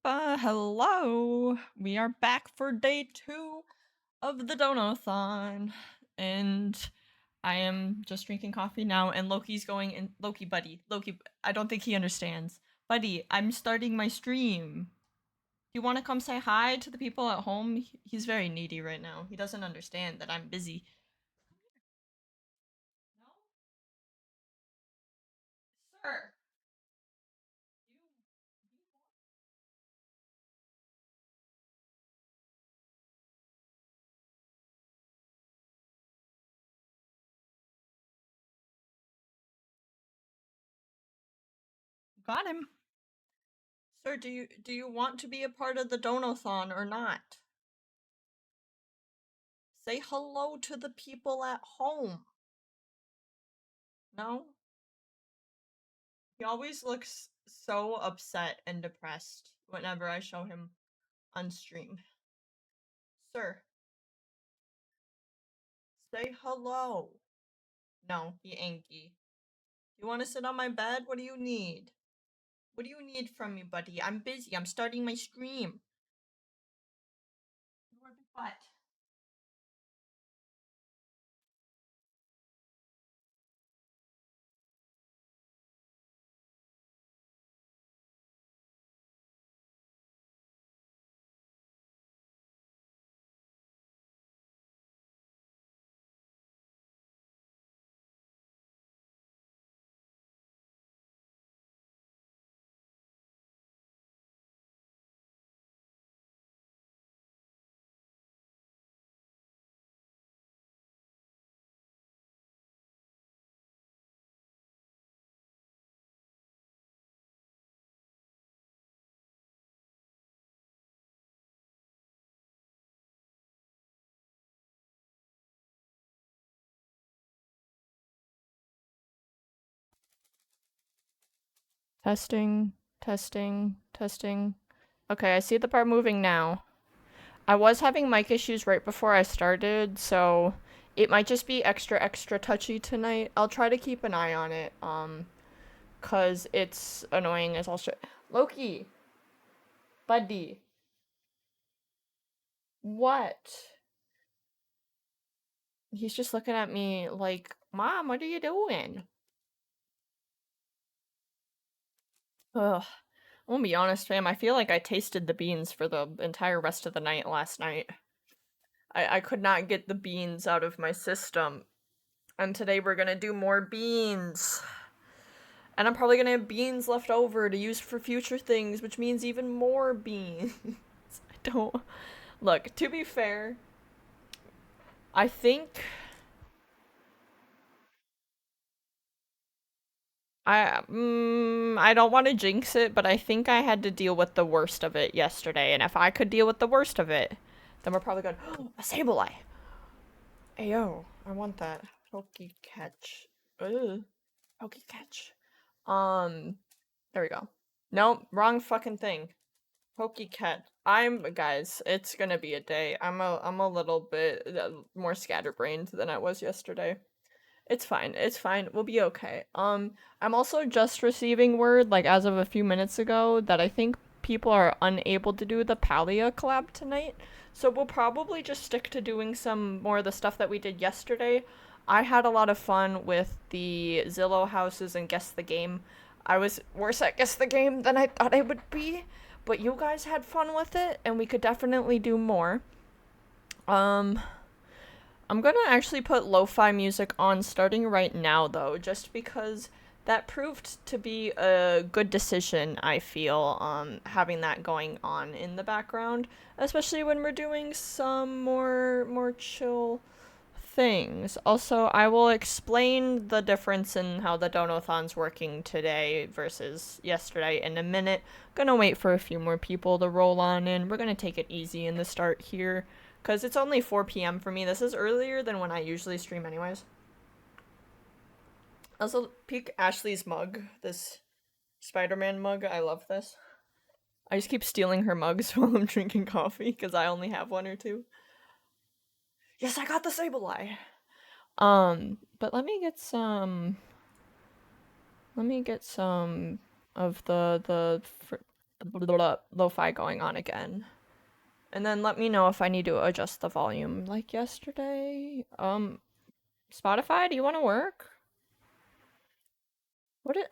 Hello, we are back for day 2 of the Donothon, and I am just drinking coffee now, and Loki's going in. Loki, buddy, Loki, I don't think he understands. Buddy, I'm starting my stream. Do you want to come say hi to the people at home? He's very needy right now. He doesn't understand that I'm busy. No? Sir. Got him. Sir, do you want to be a part of the Donothon or not? Say hello to the people at home. No? He always looks so upset and depressed whenever I show him on stream. Sir, say hello. No, he angry. You want to sit on my bed? What do you need? What do you need from me, buddy? I'm busy. I'm starting my stream. What? Testing, testing, testing. Okay, I see the part moving now. I was having mic issues right before I started, so it might just be extra touchy tonight. I'll try to keep an eye on it, cause it's annoying as all shit. Loki, buddy, what? He's just looking at me like, Mom, what are you doing? Ugh. I'm gonna be honest, fam, I feel like I tasted the beans for the entire rest of the night last night. I could not get the beans out of my system. And today we're gonna do more beans. And I'm probably gonna have beans left over to use for future things, which means even more beans. I don't. Look, to be fair, I think. I don't want to jinx it, but I think I had to deal with the worst of it yesterday. And if I could deal with the worst of it, then we're probably going, oh, a Sableye! Ayo, I want that. Pokey catch. Ugh. Pokey catch. There we go. Nope, wrong fucking thing. Pokecat. Guys, it's gonna be a day. I'm a little bit more scatterbrained than I was yesterday. It's fine. It's fine. We'll be okay. I'm also just receiving word, like as of a few minutes ago, that I think people are unable to do the Palia collab tonight. So we'll probably just stick to doing some more of the stuff that we did yesterday. I had a lot of fun with the Zillow houses and Guess the Game. I was worse at Guess the Game than I thought I would be, but you guys had fun with it, and we could definitely do more. Um, I'm gonna actually put lo-fi music on starting right now, though, just because that proved to be a good decision, I feel, having that going on in the background, especially when we're doing some more chill things. Also, I will explain the difference in how the Donothon's working today versus yesterday in a minute. Gonna wait for a few more people to roll on in. We're gonna take it easy in the start here, because it's only 4 p.m. for me. This is earlier than when I usually stream anyways. Also, peek Ashley's mug. This Spider-Man mug. I love this. I just keep stealing her mugs while I'm drinking coffee, because I only have one or two. Yes, I got the Sableye! But let me get some of the lo-fi going on again. And then let me know if I need to adjust the volume like yesterday. Spotify, do you want to work? What it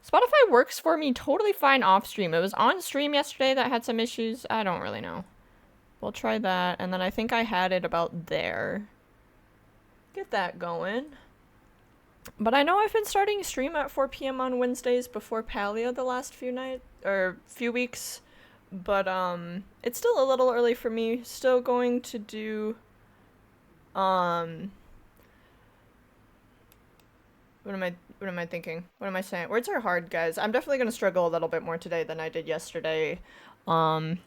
Spotify works for me totally fine off stream. It was on stream yesterday that had some issues. I don't really know. We'll try that, and then I think I had it about there. Get that going. But I know I've been starting stream at 4 p.m. on Wednesdays before Paleo the last few nights or few weeks. But it's still a little early for me. Still going to do um what am I thinking? What am I saying? Words are hard, guys. I'm definitely gonna struggle a little bit more today than I did yesterday. Um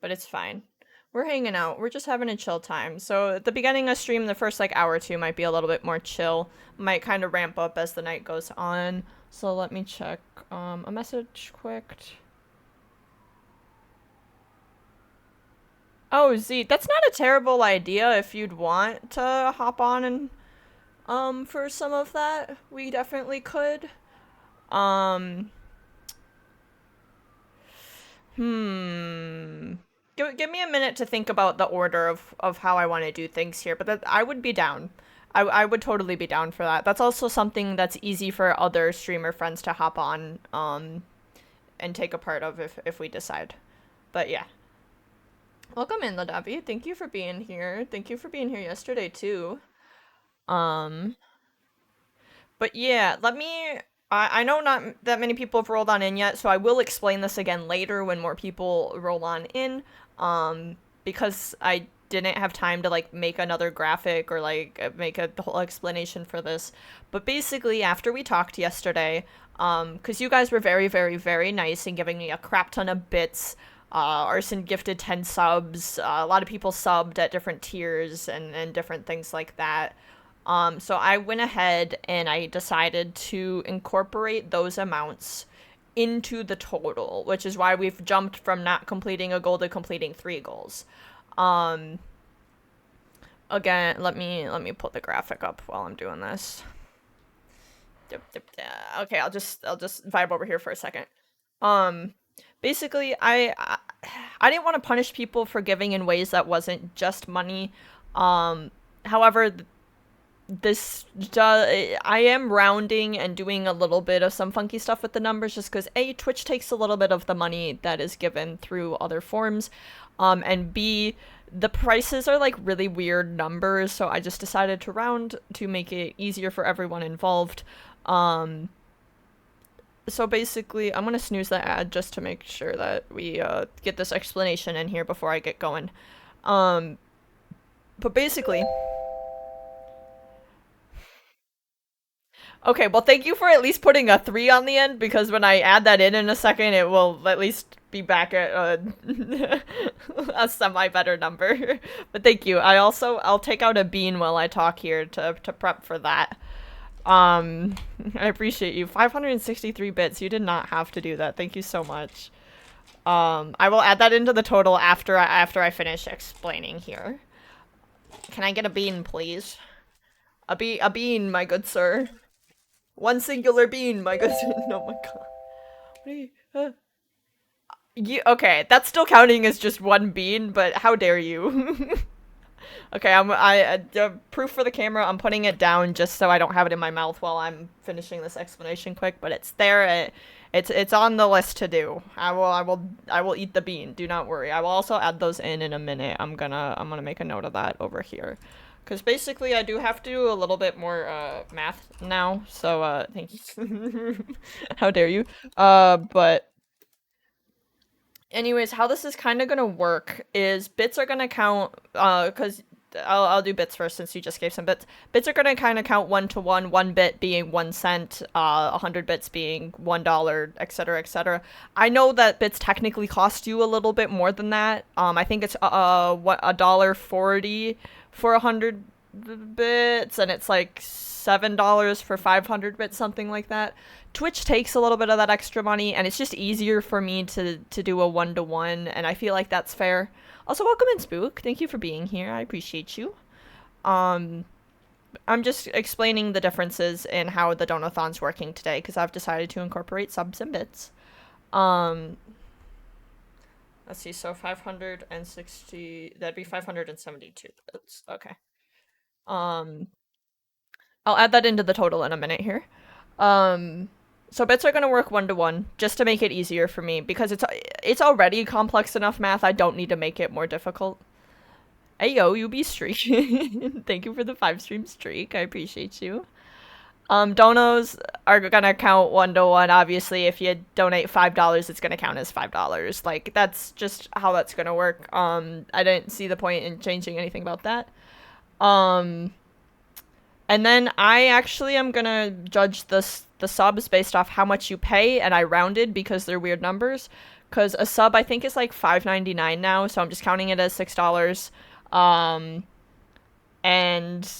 but it's fine. We're hanging out. We're just having a chill time. So at the beginning of stream, the first like hour or two might be a little bit more chill. Might kind of ramp up as the night goes on. So let me check a message quick. Oh, Z, that's not a terrible idea if you'd want to hop on and for some of that. We definitely could. Um Hmm. Give me a minute to think about the order of how I want to do things here, but I would be down. I would totally be down for that. That's also something that's easy for other streamer friends to hop on and take a part of if we decide. But yeah. Welcome in, Ladavi. Thank you for being here. Thank you for being here yesterday too. Um But yeah, let me. I know not that many people have rolled on in yet, so I will explain this again later when more people roll on in. Because I didn't have time to like make another graphic or like make a whole explanation for this. But basically, after we talked yesterday, because you guys were very, very, very nice in giving me a crap ton of bits. Arson gifted 10 subs. A lot of people subbed at different tiers and different things like that. So I went ahead and I decided to incorporate those amounts into the total, which is why we've jumped from not completing a goal to completing 3 goals. Um, Again, let me put the graphic up while I'm doing this. Okay, I'll just vibe over here for a second. Um, Basically, I didn't want to punish people for giving in ways that wasn't just money. However, I am rounding and doing a little bit of some funky stuff with the numbers just because A, Twitch takes a little bit of the money that is given through other forms, and B, the prices are like really weird numbers, so I just decided to round to make it easier for everyone involved. So basically, I'm gonna snooze that ad just to make sure that we get this explanation in here before I get going. But basically, okay, well, thank you for at least putting a 3 on the end, because when I add that in a second, it will at least be back at a semi-better number. But thank you. I'll take out a bean while I talk here to prep for that. I appreciate you. 563 bits. You did not have to do that. Thank you so much. I will add that into the total after I finish explaining here. Can I get a bean, please? A bean, my good sir. One singular bean, my good. Oh my god. What are you, okay, that's still counting as just one bean, but how dare you? Okay, proof for the camera. I'm putting it down just so I don't have it in my mouth while I'm finishing this explanation quick. But it's there. It's on the list to do. I will eat the bean. Do not worry. I will also add those in a minute. I'm gonna make a note of that over here. Because basically, I do have to do a little bit more math now, so thank you. How dare you? But anyways, how this is kind of gonna work is bits are gonna count. Because I'll do bits first since you just gave some bits. Bits are gonna kind of count 1 to 1. 1 bit being 1 cent. 100 bits being $1, etc., etc. I know that bits technically cost you a little bit more than that. I think it's what, $1.40 for 100 bits, and it's like $7 for 500 bits, something like that. Twitch takes a little bit of that extra money, and it's just easier for me to do a 1-to-1, and I feel like that's fair. Also, welcome in, Spook. Thank you for being here. I appreciate you. I'm just explaining the differences in how the Donathon's working today, because I've decided to incorporate subs and bits. Um, let's see. So 560. That'd be 572. That's okay. Um, I'll add that into the total in a minute here. Um, so bits are gonna work 1 to 1 just to make it easier for me because it's already complex enough math. I don't need to make it more difficult. Hey yo, UB streak. Thank you for the 5 stream streak. I appreciate you. Donos are gonna count 1 to 1. Obviously, if you donate $5, it's gonna count as $5. Like that's just how that's gonna work. I didn't see the point in changing anything about that. Um, and then I actually am gonna judge the subs based off how much you pay, and I rounded because they're weird numbers. Cause a sub I think is like $5.99 now, so I'm just counting it as $6. Um, and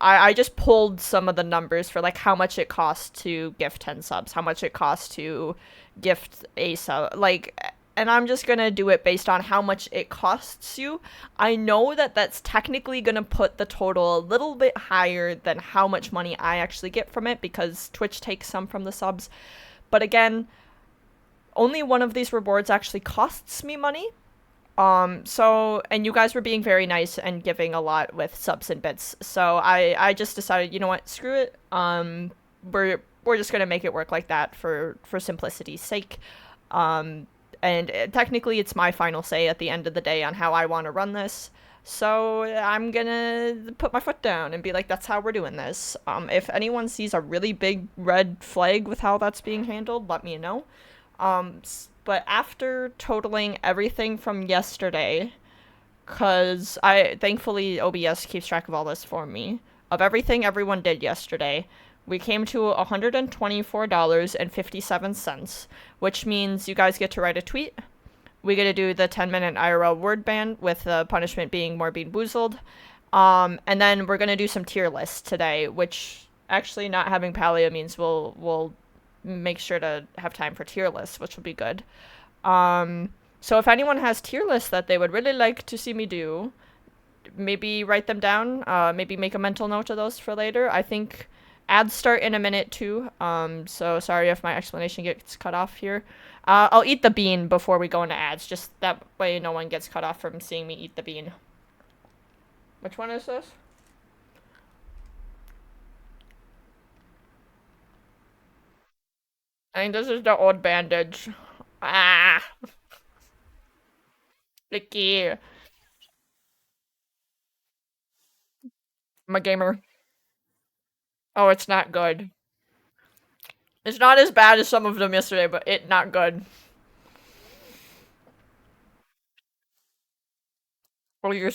I just pulled some of the numbers for like how much it costs to gift 10 subs, how much it costs to gift a sub, like, and I'm just gonna do it based on how much it costs you. I know that that's technically gonna put the total a little bit higher than how much money I actually get from it because Twitch takes some from the subs. But again, only one of these rewards actually costs me money. So, and you guys were being very nice and giving a lot with subs and bits. So I just decided, you know what, screw it. We're just gonna make it work like that for simplicity's sake. Um, and technically it's my final say at the end of the day on how I want to run this. So I'm gonna put my foot down and be like, that's how we're doing this. If anyone sees a really big red flag with how that's being handled, let me know. But after totaling everything from yesterday, because thankfully OBS keeps track of all this for me, of everything everyone did yesterday, we came to $124.57, which means you guys get to write a tweet. We get to do the 10-minute IRL word ban with the punishment being more BEANBOOZLED. And then we're gonna do some tier lists today, which actually not having Palia means we'll make sure to have time for tier lists, which will be good. So if anyone has tier lists that they would really like to see me do, maybe write them down, maybe make a mental note of those for later. I think ads start in a minute too, so sorry if my explanation gets cut off here. I'll eat the bean before we go into ads, just that way no one gets cut off from seeing me eat the bean. Which one is this? I think this is the old bandage. Ah, Vicky. I'm a gamer. Oh, it's not good. It's not as bad as some of them yesterday, but it not good. Oh, you're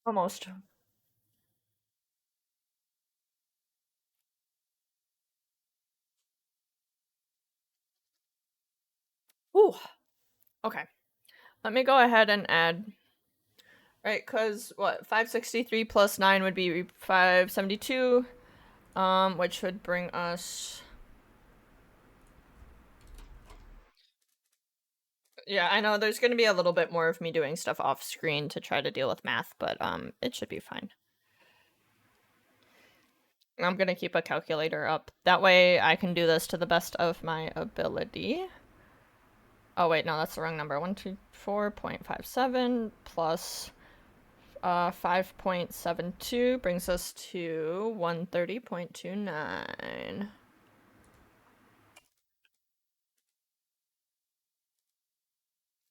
almost. Ooh. Okay. Let me go ahead and add. Right, cause what 563 plus 9 would be 572, which would bring us. Yeah, I know there's gonna be a little bit more of me doing stuff off screen to try to deal with math, but it should be fine. I'm gonna keep a calculator up. That way I can do this to the best of my ability. Oh wait, no, that's the wrong number. 124.57 plus 5.72 brings us to 130.29.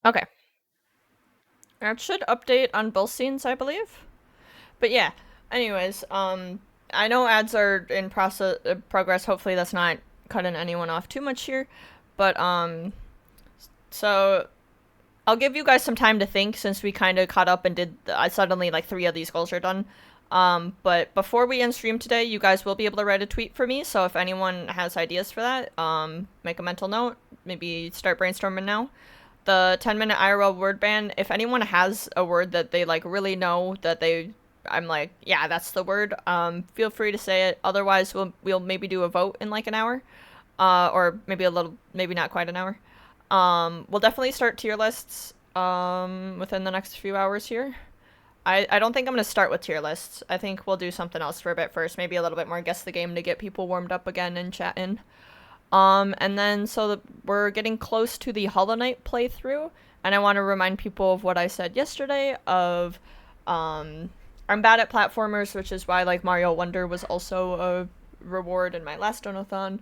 Okay. That should update on both scenes, I believe. But yeah, anyways, I know ads are in progress. Hopefully that's not cutting anyone off too much here. But, so I'll give you guys some time to think since we kind of caught up and did, suddenly like 3 of these goals are done. But before we end stream today, you guys will be able to write a tweet for me. So if anyone has ideas for that, make a mental note. Maybe start brainstorming now. The 10-minute IRL word ban, if anyone has a word that they like really know that I'm like, yeah, that's the word, feel free to say it. Otherwise, we'll maybe do a vote in like an hour. Or maybe maybe not quite an hour. We'll definitely start tier lists within the next few hours here. I don't think I'm gonna start with tier lists. I think we'll do something else for a bit first, maybe a little bit more guess the game to get people warmed up again and chatting. And then we're getting close to the Hollow Knight playthrough, and I want to remind people of what I said yesterday of I'm bad at platformers, which is why like Mario Wonder was also a reward in my last Donathon.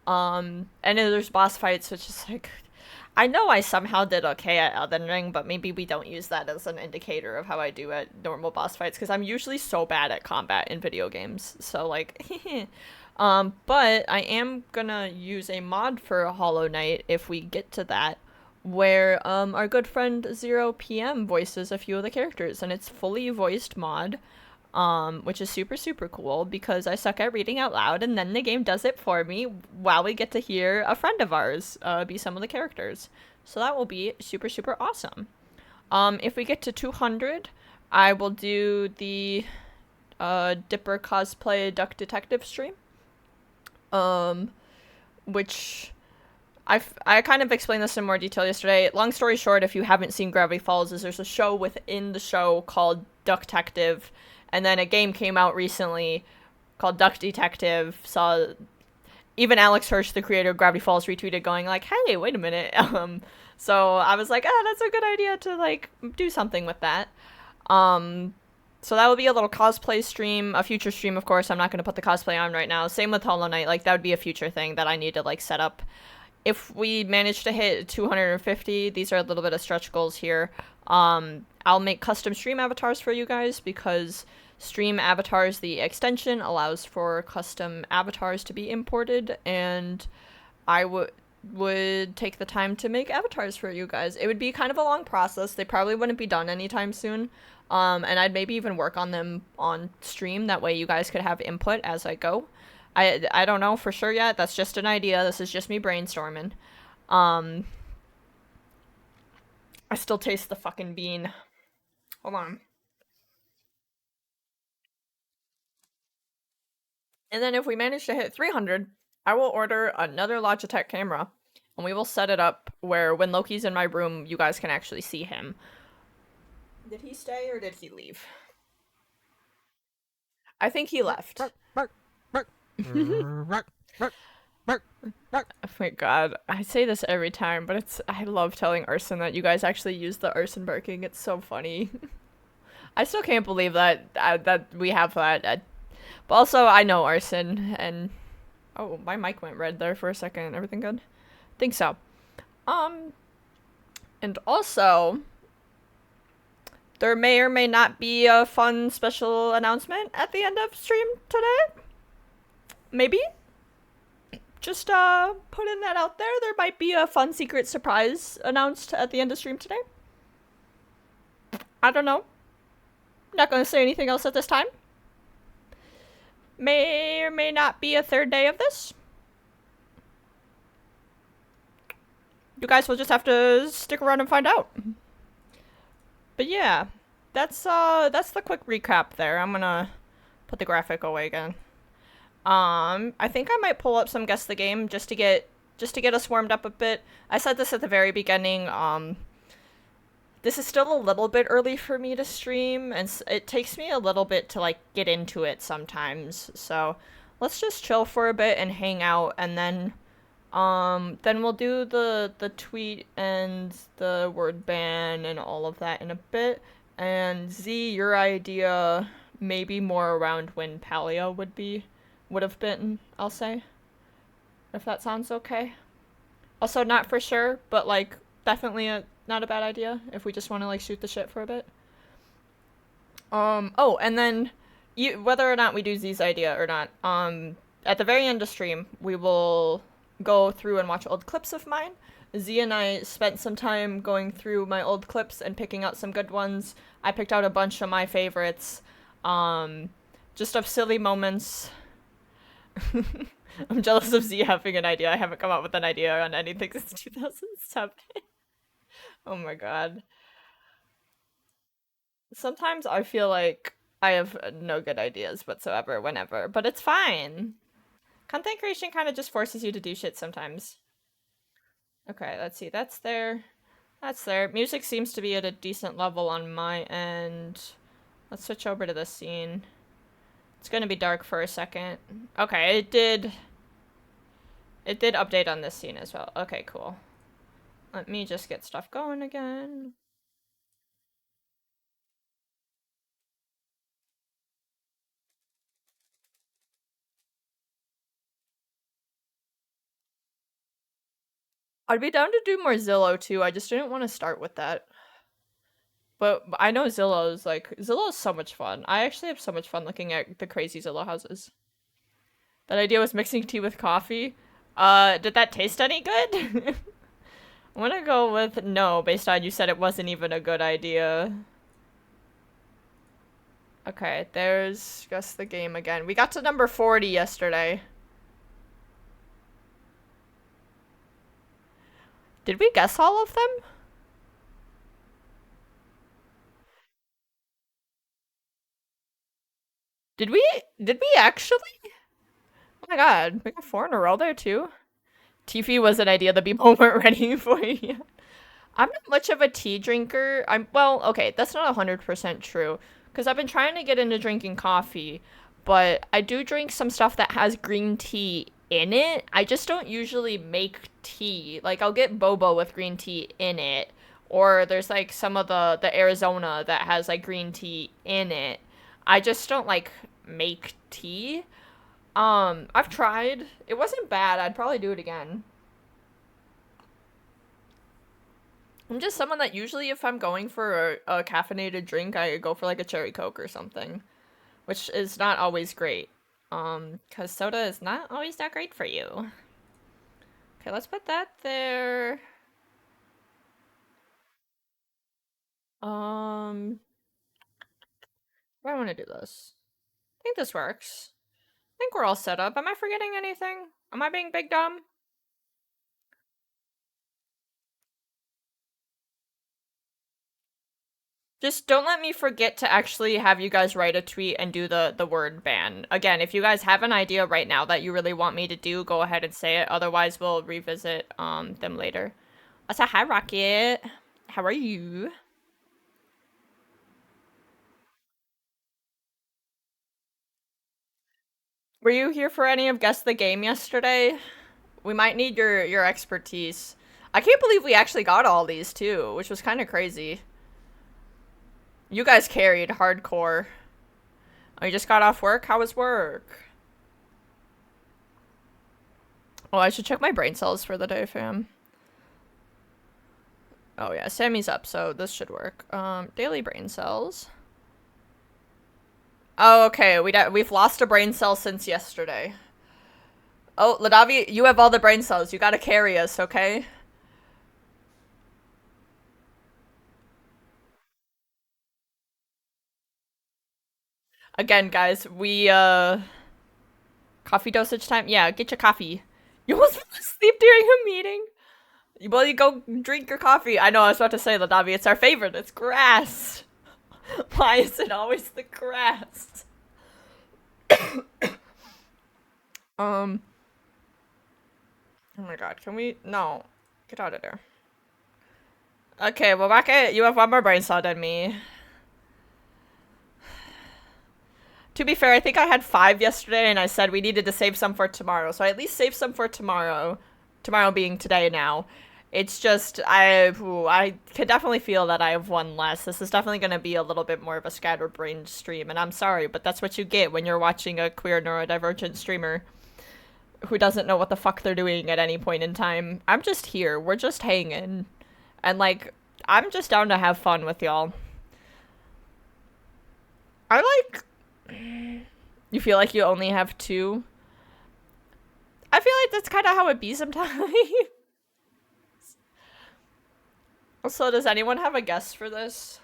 And then there's boss fights, which is like I know I somehow did okay at Elden Ring, but maybe we don't use that as an indicator of how I do at normal boss fights, because I'm usually so bad at combat in video games. So, like, but I am gonna use a mod for Hollow Knight if we get to that, where our good friend 0PM voices a few of the characters, and it's fully voiced mod. Which is super, super cool because I suck at reading out loud, and then the game does it for me while we get to hear a friend of ours be some of the characters. So that will be super, super awesome. If we get to 200, I will do the Dipper cosplay Duck Detective stream. Which I kind of explained this in more detail yesterday. Long story short, if you haven't seen Gravity Falls, is there's a show within the show called Duck Detective. And then a game came out recently called Duck Detective. Saw even Alex Hirsch, the creator of Gravity Falls, retweeted going like, "Hey, wait a minute." So I was like, "Ah, that's a good idea to like do something with that." So that will be a little cosplay stream, a future stream, of course. I'm not going to put the cosplay on right now. Same with Hollow Knight. Like that would be a future thing that I need to like set up. If we manage to hit 250, these are a little bit of stretch goals here. I'll make custom stream avatars for you guys because Stream Avatars, the extension, allows for custom avatars to be imported, and I would take the time to make avatars for you guys. It would be kind of a long process. They probably wouldn't be done anytime soon. And I'd maybe even work on them on stream. That way you guys could have input as I go. I don't know for sure yet. That's just an idea. This is just me brainstorming. I still taste the fucking bean. Hold on. And then if we manage to hit 300, I will order another Logitech camera, and we will set it up where when Loki's in my room, you guys can actually see him. Did he stay or did he leave? I think he left. Oh my god, I say this every time, but I love telling Arson that you guys actually use the Arson barking. It's so funny. I still can't believe that we have that. But also, I know Arson, and oh, my mic went red there for a second. Everything good? Think so. And also, there may or may not be a fun special announcement at the end of stream today. Maybe. Just putting that out there. There might be a fun secret surprise announced at the end of stream today. I don't know. Not gonna say anything else at this time. May or may not be a third day of this. You guys will just have to stick around and find out. But yeah, that's the quick recap there. I'm gonna put the graphic away again. I think I might pull up some Guess the Game just to get us warmed up a bit. I said this at the very beginning. This is still a little bit early for me to stream, and it takes me a little bit to like get into it sometimes. So let's just chill for a bit and hang out, and then we'll do the tweet and the word ban and all of that in a bit. And Z, your idea maybe more around when Paleo would have been, I'll say. If that sounds okay. Also, not for sure, but like definitely not a bad idea if we just want to like shoot the shit for a bit. Oh, and then whether or not we do Z's idea or not, at the very end of stream, we will go through and watch old clips of mine. Z and I spent some time going through my old clips and picking out some good ones. I picked out a bunch of my favorites, just of silly moments. I'm jealous of Z having an idea. I haven't come up with an idea on anything since 2007. Oh my god. Sometimes I feel like I have no good ideas whatsoever whenever, but it's fine. Content creation kind of just forces you to do shit sometimes. Okay, let's see. That's there. That's there. Music seems to be at a decent level on my end. Let's switch over to this scene. It's gonna be dark for a second. Okay, it did. It did update on this scene as well. Okay, cool. Let me just get stuff going again. I'd be down to do more Zillow too. I just didn't want to start with that. But I know Zillow's so much fun. I actually have so much fun looking at the crazy Zillow houses. That idea was mixing tea with coffee. Did that taste any good? I'm gonna go with no, based on you said it wasn't even a good idea. Okay, there's guess the game again. We got to number 40 yesterday. Did we guess all of them? Did we did we actually? Oh my god, we got 4 in a row there too. Tiffy was an idea that people weren't ready for yet. I'm not much of a tea drinker. Well, okay, that's not 100% true. Because I've been trying to get into drinking coffee, but I do drink some stuff that has green tea in it. I just don't usually make tea. Like, I'll get boba with green tea in it. Or there's like some of the Arizona that has like green tea in it. I just don't like make tea. I've tried. It wasn't bad. I'd probably do it again. I'm just someone that usually, if I'm going for a caffeinated drink, I go for like a cherry coke or something, which is not always great. Cause soda is not always that great for you. Okay, let's put that there. Um, I want to do this. I think this works. I think we're all set up. Am I forgetting anything? Am I being big dumb? Just don't let me forget to actually have you guys write a tweet and do the word ban. Again, if you guys have an idea right now that you really want me to do, go ahead and say it. Otherwise, we'll revisit them later. Also, hi Rocket. How are you? Were you here for any of Guess the Game yesterday? We might need your expertise. I can't believe we actually got all these too, which was kind of crazy. You guys carried hardcore. Oh, you just got off work? How was work? Oh, I should check my brain cells for the day, fam. Oh yeah, Sammy's up, so this should work. Daily brain cells. Oh, okay, we've lost a brain cell since yesterday. Oh, Ladavi, you have all the brain cells. You gotta carry us, okay? Again, guys, coffee dosage time? Yeah, get your coffee. You almost fell asleep during a meeting? Well, you go drink your coffee. I know, I was about to say, Ladavi, it's our favorite. It's grass. Why is it always the grass? Um, oh my god, can we? No. Get out of there. Okay, well, Rocket, you have one more brain cell than me. To be fair, I think I had 5 yesterday, and I said we needed to save some for tomorrow. So I at least save some for tomorrow. Tomorrow being today now. It's just, I can definitely feel that I have one less. This is definitely going to be a little bit more of a scatterbrained stream, and I'm sorry, but that's what you get when you're watching a queer neurodivergent streamer who doesn't know what the fuck they're doing at any point in time. I'm just here. We're just hanging. And, like, I'm just down to have fun with y'all. I like... You feel like you only have 2? I feel like that's kind of how it be sometimes. Also, does anyone have a guess for this?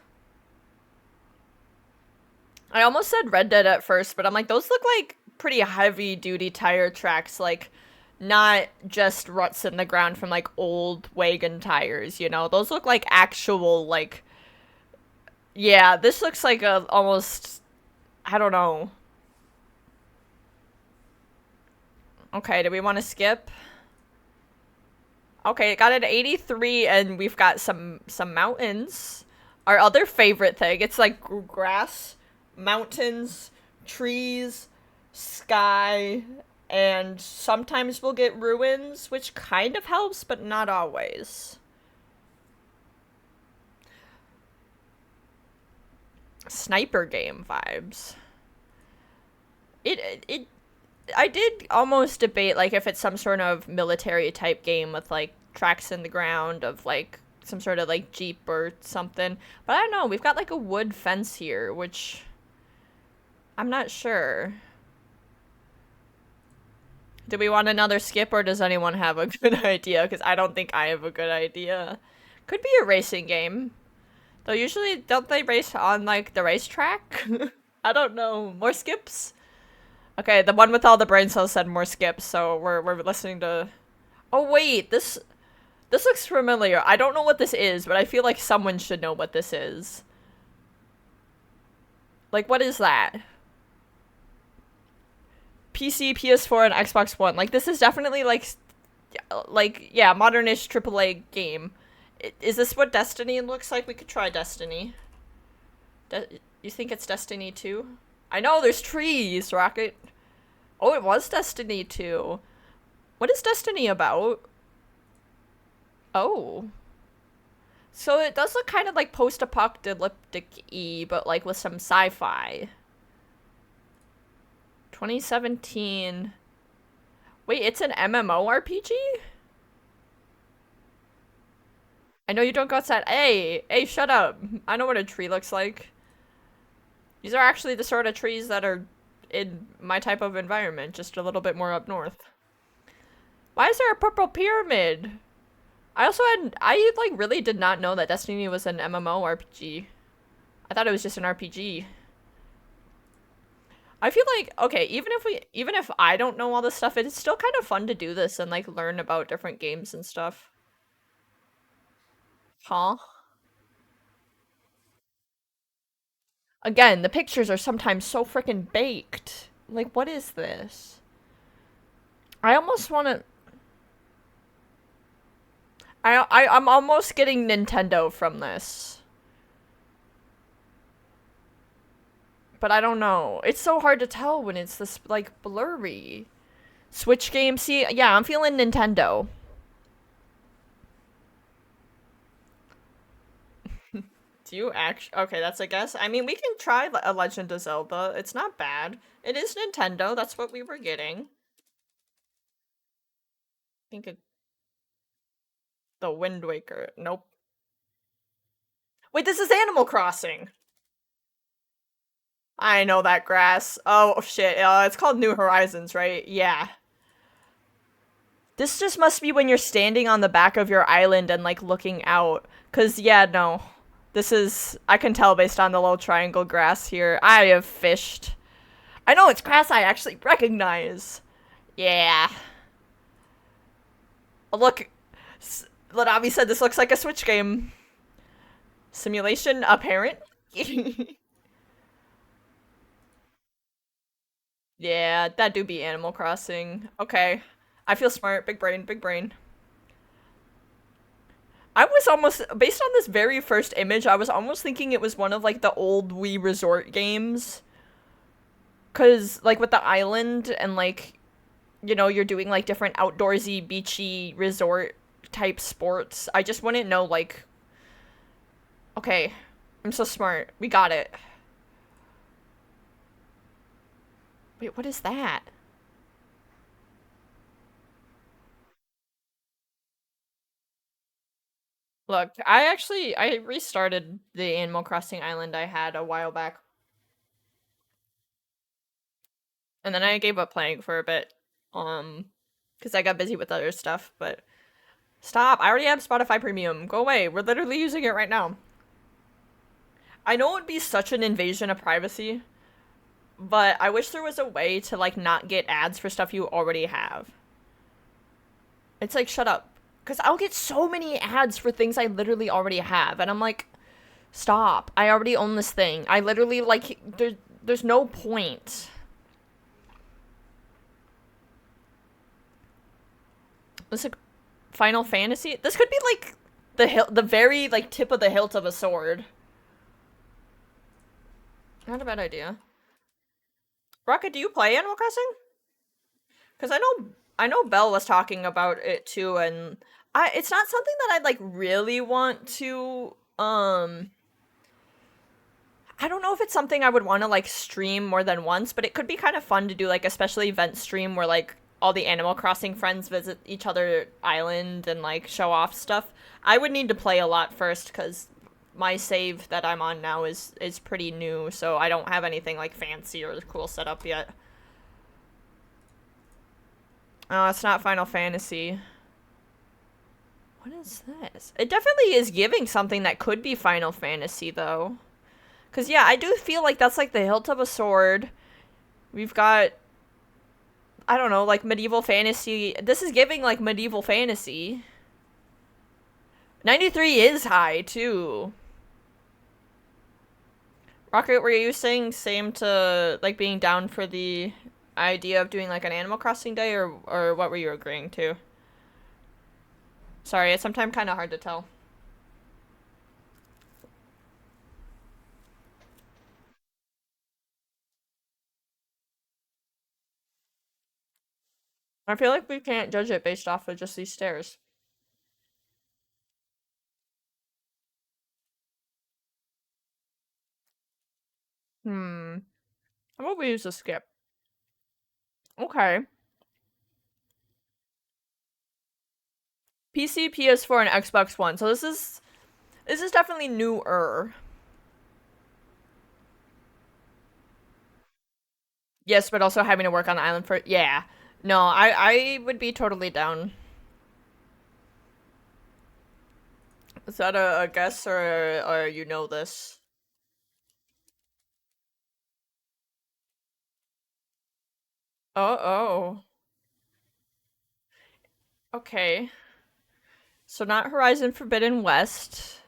I almost said Red Dead at first, but I'm like, those look like pretty heavy duty tire tracks, like not just ruts in the ground from like old wagon tires, you know? Those look like actual like yeah, this looks like a almost I don't know. Okay, do we want to skip? Okay, got an 83, and we've got some mountains. Our other favorite thing. It's like grass, mountains, trees, sky, and sometimes we'll get ruins, which kind of helps, but not always. Sniper game vibes. It I did almost debate like if it's some sort of military type game with like tracks in the ground of like some sort of like jeep or something. But I don't know, we've got like a wood fence here, which I'm not sure. Do we want another skip or does anyone have a good idea? Because I don't think I have a good idea. Could be a racing game. Though usually don't they race on like the racetrack? I don't know. More skips? Okay, the one with all the brain cells said more skips, so we're listening to. Oh wait, this looks familiar. I don't know what this is, but I feel like someone should know what this is. Like, what is that? PC, PS4, and Xbox One. Like, this is definitely like yeah, modernish AAA game. Is this what Destiny looks like? We could try Destiny. You think it's Destiny 2? I know there's trees, Rocket. Oh, it was Destiny 2. What is Destiny about? Oh. So it does look kind of like post-apocalyptic-y, but like with some sci-fi. 2017. Wait, it's an MMORPG? I know you don't go outside. Hey, shut up. I know what a tree looks like. These are actually the sort of trees that are in my type of environment, just a little bit more up north. Why is there a purple pyramid? I like really did not know that Destiny was an MMORPG. I thought it was just an RPG. I feel like, okay, even if I don't know all this stuff, it's still kind of fun to do this and like learn about different games and stuff. Huh? Again, the pictures are sometimes so freaking baked. Like, what is this? I almost want to. I'm almost getting Nintendo from this, but I don't know. It's so hard to tell when it's this like blurry. Switch game. See, yeah, I'm feeling Nintendo. Do you actually? Okay, that's a guess. I mean, we can try a Legend of Zelda. It's not bad. It is Nintendo. That's what we were getting. I think the Wind Waker. Nope. Wait, this is Animal Crossing. I know that grass. Oh shit. It's called New Horizons, right? Yeah. This just must be when you're standing on the back of your island and like looking out. Cause yeah, no. This is I can tell based on the little triangle grass here. I have fished. I know it's grass I actually recognize. Yeah. Oh, look. Lanavi said this looks like a Switch game. Simulation apparent. Yeah, that do be Animal Crossing. Okay. I feel smart. Big brain, big brain. I was almost, based on this very first image, I was almost thinking it was one of like the old Wii Resort games. Cause like with the island and like, you know, you're doing like different outdoorsy, beachy resort type sports. I just wouldn't know like, okay, I'm so smart. We got it. Wait, what is that? Look, I restarted the Animal Crossing island I had a while back. And then I gave up playing for a bit. Because I got busy with other stuff, but stop. I already have Spotify Premium. Go away. We're literally using it right now. I know it would be such an invasion of privacy, but I wish there was a way to like not get ads for stuff you already have. It's like shut up. Cuz I'll get so many ads for things I literally already have and I'm like stop. I already own this thing. I literally like there's no point. Let's like Final Fantasy. This could be like the very like tip of the hilt of a sword. Not a bad idea. Rocket, do you play Animal Crossing? Because I know Belle was talking about it too, and it's not something that I'd like really want to I don't know if it's something I would want to like stream more than once, but it could be kind of fun to do like a special event stream where like all the Animal Crossing friends visit each other island and like show off stuff. I would need to play a lot first cuz my save that I'm on now is pretty new, so I don't have anything like fancy or cool set up yet. Oh, it's not Final Fantasy. What is this? It definitely is giving something that could be Final Fantasy though. Cause yeah, I do feel like that's like the hilt of a sword. We've got I don't know, like medieval fantasy. This is giving like medieval fantasy. 93 is high too. Rocket, were you saying same to like being down for the idea of doing like an Animal Crossing day or what were you agreeing to? Sorry, it's sometimes kind of hard to tell. I feel like we can't judge it based off of just these stairs. Hmm. How about we use a skip? Okay. PC, PS4, and Xbox One. So this is definitely newer. Yes, but also having to work on the island for yeah. No, I would be totally down. Is that a guess or you know this? Oh oh. Okay. So not Horizon Forbidden West.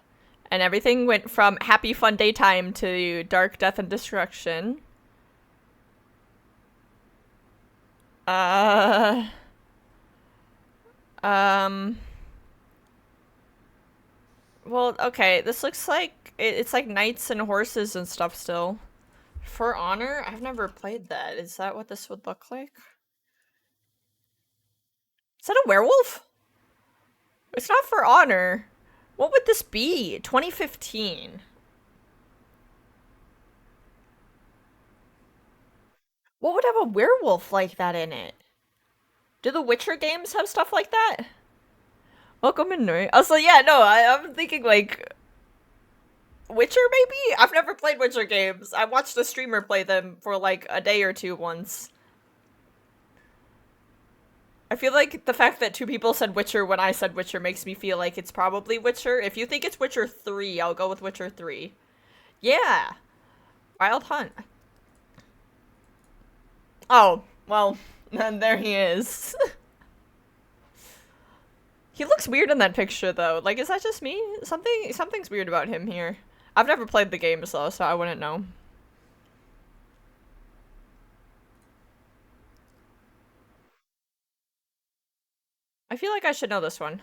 And everything went from happy fun daytime to dark death and destruction. Uh um well, okay, this looks like it's like knights and horses and stuff still. For Honor? I've never played that. Is that what this would look like? Is that a werewolf? It's not For Honor. What would this be? 2015. What would have a werewolf like that in it? Do the Witcher games have stuff like that? Welcome in, right? Also, yeah, no, I'm thinking like Witcher maybe? I've never played Witcher games. I watched a streamer play them for like a day or two once. I feel like the fact that two people said Witcher when I said Witcher makes me feel like it's probably Witcher. If you think it's Witcher 3, I'll go with Witcher 3. Yeah. Wild Hunt. Oh, well, then there he is. He looks weird in that picture though. Like, is that just me? Something's weird about him here. I've never played the games though, so I wouldn't know. I feel like I should know this one.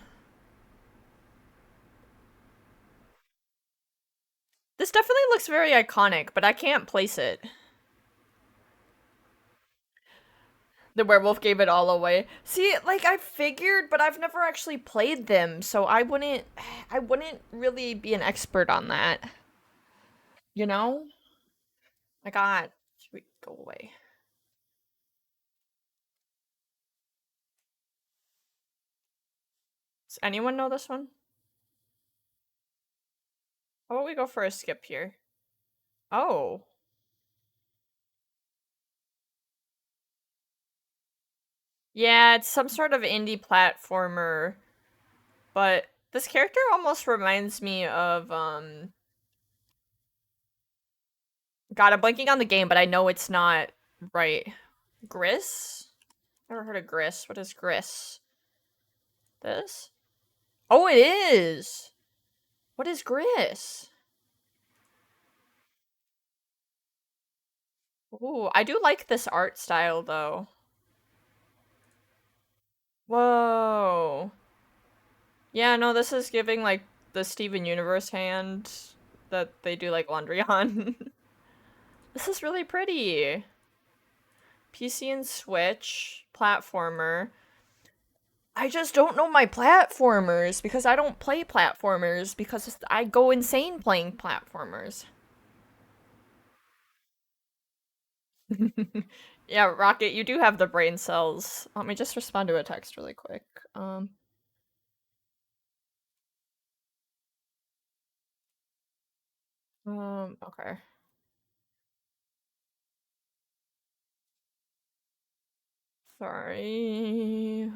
This definitely looks very iconic, but I can't place it. The werewolf gave it all away. See, like I figured, but I've never actually played them, so I wouldn't really be an expert on that. You know? My god. Should we go away? Does anyone know this one? How about we go for a skip here? Oh. Yeah, it's some sort of indie platformer, but this character almost reminds me of God, I'm blanking on the game, but I know it's not right. Gris? Never heard of Gris. What is Gris? This? Oh, it is! What is Gris? Ooh, I do like this art style, though. Whoa. Yeah, no, this is giving like the Steven Universe hand that they do like laundry on. This is really pretty. PC and Switch platformer. I just don't know my platformers because I don't play platformers because I go insane playing platformers. Yeah, Rocket, you do have the brain cells. Let me just respond to a text really quick. Um, okay. Sorry.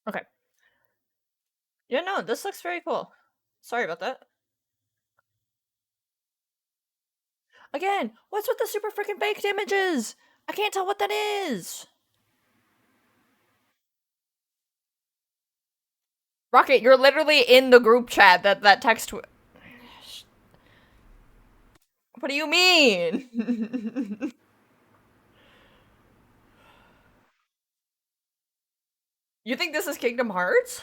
Okay. Yeah, no, this looks very cool. Sorry about that. Again, what's with the super freaking baked images? I can't tell what that is. Rocket, you're literally in the group chat that text. What do you mean? You think this is Kingdom Hearts?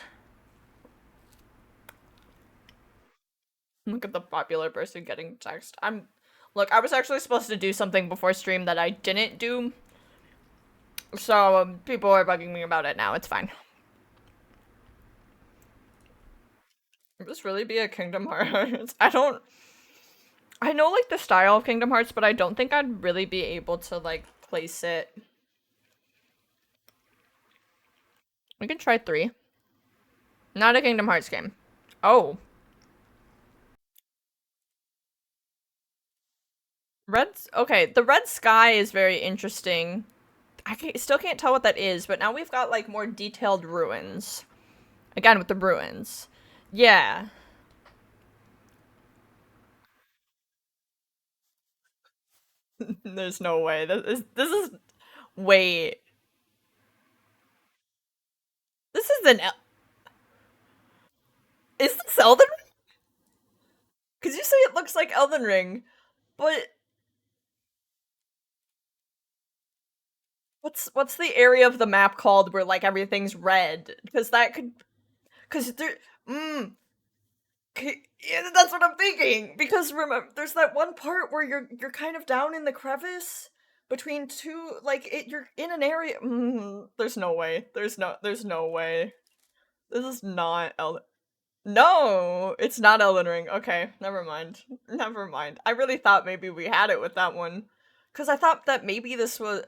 Look at the popular person getting text. Look, I was actually supposed to do something before stream that I didn't do. So, people are bugging me about it now. It's fine. Would this really be a Kingdom Hearts? I know, like, the style of Kingdom Hearts, but I don't think I'd really be able to, like, place it. We can try 3. Not a Kingdom Hearts game. Oh. Okay, the red sky is very interesting. Still can't tell what that is, but now we've got, like, more detailed ruins. Again, with the ruins. Yeah. There's no way. This is wait. This is is this Elden Ring? Cause you say it looks like Elden Ring, but what's the area of the map called where like everything's red? Because that could because there mm, yeah, that's what I'm thinking. Because remember, there's that one part where you're kind of down in the crevice between two like you're in an area. There's no way. There's no way. This is not Elden. No, it's not Elden Ring. Okay, never mind. Never mind. I really thought maybe we had it with that one. Because I thought that maybe this was.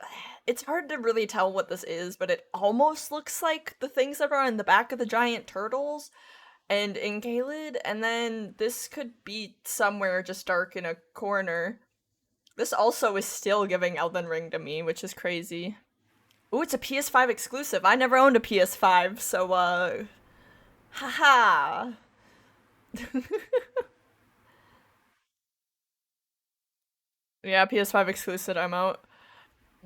It's hard to really tell what this is, but it almost looks like the things that are on the back of the giant turtles and in Caelid, and then this could be somewhere just dark in a corner. This also is still giving Elden Ring to me, which is crazy. Ooh, it's a PS5 exclusive. I never owned a PS5, so, haha. Yeah, PS5 exclusive, I'm out.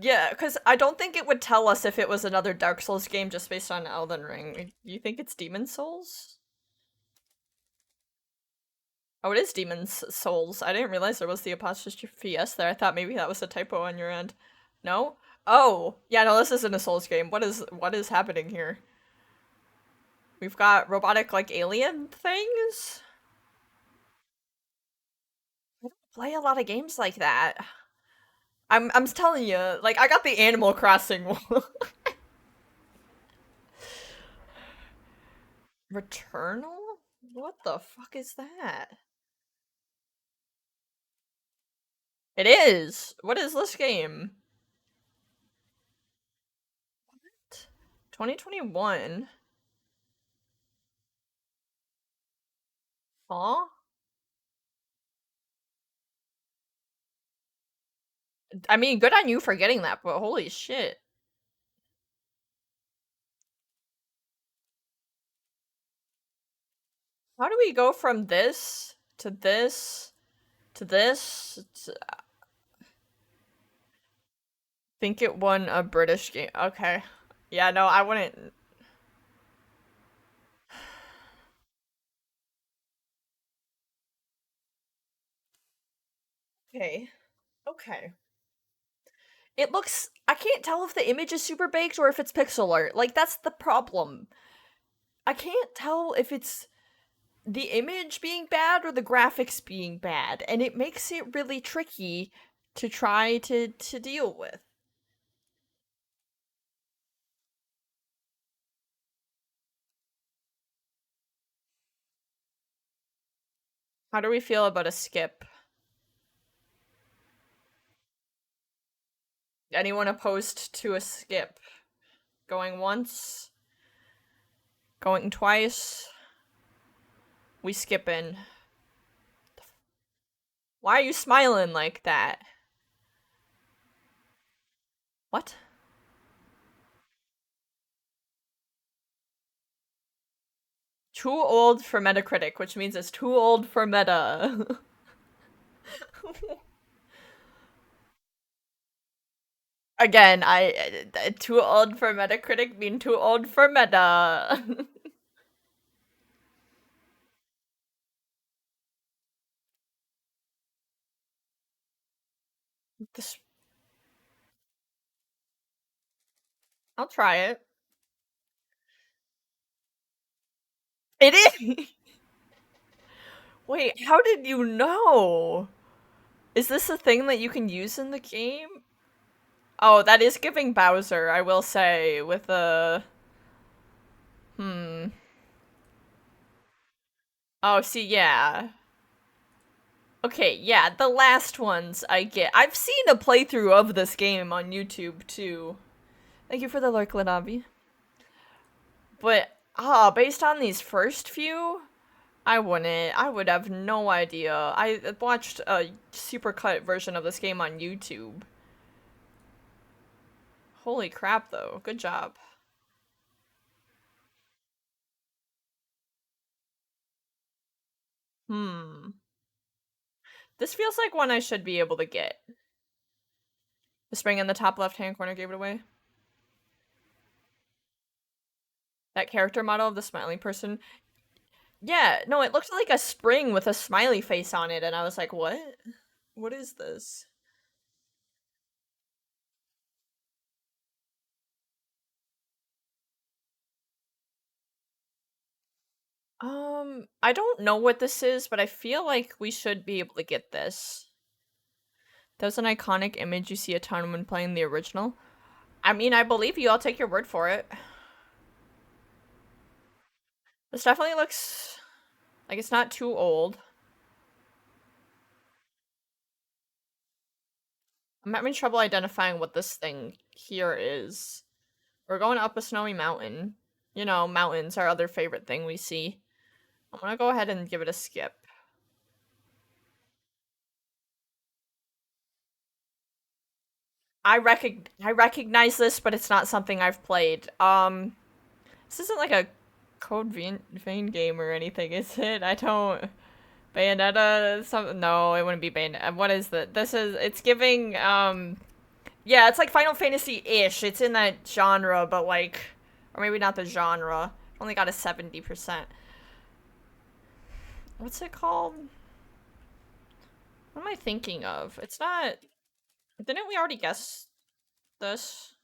Yeah, because I don't think it would tell us if it was another Dark Souls game just based on Elden Ring. You think it's Demon Souls? Oh, it is Demon's Souls. I didn't realize there was the apostrophe S there. I thought maybe that was a typo on your end. No? Oh, yeah, no, this isn't a Souls game. What is happening here? We've got robotic, like, alien things? I don't play a lot of games like that. I'm telling you, like, I got the Animal Crossing one. Returnal? What the fuck is that? It is! What is this game? 2021? Huh? I mean, good on you for getting that, but holy shit. How do we go from this to this to this? Think it won a British game. Okay. Yeah, no, I wouldn't. Okay. Okay. It looks. I can't tell if the image is super baked or if it's pixel art. Like, that's the problem. I can't tell if it's the image being bad or the graphics being bad, and it makes it really tricky to try to deal with. How do we feel about a skip? Anyone opposed to a skip? Going once? Going twice? We skipping. Why are you smiling like that? What? Too old for Metacritic, which means it's too old for meta. Again, too old for Metacritic mean too old for meta. this, I'll try it. It is. Wait, how did you know? Is this a thing that you can use in the game? Oh, that is giving Bowser, I will say, with a hmm. Oh, see, yeah. Okay, yeah, the last ones I get. I've seen a playthrough of this game on YouTube too. Thank you for the lurk, Lanabi. But based on these first few, I wouldn't. I would have no idea. I watched a supercut version of this game on YouTube. Holy crap, though. Good job. Hmm. This feels like one I should be able to get. The spring in the top left-hand corner gave it away. That character model of the smiling person. Yeah, no, it looked like a spring with a smiley face on it, and I was like, what? What is this? I don't know what this is, but I feel like we should be able to get this. That was an iconic image you see a ton when playing the original. I mean, I believe you. I'll take your word for it. This definitely looks like it's not too old. I'm having trouble identifying what this thing here is. We're going up a snowy mountain. You know, mountains, our other favorite thing we see. I'm gonna go ahead and give it a skip. I recognize this, but it's not something I've played. This isn't like a Vein game or anything, is it? I don't. Bayonetta, some no, it wouldn't be Bayonetta. What is that? This is it's giving yeah, it's like Final Fantasy-ish. It's in that genre, but like or maybe not the genre. Only got a 70%. What's it called? What am I thinking of? It's not didn't we already guess this?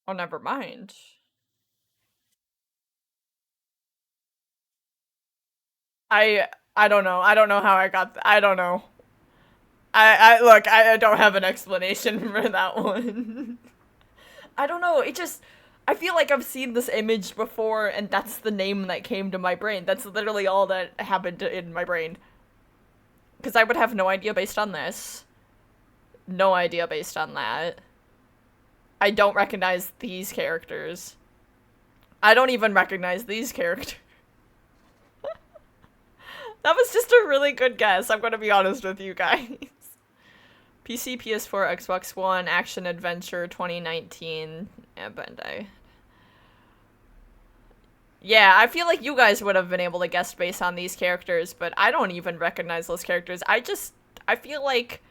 Oh, never mind. I I don't know. I don't know how I got I don't know. I look, I don't have an explanation for that one. I don't know. It just I feel like I've seen this image before and that's the name that came to my brain. That's literally all that happened in my brain. Cuz I would have no idea based on this. No idea based on that. I don't recognize these characters. I don't even recognize these characters. That was just a really good guess. I'm going to be honest with you guys. PC, PS4, Xbox One, Action Adventure 2019. Yeah, Bandai. Yeah, I feel like you guys would have been able to guess based on these characters, but I don't even recognize those characters. I feel like,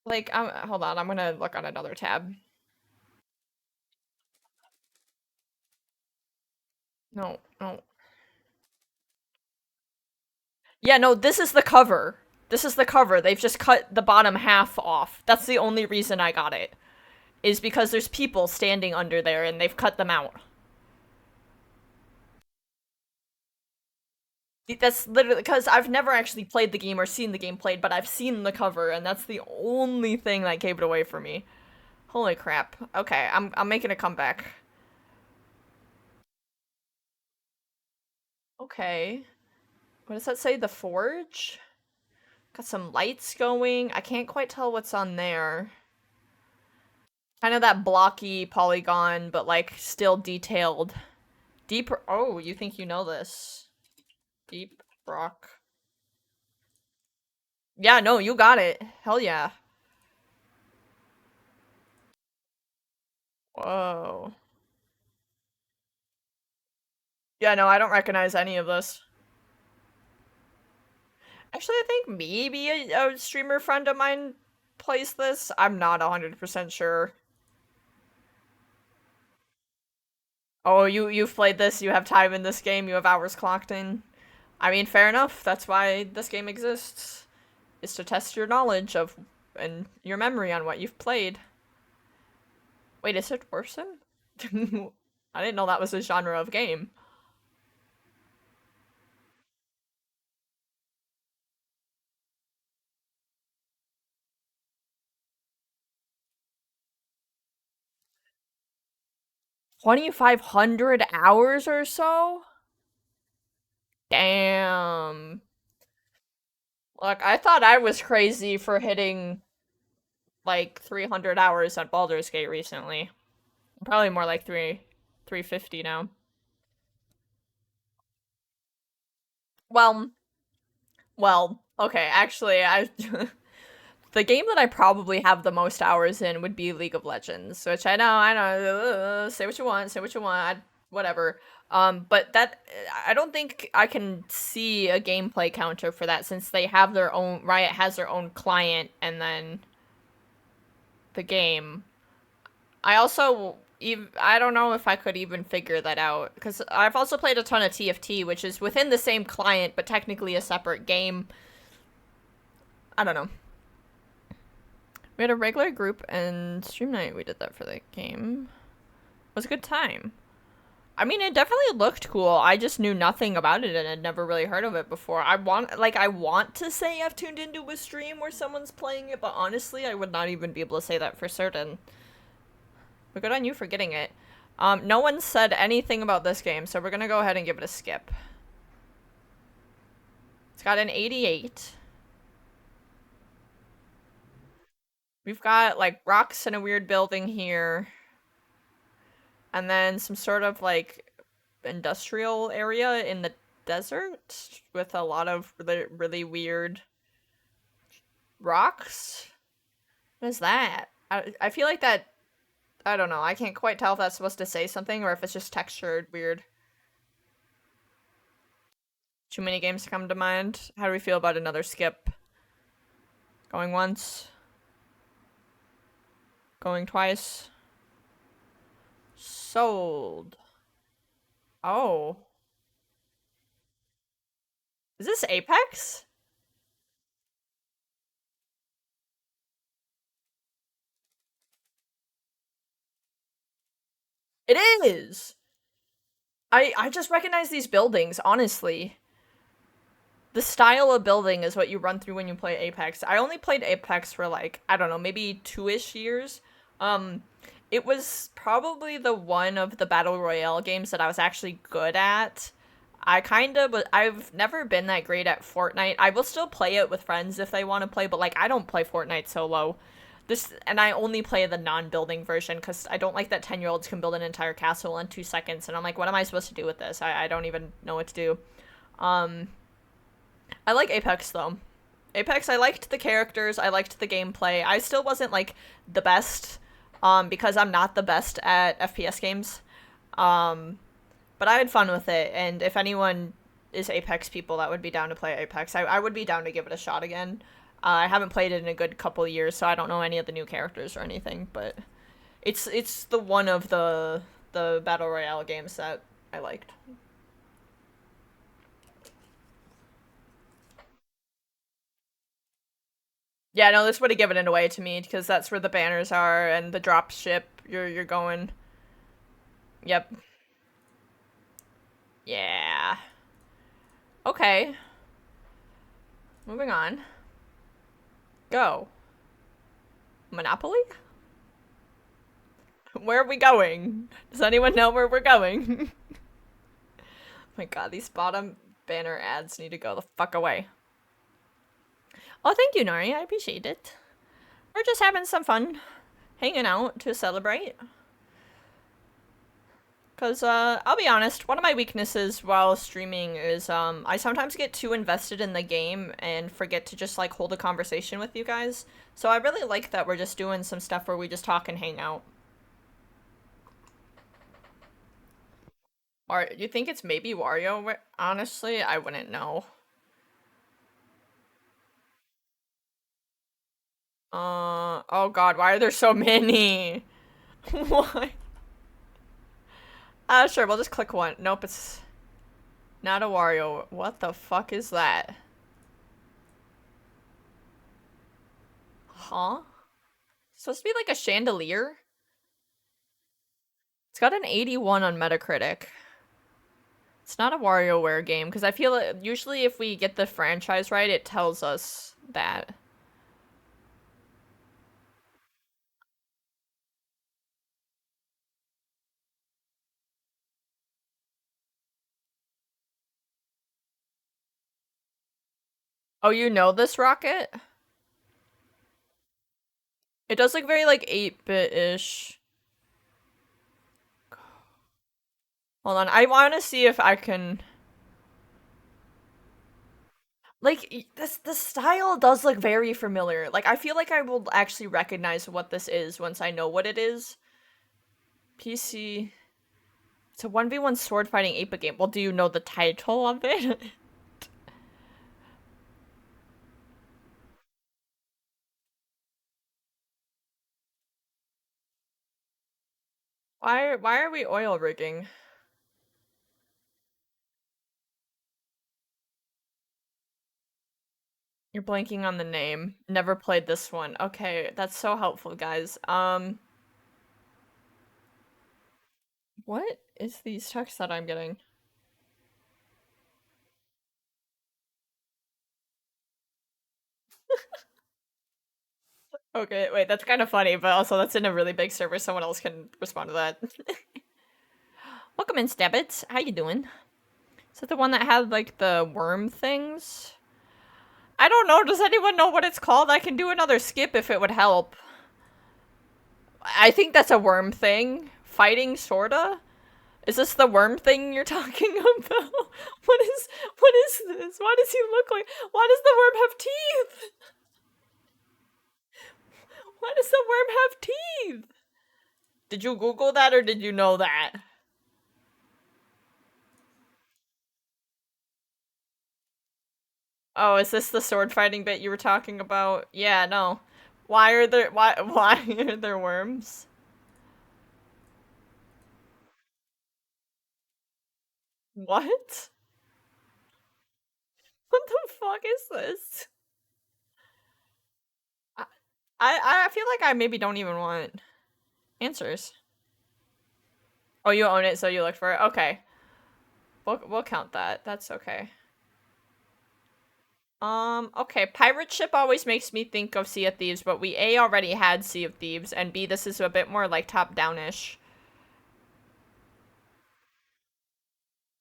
hold on, I'm gonna look on another tab. No, no. Yeah, no, this is the cover. This is the cover. They've just cut the bottom half off. That's the only reason I got it. Is because there's people standing under there and they've cut them out. That's literally because I've never actually played the game or seen the game played, but I've seen the cover, and that's the only thing that gave it away for me. Holy crap. Okay, I'm making a comeback. Okay. What does that say? The Forge? Got some lights going. I can't quite tell what's on there. Kind of that blocky polygon, but like still detailed. Deep. Oh, you think you know this? Deep rock. Yeah, no, you got it. Hell yeah. Whoa. Yeah, no, I don't recognize any of this. Actually, I think maybe a streamer friend of mine plays this. I'm not 100% sure. Oh, you've played this, you have time in this game, you have hours clocked in. I mean, fair enough. That's why this game exists. Is to test your knowledge of and your memory on what you've played. Wait, is it worsen? I didn't know that was a genre of game. 2,500 hours or so? Damn. Look, I thought I was crazy for hitting like 300 hours on Baldur's Gate recently. Probably more like 350 now. Well, okay, actually, I the game that I probably have the most hours in would be League of Legends, which I know, say what you want, say what you want, whatever. But that I don't think I can see a gameplay counter for that since they have their own Riot has their own client and then the game. I also I don't know if I could even figure that out because I've also played a ton of TFT, which is within the same client but technically a separate game. I don't know. We had a regular group and stream night. We did that for the game. It was a good time. I mean, it definitely looked cool. I just knew nothing about it and had never really heard of it before. I want to say I've tuned into a stream where someone's playing it, but honestly, I would not even be able to say that for certain. But good on you for getting it. No one said anything about this game, so we're gonna go ahead and give it a skip. It's got an 88. We've got, like, rocks in a weird building here. And then some sort of, like, industrial area in the desert with a lot of really, really weird rocks. What is that? I feel like that... I don't know. I can't quite tell if that's supposed to say something or if it's just textured weird. Too many games come to mind. How do we feel about another skip? Going once. Going twice. Sold. Oh. Is this Apex? It is! I just recognize these buildings, honestly. The style of building is what you run through when you play Apex. I only played Apex for like, I don't know, maybe 2-ish years. Um, it was probably the one of the Battle Royale games that I was actually good at. I've never been that great at Fortnite. I will still play it with friends if they want to play, but like, I don't play Fortnite solo. And I only play the non-building version because I don't like that 10-year-olds can build an entire castle in 2 seconds, and I'm like, what am I supposed to do with this? I don't even know what to do. Um, I like Apex though. Apex, I liked the characters, I liked the gameplay. I still wasn't like the best, because I'm not the best at FPS games. But I had fun with it, and if anyone is Apex people that would be down to play Apex, I would be down to give it a shot again. I haven't played it in a good couple years, so I don't know any of the new characters or anything, but it's the one of the battle royale games that I liked. Yeah, no, this would have given it away to me because that's where the banners are and the drop ship you're going. Yep. Yeah. Okay. Moving on. Go. Monopoly? Where are we going? Does anyone know where we're going? Oh my god, these bottom banner ads need to go the fuck away. Oh, thank you, Nari. I appreciate it. We're just having some fun, hanging out to celebrate. Because, I'll be honest, one of my weaknesses while streaming is, I sometimes get too invested in the game and forget to just, like, hold a conversation with you guys. So I really like that we're just doing some stuff where we just talk and hang out. Or, you think it's maybe Wario? Honestly, I wouldn't know. Oh god, why are there so many? Why? Sure, we'll just click one. Nope, it's not a Wario. What the fuck is that? Huh? It's supposed to be like a chandelier? It's got an 81 on Metacritic. It's not a WarioWare game, because I feel like usually if we get the franchise right, it tells us that. Oh, you know this rocket? It does look very like 8-bit-ish. Hold on, I want to see if I can... Like, the style does look very familiar. Like, I feel like I will actually recognize what this is once I know what it is. PC... It's a 1v1 sword fighting 8-bit game. Well, do you know the title of it? Why are we oil rigging? You're blanking on the name. Never played this one. Okay, that's so helpful, guys. What is these texts that I'm getting? Okay, wait, that's kind of funny, but also that's in a really big server. Someone else can respond to that. Welcome in, Stabbits. How you doing? Is that the one that had, like, the worm things? I don't know. Does anyone know what it's called? I can do another skip if it would help. I think that's a worm thing. Fighting, sorta? Is this the worm thing you're talking about? What is this? Why does he look like... Why does the worm have teeth? Why does the worm have teeth? Did you Google that or did you know that? Oh, is this the sword fighting bit you were talking about? Yeah, no. Why are there worms? What? What the fuck is this? I I feel like I maybe don't even want answers. Oh, you own it, so you look for it. Okay, we'll count that. That's okay. Okay. Pirate ship always makes me think of Sea of Thieves, but we A already had Sea of Thieves, and B this is a bit more like top-down-ish.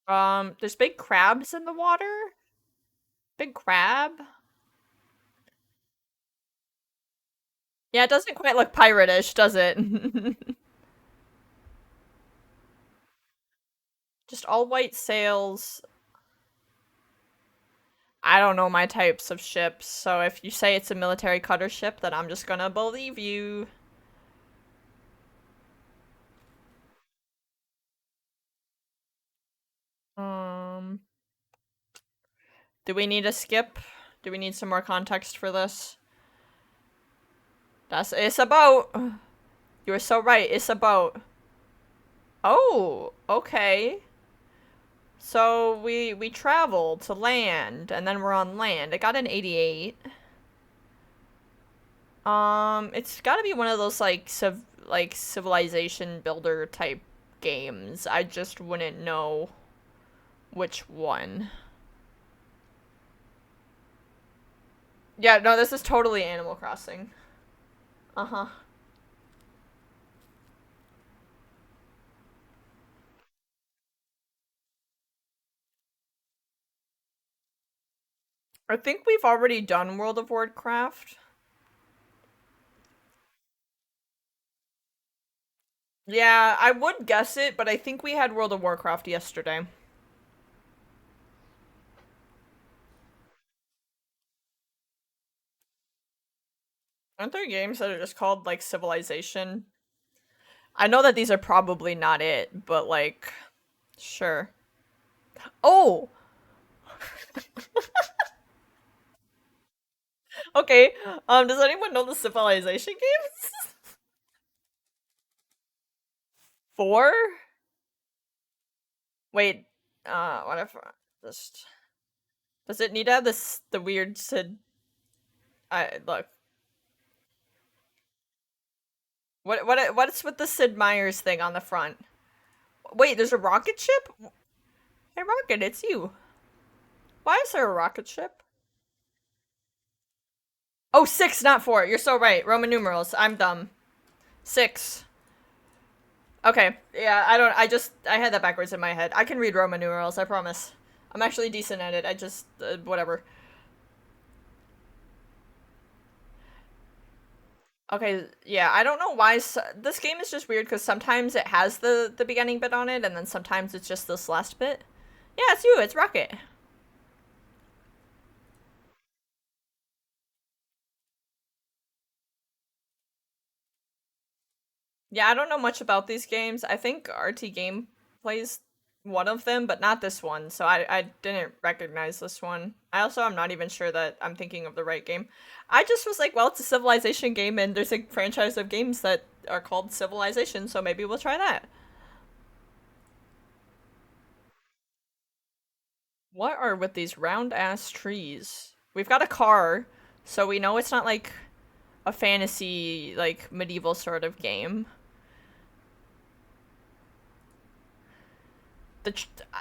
There's big crabs in the water. Big crab. Yeah, it doesn't quite look pirate-ish, does it? Just all white sails. I don't know my types of ships, so if you say it's a military cutter ship, then I'm just gonna believe you. Do we need a skip? Do we need some more context for this? It's a boat. You were so right, it's a boat. Oh, okay. So we travel to land, and then we're on land. It got an 88. It's gotta be one of those like civilization builder type games. I just wouldn't know which one. Yeah, no, this is totally Animal Crossing. Uh-huh. I think we've already done World of Warcraft. Yeah, I would guess it, but I think we had World of Warcraft yesterday. Aren't there games that are just called, like, Civilization? I know that these are probably not it, but, like, sure. Oh! Okay, does anyone know the Civilization games? Four? Wait, what if, just... Does it need to have the weird Sid... look. What's with the Sid Meier's thing on the front? Wait, there's a rocket ship? Hey, Rocket, it's you. Why is there a rocket ship? Oh, six, not four. You're so right. Roman numerals. I'm dumb. Six. Okay. Yeah, I had that backwards in my head. I can read Roman numerals, I promise. I'm actually decent at it. I just, whatever. Okay, yeah, I don't know why this game is just weird because sometimes it has the beginning bit on it and then sometimes it's just this last bit. Yeah, it's you. It's Rocket. Yeah, I don't know much about these games. I think RT Game plays one of them, but not this one, so I didn't recognize this one. I also am not even sure that I'm thinking of the right game. I just was like, well, it's a Civilization game, and there's a franchise of games that are called Civilization, so maybe we'll try that. What are with these round-ass trees? We've got a car, so we know it's not like a fantasy, like, medieval sort of game.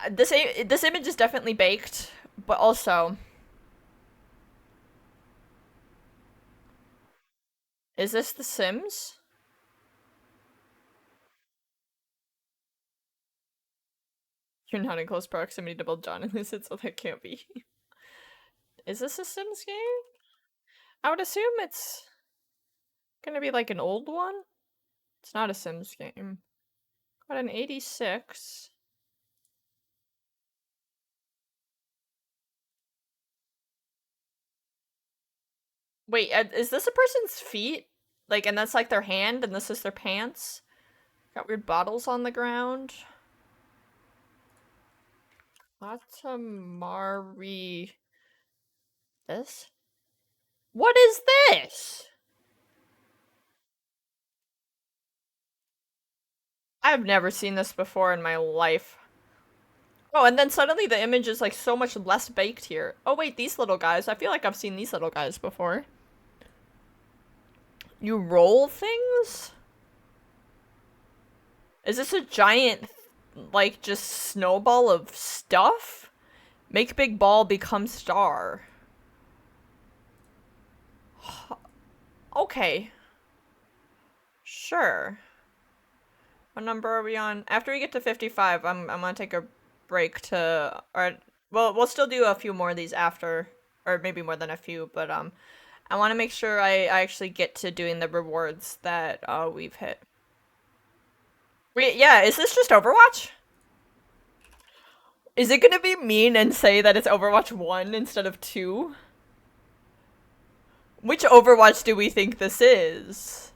This image is definitely baked, but also, is this The Sims? You're not in close proximity to both John and Lucid, so that can't be. Is this a Sims game? I would assume it's gonna be like an old one. It's not a Sims game. Got an 86. Wait, is this a person's feet? Like, and that's like their hand, and this is their pants? Got weird bottles on the ground. Katamari. This? What is this? I've never seen this before in my life. Oh, and then suddenly the image is like so much less baked here. Oh wait, these little guys. I feel like I've seen these little guys before. You roll things? Is this a giant, like, just snowball of stuff? Make big ball, become star. Okay. Sure. What number are we on? After we get to 55, I'm gonna take a break to, or, well, we'll still do a few more of these after, or maybe more than a few, but, I want to make sure I actually get to doing the rewards that, we've hit. Wait, yeah, is this just Overwatch? Is it gonna be mean and say that it's Overwatch 1 instead of 2? Which Overwatch do we think this is?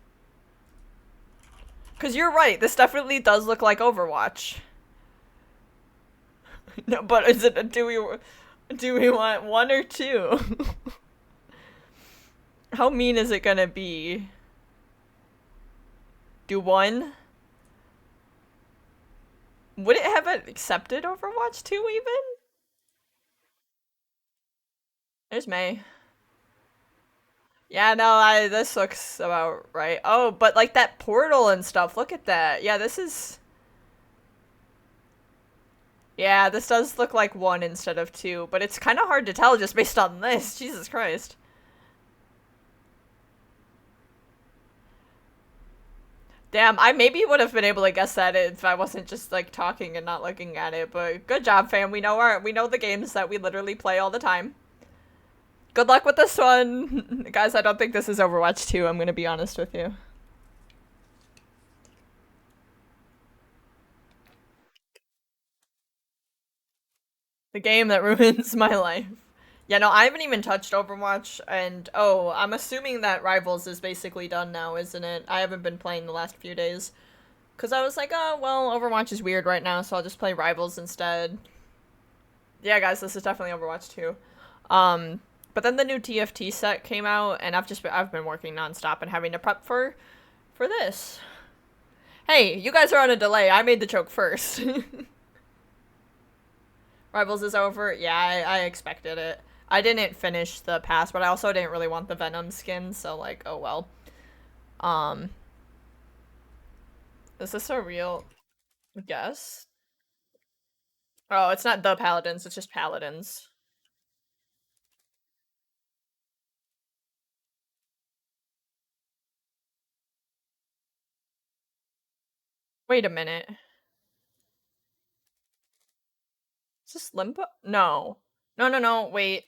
Because you're right, this definitely does look like Overwatch. No, but is Do we want one or two? How mean is it gonna be? Do one? Would it have accepted Overwatch 2 even? There's May. Yeah, no, this looks about right. Oh, but like that portal and stuff, look at that. Yeah, this is... Yeah, this does look like one instead of two, but it's kind of hard to tell just based on this. Jesus Christ. Damn, I maybe would have been able to guess that if I wasn't just like talking and not looking at it, but good job, fam. We know the games that we literally play all the time. Good luck with this one. Guys, I don't think this is Overwatch 2, I'm gonna be honest with you. The game that ruins my life. Yeah, no, I haven't even touched Overwatch, and oh, I'm assuming that Rivals is basically done now, isn't it? I haven't been playing the last few days. Because I was like, oh, well, Overwatch is weird right now, so I'll just play Rivals instead. Yeah, guys, this is definitely Overwatch 2. But then the new TFT set came out, and I've been working nonstop and having to prep for this. Hey, you guys are on a delay. I made the joke first. Rivals is over. Yeah, I expected it. I didn't finish the pass, but I also didn't really want the Venom skin, so like, oh well. Um, is this a real guess? Oh, it's not the Paladins, it's just Paladins. Wait a minute. Is this Limbo? No. No, no, no, wait.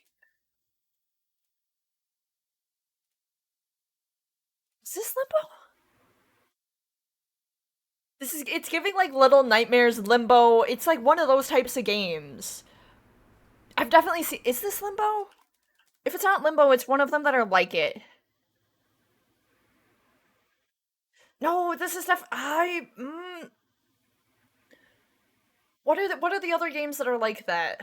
Is this Limbo? It's giving like Little Nightmares, Limbo. It's like one of those types of games. I've definitely seen. Is this Limbo? If it's not Limbo, it's one of them that are like it. No, this is what are the other games that are like that?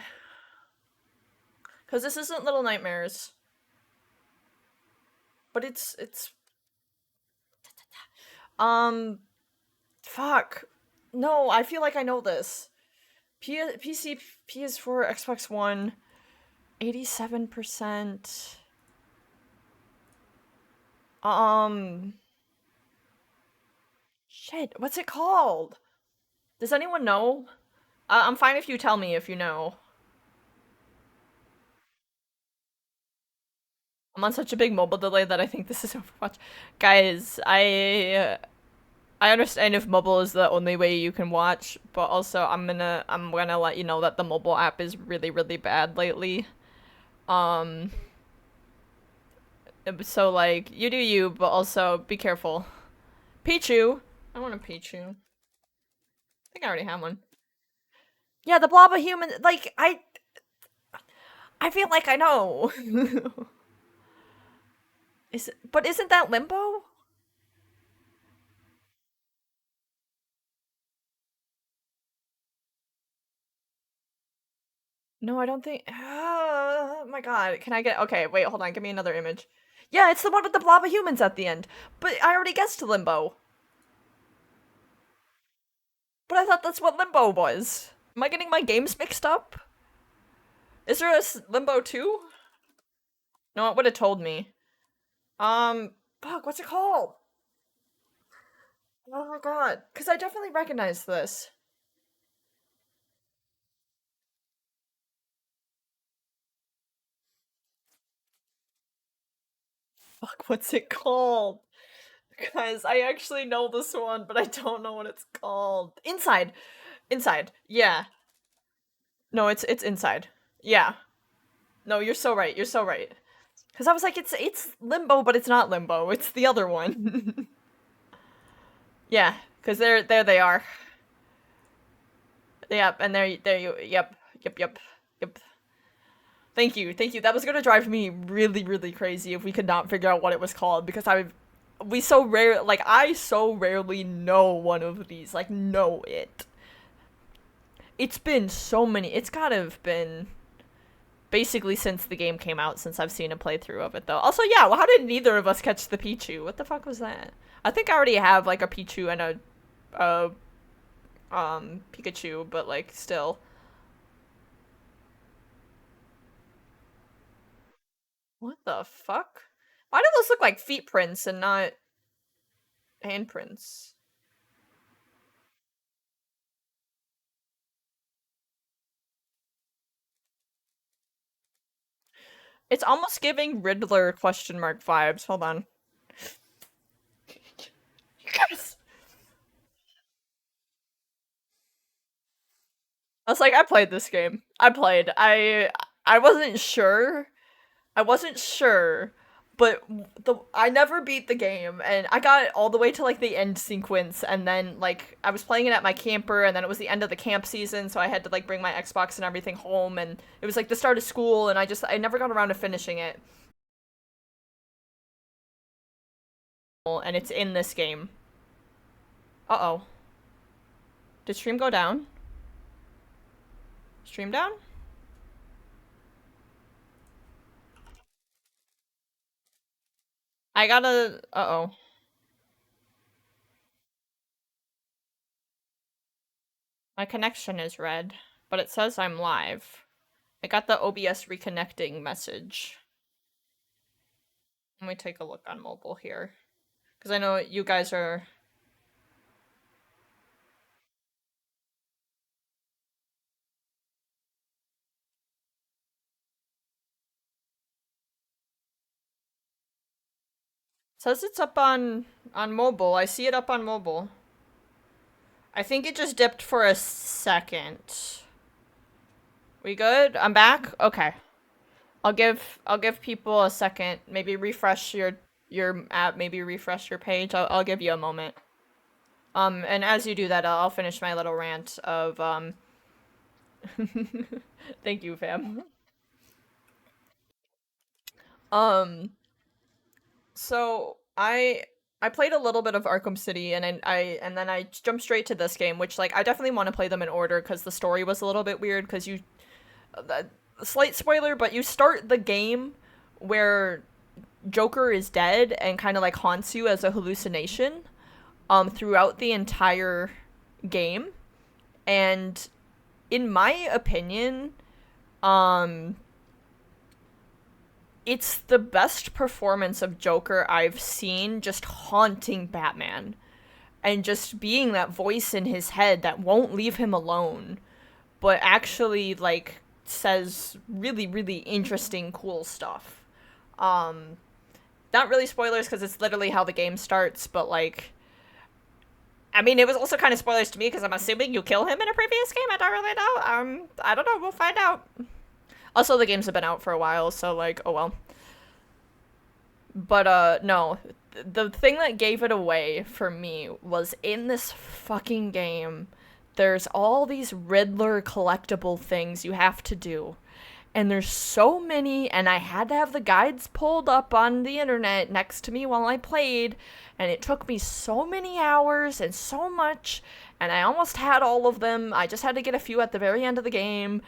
Because this isn't Little Nightmares. But it's um fuck. No, I feel like I know this. PC, PS4, Xbox One, 87%. Shit, what's it called? Does anyone know? I'm fine if you tell me if you know. I'm on such a big mobile delay that I think this is Overwatch. Guys, I understand if mobile is the only way you can watch, but also I'm gonna let you know that the mobile app is really, really bad lately. Um so like you do you, but also be careful. Pichu. I want a Pichu. I think I already have one. Yeah, the blob of human like I feel like I know. But isn't that Limbo? No, I don't think. Oh my god. Can I get. Okay, wait, hold on. Give me another image. Yeah, it's the one with the blob of humans at the end. But I already guessed Limbo. But I thought that's what Limbo was. Am I getting my games mixed up? Is there a Limbo 2? No, it would have told me. Fuck, what's it called? Oh my god. Because I definitely recognize this. Fuck, what's it called? Guys, I actually know this one, but I don't know what it's called. Inside. Inside. Yeah. No, it's Inside. Yeah. No, you're so right. You're so right. Because I was like, it's Limbo, but it's not Limbo. It's the other one. Yeah, because there they are. Yep, and there you. Yep. Thank you, thank you. That was gonna drive me really, really crazy if we could not figure out what it was called because I so rarely know one of these, like know it. It's been so many. It's gotta have been basically since the game came out, since I've seen a playthrough of it, though. Also, yeah, well, how did neither of us catch the Pichu? What the fuck was that? I think I already have, like, a Pichu and a Pikachu, but, like, still. What the fuck? Why do those look like feet prints and not handprints? It's almost giving Riddler question mark vibes. Hold on. Yes! I was like, I played this game. I wasn't sure. I wasn't sure, but I never beat the game, and I got all the way to like the end sequence, and then like I was playing it at my camper, and then it was the end of the camp season, so I had to like bring my Xbox and everything home, and it was like the start of school, and I never got around to finishing it. And it's in this game. Uh-oh. Did stream go down? Stream down? I gotta... Uh-oh. My connection is red, but it says I'm live. I got the OBS reconnecting message. Let me take a look on mobile here. Because I know you guys are... It says it's up on mobile. I see it up on mobile. I think it just dipped for a second. We good? I'm back? Okay. I'll give people a second. Maybe refresh your app, maybe refresh your page. I'll give you a moment. And as you do that, I'll finish my little rant of thank you, fam. Um so I played a little bit of Arkham City, and and then I jumped straight to this game, which like I definitely want to play them in order because the story was a little bit weird because you slight spoiler, but you start the game where Joker is dead and kind of like haunts you as a hallucination throughout the entire game. And in my opinion, um it's the best performance of Joker I've seen, just haunting Batman and just being that voice in his head that won't leave him alone, but actually like says really really interesting cool stuff. Um Not really spoilers because it's literally how the game starts, but like I mean, it was also kind of spoilers to me because I'm assuming you kill him in a previous game. I don't really know. I don't know. We'll find out. Also, the games have been out for a while, so like, oh well. But no, the thing that gave it away for me was in this fucking game. There's all these Riddler collectible things you have to do. And there's so many, and I had to have the guides pulled up on the internet next to me while I played, and it took me so many hours and so much, and I almost had all of them. I just had to get a few at the very end of the game,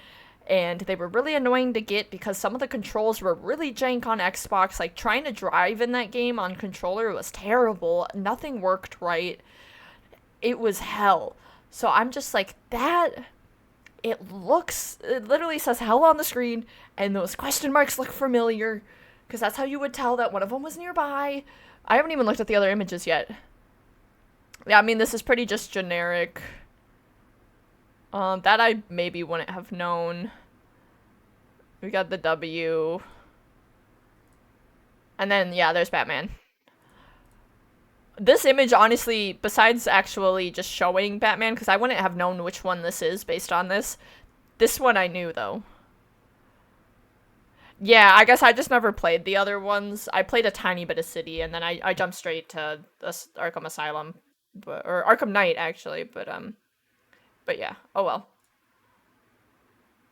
and they were really annoying to get because some of the controls were really jank on Xbox. Like, trying to drive in that game on controller was terrible. Nothing worked right. It was hell. So I'm just like, that it literally says hell on the screen, and those question marks look familiar, because that's how you would tell that one of them was nearby. I haven't even looked at the other images yet. Yeah, I mean, this is pretty just generic. That I maybe wouldn't have known. We got the W. And then, yeah, there's Batman. This image, honestly, besides actually just showing Batman, because I wouldn't have known which one this is based on this one I knew, though. Yeah, I guess I just never played the other ones. I played a tiny bit of City, and then I jumped straight to this Arkham Asylum. Or Arkham Knight, actually, but yeah. Oh well.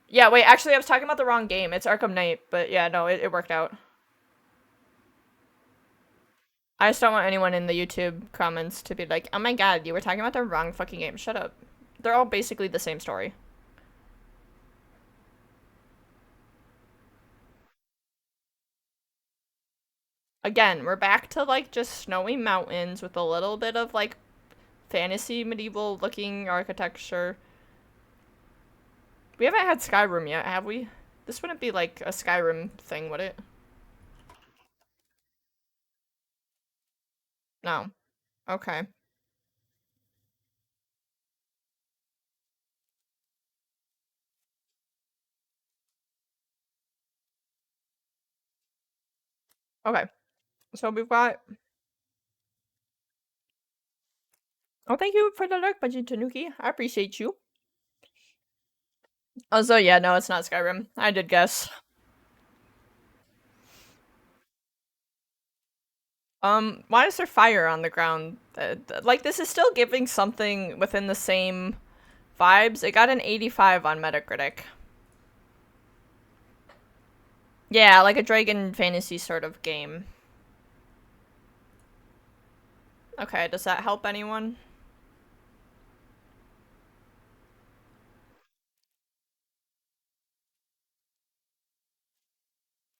Yeah, wait, actually, I was talking about the wrong game. It's Arkham Knight, but yeah, no, it worked out. I just don't want anyone in the YouTube comments to be like, oh my god, you were talking about the wrong fucking game. Shut up. They're all basically the same story. Again, we're back to like just snowy mountains with a little bit of like fantasy medieval looking architecture. We haven't had Skyrim yet, have we? This wouldn't be like a Skyrim thing, would it? No. Okay. Okay. So we've got. Oh, thank you for the like budget, Tanuki. I appreciate you. Also, yeah, no, it's not Skyrim. I did guess. Why is there fire on the ground? Like, this is still giving something within the same vibes. It got an 85 on Metacritic. Yeah, like a dragon fantasy sort of game. Okay, does that help anyone?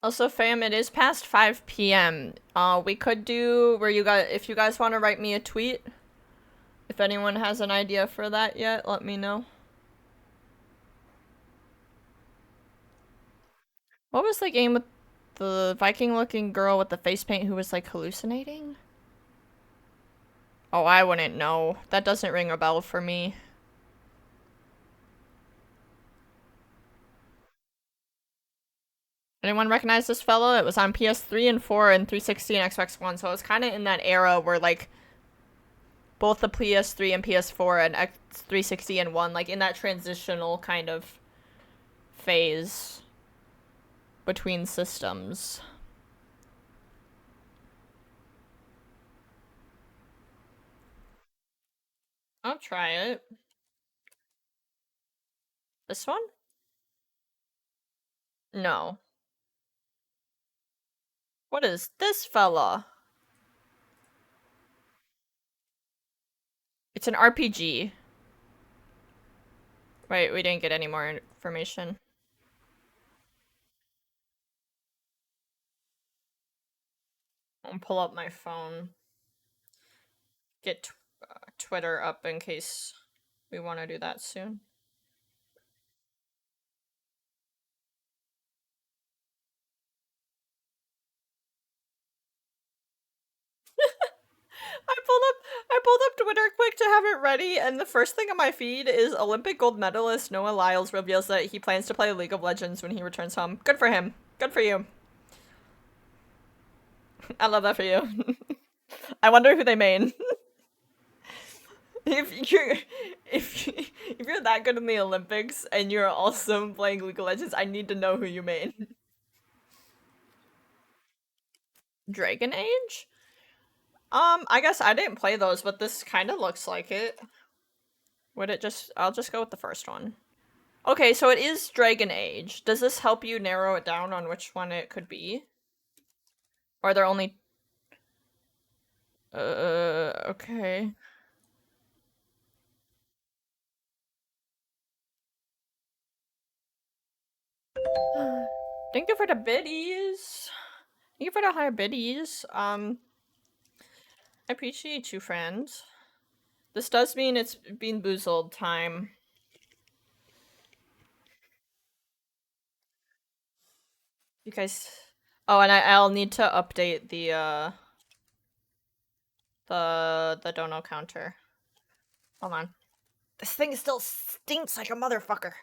Also, fam, it is past 5 p.m. We could do where you guys, if you guys want to write me a tweet, if anyone has an idea for that yet, let me know. What was the game with the Viking-looking girl with the face paint who was like hallucinating? Oh, I wouldn't know. That doesn't ring a bell for me. Anyone recognize this fellow? It was on PS3 and 4 and 360 and Xbox One, so it was kind of in that era where like both the PS3 and PS4 and X360 and 1, like in that transitional kind of phase between systems. I'll try it. This one? No. What is this fella? It's an RPG. Wait, we didn't get any more information. I'll pull up my phone. Get Twitter up in case we want to do that soon. I pulled up Twitter quick to have it ready, and the first thing on my feed is Olympic gold medalist Noah Lyles reveals that he plans to play League of Legends when he returns home. Good for him. Good for you. I love that for you. I wonder who they main. if you're if you're that good in the Olympics and you're also playing League of Legends, I need to know who you main. Dragon Age? I guess I didn't play those, but this kind of looks like it. Would it just... I'll just go with the first one. Okay, so it is Dragon Age. Does this help you narrow it down on which one it could be? Or are there only... okay. Thank you for the biddies. Thank you for the higher biddies. I appreciate you, friends. This does mean it's BEANBOOZLE time. You guys... Oh, and I'll need to update the dono counter. Hold on. This thing still stinks like a motherfucker.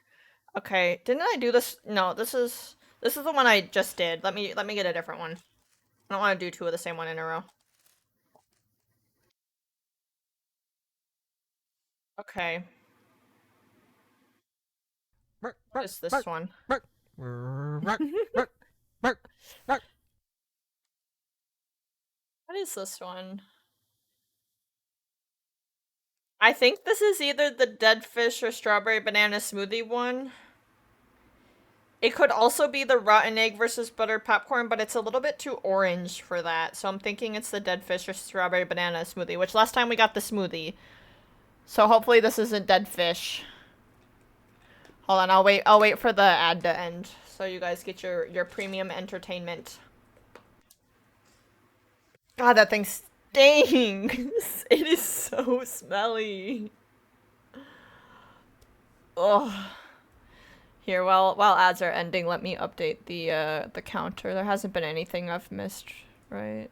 Okay, didn't I do this? No, this is the one I just did. Let me get a different one. I don't want to do two of the same one in a row. Okay. What is this one? What is this one? I think this is either the dead fish or strawberry banana smoothie one. It could also be the rotten egg versus butter popcorn, but it's a little bit too orange for that. So I'm thinking it's the dead fish or strawberry banana smoothie, which last time we got the smoothie. So hopefully this isn't dead fish. Hold on, I'll wait for the ad to end so you guys get your premium entertainment. God, that thing stinks. It is so smelly. Ugh. Here, while ads are ending, let me update the counter. There hasn't been anything I've missed, right?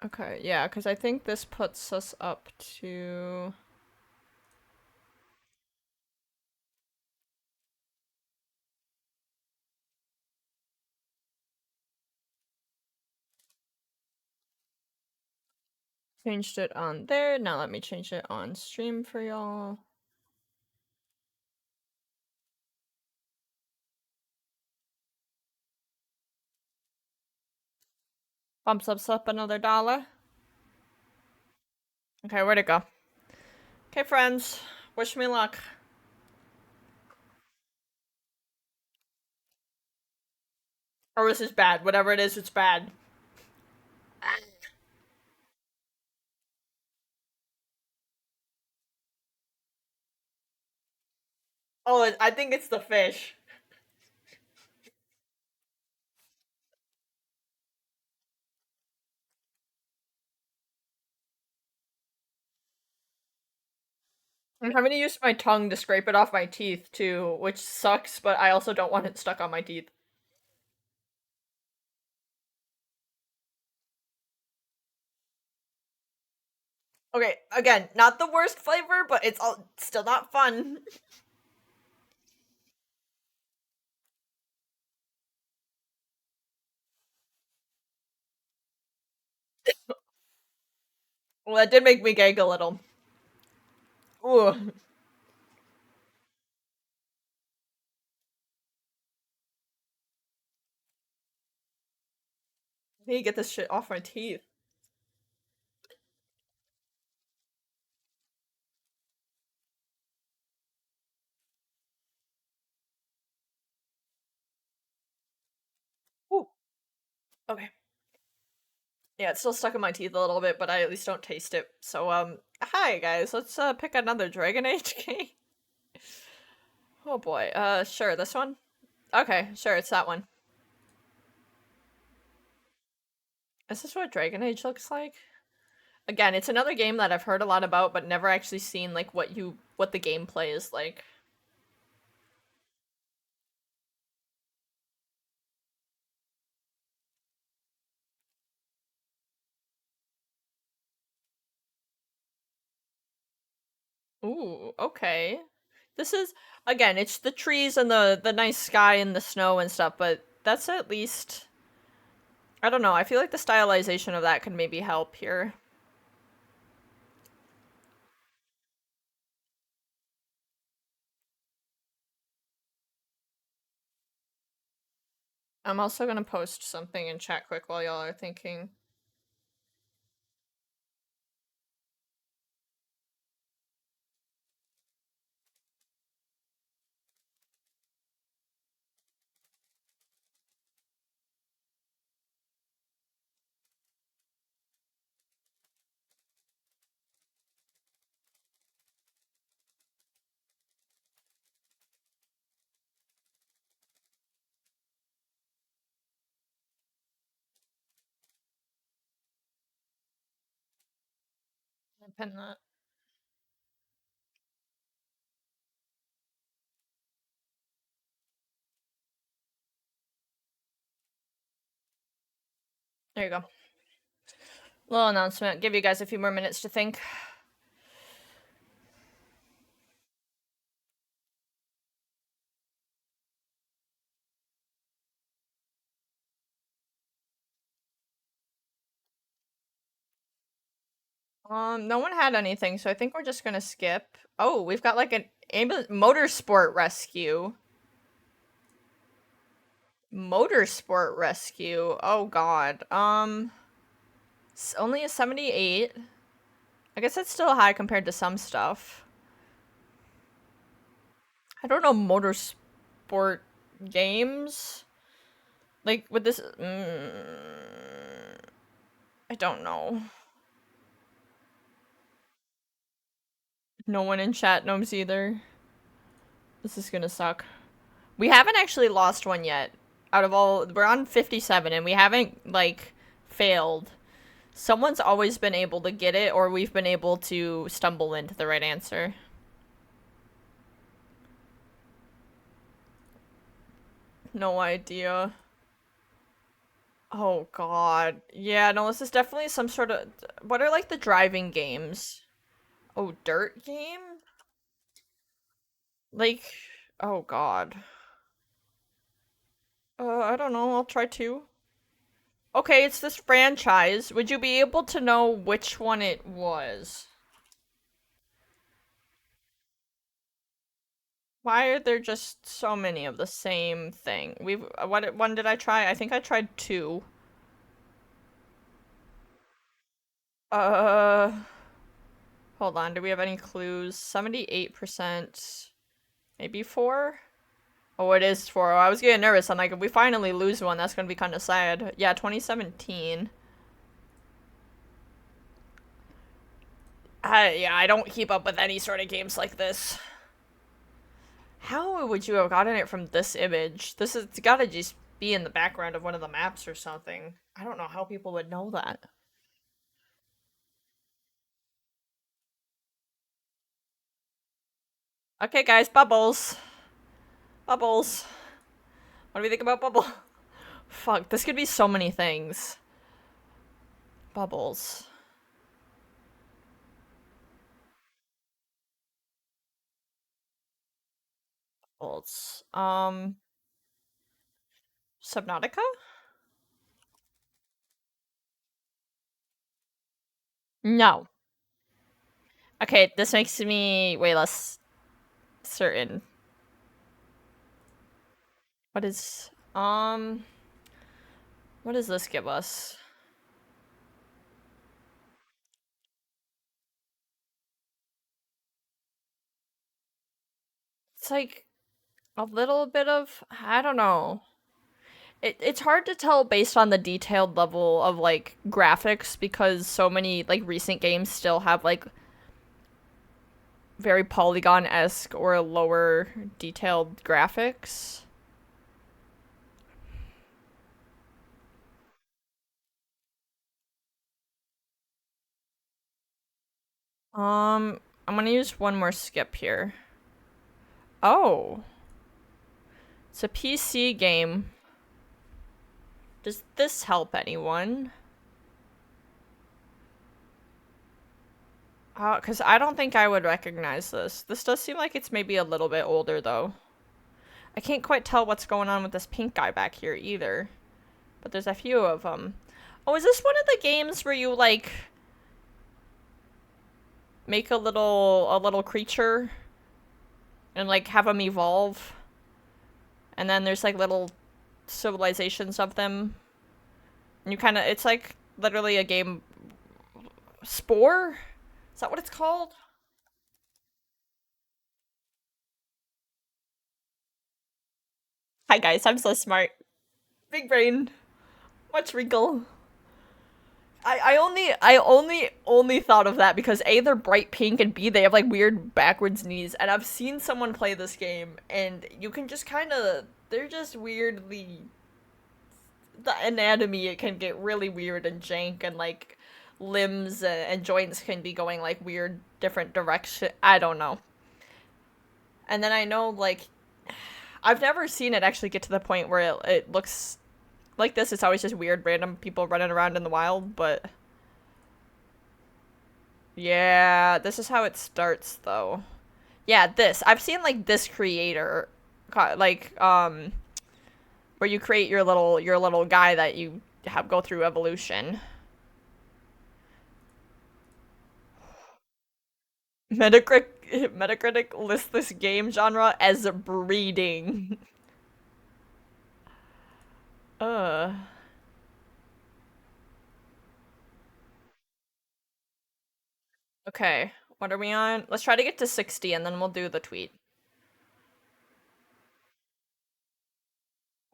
Okay, yeah, because I think this puts us up to... Changed it on there. Now let me change it on stream for y'all. Bumps up another dollar. Okay, where'd it go? Okay, friends. Wish me luck. Or this is bad. Whatever it is, it's bad. Oh, I think it's the fish. I'm having to use my tongue to scrape it off my teeth, too, which sucks, but I also don't want it stuck on my teeth. Okay, again, not the worst flavor, but it's all still not fun. Well, that did make me gag a little. Ooh. I need to get this shit off my teeth. Ooh. Okay. Yeah, it's still stuck in my teeth a little bit, but I at least don't taste it. So, hi guys, let's pick another Dragon Age game. Oh boy, sure, this one? Okay, sure, it's that one. Is this what Dragon Age looks like? Again, it's another game that I've heard a lot about, but never actually seen, like, what the gameplay is like. Ooh, okay. This is, again, it's the trees and the nice sky and the snow and stuff, but that's at least, I don't know, I feel like the stylization of that could maybe help here. I'm also gonna post something in chat quick while y'all are thinking. Pin that. There you go. Little announcement. Give you guys a few more minutes to think. No one had anything, so I think we're just gonna skip. Oh, we've got like an motorsport rescue. Motorsport rescue. Oh god. Only a 78. I guess that's still high compared to some stuff. I don't know motorsport games. Like with this I don't know. No one in chat knows either. This is gonna suck. We haven't actually lost one yet. Out of all, we're on 57 and we haven't, like, failed. Someone's always been able to get it, or we've been able to stumble into the right answer. No idea. Oh god. Yeah, no, this is definitely some sort of... What are, like, the driving games? Oh, dirt game? Like... Oh god. I don't know, I'll try two. Okay, it's this franchise. Would you be able to know which one it was? Why are there just so many of the same thing? What one did I try? I think I tried two. Uh, hold on. Do we have any clues? 78%. Maybe four? Oh, it is four. Oh, I was getting nervous. I'm like, if we finally lose one, that's gonna be kind of sad. Yeah, 2017. Yeah, I don't keep up with any sort of games like this. How would you have gotten it from this image? This is, it's gotta just be in the background of one of the maps or something. I don't know how people would know that. Okay, guys, bubbles. Bubbles. What do we think about bubble? Fuck, this could be so many things. Bubbles. Bubbles. Subnautica? No. Okay, this makes me way less certain. What is, what does this give us? It's like a little bit of, I don't know. It's hard to tell based on the detailed level of like graphics because so many like recent games still have like very polygon-esque or lower detailed graphics. I'm gonna use one more skip here. Oh, it's a PC game. Does this help anyone? 'Cause I don't think I would recognize this. This does seem like it's maybe a little bit older, though. I can't quite tell what's going on with this pink guy back here, either. But there's a few of them. Oh, is this one of the games where you, like, make a little creature and, like, have them evolve? And then there's, like, little civilizations of them. And you kind of, it's, like, literally a game... Spore? Is that what it's called? Hi guys, I'm so smart. Big brain. Much wrinkle. I only thought of that because A, they're bright pink, and B, they have like weird backwards knees. And I've seen someone play this game, and you can just kind of, they're just weirdly, the anatomy, it can get really weird and jank, and like limbs and joints can be going like weird different direction. I don't know. And then I know like I've never seen it actually get to the point where it looks like this. It's always just weird random people running around in the wild, but yeah, this is how it starts though. Yeah, this. I've seen like this creator like where you create your little guy that you have go through evolution. Metacritic lists this game genre as breeding. uh okay. What are we on? Let's try to get to 60 and then we'll do the tweet.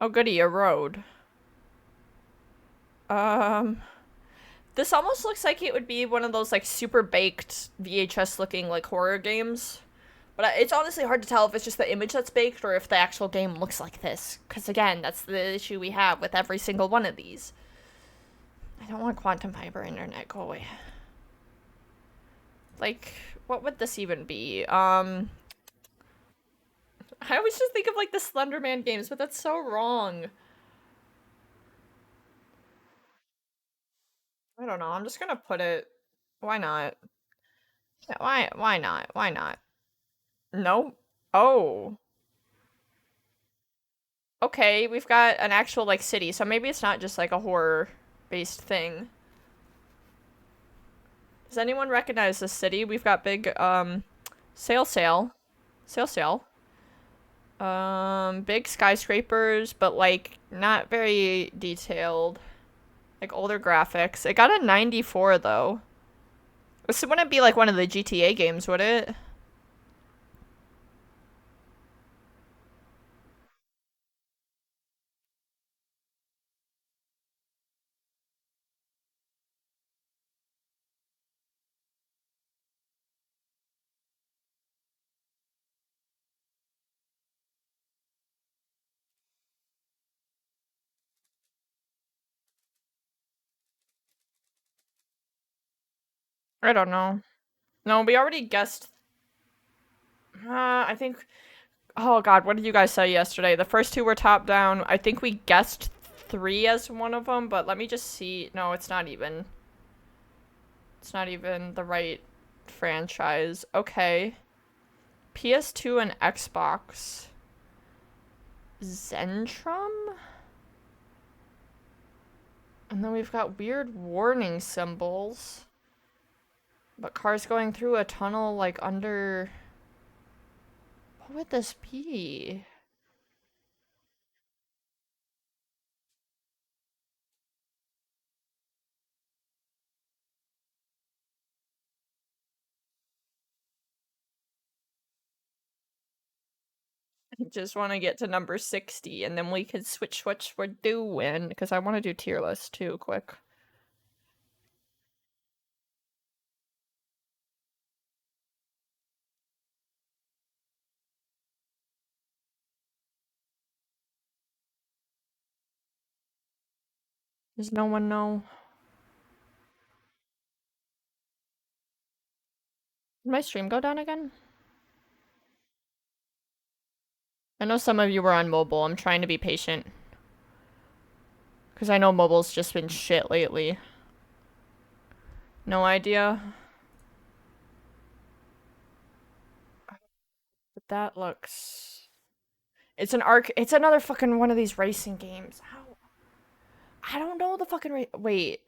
Oh goody, a road. Um This almost looks like it would be one of those like super baked VHS looking like horror games But it's honestly hard to tell if it's just the image that's baked or if the actual game looks like this. Because again, that's the issue we have with every single one of these. I don't want quantum fiber internet. Go away. Like, what would this even be? I always just think of like the Slenderman games, but that's so wrong. I don't know. I'm just gonna put it. Why not? Yeah, why not? Why not? Nope. Oh. Okay, we've got an actual like city, so maybe it's not just like a horror based thing. Does anyone recognize this city? We've got big sail sail. Sail sail. Big skyscrapers, but like not very detailed. Like older graphics. It got a 94 though. This wouldn't be like one of the GTA games, would it? I don't know. No, we already guessed. I think. Oh God, what did you guys say yesterday? The first two were top down. I think we guessed three as one of them, but let me just see. No, it's not even. It's not even the right franchise. Okay. PS2 and Xbox. Zentrum? And then we've got weird warning symbols. But cars going through a tunnel like under. What would this be? I just want to get to number 60 and then we can switch what we're doing. Because I want to do tier list too, quick. Does no one know? Did my stream go down again? I know some of you were on mobile. I'm trying to be patient. Because I know mobile's just been shit lately. No idea. But that looks... It's another fucking one of these racing games. How? I don't know the fucking wait.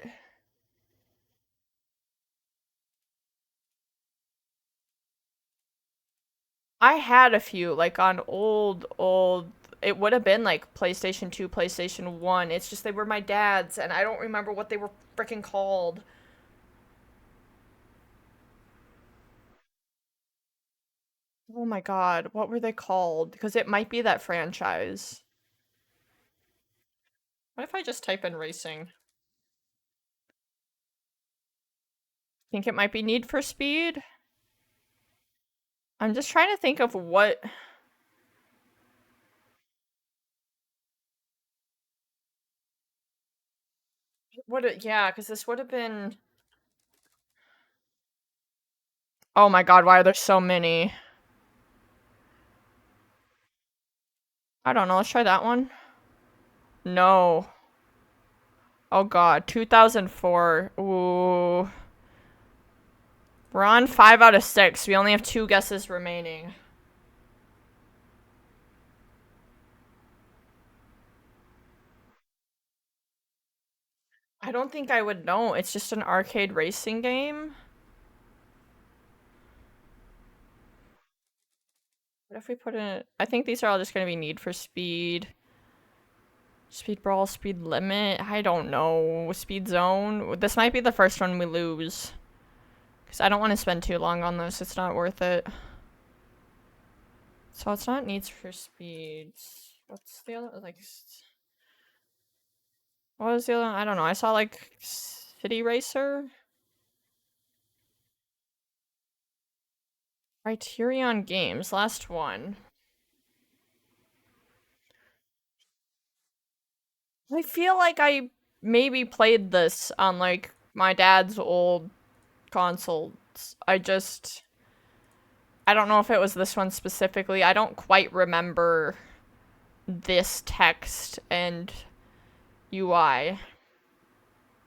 I had a few, like on old. It would have been like PlayStation 2, PlayStation 1. It's just they were my dad's, and I don't remember what they were freaking called. Oh my god, what were they called? Because it might be that franchise. What if I just type in racing? Think it might be Need for Speed? I'm just trying to think of what. Yeah, because this would have been. Oh my god, why are there so many? I don't know, let's try that one. No. Oh god, 2004. Ooh. We're on 5 out of 6. We only have 2 guesses remaining. I don't think I would know. It's just an arcade racing game. What if we put in... I think these are all just going to be Need for Speed. Speed Brawl, Speed Limit. I don't know. Speed Zone. This might be the first one we lose. Because I don't want to spend too long on this. It's not worth it. So it's not Needs for Speed. What's the other... Like... What was the other one? I don't know. I saw like City Racer. Criterion Games, last one. I feel like I maybe played this on like my dad's old consoles. I don't know if it was this one specifically. I don't quite remember this text and UI.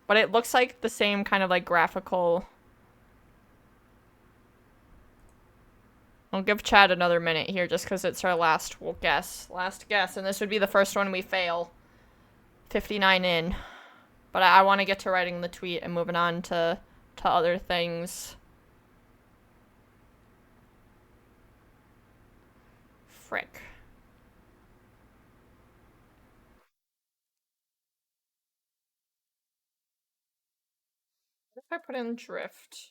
But it looks like the same kind of like graphical. I'll give Chad another minute here just because it's our last guess. Last guess, and this would be the first one we fail. 59 in. But I want to get to writing the tweet and moving on to other things. Frick. What if I put in drift?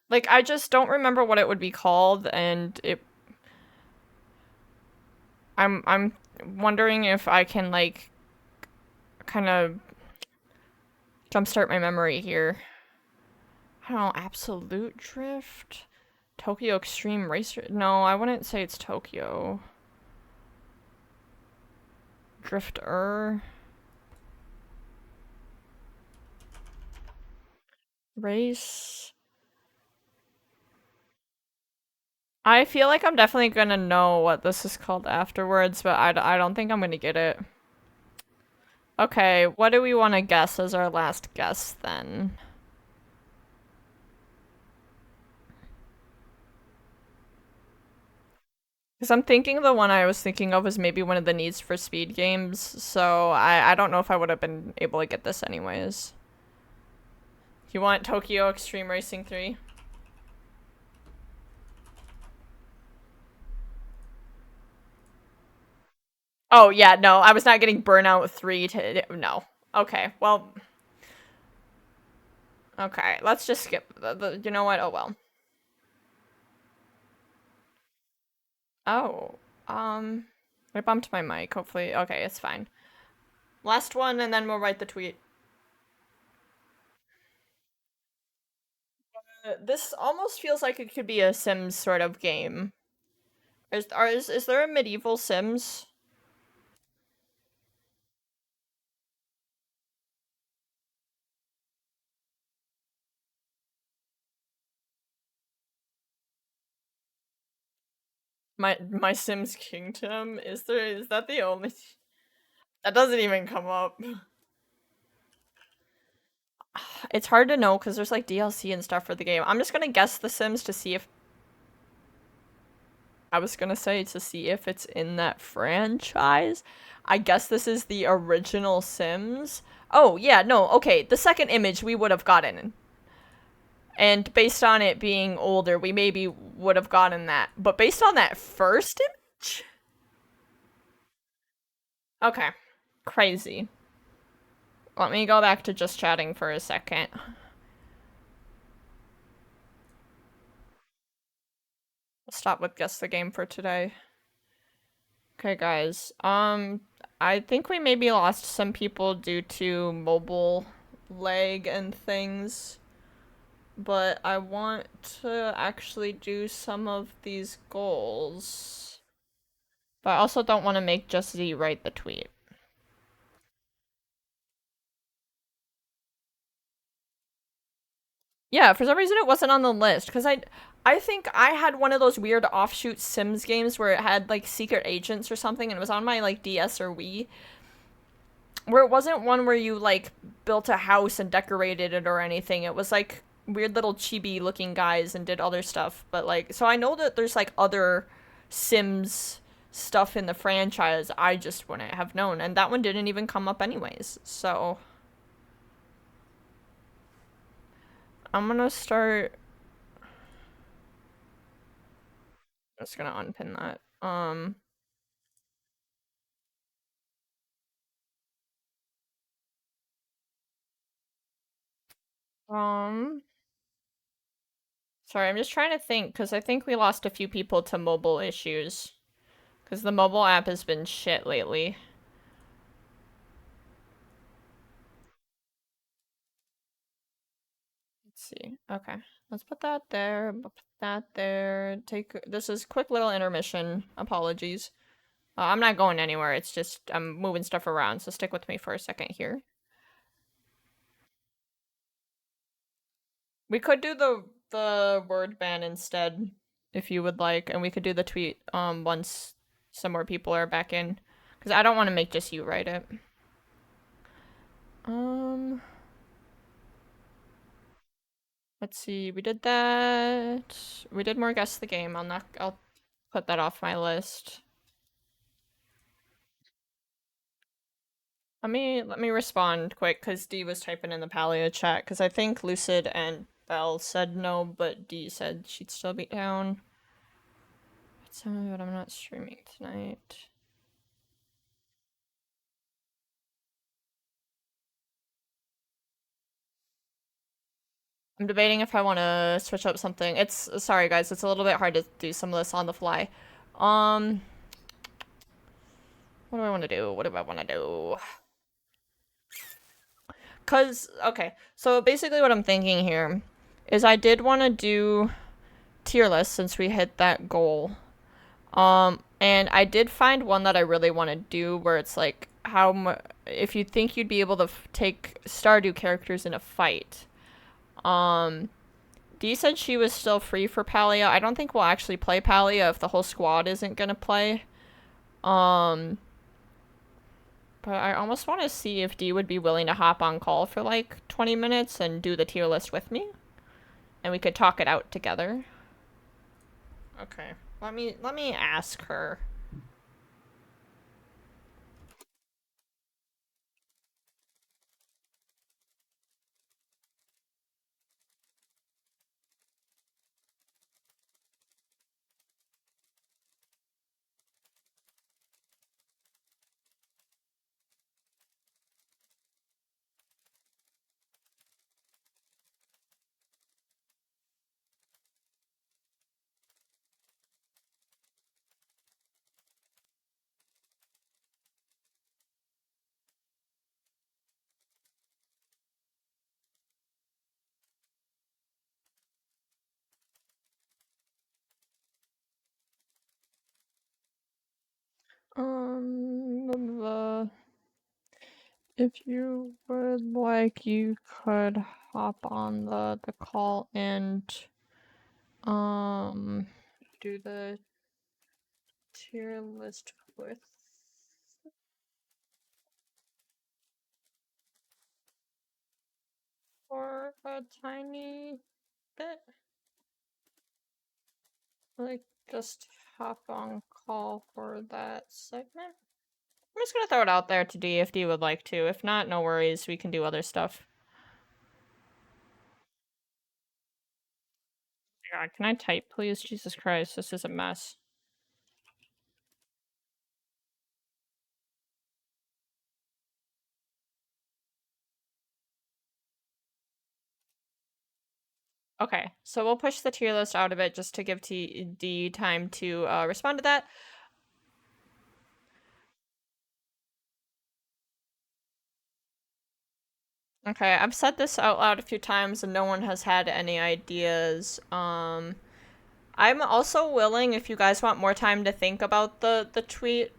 Like, I just don't remember what it would be called, and I'm wondering if I can, like, kind of jumpstart my memory here. I don't know, Absolute Drift? Tokyo Extreme Racer? No, I wouldn't say it's Tokyo. Drifter? Race? I feel like I'm definitely gonna know what this is called afterwards, but I don't think I'm gonna get it. Okay, what do we want to guess as our last guess then? Because I'm thinking the one I was thinking of was maybe one of the Needs for Speed games, so I don't know if I would have been able to get this anyways. You want Tokyo Extreme Racing 3? Oh, yeah, no, I was not getting Burnout 3 to... No. Okay, well... Okay, let's just skip you know what? Oh, well. Oh, I bumped my mic, hopefully. Okay, it's fine. Last one, and then we'll write the tweet. This almost feels like it could be a Sims sort of game. Is there a medieval Sims? My Sims Kingdom? Is that the only that doesn't even come up. It's hard to know because there's like DLC and stuff for the game. I'm just gonna guess The Sims to see if I was gonna say to see if it's in that franchise. I guess this is the original Sims. Oh, yeah, no, okay. The second image we would have gotten. And based on it being older, we maybe would have gotten that. But based on that first image? Okay. Crazy. Let me go back to just chatting for a second. I'll stop with Guess the Game for today. Okay, guys. I think we maybe lost some people due to mobile lag and things. But I want to actually do some of these goals. But I also don't want to make Just Z write the tweet. Yeah, for some reason it wasn't on the list because I think I had one of those weird offshoot Sims games where it had like secret agents or something and it was on my like DS or Wii. Where it wasn't one where you like built a house and decorated it or anything. It was like weird little chibi looking guys and did other stuff. But like so I know that there's like other Sims stuff in the franchise I just wouldn't have known and that one didn't even come up anyways. So I'm gonna start just gonna unpin that. Um, sorry, I'm just trying to think because I think we lost a few people to mobile issues because the mobile app has been shit lately. Let's see. Okay, let's put that there. Not there. This is quick little intermission. Apologies. I'm not going anywhere. It's just I'm moving stuff around, so stick with me for a second here. We could do the word ban instead, if you would like, and we could do the tweet once some more people are back in, because I don't want to make just you write it. Let's see. We did that. We did more guess the game. I'll put that off my list. Let me respond quick because D was typing in the Paleo chat because I think Lucid and Belle said no, but D said she'd still be down. But I'm not streaming tonight. I'm debating if I want to switch up something. Sorry guys, it's a little bit hard to do some of this on the fly. What do I want to do? What do I want to do? Okay, so basically what I'm thinking here is I did want to do tier list since we hit that goal. And I did find one that I really want to do where it's like if you think you'd be able to take Stardew characters in a fight. Dee said she was still free for Palia. I don't think we'll actually play Palia if the whole squad isn't gonna play. But I almost want to see if Dee would be willing to hop on call for like 20 minutes and do the tier list with me. And we could talk it out together. Okay. Let me ask her. If you would like, you could hop on the call and do the tier list with for a tiny bit. Like just hop on call for that segment. I'm just gonna throw it out there to D if D would like to. If not, no worries. We can do other stuff. God, can I type, please? Jesus Christ, this is a mess. Okay, so we'll push the tier list out of it just to give D time to respond to that. Okay, I've said this out loud a few times and no one has had any ideas. I'm also willing, if you guys want more time to think about the tweet,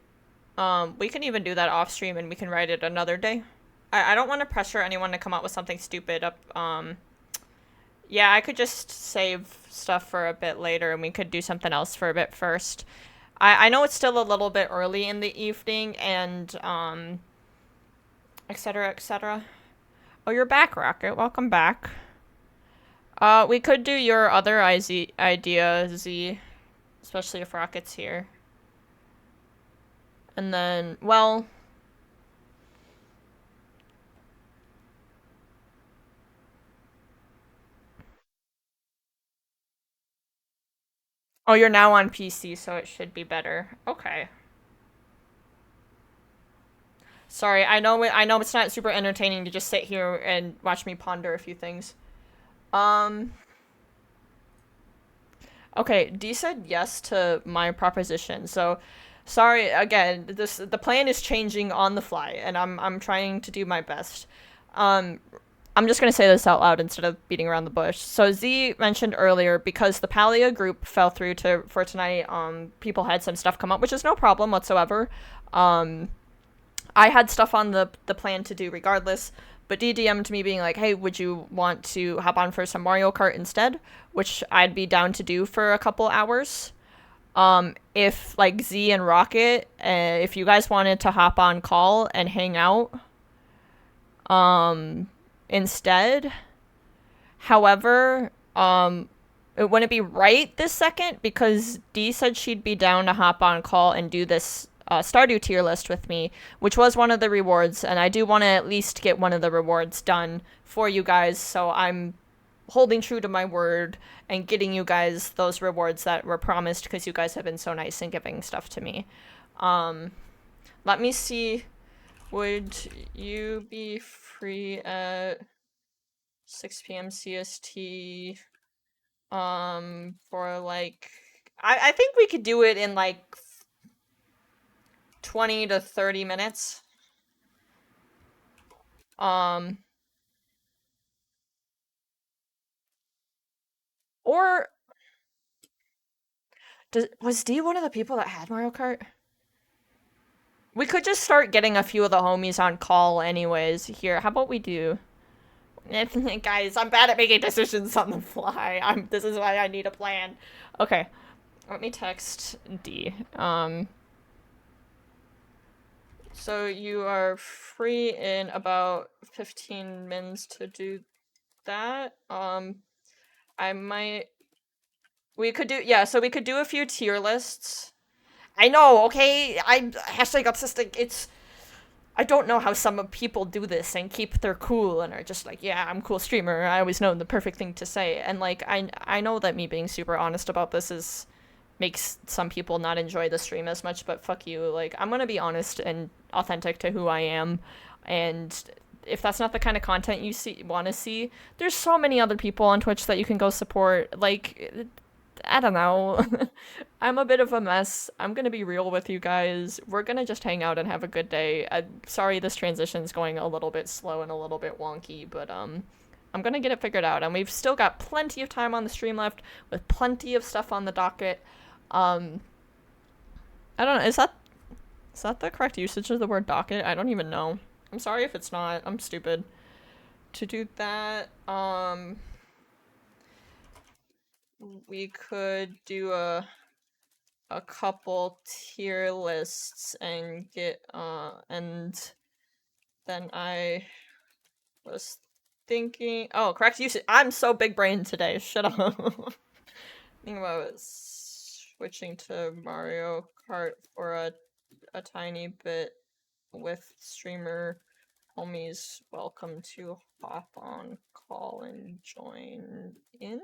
we can even do that off stream and we can write it another day. I don't want to pressure anyone to come up with something stupid yeah, I could just save stuff for a bit later and we could do something else for a bit first. I know it's still a little bit early in the evening and etc, etc. Oh, you're back, Rocket. Welcome back. We could do your other idea, Z, especially if Rocket's here. And then, well... Oh, you're now on PC, so it should be better. Okay. Sorry, I know it's not super entertaining to just sit here and watch me ponder a few things. Okay, D said yes to my proposition. So, sorry again. The plan is changing on the fly, and I'm trying to do my best. I'm just going to say this out loud instead of beating around the bush. So Z mentioned earlier, because the Palia group fell through for tonight, people had some stuff come up, which is no problem whatsoever. I had stuff on the plan to do regardless, but D DM'd me being like, hey, would you want to hop on for some Mario Kart instead? Which I'd be down to do for a couple hours. If, like, Z and Rocket, if you guys wanted to hop on call and hang out, instead. However, it wouldn't be right this second, because D said she'd be down to hop on call and do this Stardew tier list with me, which was one of the rewards, and I do want to at least get one of the rewards done for you guys, so I'm holding true to my word and getting you guys those rewards that were promised, because you guys have been so nice in giving stuff to me. Let me see. Would you be free at 6 p.m. CST? For like, I think we could do it in like 20 to 30 minutes. Or was D one of the people that had Mario Kart? We could just start getting a few of the homies on call anyways. Here, how about we do? Guys, I'm bad at making decisions on the fly. This is why I need a plan. Okay. Let me text D. So you are free in about 15 minutes to do that. I might. We could do, yeah, so we could do a few tier lists. I know, okay? I'm hashtag autistic. I don't know how some people do this and keep their cool and are just like, yeah, I'm a cool streamer. I always know the perfect thing to say. And like, I know that me being super honest about this makes some people not enjoy the stream as much, but fuck you. Like, I'm gonna be honest and authentic to who I am. And if that's not the kind of content you want to see, there's so many other people on Twitch that you can go support. Like, I don't know. I'm a bit of a mess. I'm gonna be real with you guys. We're gonna just hang out and have a good day. Sorry this transition's going a little bit slow and a little bit wonky, but I'm gonna get it figured out. And we've still got plenty of time on the stream left, with plenty of stuff on the docket. I don't know, is that the correct usage of the word docket? I don't even know. I'm sorry if it's not. I'm stupid. To do that, we could do a couple tier lists and get and then I was thinking, oh, correct usage. I'm so big brained today. Shut up. Thinking about switching to Mario Kart for a tiny bit with streamer homies. Welcome to hop on call and join in.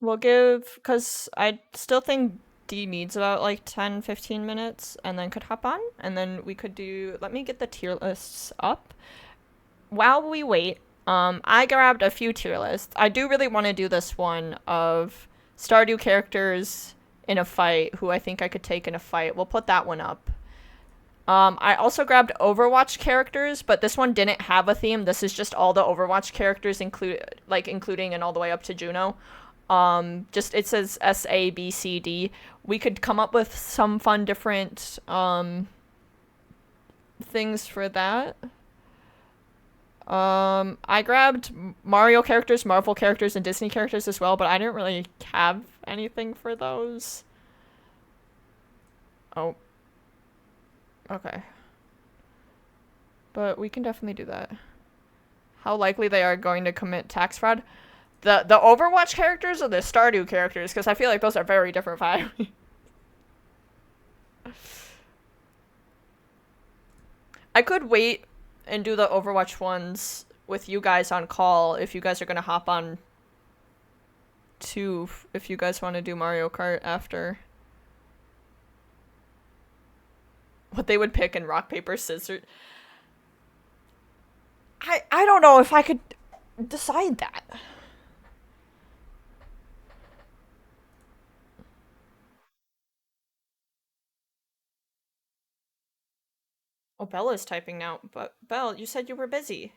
We'll give, because I still think D needs about like 10-15 minutes and then could hop on, and then we could do, let me get the tier lists up. While we wait, I grabbed a few tier lists. I do really want to do this one of Stardew characters in a fight, who I think I could take in a fight. We'll put that one up. I also grabbed Overwatch characters, but this one didn't have a theme. This is just all the Overwatch characters, including and all the way up to Juno. Just, it says S, A, B, C, D. We could come up with some fun different, things for that. I grabbed Mario characters, Marvel characters, and Disney characters as well, but I didn't really have anything for those. Oh. Okay. But we can definitely do that. How likely they are going to commit tax fraud? The Overwatch characters or the Stardew characters? Because I feel like those are very different families. I could wait and do the Overwatch ones with you guys on call if you guys are going to hop on too, if you guys want to do Mario Kart after. What they would pick in rock, paper, scissors. I don't know if I could decide that. Oh, Bella's typing now, but Belle, you said you were busy.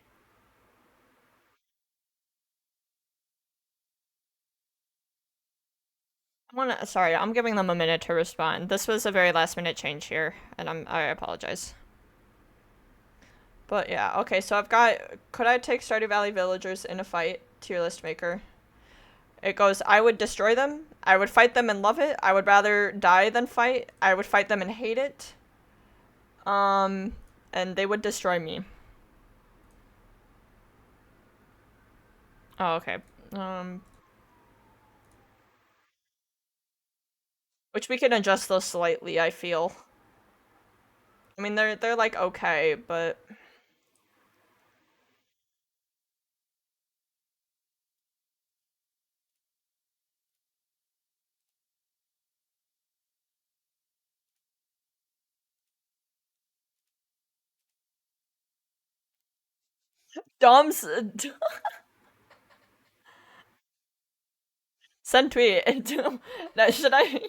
Sorry, I'm giving them a minute to respond. This was a very last minute change here, and I apologize. But yeah, okay, so I've got, could I take Stardew Valley villagers in a fight? Tier list maker. It goes, I would destroy them. I would fight them and love it. I would rather die than fight. I would fight them and hate it. Um, and they would destroy me. Oh, okay. Um, which we can adjust those slightly, I feel. I mean, they're like okay, but Dom's send tweet. Now, should I?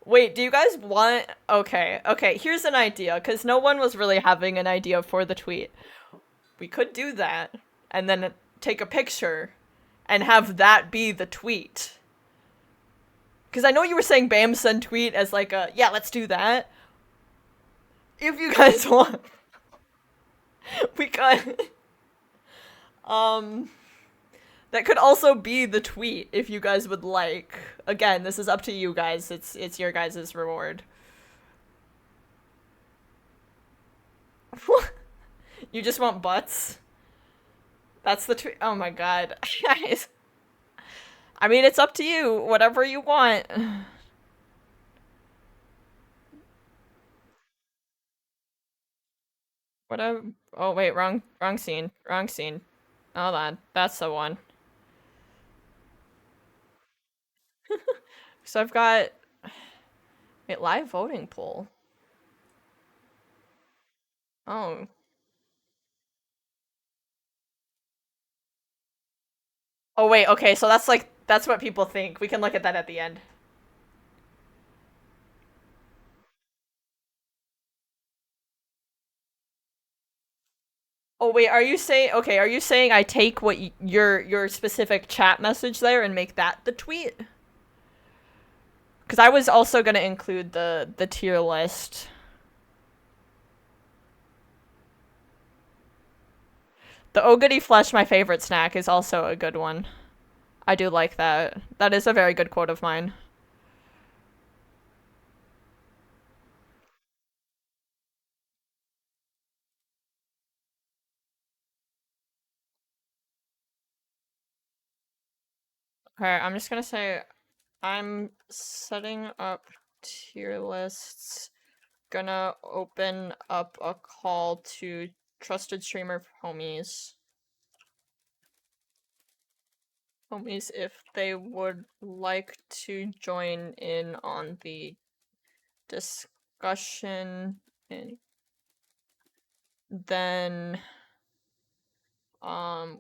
Wait, do you guys want? Okay, okay. Here's an idea, because no one was really having an idea for the tweet. We could do that, and then take a picture, and have that be the tweet. Because I know you were saying Bam send tweet as like a yeah, let's do that. If you guys want, we could. Um, that could also be the tweet if you guys would like. Again, this is up to you guys. It's your guys' reward. You just want butts? That's the tweet. Oh my god. Guys. I mean, it's up to you. Whatever you want. Whatever. Oh wait, wrong scene. Wrong scene. Hold on. That's the one. So I've got wait, live voting poll. Oh. Oh wait, okay, so that's like that's what people think. We can look at that at the end. Oh wait, are you saying okay, are you saying I take what your specific chat message there and make that the tweet? Cuz I was also going to include the tier list. The Oh Goody Flesh, my favorite snack, is also a good one. I do like that. That is a very good quote of mine. Okay, I'm just gonna say I'm setting up tier lists. Gonna open up a call to trusted streamer homies. Homies, if they would like to join in on the discussion, and then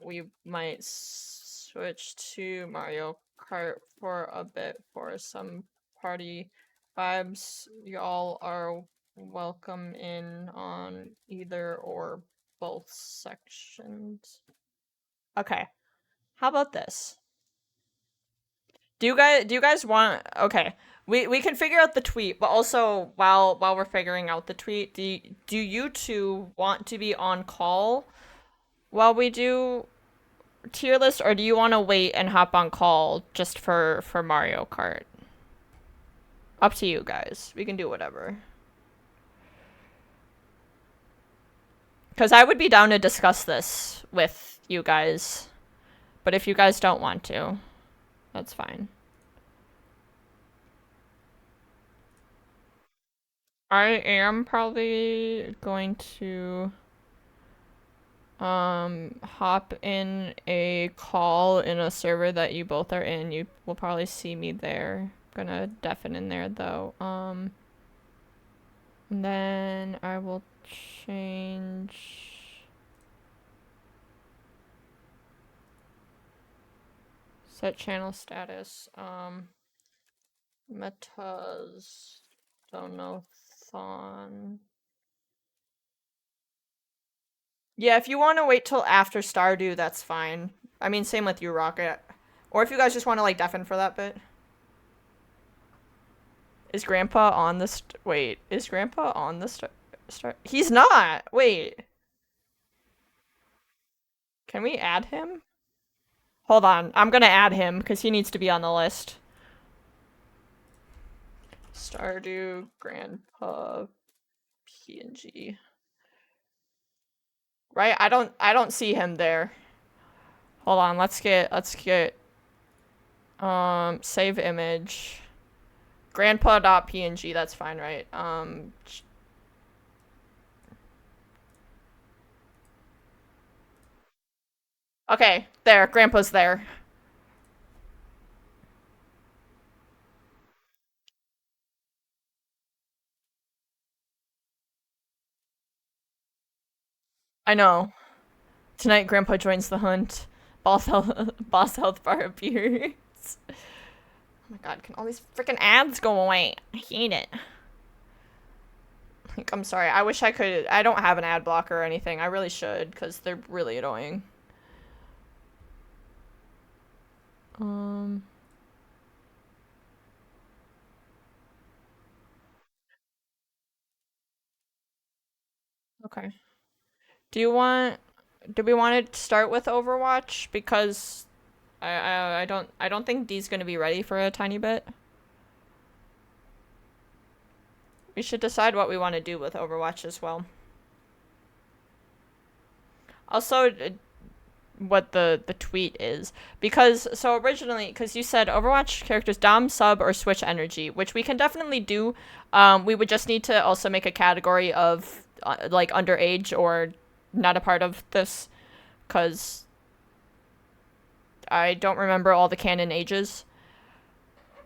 we might switch to Mario Kart for a bit for some party vibes. Y'all are welcome in on either or both sections. Okay. How about this? Do you guys want okay. We can figure out the tweet, but also while we're figuring out the tweet, do you two want to be on call while we do tier list, or do you want to wait and hop on call just for Mario Kart? Up to you guys. We can do whatever. Cuz I would be down to discuss this with you guys, but if you guys don't want to, that's fine. I am probably going to hop in a call in a server that you both are in. You will probably see me there. I'm gonna deafen in there though. And then I will change set channel status. Metas Donothon. Yeah, if you want to wait till after Stardew, that's fine. I mean, same with you, Rocket. Or if you guys just want to like deafen for that bit. Is Grandpa on the wait, is Grandpa on the start? He's not! Wait. Can we add him? Hold on. I'm gonna add him because he needs to be on the list. Stardew Grandpa PNG. Right? I don't see him there. Hold on, let's get save image. Grandpa.png, that's fine, right? Okay, there, Grandpa's there. I know. Tonight Grandpa joins the hunt. Boss health bar appears. Oh my god, can all these freaking ads go away? I hate it. Like, I'm sorry. I wish I could. I don't have an ad blocker or anything. I really should, because they're really annoying. Um. Okay. Do you want? Do we want to start with Overwatch? Because I don't think D's gonna be ready for a tiny bit. We should decide what we want to do with Overwatch as well. Also, what the tweet is, because so originally, because you said Overwatch characters Dom, sub, or switch energy, which we can definitely do. We would just need to also make a category of like underage or not a part of this, because I don't remember all the canon ages.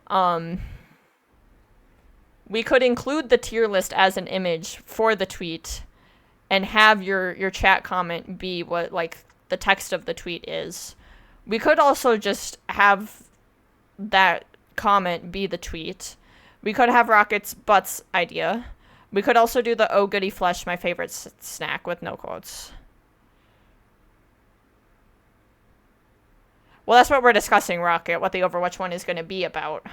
Um, we could include the tier list as an image for the tweet, and have your chat comment be what like the text of the tweet is. We could also just have that comment be the tweet. We could have Rocket's butts idea. We could also do the oh goody flesh, my favorite snack with no quotes. Well, that's what we're discussing, Rocket, what the Overwatch one is going to be about.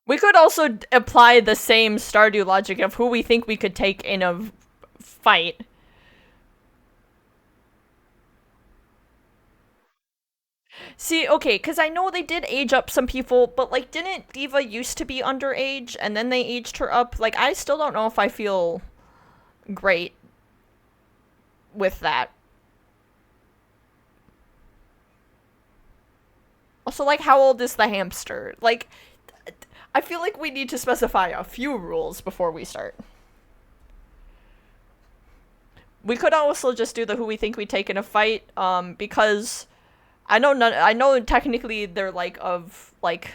We could also apply the same Stardew logic of who we think we could take in a fight. See, okay, because I know they did age up some people, but like, didn't Diva used to be underage and then they aged her up? Like, I still don't know if I feel great with that. Also, like, how old is the hamster? Like, I feel like we need to specify a few rules before we start. We could also just do the who we think we take in a fight, because I know technically they're like of like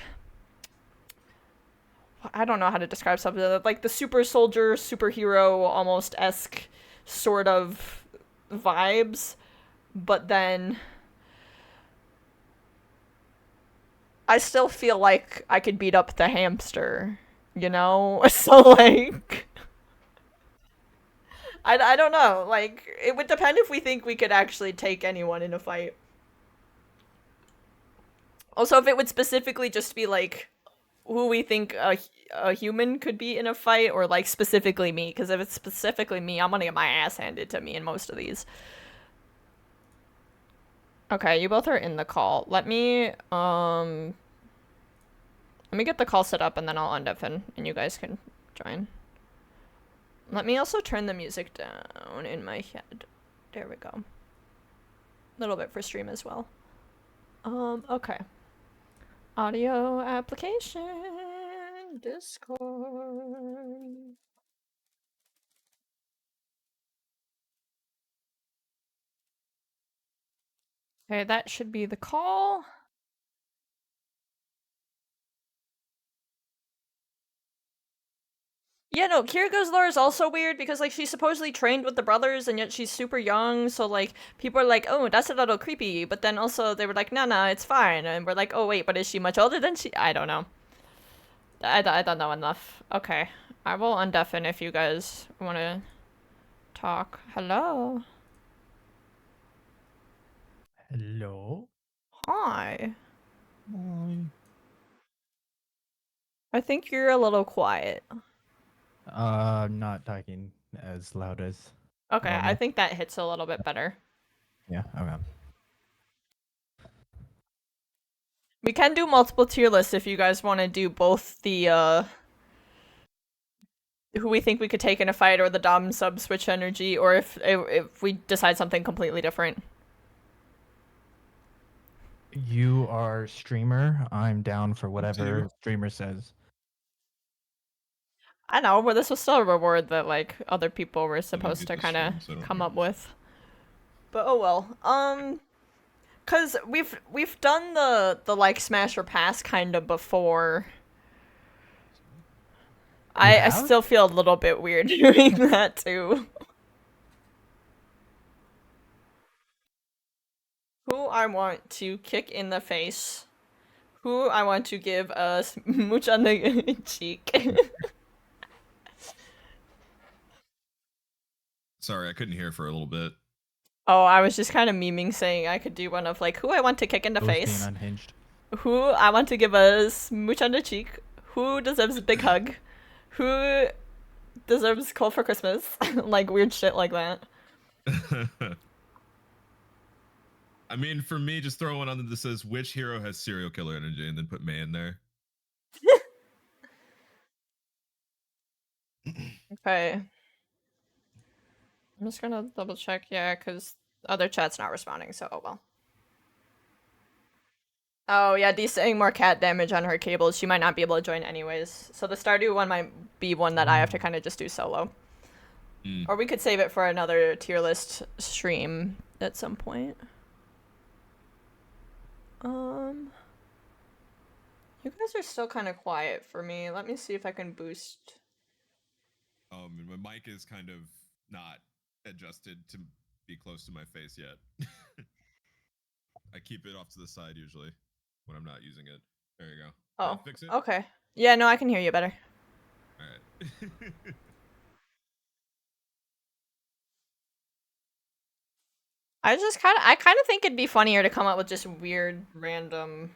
I don't know how to describe something like the super soldier, superhero almost esque sort of vibes, but then I still feel like I could beat up the hamster, you know? So like I don't know. Like it would depend if we think we could actually take anyone in a fight. Also, if it would specifically just be like who we think a human could be in a fight, or like specifically me, because if it's specifically me, I'm gonna get my ass handed to me in most of these. Okay, you both are in the call. Let me get the call set up and then I'll undeafen and you guys can join. Let me also turn the music down in my head. There we go. A little bit for stream as well. Okay. Audio application, Discord. Okay, that should be the call. Yeah, no, Kiriko's lore is also weird because like she's supposedly trained with the brothers and yet she's super young, so like people are like, "Oh, that's a little creepy." But then also they were like, "No, it's fine." And we're like, "Oh, wait, but is she much older than she?" I don't know. I don't know enough. Okay. I will undeafen if you guys want to talk. Hello. Hello? Hi. Hi. I think you're a little quiet. Not talking as loud as Okay, I normal. think that hits a little bit better. Yeah, okay. We can do multiple tier lists if you guys want to do both the who we think we could take in a fight or the dom sub switch energy, or if we decide something completely different. You are streamer. I'm down for whatever streamer says. I know, but this was still a reward that like other people were I don't supposed get to the kind of stream, so I don't come hear up this. with. But oh well. Cause we've done the like smash or pass kind of before. I have? still feel a little bit weird doing that too. Who I want to kick in the face. Who I want to give a smooch on the cheek. Sorry, I couldn't hear for a little bit. Oh, I was just kind of memeing saying I could do one of like who I want to kick in the It was being face, unhinged. who I want to give a smooch on the cheek, who deserves a big hug, who deserves call for Christmas, like weird shit like that. I mean, for me, just throw one on that says which hero has serial killer energy, and then put May in there. Okay. I'm just gonna double check, yeah, because other chat's not responding, so oh well. Oh yeah, Dee's saying more cat damage on her cables. She might not be able to join anyways. So the Stardew one might be one that I have to kind of just do solo. Mm. Or we could save it for another tier list stream at some point. You guys are still kind of quiet for me. Let me see if I can boost. And my mic is kind of not adjusted to be close to my face yet. I keep it off to the side usually when I'm not using it. There you go. Oh, Did that fix it? okay. Yeah, no, I can hear you better. All right. I kind of think it'd be funnier to come up with just weird, random,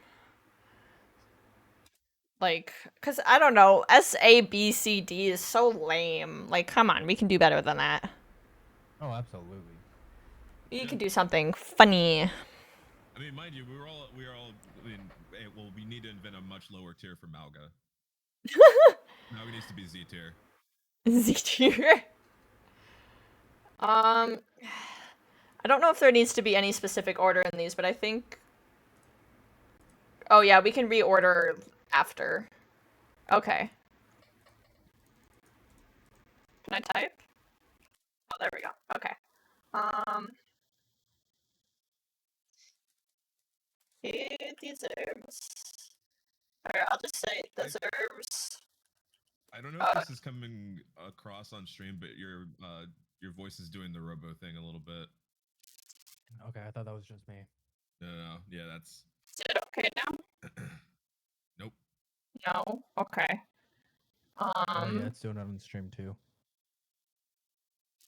like, cause I don't know, SABCD is so lame. Like, come on, we can do better than that. Oh, absolutely. We can do something funny. I mean, mind you, we were all. I mean, well, we need to invent a much lower tier for Malga. Malga needs to be Z tier. Z tier. I don't know if there needs to be any specific order in these, but I think. Oh yeah, we can reorder after. Okay. Can I type? Oh, there we go. Okay. It deserves. Or I'll just say deserves. I don't know if this is coming across on stream, but your voice is doing the robo thing a little bit. Okay, I thought that was just me. No. Yeah, that's. Is it okay now? Nope. No. Okay. Oh yeah, it's doing it on the stream too.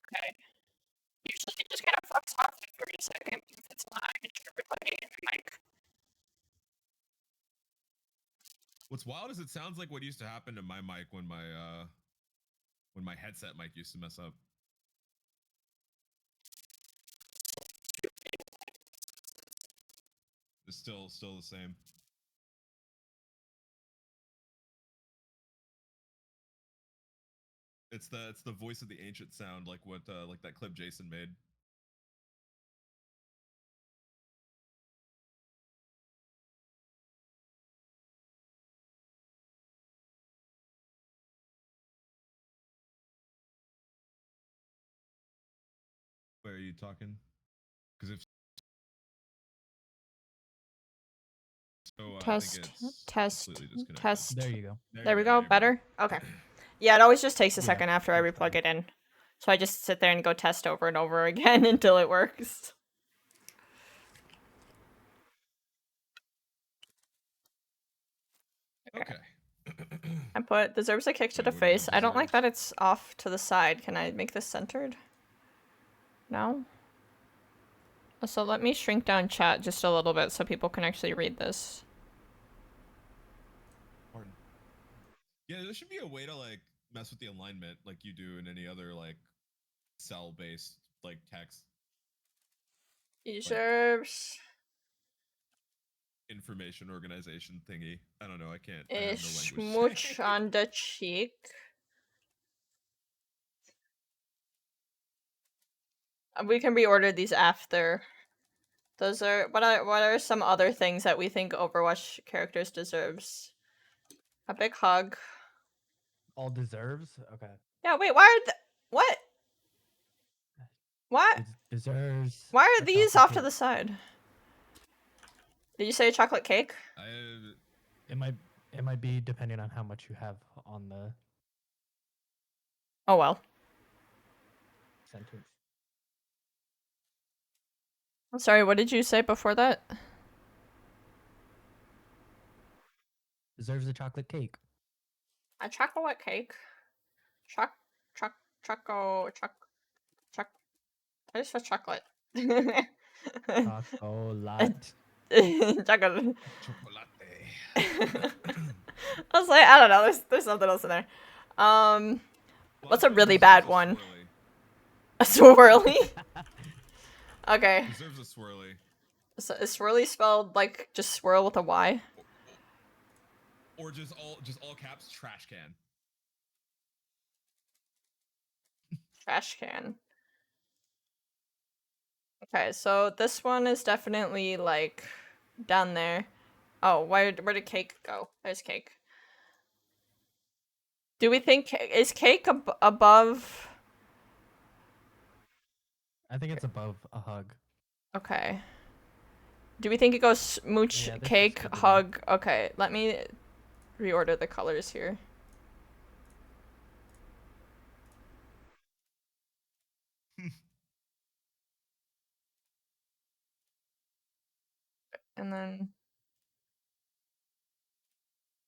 Okay. Usually it just kind of fucks off for a second if it's not everybody in your mic. What's wild is it sounds like what used to happen to my mic when my headset mic used to mess up. It's still the same. It's the voice of the ancient sound, like what like that clip Jason made. Where are you talking? Because if so, I think Test, it's test, completely disconnected. test. There you go. There we go. Better? Okay. Yeah, it always just takes a Yeah, second after I that's replug fine. it in. So I just sit there and go test over and over again until it works. Okay. I put deserves a kick to Wait, the what about face. I don't like deserves? that it's off to the side. Can I make this centered? No? So let me shrink down chat just a little bit so people can actually read this. Pardon. Yeah, there should be a way to like mess with the alignment like you do in any other like cell-based like text Deserves information organization thingy. I don't know. I can't. I a have no language. smooch on the cheek. We can reorder these after. Those are what are some other things that we think Overwatch characters deserves? A big hug. All deserves? Okay. Yeah, wait, why are what? What? Deserves. Why are a these chocolate off to cake. the side? Did you say chocolate cake? It might be depending on how much you have on the Oh well. sentence. I'm sorry, what did you say before that? Deserves a chocolate cake. A chocolate cake. Choc choco I just said chocolate. Chocolate. Chocolate. Chocolate. I was like, I don't know, there's something else in there. What's a really bad one? A swirly? Okay. Deserves a swirly. So is swirly spelled like just swirl with a Y? Or just all caps trash can. Trash can. Okay, so this one is definitely like down there. Oh, where did cake go? There's cake. Do we think is cake above? I think it's above a hug. Okay. Do we think it goes smooch, Yeah, this cake, looks good to me. hug? Okay, let me reorder the colors here. And then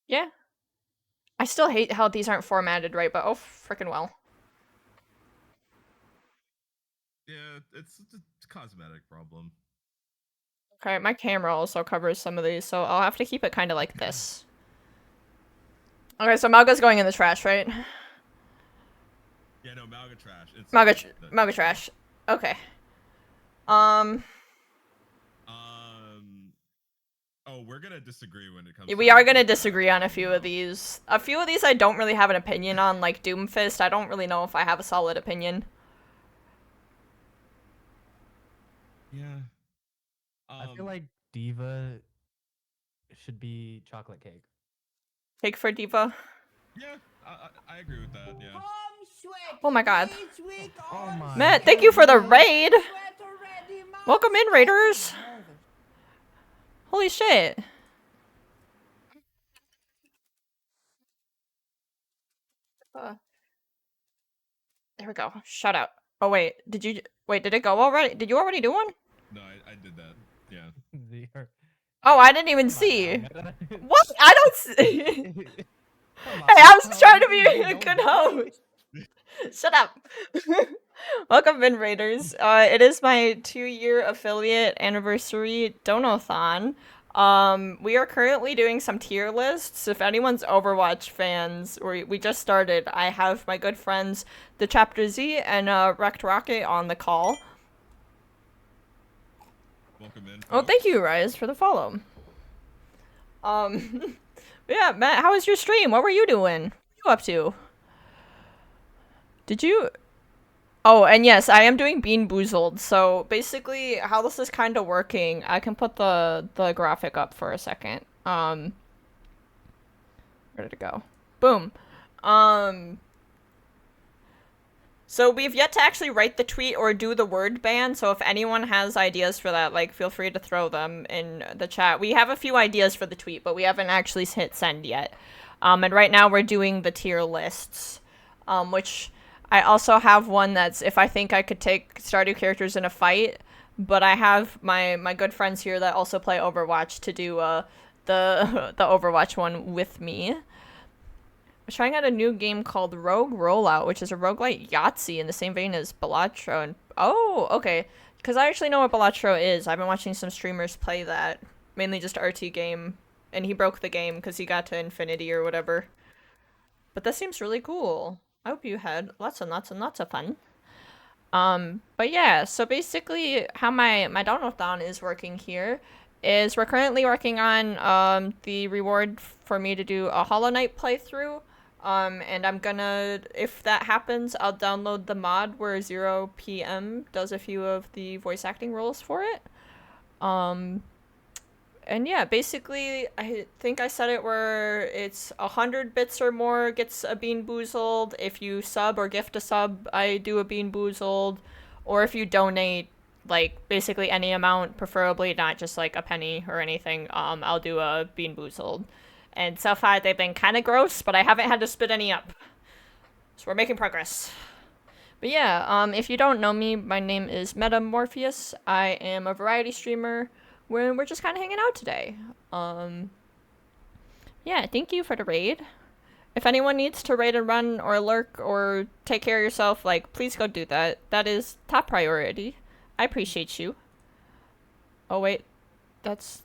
yeah. I still hate how these aren't formatted right, but oh freaking well. Yeah, it's a cosmetic problem. Okay, my camera also covers some of these, so I'll have to keep it kind of like this. Okay, so Malga's going in the trash, right? Yeah, no, Malga trash. It's Malga trash. Okay. Oh, we're gonna disagree when it comes. Yeah, to we are gonna that. disagree on a few of these. A few of these I don't really have an opinion on, like Doomfist. I don't really know if I have a solid opinion. Yeah. I feel like Diva should be chocolate cake. Cake for Diva. Yeah, I agree with that. Yeah. Oh my god. Oh my. Matt, thank you for the raid! Welcome in, raiders! Holy shit. There we go. Shout out. Oh wait, did it go already? Did you already do one? No, I did that. Yeah. Oh, I didn't even see. What? What? I don't see. Hey, I was trying to be a good host. Shut up. Welcome in, Raiders. It is my 2-year affiliate anniversary Donothon. We are currently doing some tier lists. If anyone's Overwatch fans, we just started. I have my good friends, the Chapter Z and Wrecked Rocket on the call. Welcome in. Oh, thank you, Rise, for the follow. Yeah, Matt, how was your stream? What were you doing? What were you up to? Did you? Oh, and yes, I am doing BEANBOOZLE. So basically, how this is kind of working, I can put the graphic up for a second. Where did it go? Boom. So we've yet to actually write the tweet or do the word ban, so if anyone has ideas for that, like, feel free to throw them in the chat. We have a few ideas for the tweet, but we haven't actually hit send yet. And right now we're doing the tier lists. which I also have one that's if I think I could take Stardew characters in a fight, but I have my good friends here that also play Overwatch to do the Overwatch one with me. We're trying out a new game called Rogue Rollout, which is a roguelite Yahtzee in the same vein as Balatro. And oh, okay, because I actually know what Balatro is. I've been watching some streamers play that, mainly just RT game, and he broke the game because he got to infinity or whatever. But that seems really cool. I hope you had lots and lots and lots of fun. But yeah, so basically how my Donothon is working here is we're currently working on the reward for me to do a Hollow Knight playthrough. And I'm gonna, if that happens, I'll download the mod where 0 PM does a few of the voice acting roles for it. And yeah, basically, I think I said it where it's 100 bits or more gets a BEANBOOZLED. If you sub or gift a sub, I do a BEANBOOZLED. Or if you donate, like, basically any amount, preferably not just, like, a penny or anything, I'll do a BEANBOOZLED. And so far, they've been kind of gross, but I haven't had to spit any up. So we're making progress. But yeah, if you don't know me, my name is Metamorpheus. I am a variety streamer. We're just kind of hanging out today. Yeah, thank you for the raid. If anyone needs to raid and run or lurk or take care of yourself, like, please go do that. That is top priority. I appreciate you. Oh, wait. That's...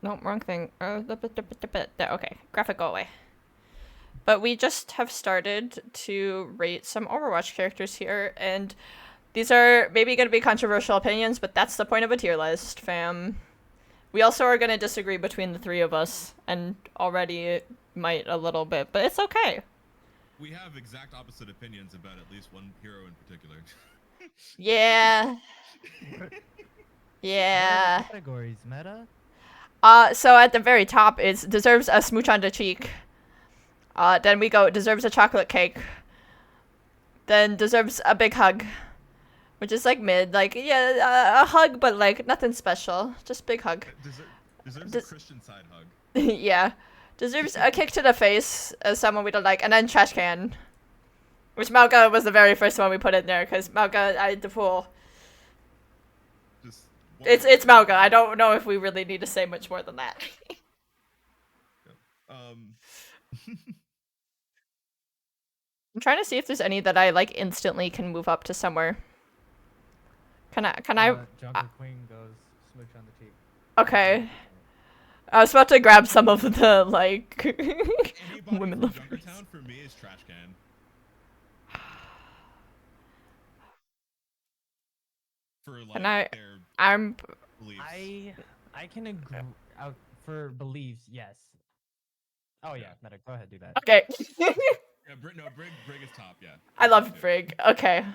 No, wrong thing. Okay, graphic go away. But we just have started to rate some Overwatch characters here, and these are maybe going to be controversial opinions, but that's the point of a tier list, fam. We also are going to disagree between the three of us, and already might a little bit, but it's okay. We have exact opposite opinions about at least one hero in particular. Yeah. Yeah. What are the categories, Meta? So at the very top is deserves a smooch on the cheek. Then we go deserves a chocolate cake. Then deserves a big hug. Which is like mid, like, yeah, a hug, but like nothing special. Just big hug. Deserves a Christian side hug. Yeah. Deserves a kick to the face as someone we don't like. And then trash can. Which Malga was the very first one we put in there, because Malga, the fool. It's Malga. I don't know if we really need to say much more than that. I'm trying to see if there's any that I like instantly can move up to somewhere. Can I? Junker Queen goes smooch on the cheek. Okay. I was about to grab some of the like women lovers. Junkertown for me is trash can. For like I'm. Beliefs. I can agree for beliefs. Yes. Oh yeah, Meta, go ahead, do that. Okay. Yeah, Brig is top. Yeah. I love Brig. Okay.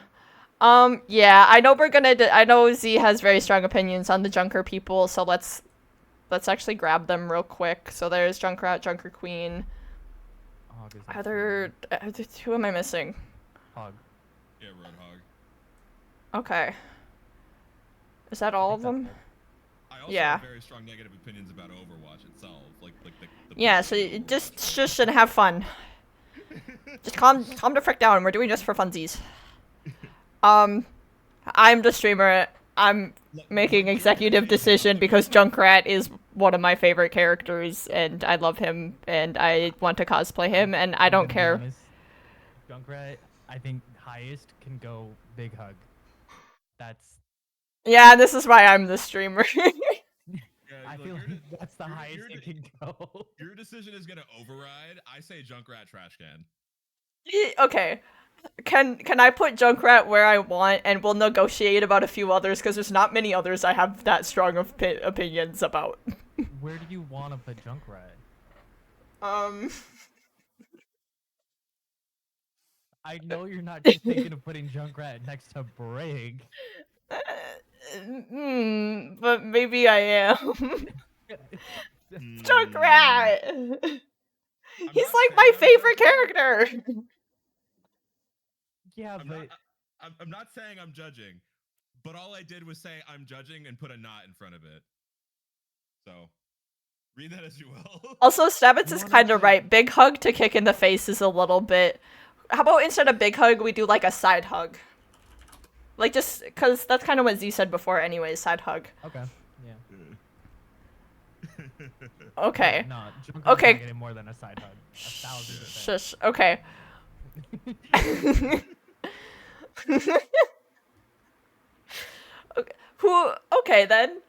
Yeah, I know we're gonna. I know Z has very strong opinions on the Junker people, so let's actually grab them real quick. So there's Junkrat, Junker Queen. Who am I missing? Hog. Yeah, Roadhog. Okay. Is that all of them? I also have very strong negative opinions about Overwatch itself. Like the yeah, so you just shush and have fun. Just calm the frick down. We're doing this for funsies. I'm the streamer. I'm making executive decision because Junkrat is one of my favorite characters, and I love him, and I want to cosplay him, and I don't care. Honest, Junkrat, I think highest can go big hug. That's. Yeah, this is why I'm the streamer. I feel like that's the highest it can go. Your decision is gonna override. I say Junkrat trash can. Okay. Can I put Junkrat where I want, and we'll negotiate about a few others, because there's not many others I have that strong of opinions about. Where do you want to put Junkrat? I know you're not just thinking of putting Junkrat next to Brig. But maybe I am. Junkrat! He's like my favorite character! Yeah, but... I'm not saying I'm judging, but all I did was say I'm judging and put a not in front of it. So, read that as you will. Also, Stabbits is kind of right. Big hug to kick in the face is a little bit how about instead of big hug, we do like a side hug? Like just because that's kind of what Z said before, anyways. Side hug. Okay. Yeah. Okay. No, Junkrat's Okay. not getting more than a side hug. 1,000%. Shush. Okay. Okay. Okay then.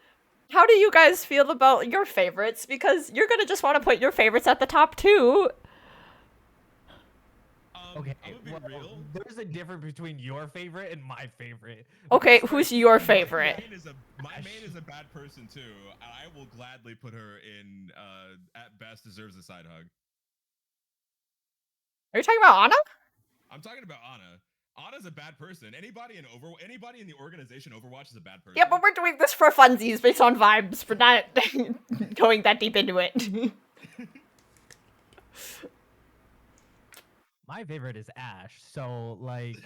How do you guys feel about your favorites? Because you're gonna just want to put your favorites at the top too. Okay, I'm gonna be well, real. there's a difference between your favorite and my favorite. Okay, who's your favorite? My main is a bad person too. I will gladly put her in. At best, deserves a side hug. Are you talking about Anna? I'm talking about Anna. Anna's a bad person. Anybody in the organization Overwatch is a bad person. Yeah, but we're doing this for funsies based on vibes. We're not going that deep into it. My favorite is Ash, so like.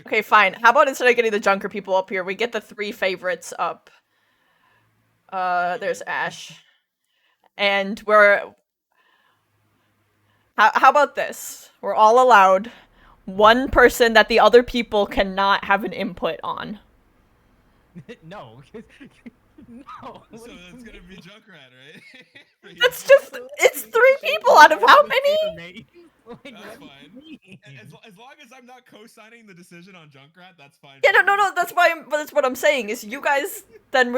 Okay, fine. How about instead of getting the Junker people up here, we get the 3 favorites up. There's Ash. And we're... How about this? We're all allowed one person that the other people cannot have an input on. No. No. So that's gonna be Junkrat, right? That's just... It's 3 people out of how many? Like, That's what do you fine. mean? As long as I'm not co-signing the decision on Junkrat, that's fine. Yeah, for me. no, that's why that's what I'm saying, is you guys then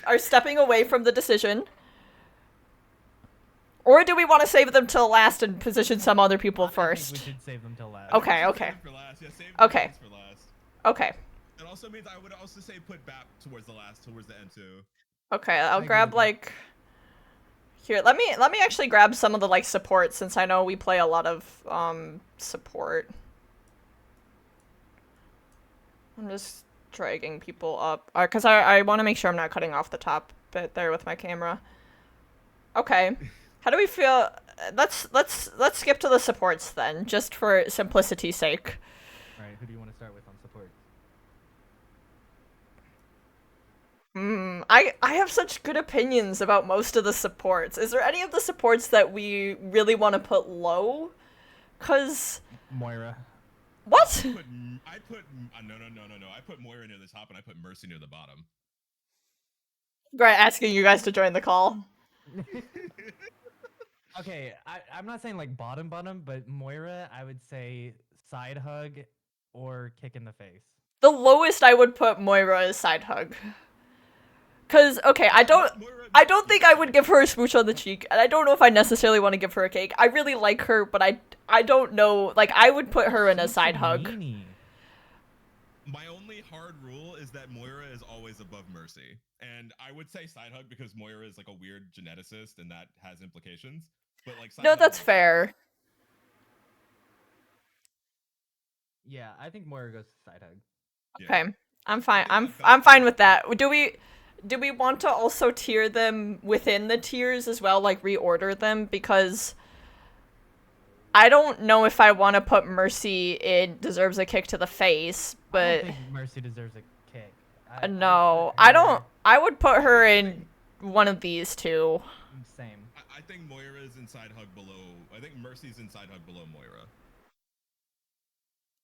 are stepping away from the decision. Or do we want to save them till last and position some other people I think first? we should save them till last. Okay, Save okay. it for last. Yeah, save the Okay. last for last. Okay. That also means I would also say put BAP towards the last, towards the end too. Okay, I'll agree grab with that. like here, let me actually grab some of the like support since I know we play a lot of support. I'm just dragging people up cuz I want to make sure I'm not cutting off the top bit there with my camera. Okay. How do we feel? Let's skip to the supports then, just for simplicity's sake. Alright, who do you want to start with on support? I have such good opinions about most of the supports. Is there any of the supports that we really want to put low? Cause Moira. what? No. I put Moira near the top and I put Mercy near the bottom. Great, asking you guys to join the call. Okay, I'm not saying like bottom, but Moira, I would say side hug or kick in the face. The lowest I would put Moira is side hug. Cause okay, I don't think I would give her a smooch on the cheek, and I don't know if I necessarily want to give her a cake. I really like her, but I don't know. Like I would put her in a side hug. Meanie. My only hard rule is that Moira is always above Mercy. And I would say side hug because Moira is like a weird geneticist and that has implications. But like side No, hug that's makes- fair. Yeah, I think Moira goes side hug. Yeah. Okay, I'm fine. I think I'm that's fine fair. with that. Do we want to also tier them within the tiers as well, like reorder them? Because I don't know if I want to put Mercy in deserves a kick to the face, I but don't think Mercy deserves a kick. no, put I her- don't. I would put her in one of these two. Same. I think Moira is inside hug below. I think Mercy's inside hug below Moira.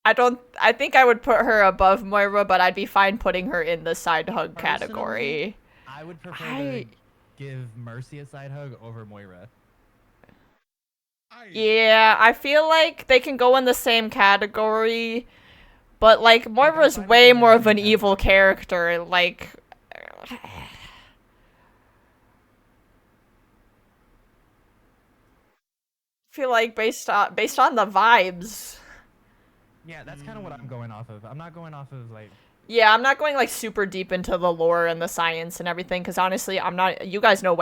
I think I would put her above Moira, but I'd be fine putting her in the side hug Personally, category. I would prefer I- to give Mercy a side hug over Moira. Yeah, I feel like they can go in the same category, but like Moira's fine with way them in more the of same an evil category. character. Like, feel like based on the vibes. Yeah, that's kind of what I'm going off of. I'm not going off of like. Yeah, I'm not going like super deep into the lore and the science and everything because honestly, I'm not. You guys know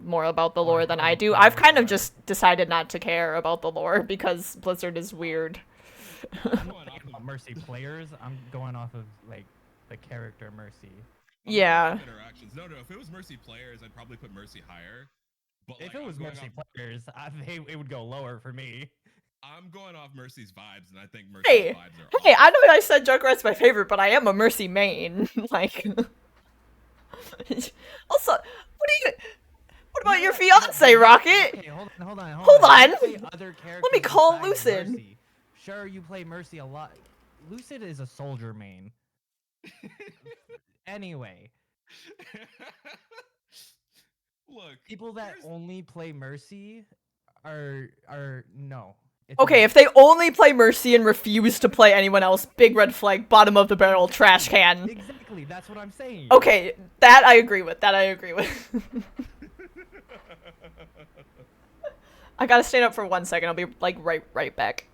more about the lore than I do. I've kind of just decided not to care about the lore because Blizzard is weird. I'm going off About of Mercy players, I'm going off of like the character Mercy. Yeah. interactions. No, if it was Mercy players, I'd probably put Mercy higher. But If like, it was I'm going Mercy off, players, it would go lower for me. I'm going off Mercy's vibes, and I think Mercy's Hey, vibes are hey, off. I know I said Junkrat's my favorite, but I am a Mercy main. Like, also, what about your fiance, Rocket? Okay, hold on. Hold on. You play other Let me characters call besides Lucid. Mercy. Sure, you play Mercy a lot. Lucid is a soldier main. Anyway, Look, people that here's- only play Mercy are no. It's Okay, no. if they only play Mercy and refuse to play anyone else, big red flag, bottom of the barrel, trash can. Exactly, that's what I'm saying. Okay, that I agree with. That I agree with. I gotta stand up for 1 second. I'll be like right back.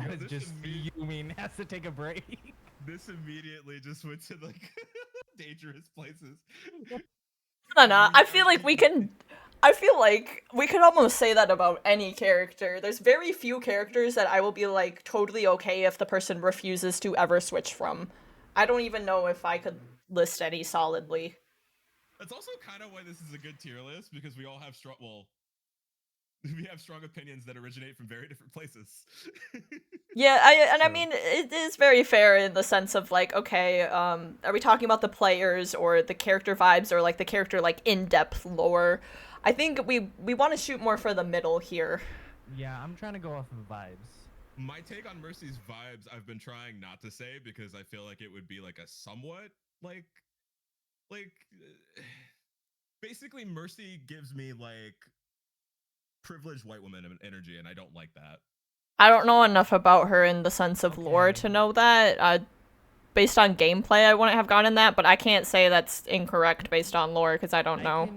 Yo, this Just imme- fuming, has to take a break. This immediately just went to like dangerous places. No. I feel like we can. I feel like we could almost say that about any character. There's very few characters that I will be like totally okay if the person refuses to ever switch from. I don't even know if I could list any solidly. That's also kind of why this is a good tier list, because we all have strong. Well, we have strong opinions that originate from very different places. Yeah, I Sure. mean it is very fair in the sense of like, okay, are we talking about the players or the character vibes or like the character like in-depth lore? I think we want to shoot more for the middle here. Yeah, I'm trying to go off of vibes. My take on Mercy's vibes, I've been trying not to say because I feel like it would be like a somewhat like basically Mercy gives me like privileged white woman energy, and I don't like that. I don't know enough about her in the sense of lore Okay. to know that. Based on gameplay, I wouldn't have gotten that, but I can't say that's incorrect based on lore because I don't know.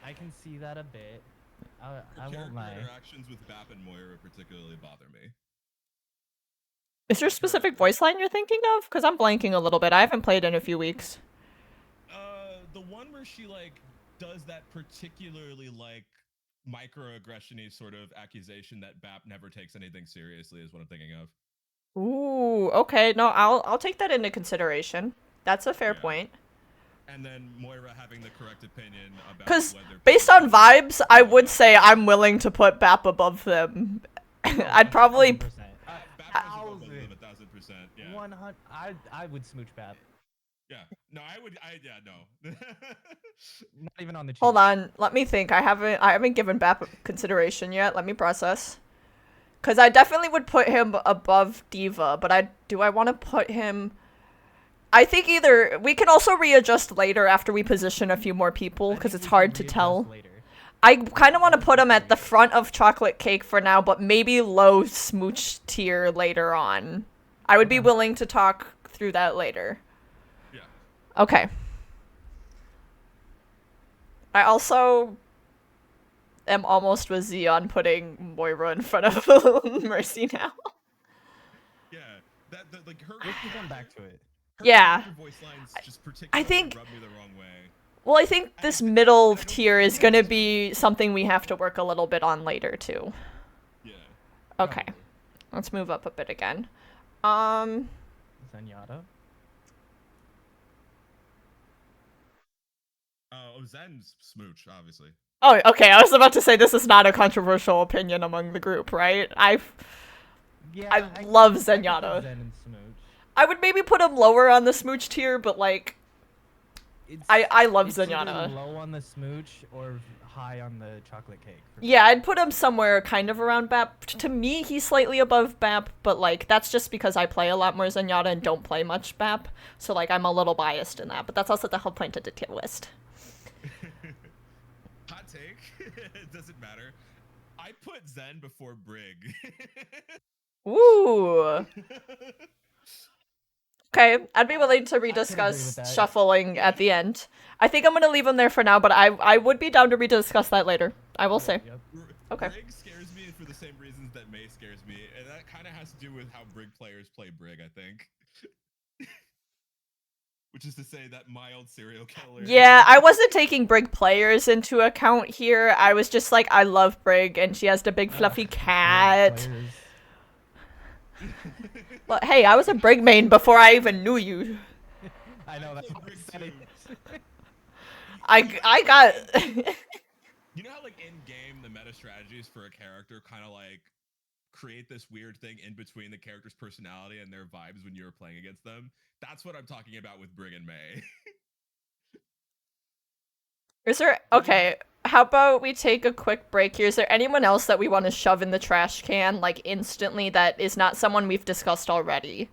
I can see that a bit. I Her won't character lie. interactions with Bap and Moira particularly bother me. Is there a specific voice line you're thinking of? Because I'm blanking a little bit. I haven't played in a few weeks. The one where she like does that particularly like microaggression-y sort of accusation that Bap never takes anything seriously is what I'm thinking of. Ooh, okay. No, I'll take that into consideration. That's a fair Yeah. point. And then Moira having the correct opinion about Because whether based on vibes, I would say I'm willing to put Bap above them. I'd probably. 1000%. Bap was above them 1,000%. Yeah. 100. I would smooch Bap. Yeah. No, yeah, no. Not even on the cheap. Hold on, let me think. I haven't given Bap consideration yet. Let me process. Because I definitely would put him above Diva, but do I want to put him... I think either... We can also readjust later after we position a few more people, because it's hard to tell. Later. I kind of want to put him at the front of Chocolate Cake for now, but maybe low smooch tier later on. I would be willing to talk through that later. Yeah. Okay. I also am almost with Xeon putting Moira in front of Mercy now. Yeah. Like her. We can come back to it. Her Yeah. character voice lines just I particularly think- rub me the wrong way. Well, I think this middle tier is gonna be something we have to work a little bit on later, too. Yeah. Okay. Probably. Let's move up a bit again. Zenyatta. Oh, Zen's smooch, obviously. Oh, okay, I was about to say this is not a controversial opinion among the group, right? Yeah, I love can put Zenyatta. Zen and smooch. I would maybe put him lower on the smooch tier, but like, It's, I love it's either Zenyatta. low on the smooch or high on the chocolate cake. for Yeah, me. I'd put him somewhere kind of around Bap. To me, he's slightly above Bap, but like, that's just because I play a lot more Zenyatta and don't play much Bap. So like, I'm a little biased in that, but that's also the whole point of the tier list. Hot take. It doesn't matter. I put Zen before Brig. Ooh. Okay, I'd be willing to agree with rediscuss that. shuffling at the end. I think I'm gonna leave him there for now, but I would be down to rediscuss that later. I will say. Yep. Okay. Brig scares me for the same reasons that May scares me, and that kind of has to do with how Brig players play Brig, I think. Which is to say that mild serial killer. Yeah, I wasn't taking Brig players into account here. I was just like, I love Brig, and she has the big fluffy cat. Players. Well, hey, I was a Brig main before I even knew you. I know that's play what Brig I said. too. I got... You know how like in game the meta strategies for a character kind of like create this weird thing in between the character's personality and their vibes when you're playing against them? That's what I'm talking about with Brig and May. Is there... Okay, how about we take a quick break here? Is there anyone else that we want to shove in the trash can, like, instantly that is not someone we've discussed already?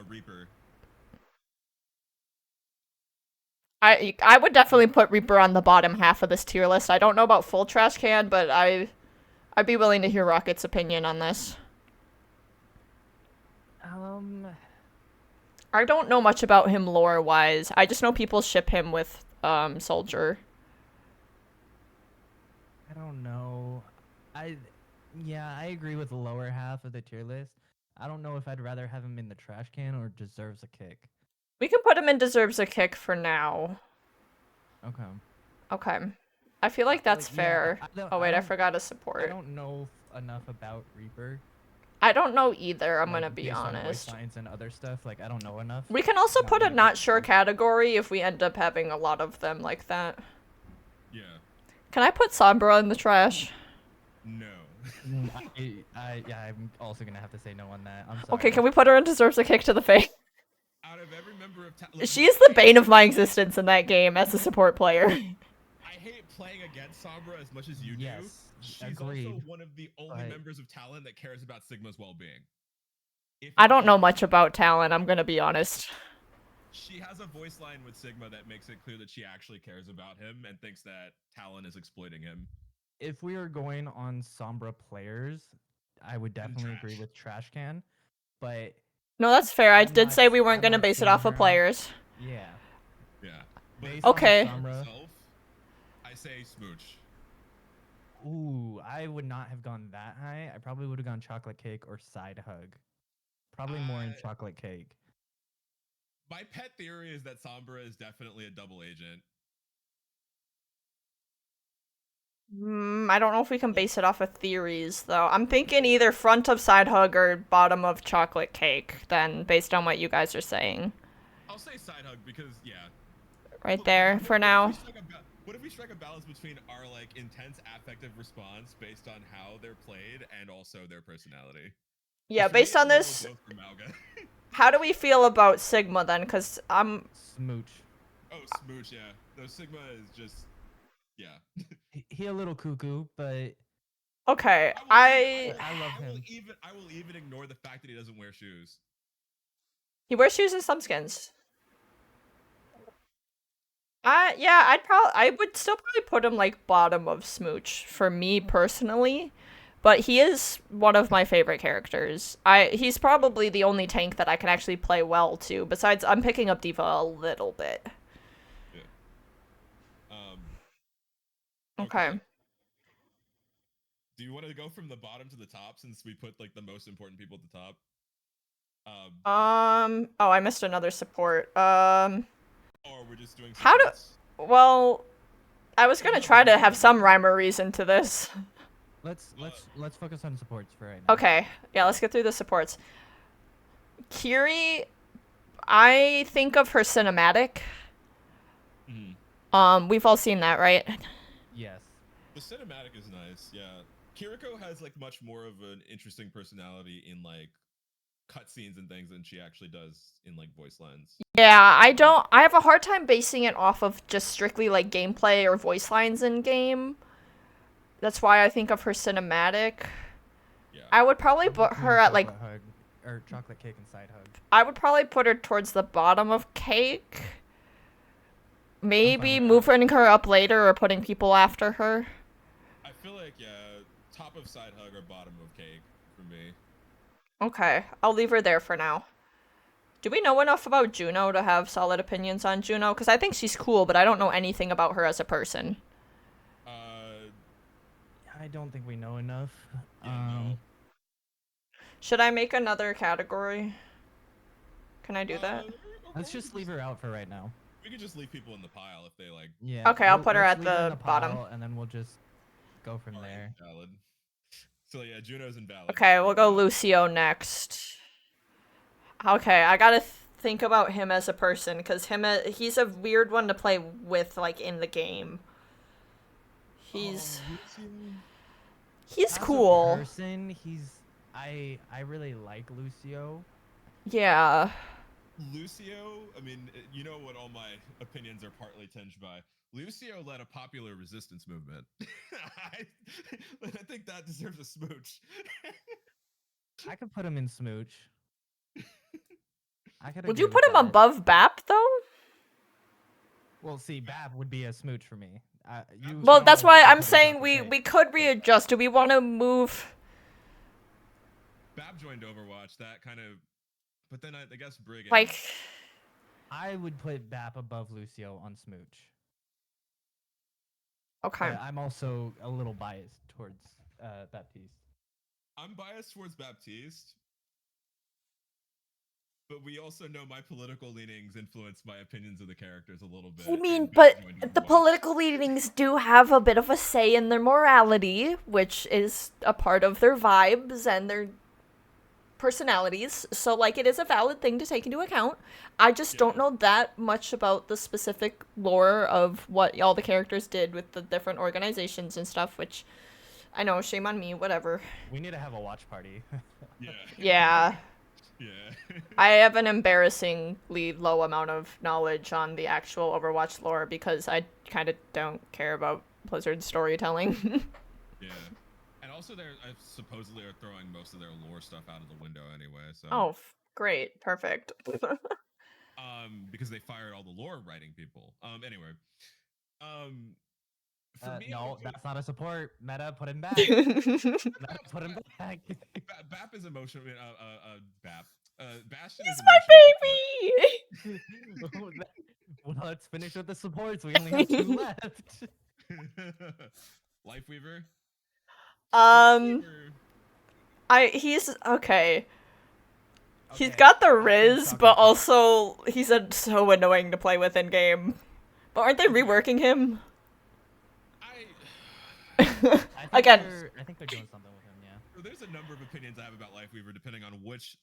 Reaper. I would definitely put Reaper on the bottom half of this tier list. I don't know about full trash can, but I'd be willing to hear Rocket's opinion on this. I don't know much about him lore-wise. I just know people ship him with, Soldier. I don't know. Yeah, I agree with the lower half of the tier list. I don't know if I'd rather have him in the trash can or deserves a kick. We can put him in deserves a kick for now. Okay. Okay. I feel like that's fair. Oh wait, I forgot a I support. don't know enough about Reaper. I don't know either, I'm like, gonna be based on voice honest. lines and other stuff, like I don't know enough. We can also Not put a really not sure sure. category if we end up having a lot of them like that. Yeah. Can I put Sombra in the trash? No. Yeah, I'm also gonna have to say no on that. I'm sorry. Okay, can we put her in deserves a kick to the face? Out of every member of She is the bane of my existence in that game as a support player. I hate playing against Sombra as much as you do. Yes, She's agreed, also one of the only but- members of Talon that cares about Sigma's well-being. I don't know much about Talon, I'm gonna be honest. She has a voice line with Sigma that makes it clear that she actually cares about him and thinks that Talon is exploiting him. If we are going on Sombra players, I would definitely agree trash. with trash can, but No, that's fair. I I'm did not- say we weren't I'm gonna not base it seeing off of her. players. yeah. Yeah. But Based on Okay. Sombra- herself, I say Smooch. Ooh, I would not have gone that high. I probably would have gone chocolate cake or side hug. Probably more in chocolate cake. My pet theory is that Sombra is definitely a double agent. I don't know if we can base it off of theories, though. I'm thinking either front of side hug or bottom of chocolate cake, then, based on what you guys are saying. I'll say side hug because, yeah. Right Look, there, what for if we now. strike a what if we strike a balance between our, like, intense affective response based on how they're played and also their personality? Yeah, For me, based on I'll go this, both for Malga. how do we feel about Sigma, then? Because I'm... Smooch. Oh, Smooch, yeah. No, Sigma is just... Yeah. He a little cuckoo, but Okay, I love I will him. even ignore the fact that he doesn't wear shoes. He wears shoes in some skins. Yeah, I would still probably put him, like, bottom of Smooch, for me, personally. But he is one of my favorite characters. He's probably the only tank that I can actually play well, too. Besides, I'm picking up D.Va a little bit. Yeah. Okay. Do you want to go from the bottom to the top since we put, like, the most important people at the top? Oh, I missed another support. Or we're just doing How do- supports? Well, I was gonna try to have some rhyme or reason to this. let's focus on supports for right now. Okay, yeah, let's get through the supports. Kiri, I think of her cinematic. We've all seen that, right? Yes. The cinematic is nice, yeah. Kiriko has, like, much more of an interesting personality in, like, cutscenes and things than she actually does in, like, voice lines. Yeah, I have a hard time basing it off of just strictly, like, gameplay or voice lines in game. That's why I think of her cinematic. Yeah. I would probably I'm put between her at, like, chocolate hug, or chocolate cake and side hug. I would probably put her towards the bottom of cake. Maybe with moving her up later or putting people after her. I feel like, yeah, top of side hug or bottom of cake for me. Okay, I'll leave her there for now. Do we know enough about Juno to have solid opinions on Juno? Because I think she's cool, but I don't know anything about her as a person. I don't think we know enough. Yeah, no. Should I make another category? Can I do that? Let's just leave her out for right now. We could just leave people in the pile if they, like... Yeah. Okay, I'll put her let's at leave in the bottom. pile, and then we'll just go from Alright, there. valid. So, yeah, Juno's invalid. Okay, we'll go Lucio next. Okay, I gotta think about him as a person, because he's a weird one to play with, like, in the game. He's As a cool. person, I really like Lucio. Yeah. Lucio, I mean, you know what all my opinions are partly tinged by. Lucio led a popular resistance movement. I think that deserves a smooch. I could put him in Smooch. I could Would agree you with put him that. above Bap though? Well, see, Bap would be a Smooch for me. You, Well, y'all that's know why you I'm put him saying top we of we cake. could readjust. Do we want to move? Bab joined Overwatch. That kind of, but then I guess Brig. Like, I would put Bap above Lucio on Smooch. okay. But I'm also a little biased towards Baptiste. I'm biased towards Baptiste, but we also know my political leanings influence my opinions of the characters a little bit. I mean, and but Bab joined the Overwatch. political leanings do have a bit of a say in their morality, which is a part of their vibes and their personalities. So, like, it is a valid thing to take into account. I just don't know that much about the specific lore of what all the characters did with the different organizations and stuff, which I know, shame on me, whatever. We need to have a watch party. Yeah. Yeah. Yeah. I have an embarrassingly low amount of knowledge on the actual Overwatch lore because I kind of don't care about Blizzard's storytelling. Yeah. And also, they're supposedly are throwing most of their lore stuff out of the window anyway. So. Oh, great. Perfect. Because they fired all the lore writing people. Anyway. For me, No, I that's not a support. Meta, put him back. Meta, put him back. Bap is emotional. Bap. Bastion He's is my emotional baby! Well, let's finish with the supports. We only have 2 left. support. Lifeweaver. Um, Lifeweaver. he's okay. He's Okay, got the I think Riz, Chocolate but Cake. also he's so annoying to play with in game. But aren't they reworking him? I think Again, I think they're doing something with him. Yeah. So there's a number of opinions I have about Lifeweaver depending on which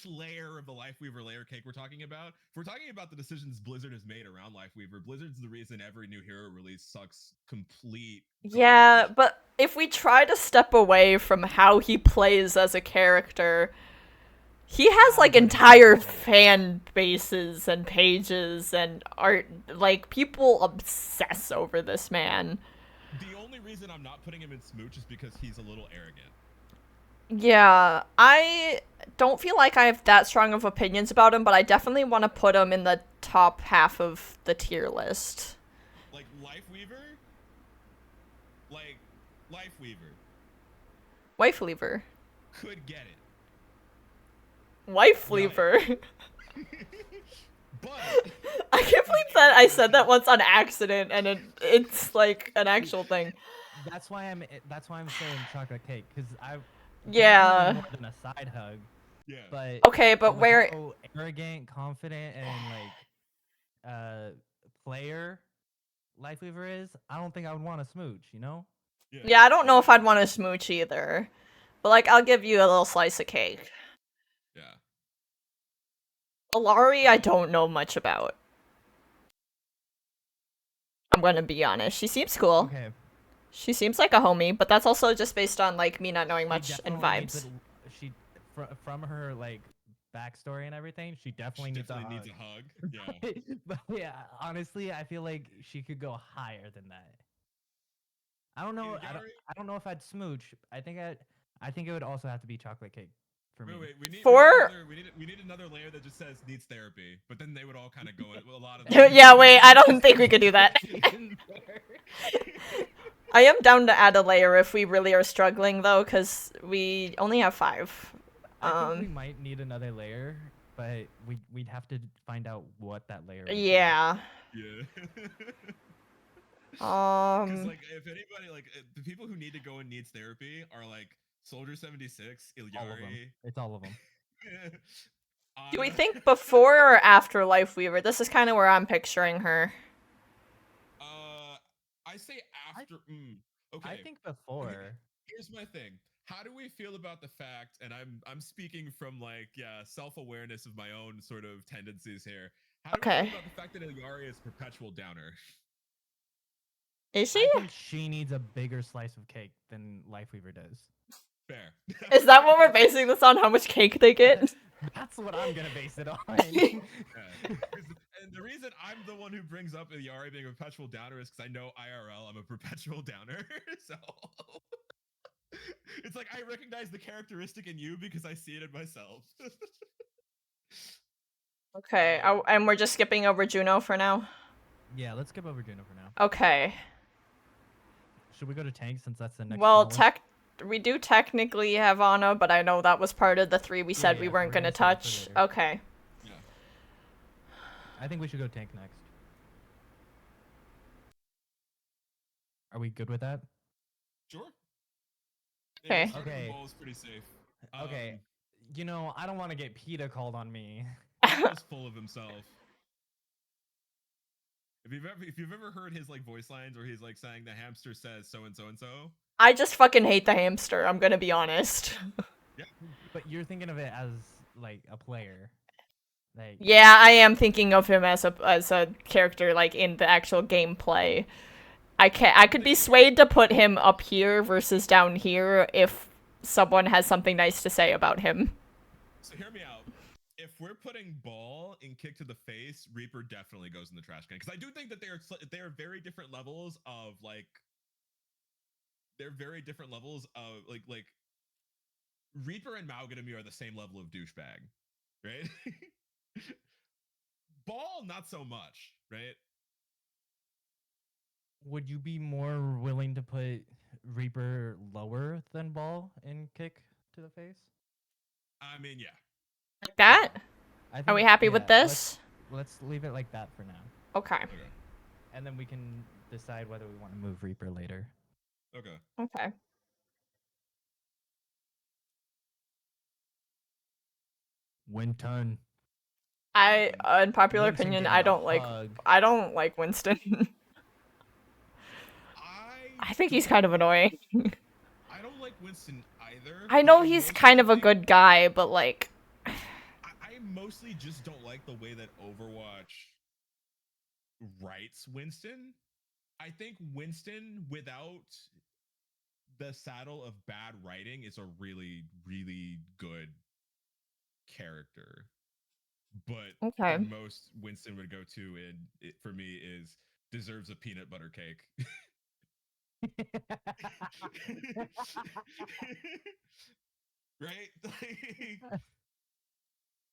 layer of the Lifeweaver layer cake we're talking about. If we're talking about the decisions Blizzard has made around Lifeweaver, Blizzard's the reason every new hero release sucks complete. yeah, garbage. but if we try to step away from how he plays as a character, he has like entire fan bases and pages and art. Like, people obsess over this man. The only reason I'm not putting him in Smooch is because he's a little arrogant. Yeah, I don't feel like I have that strong of opinions about him, but I definitely want to put him in the top half of the tier list. Like Lifeweaver? Like Lifeweaver Wife lever. could get it. Wife lever. But I can't believe that I said that once on accident and it's like an actual thing. That's why I'm saying chocolate cake because I. Yeah. More than a side hug. yeah. But Okay, but with where how arrogant, confident, and like player Lifeweaver is, I don't think I would want to smooch. You know. yeah, I don't know if I'd want to smooch either. But like, I'll give you a little slice of cake. Yeah. Alari, I don't know much about. I'm gonna be honest. She seems cool. Okay. She seems like a homie, but that's also just based on like me not knowing She much and definitely needs vibes. She from her like backstory and everything, she definitely needs a hug. Yeah. But yeah, honestly, I feel like she could go higher than that. I don't know. I don't know if I'd smooch. I think it would also have to be chocolate cake for me. Wait, we need another layer that just says needs therapy, but then they would all kind of go a lot of them. Yeah, wait, I don't think we could do that. I am down to add a layer if we really are struggling though, because we only have 5. I think we might need another layer, but we'd have to find out what that layer would be. Yeah. Yeah. Um. Because like, if anybody like the people who need to go and needs therapy are like Soldier 76, All of them. Ilyari. It's all of them. Do we think before or after Lifeweaver? This is kind of where I'm picturing her. I say after. Okay. I think before. Here's my thing. How do we feel about the fact, and I'm speaking from like self-awareness of my own sort of tendencies here. How do we feel about the fact that Ilyari is a perpetual downer? Is she? I think she needs a bigger slice of cake than Lifeweaver does. Fair. Is that what we're basing this on? How much cake they get? That's what I'm gonna base it on. Yeah. And the reason I'm the one who brings up Yari being a perpetual downer is because I know IRL I'm a perpetual downer. So it's like I recognize the characteristic in you because I see it in myself. Okay, and we're just skipping over Juno for now? Yeah, let's skip over Juno for now. Okay. Should we go to tank since that's the next Well, smallest? we do technically have Anna, but I know that was part of the 3 we said we yeah, weren't we're gonna gonna save touch. it for later. Okay. Yeah. I think we should go tank next. Are we good with that? Sure. Okay. Yeah, Okay. Ball is pretty safe. Okay. You know, I don't want to get PETA called on me. Ball's full of himself. If you've ever heard his like voice lines where he's like saying the hamster says so and so and so. I just fucking hate the hamster, I'm gonna be honest. Yeah. But you're thinking of it as like a player. Like Yeah, I am thinking of him as a character like in the actual gameplay. I could be swayed to put him up here versus down here if someone has something nice to say about him. So hear me out. If we're putting Ball in kick to the face, Reaper definitely goes in the trash can because I do think that they are very different levels of like. They're very different levels of like Reaper and Malganami are the same level of douchebag, right? Ball, not so much, right? would you be more willing to put Reaper lower than Ball in kick to the face? I mean, yeah. Like that? I think, Are we happy with this? Let's leave it like that for now. Okay. Okay. And then we can decide whether we want to move Reaper later. Okay. Okay. Winton. Unpopular Winston opinion, getting I a don't like Winston. I think he's don't- kind of annoying. I don't like Winston either. I know but he's mostly kind of a think- good guy, but like I mostly just don't like the way that Overwatch writes Winston. I think Winston without the saddle of bad writing is a really, really good character. But Okay. the most Winston would go to for me is deserves a peanut butter cake. Right?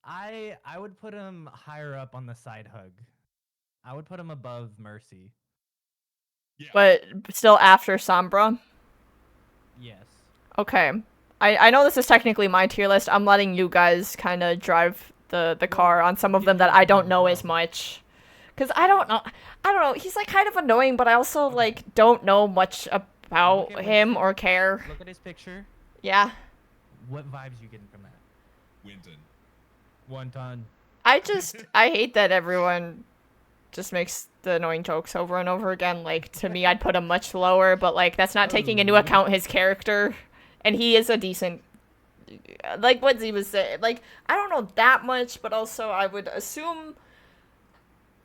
I would put him higher up on the side hug. I would put him above Mercy. Yeah. but still after Sombra. Yes. Okay. I know this is technically my tier list. I'm letting you guys kind of drive the car on some of them that I don't know as much. Cuz I don't know. He's like kind of annoying, but I also like don't know much about at him Winston. or care. Look at his picture. Yeah. What vibes you getting from that? Winton. 1 ton. I hate that everyone just makes the annoying jokes over and over again. Like, to me, I'd put him much lower, but, like, that's not taking into account his character. And he is a decent, like what Z was saying. Like, I don't know that much, but also I would assume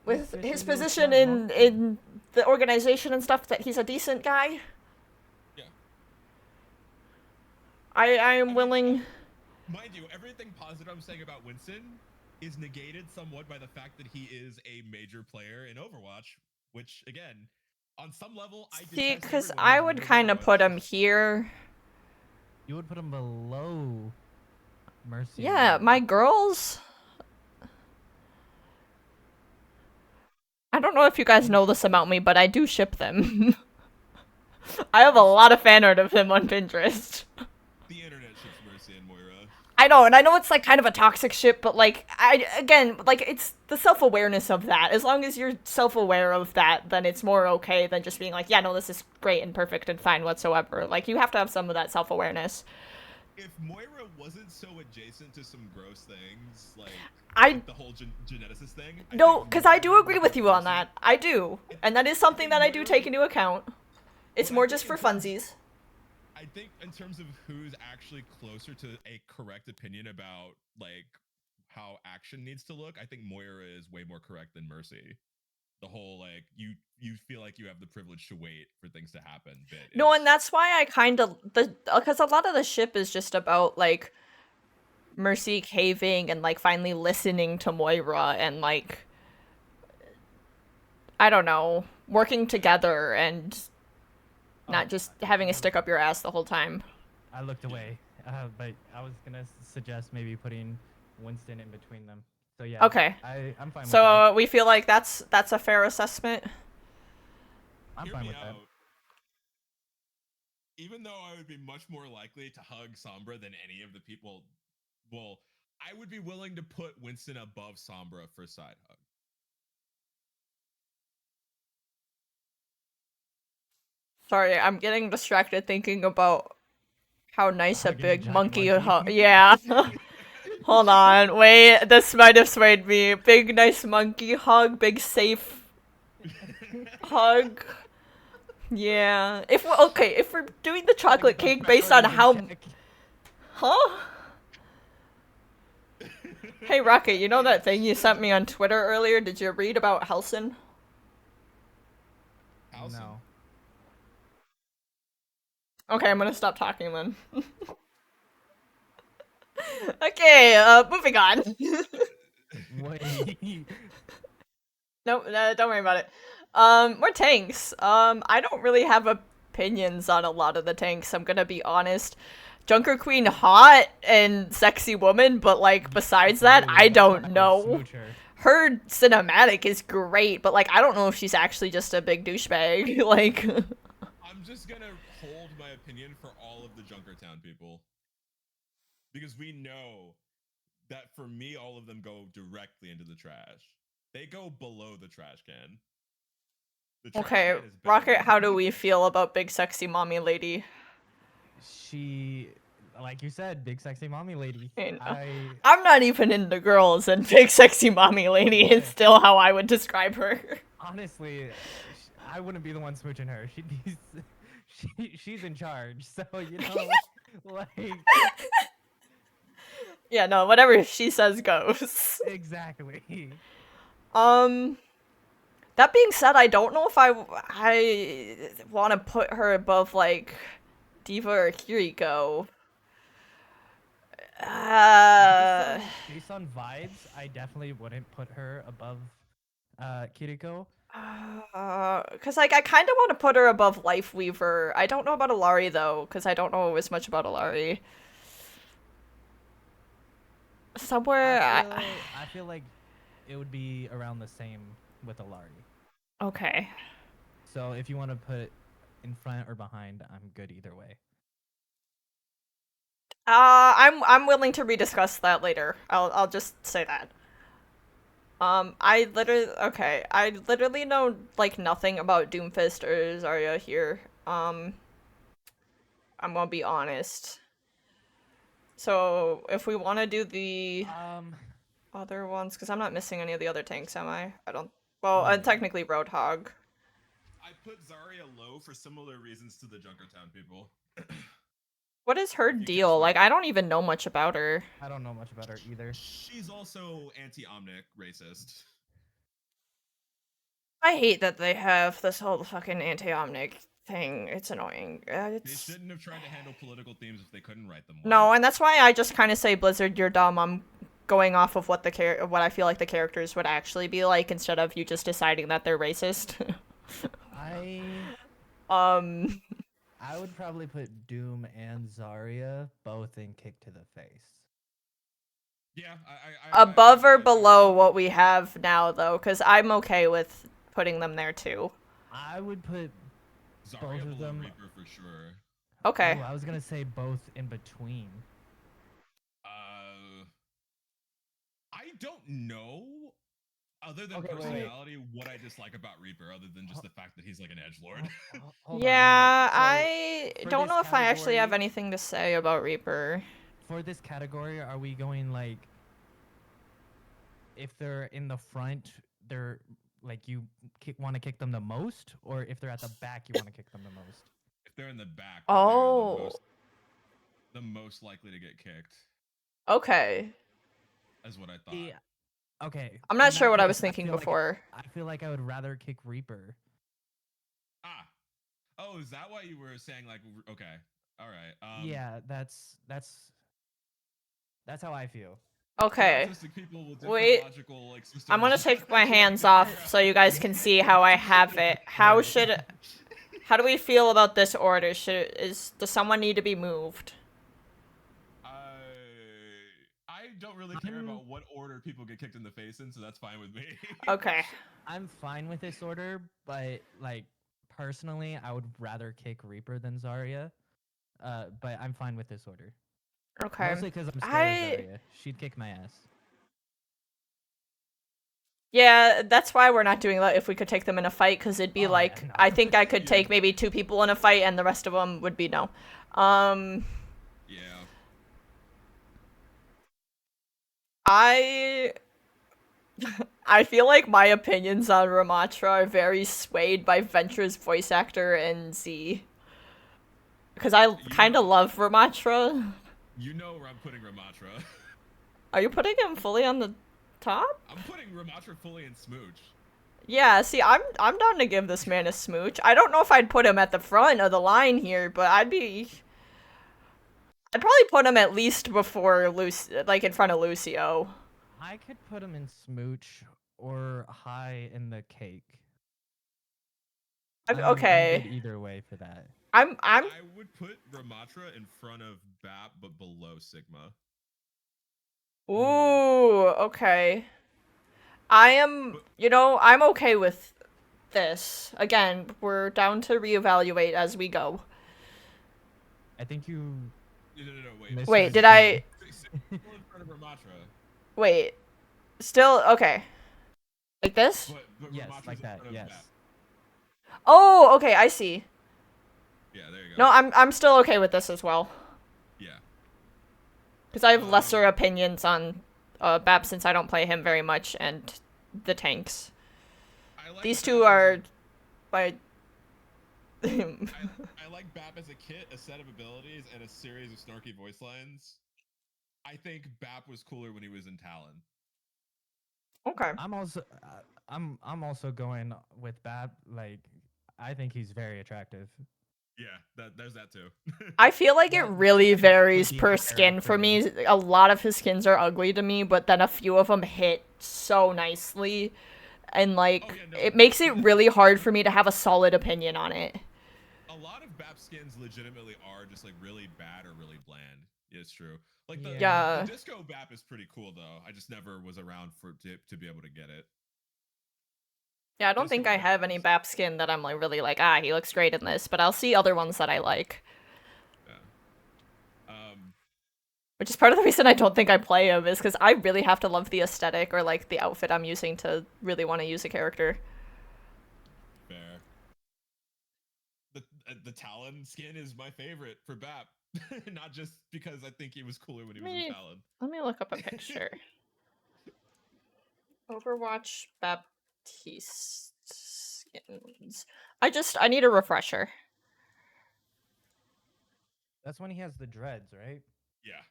with his position in the organization and stuff that he's a decent guy. Yeah. I am willing... Mind you, everything positive I'm saying about Winston is negated somewhat by the fact that he is a major player in Overwatch, which, again, on some level, I See, detest because everyone I who would knows kind of Overwatch. put him here. You would put him below Mercy. Yeah, my girls... I don't know if you guys know this about me, but I do ship them. I have a lot of fan art of him on Pinterest. The internet ships Mercy and Moira. I know, and I know it's like kind of a toxic ship, but like it's the self-awareness of that. As long as you're self-aware of that, then it's more okay than just being like, yeah, no, this is great and perfect and fine whatsoever. Like, you have to have some of that self-awareness. If Moira wasn't so adjacent to some gross things, like the whole geneticist thing. No, because I do agree with you on that. I do. And that is something that I do take into account. It's more just for funsies. I think in terms of who's actually closer to a correct opinion about, like, how action needs to look, I think Moira is way more correct than Mercy. The whole like you feel like you have the privilege to wait for things to happen bit. No, and that's why I kind of because a lot of the ship is just about like Mercy caving and like finally listening to Moira and like I don't know, working together and not just having a stick up your ass the whole time. I looked away, but I was gonna suggest maybe putting Winston in between them. So yeah. Okay. I'm fine with that. So we feel like that's a fair assessment. I'm Hear fine me with that. out. Even though I would be much more likely to hug Sombra than any of the people, well, I would be willing to put Winston above Sombra for side hug. Sorry, I'm getting distracted thinking about how nice a Hugging a big giant monkey. monkey. Yeah. Hold on, wait. This might have swayed me. Big nice monkey hug. Big safe hug. Yeah. If we're doing the chocolate cake based on how, huh? Hey Rocket, you know that thing you sent me on Twitter earlier? Did you read about Helson? Halson. No. Okay, I'm gonna stop talking then. Okay, moving on. Wait. Nope, don't worry about it. More tanks. I don't really have opinions on a lot of the tanks, I'm gonna be honest. Junker Queen hot and sexy woman, but like besides that, I don't know. Her cinematic is great, but like I don't know if she's actually just a big douchebag. Like I'm just gonna hold my opinion for all of the Junkertown people. Because we know that for me, all of them go directly into the trash. They go below the trash can. The trash okay, can is better Rocket, than how do we feel about big sexy mommy lady? She, like you said, big sexy mommy lady. I'm not even into girls, and big sexy mommy lady is still how I would describe her. Honestly, I wouldn't be the one smooching her. She'd be, she's in charge. So you know, like. Yeah, no, whatever she says goes. Exactly. That being said, I don't know if I want to put her above like Diva or Kiriko. Based on vibes, I definitely wouldn't put her above Kiriko. Cause like I kind of want to put her above Life Weaver. I don't know about Alari though, cause I don't know as much about Alari. Somewhere I feel like it would be around the same with Alari. Okay. So if you want to put it in front or behind, I'm good either way. I'm willing to rediscuss that later. I'll just say that. I literally know like nothing about Doomfist or Zarya here. I'm gonna be honest. So if we want to do the other ones, because I'm not missing any of the other tanks, am I? I don't. Well, technically Roadhog. I put Zarya low for similar reasons to the Junkertown people. What is her deal? Like, I don't even know much about her. I don't know much about her either. She's also anti-omnic racist. I hate that they have this whole fucking anti-omnic thing. It's annoying. They shouldn't have tried to handle political themes if they couldn't write them well. No, and that's why I just kind of say, Blizzard, you're dumb. I'm going off of what what I feel like the characters would actually be like, instead of you just deciding that they're racist. I would probably put Doom and Zarya both in Kick to the Face. Yeah, above or below what we have now, though, because I'm okay with putting them there too. I would put Zarya both of them. Reaper for sure. Okay. Oh, I was gonna say both in between. I don't know. Other than personality, what I dislike about Reaper, other than just the fact that he's like an edgelord. Yeah, I don't know if I actually have anything to say about Reaper. For this category, are we going like, if they're in the front, they're like you want to kick them the most, or if they're at the back, you want to kick them the most? If they're in the back, oh, the most likely to get kicked. Okay. That's what I thought. Yeah. Okay. I'm not in sure that what I case, was thinking feel like before. I feel like I would rather kick Reaper. Ah. Oh, is that why you were saying like? Okay. All right. Yeah, that's how I feel. Two Okay. autistic people with different Wait. logical like I'm systems. gonna take my trying to hands figure off so you guys out. can see how I have it. How should... How do we feel about this order? Does someone need to be moved? I don't really care about what order people get kicked in the face in, so that's fine with me. Okay. I'm fine with this order, but like personally, I would rather kick Reaper than Zarya. But I'm fine with this order. Okay. Mostly because I'm scared of I... Zarya. She'd kick my ass. Yeah, that's why we're not doing that if we could take them in a fight, because it'd be Oh, like, yeah, no. I think I could Yeah. take maybe 2 people in a fight and the rest of them would be no. Yeah. I feel like my opinions on Ramatra are very swayed by Venture's voice actor and Z. Because I kind of love Ramatra. You know where I'm putting Ramatra. Are you putting him fully on the top? I'm putting Ramatra fully in Smooch. Yeah, see, I'm down to give this man a smooch. I don't know if I'd put him at the front of the line here, but I'd probably put him at least before like in front of Lucio. I could put him in Smooch or high in the cake. I'm Okay. good either way for that. I would put Ramatra in front of Bap, but below Sigma. Ooh, okay. I'm okay with this. Again, we're down to reevaluate as we go. I think you. No, wait. Wait, did I... In front of Ramatra. Wait. Still, okay. Like this? But Yes, Ramatra's like in that, front of yes. Bap. Oh, okay, I see. Yeah, there you go. No, I'm still okay with this as well. Yeah. Because I have lesser opinions on Bap since I don't play him very much, and the tanks. These two are... by... I like Bap as a kit, a set of abilities, and a series of snarky voice lines. I think Bap was cooler when he was in Talon. Okay. I'm also going with Bap. Like, I think he's very attractive. Yeah, there's that too. I feel like it really varies would be per the skin. For me, character. a lot of his skins are ugly to me, but then a few of them hit so nicely. And, like, Oh, yeah, no. it makes it really hard for me to have a solid opinion on it. A lot of Bap skins legitimately are just, like, really bad or really bland. Yeah, it's true. Like, the Yeah. Disco Bap is pretty cool, though. I just never was around to be able to get it. Yeah, I don't think I have any Bap skin that I'm, like, really like, he looks great in this, but I'll see other ones that I like. Yeah. Which is part of the reason I don't think I play him, is because I really have to love the aesthetic or, like, the outfit I'm using to really want to use a character. Fair. The Talon skin is my favorite for Bap. Not just because I think he was cooler when he was in Talon. Let me look up a picture. Overwatch Baptiste skins. I need a refresher. That's when he has the dreads, right? Yeah.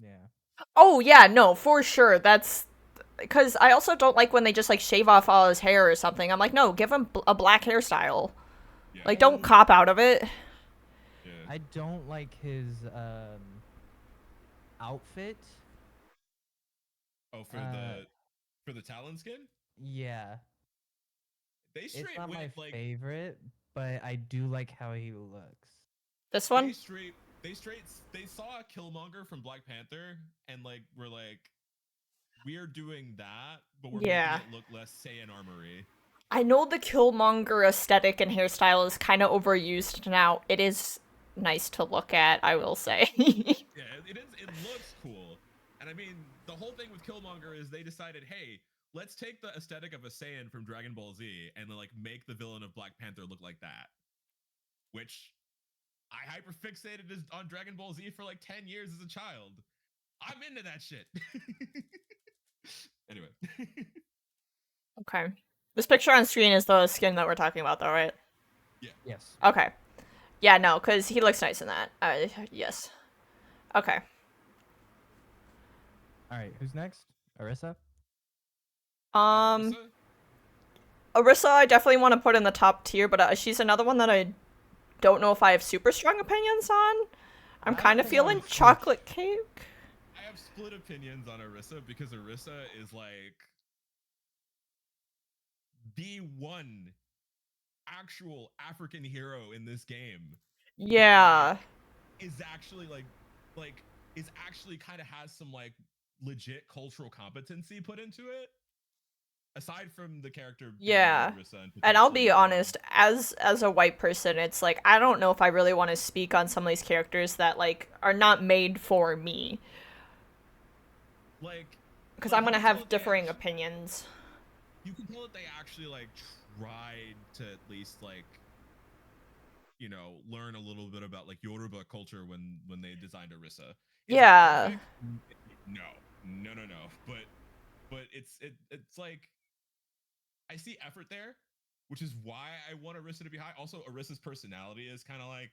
Yeah. Oh, yeah, no, for sure. That's... Because I also don't like when they just, like, shave off all his hair or something. I'm like, no, give him a black hairstyle. Yeah. Like, don't cop out of it. Yeah. I don't like his outfit. Oh, for the Talon skin? Yeah. They straight It's not went, my like, favorite, but I do like how he looks. This one? They saw a Killmonger from Black Panther and, like, were like, we're doing that, but we're making it look less Saiyan armory. I know the Killmonger aesthetic and hairstyle is kind of overused now. It is nice to look at, I will say. Yeah, it looks cool. And I mean, the whole thing with Killmonger is they decided, hey, let's take the aesthetic of a Saiyan from Dragon Ball Z and then, like, make the villain of Black Panther look like that. Which I hyperfixated on Dragon Ball Z for like 10 years as a child. I'm into that shit. Anyway. Okay. This picture on screen is the skin that we're talking about, though, right? Yeah. Yes. Okay. Yeah, no, because he looks nice in that. Yes. Okay. All right, who's next? Arissa? Um, Arissa? Arissa, I definitely want to put in the top tier, but she's another one that I don't know if I have super strong opinions on. I'm I don't kind of think I would feeling switch. chocolate cake. I have split opinions on Arissa because Arissa is like the one actual African hero in this game that Yeah. like is actually like is actually kind of has some like legit cultural competency put into it. Aside from the character being Yeah. Arissa and And I'll potentially be honest, as a white person, it's like I don't know if I really want to speak on some of these characters that like are not made for me like because like I'm you going to can tell have that they differing actually opinions. you can tell that they actually like tried to at least like learn a little bit about like Yoruba culture when they designed Arissa. Is it Yeah. perfect? No, no, no, no. But it's like I see effort there, which is why I want Arissa to be high. Also, Arissa's personality is kind of like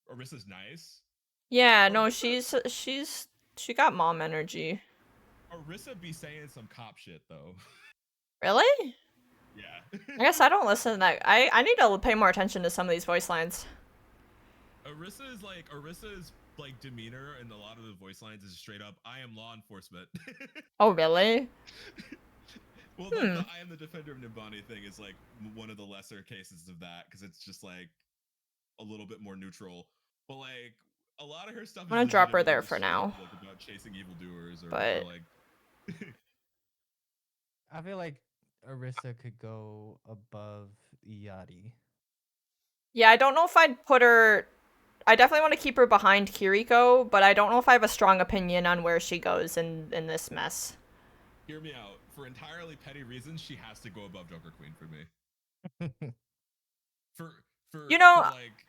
Arissa's nice. Yeah, no, Arissa, she got mom energy. Arissa be saying some cop shit though. Really? Yeah. I guess I don't listen to that. I need to pay more attention to some of these voice lines. Arissa's like demeanor and a lot of the voice lines is straight up I am law enforcement. Oh, really? Well, like Hmm. the I am the defender of Nibbani thing is like one of the lesser cases of that because it's just like a little bit more neutral. But like a lot of her stuff I'm is gonna drop her legitimately there just for straight up now. like about chasing evildoers or But like I feel like Arissa could go above Yadi. yeah, I don't know if I'd put her. I definitely want to keep her behind Kiriko, but I don't know if I have a strong opinion on where she goes in this mess. hear me out. For entirely petty reasons, she has to go above Joker Queen for me. For You for know, like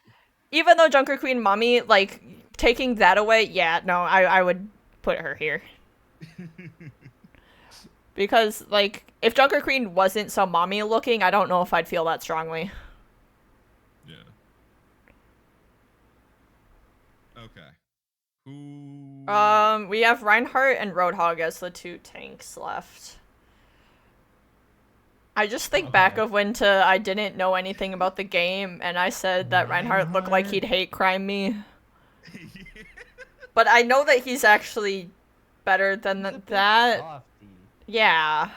even though Junker Queen Mommy, like, taking that away, yeah, no, I would put her here. Because, like, if Junker Queen wasn't so mommy looking, I don't know if I'd feel that strongly. yeah. Okay. Who We have Reinhardt and Roadhog as the two tanks left. I just think back Okay. of when I didn't know anything about the game, and I said that Reinhardt looked like he'd hate crime me. But I know that he's actually better than He's a big that. softie. Yeah.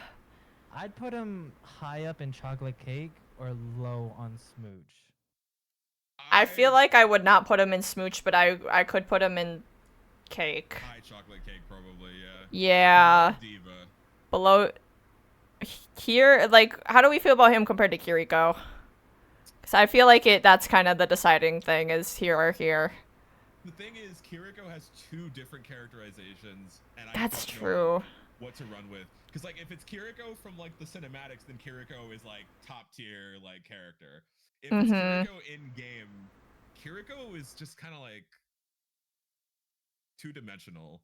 I'd put him high up in chocolate cake or low on smooch. I feel like I would not put him in Smooch, but I could put him in Cake. high chocolate cake probably, yeah. Yeah. Below Diva. Below here, like, how do we feel about him compared to Kiriko? Because I feel like that's kind of the deciding thing is here or here. The thing is, Kiriko has two different characterizations, and I That's don't true. know what to run with. Because like, if it's Kiriko from like the cinematics, then Kiriko is like top tier like character. If it's Kiriko in game, Kiriko is just kind of like two-dimensional.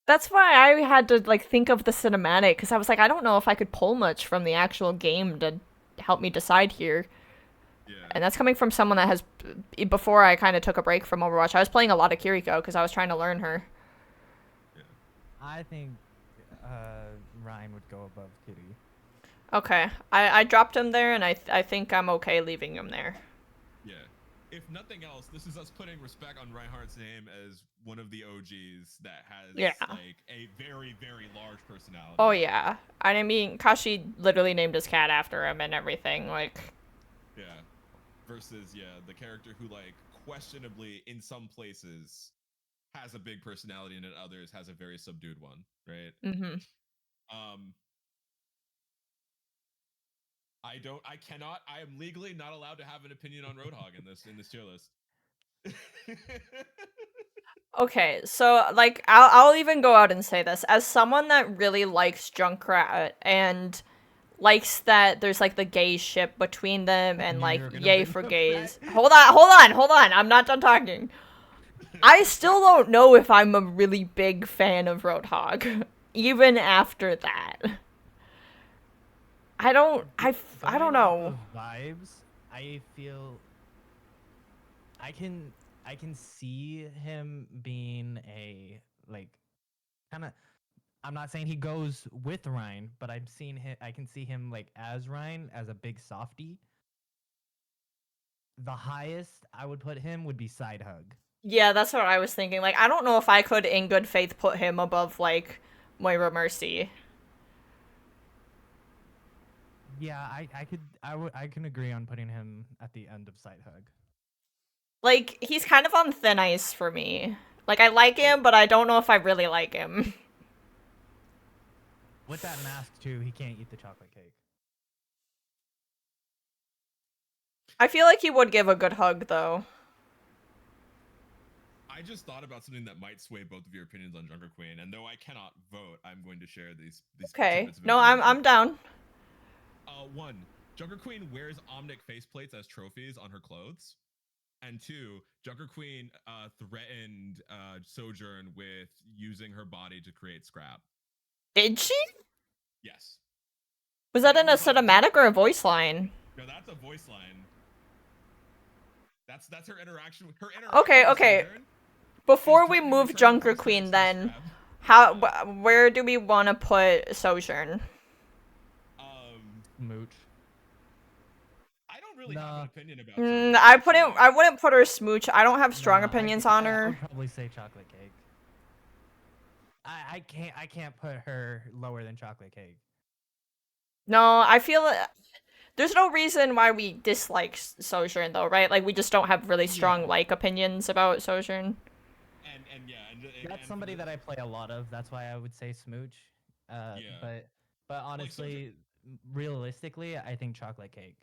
That's why I had to like think of the cinematic because I was like, I don't know if I could pull much from the actual game to help me decide here. Yeah. And that's coming from someone that has, before I kind of took a break from Overwatch, I was playing a lot of Kiriko because I was trying to learn her. Yeah. I think Ryan would go above Kitty. Okay, I dropped him there, and I think I'm okay leaving him there. Yeah. If nothing else, this is us putting respect on Reinhardt's name as one of the OGs that has like a very, very large personality. Oh yeah. I mean, Kashi literally named his cat after him and everything, like. Yeah. Versus, yeah, the character who like questionably in some places has a big personality and in others has a very subdued one, right? Mm-hmm. I am legally not allowed to have an opinion on Roadhog in this tier list. Okay, so like I'll even go out and say this as someone that really likes Junkrat and likes that there's like the gay ship between them and like yay for gays. Hold on. I'm not done talking. I still don't know if I'm a really big fan of Roadhog even after that. I don't know. Vibes. I feel I can see him being a like kind of I'm not saying he goes with Ryan, but I'm seeing him. I can see him like as Ryan, as a big softie. The highest I would put him would be Side Hug. Yeah, that's what I was thinking. Like, I don't know if I could, in good faith, put him above, like, Moira Mercy. Yeah, I can agree on putting him at the end of Side Hug. Like, he's kind of on thin ice for me. Like, I like him, but I don't know if I really like him. With that mask too, he can't eat the chocolate cake. I feel like he would give a good hug, though. I just thought about something that might sway both of your opinions on Junker Queen, and though I cannot vote, I'm going to share these Okay. tidbits of No, I'm information. down. One, Junker Queen wears Omnic faceplates as trophies on her clothes. And two, Junker Queen threatened Sojourn with using her body to create scrap. Did she? Yes. Was that in a cinematic or a voice line? No, that's a voice line. That's her interaction with her. Okay, with okay. Sojourn Before is we threatening move to turn Junker the Queen, into then, scrap. where do we want to put Sojourn? Mooch. I don't really have an opinion about. I wouldn't put her smooch. I don't have strong opinions on I her. would probably say chocolate cake. I can't put her lower than chocolate cake. No, I feel there's no reason why we dislike Sojourn though, right? Like we just don't have really strong opinions about Sojourn. And That's somebody that I play a lot of. That's why I would say smooch. But honestly, realistically, I think chocolate cake.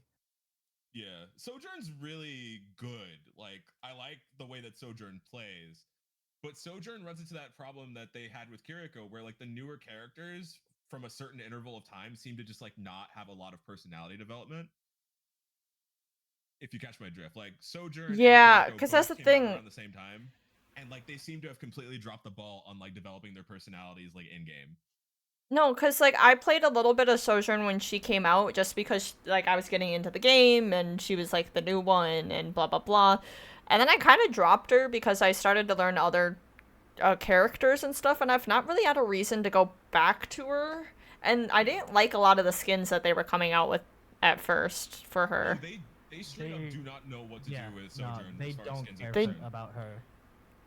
Yeah, Sojourn's really good. Like, I like the way that Sojourn plays, but Sojourn runs into that problem that they had with Kiriko, where like the newer characters from a certain interval of time seem to just like not have a lot of personality development. If you catch my drift, like Sojourn, Yeah, because that's the thing. around the same time, and like they seem to have completely dropped the ball on like developing their personalities like in game. No, because, like, I played a little bit of Sojourn when she came out, just because, like, I was getting into the game, and she was, like, the new one, and blah, blah, blah. And then I kind of dropped her because I started to learn other characters and stuff, and I've not really had a reason to go back to her. And I didn't like a lot of the skins that they were coming out with at first for her. Oh, they straight up do not know what to do with Sojourn. They as far don't as care skins about her.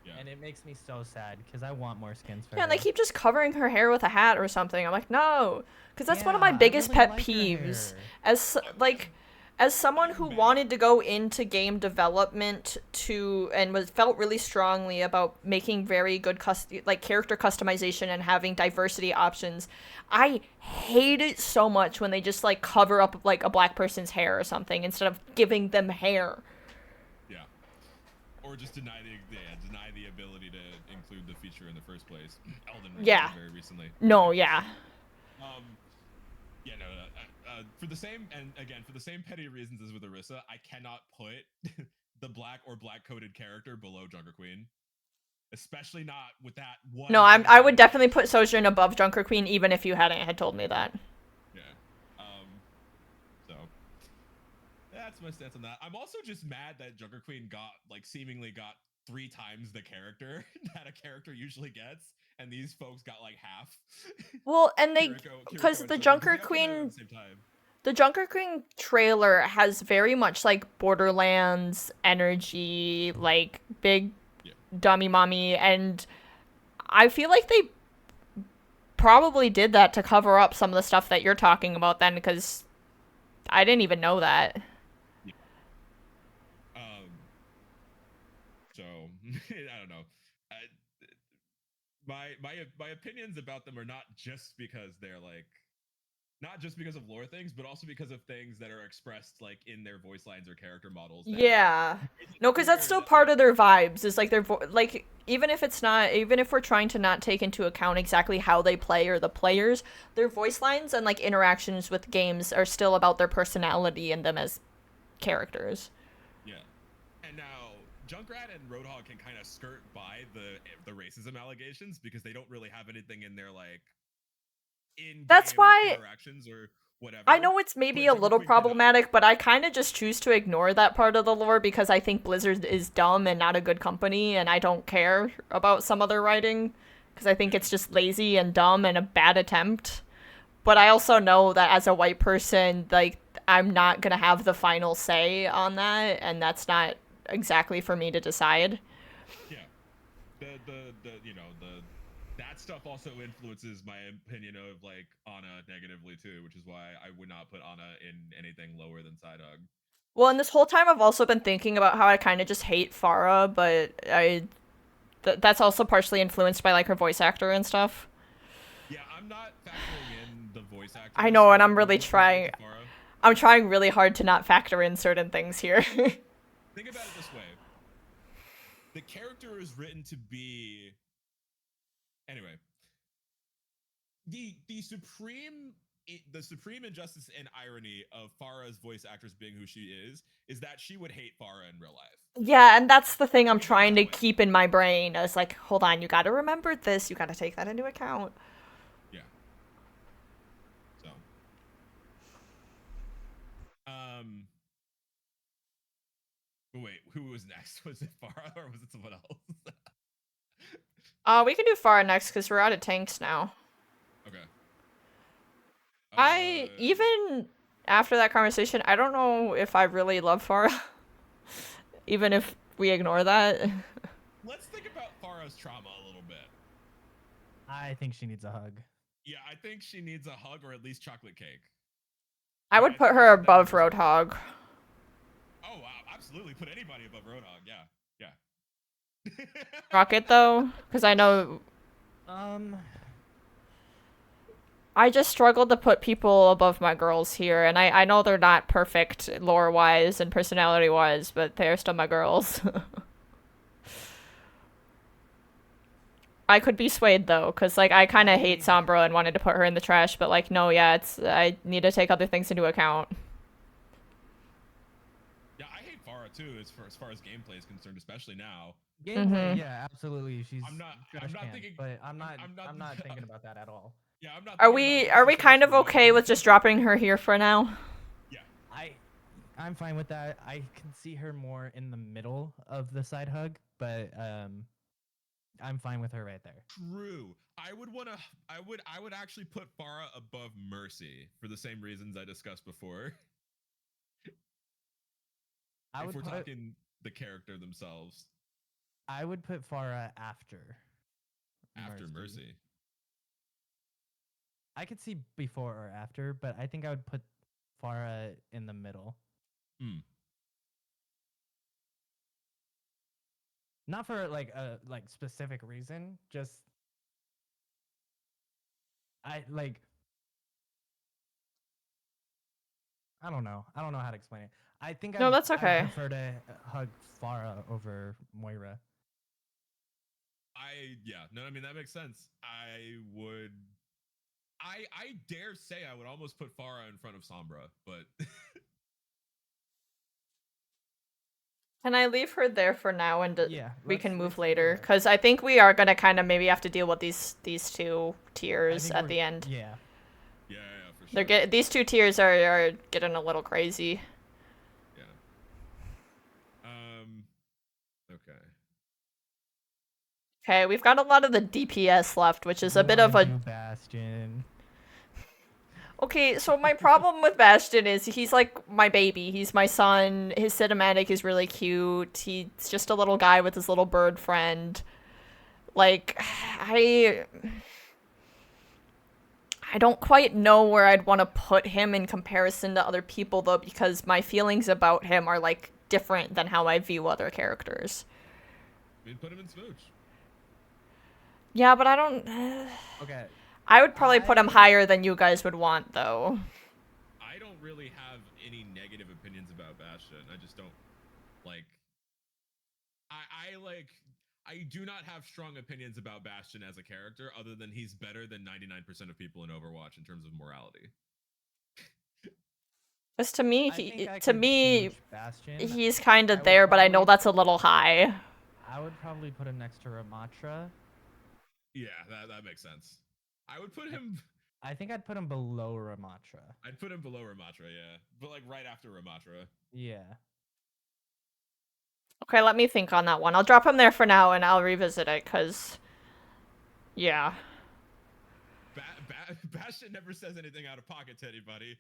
Yeah. And it makes me so sad because I want more skins for Yeah, her. and they keep just covering her hair with a hat or something. I'm like, no, because that's one of my Yeah, I biggest really pet like her peeves. hair. As someone who wanted to go into game development and felt really strongly about making very good character customization and having diversity options, I hate it so much when they just like cover up like a black person's hair or something instead of giving them hair. Yeah. Or just deny the ability to include the feature in the first place. Elden Ring very recently. No, yeah. Yeah, no. For the same petty reasons as with Orisa, I cannot put the black coded character below Junker Queen, especially not with that one. No, I would definitely put Sojourn above Junker Queen, even if you had told me that. Yeah. So that's my stance on that. I'm also just mad that Junker Queen seemingly got 3 times the character that a character usually gets, and these folks got like half. Well, and because the Junker Queen, the Junker Queen trailer has very much like Borderlands energy, like big dummy mommy, and I feel like they probably did that to cover up some of the stuff that you're talking about then, because I didn't even know that. So I don't know. My opinions about them are not just because they're like, not just because of lore things, but also because of things that are expressed like in their voice lines or character models. Yeah. No, because that's still part of their vibes. Is like like even if we're trying to not take into account exactly how they play or the players, their voice lines and like interactions with games are still about their personality and them as characters. Yeah. And now Junkrat and Roadhog can kind of skirt by the racism allegations because they don't really have anything in their like that's why interactions or whatever. I know it's maybe a little problematic, but I kind of just choose to ignore that part of the lore because I think Blizzard is dumb and not a good company, and I don't care about some of their writing. because I think it's just lazy and dumb and a bad attempt. But I also know that as a white person, like, I'm not gonna have the final say on that, and that's not exactly for me to decide. Yeah. The you know, that stuff also influences my opinion of like Anna negatively too, which is why I would not put Anna in anything lower than side hug. Well, and this whole time I've also been thinking about how I kind of just hate Farah, but that's also partially influenced by like her voice actor and stuff. Yeah, I'm not factoring in the voice actor. I know, and I'm really trying. I'm trying really hard to not factor in certain things here. Think about it this way. The character is written to be anyway. The supreme injustice and irony of Farah's voice actress being who she is that she would hate Farah in real life. Yeah, and that's the thing I'm trying to keep in my brain. I was like, hold on, you gotta remember this, you gotta take that into account. Yeah. So. Wait, who was next? Was it Farah or was it someone else? We can do Farah next because we're out of tanks now. Okay. Even after that conversation, I don't know if I really love Farah. Even if we ignore that. Let's think about Farah's trauma a little bit. I think she needs a hug. Yeah, I think she needs a hug or at least chocolate cake. I would put her above Roadhog. Oh, wow, absolutely. Put anybody above Roadhog, yeah. Yeah. Rocket, though? Because I know... I just struggled to put people above my girls here, and I know they're not perfect lore-wise and personality-wise, but they're still my girls. I could be swayed, though, because, like, I kind of hate Sombra and wanted to put her in the trash, but, like, no, yeah, I need to take other things into account. Yeah, I hate Farah, too, as far as gameplay is concerned, especially now. Gameplay, yeah, absolutely. She's I'm not thinking, but I'm not thinking about that at all. Yeah, I'm not. Are we kind of okay with just dropping her here for now? Yeah. I'm fine with that. I can see her more in the middle of the side hug, but I'm fine with her right there. True. I would actually put Farah above Mercy for the same reasons I discussed before. If we're talking the character themselves. I would put Farah after Mercy. I could see before or after, but I think I would put Farah in the middle. Not for like a specific reason, just I don't know. I don't know how to explain it. I think that's okay. I prefer to hug Farah over Moira. I mean that makes sense. I dare say I would almost put Farah in front of Sombra, but Can I leave her there for now and we can move later? Because Because I think we are gonna kind of maybe have to deal with these two tiers at the end. Yeah, for sure. These two tiers are getting a little crazy. Yeah. Okay. Okay, we've got a lot of the DPS left, which is a bit of a Bastion. Okay, so my problem with Bastion is he's like my baby. He's my son. His cinematic is really cute. He's just a little guy with his little bird friend. Like, I don't quite know where I'd want to put him in comparison to other people, though, because my feelings about him are, like, different than how I view other characters. I mean, put him in Smooch. Yeah, but I don't... Okay. I would probably put him higher than you guys would want, though. I don't really have any negative opinions about Bastion. I just don't, like... I do not have strong opinions about Bastion as a character, other than he's better than 99% of people in Overwatch in terms of morality. Because to me, Bastion. he's kind of there, but I know that's a little high. I would probably put him next to Ramatra. Yeah, that makes sense. I would put him... I think I'd put him below Ramatra. I'd put him below Ramatra, yeah. But, like, right after Ramatra. Yeah. Okay, let me think on that one. I'll drop him there for now, and I'll revisit it, because... Yeah. Bastion never says anything out of pocket to anybody.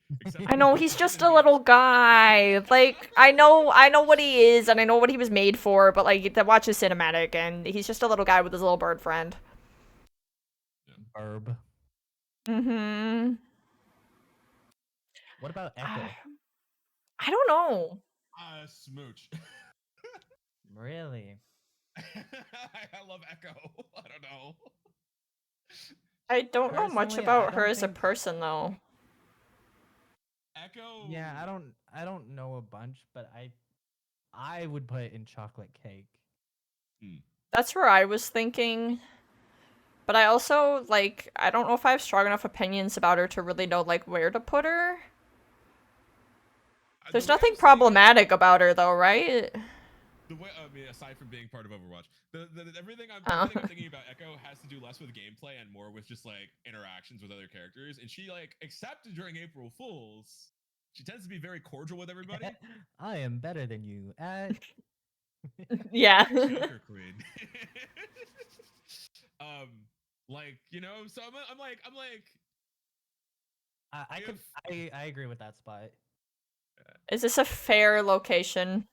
I know, he's just a little guy. Like, I know what he is, and I know what he was made for, but like, watch his cinematic, and he's just a little guy with his little bird friend. Herb. Mm-hmm. What about Echo? I don't know. Smooch. Really? I love Echo. I don't know. I don't know much Personally, about I her don't as a think- person, though. Echo. Yeah, I don't know a bunch, but I would put it in chocolate cake. That's where I was thinking. But I also, like, I don't know if I have strong enough opinions about her to really know, like, where to put her. There's The way nothing I'm seeing it- problematic about her, though, right? The way, I mean, aside from being part of Overwatch, everything I'm Oh. thinking about Echo has to do less with gameplay and more with just like interactions with other characters. And she like, except during April Fools, she tends to be very cordial with everybody. I am better than you at. Yeah. Joker Queen. Like you know, so I'm like, I agree with that spot. Is this a fair location?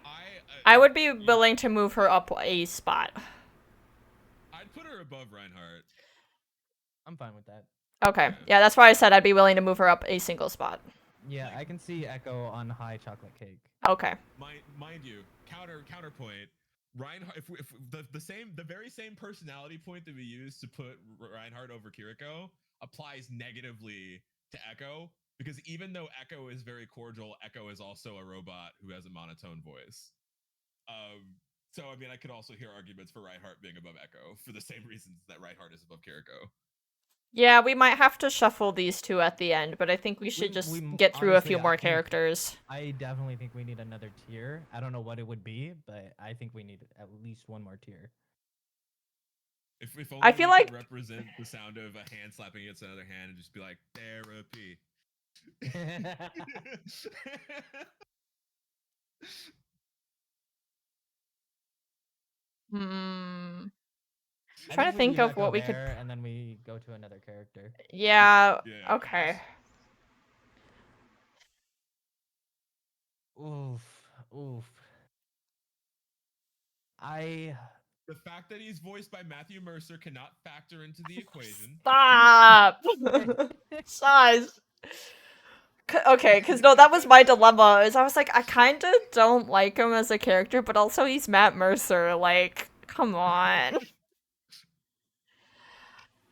I I would be willing to move her up a spot. I'd put her above Reinhardt. I'm fine with that. Okay. Yeah, that's why I said I'd be willing to move her up a single spot. Yeah, I can see Echo on high chocolate cake. Okay. Mind you, counterpoint. Reinhardt, if the very same personality point that we use to put Reinhardt over Kiriko applies negatively to Echo, because even though Echo is very cordial, Echo is also a robot who has a monotone voice. So I mean, I could also hear arguments for Reinhardt being above Echo for the same reasons that Reinhardt is above Kiriko. Yeah, we might have to shuffle these two at the end, but I think we should just get through a few honestly, more I think- characters. I definitely think we need another tier. I don't know what it would be, but I think we need at least one more tier. If only I feel we could like- represent the sound of a hand slapping against another hand and just be like therapy. Hmm. I Trying to we think leave of Echo what we could. there, and then we go to another character. Yeah. Yeah, Okay. Oof, oof. The fact that he's voiced by Matthew Mercer cannot factor into the equation. Stop. Size. Okay, because no, that was my dilemma. Is I was like, I kind of don't like him as a character, but also he's Matt Mercer. Like, come on.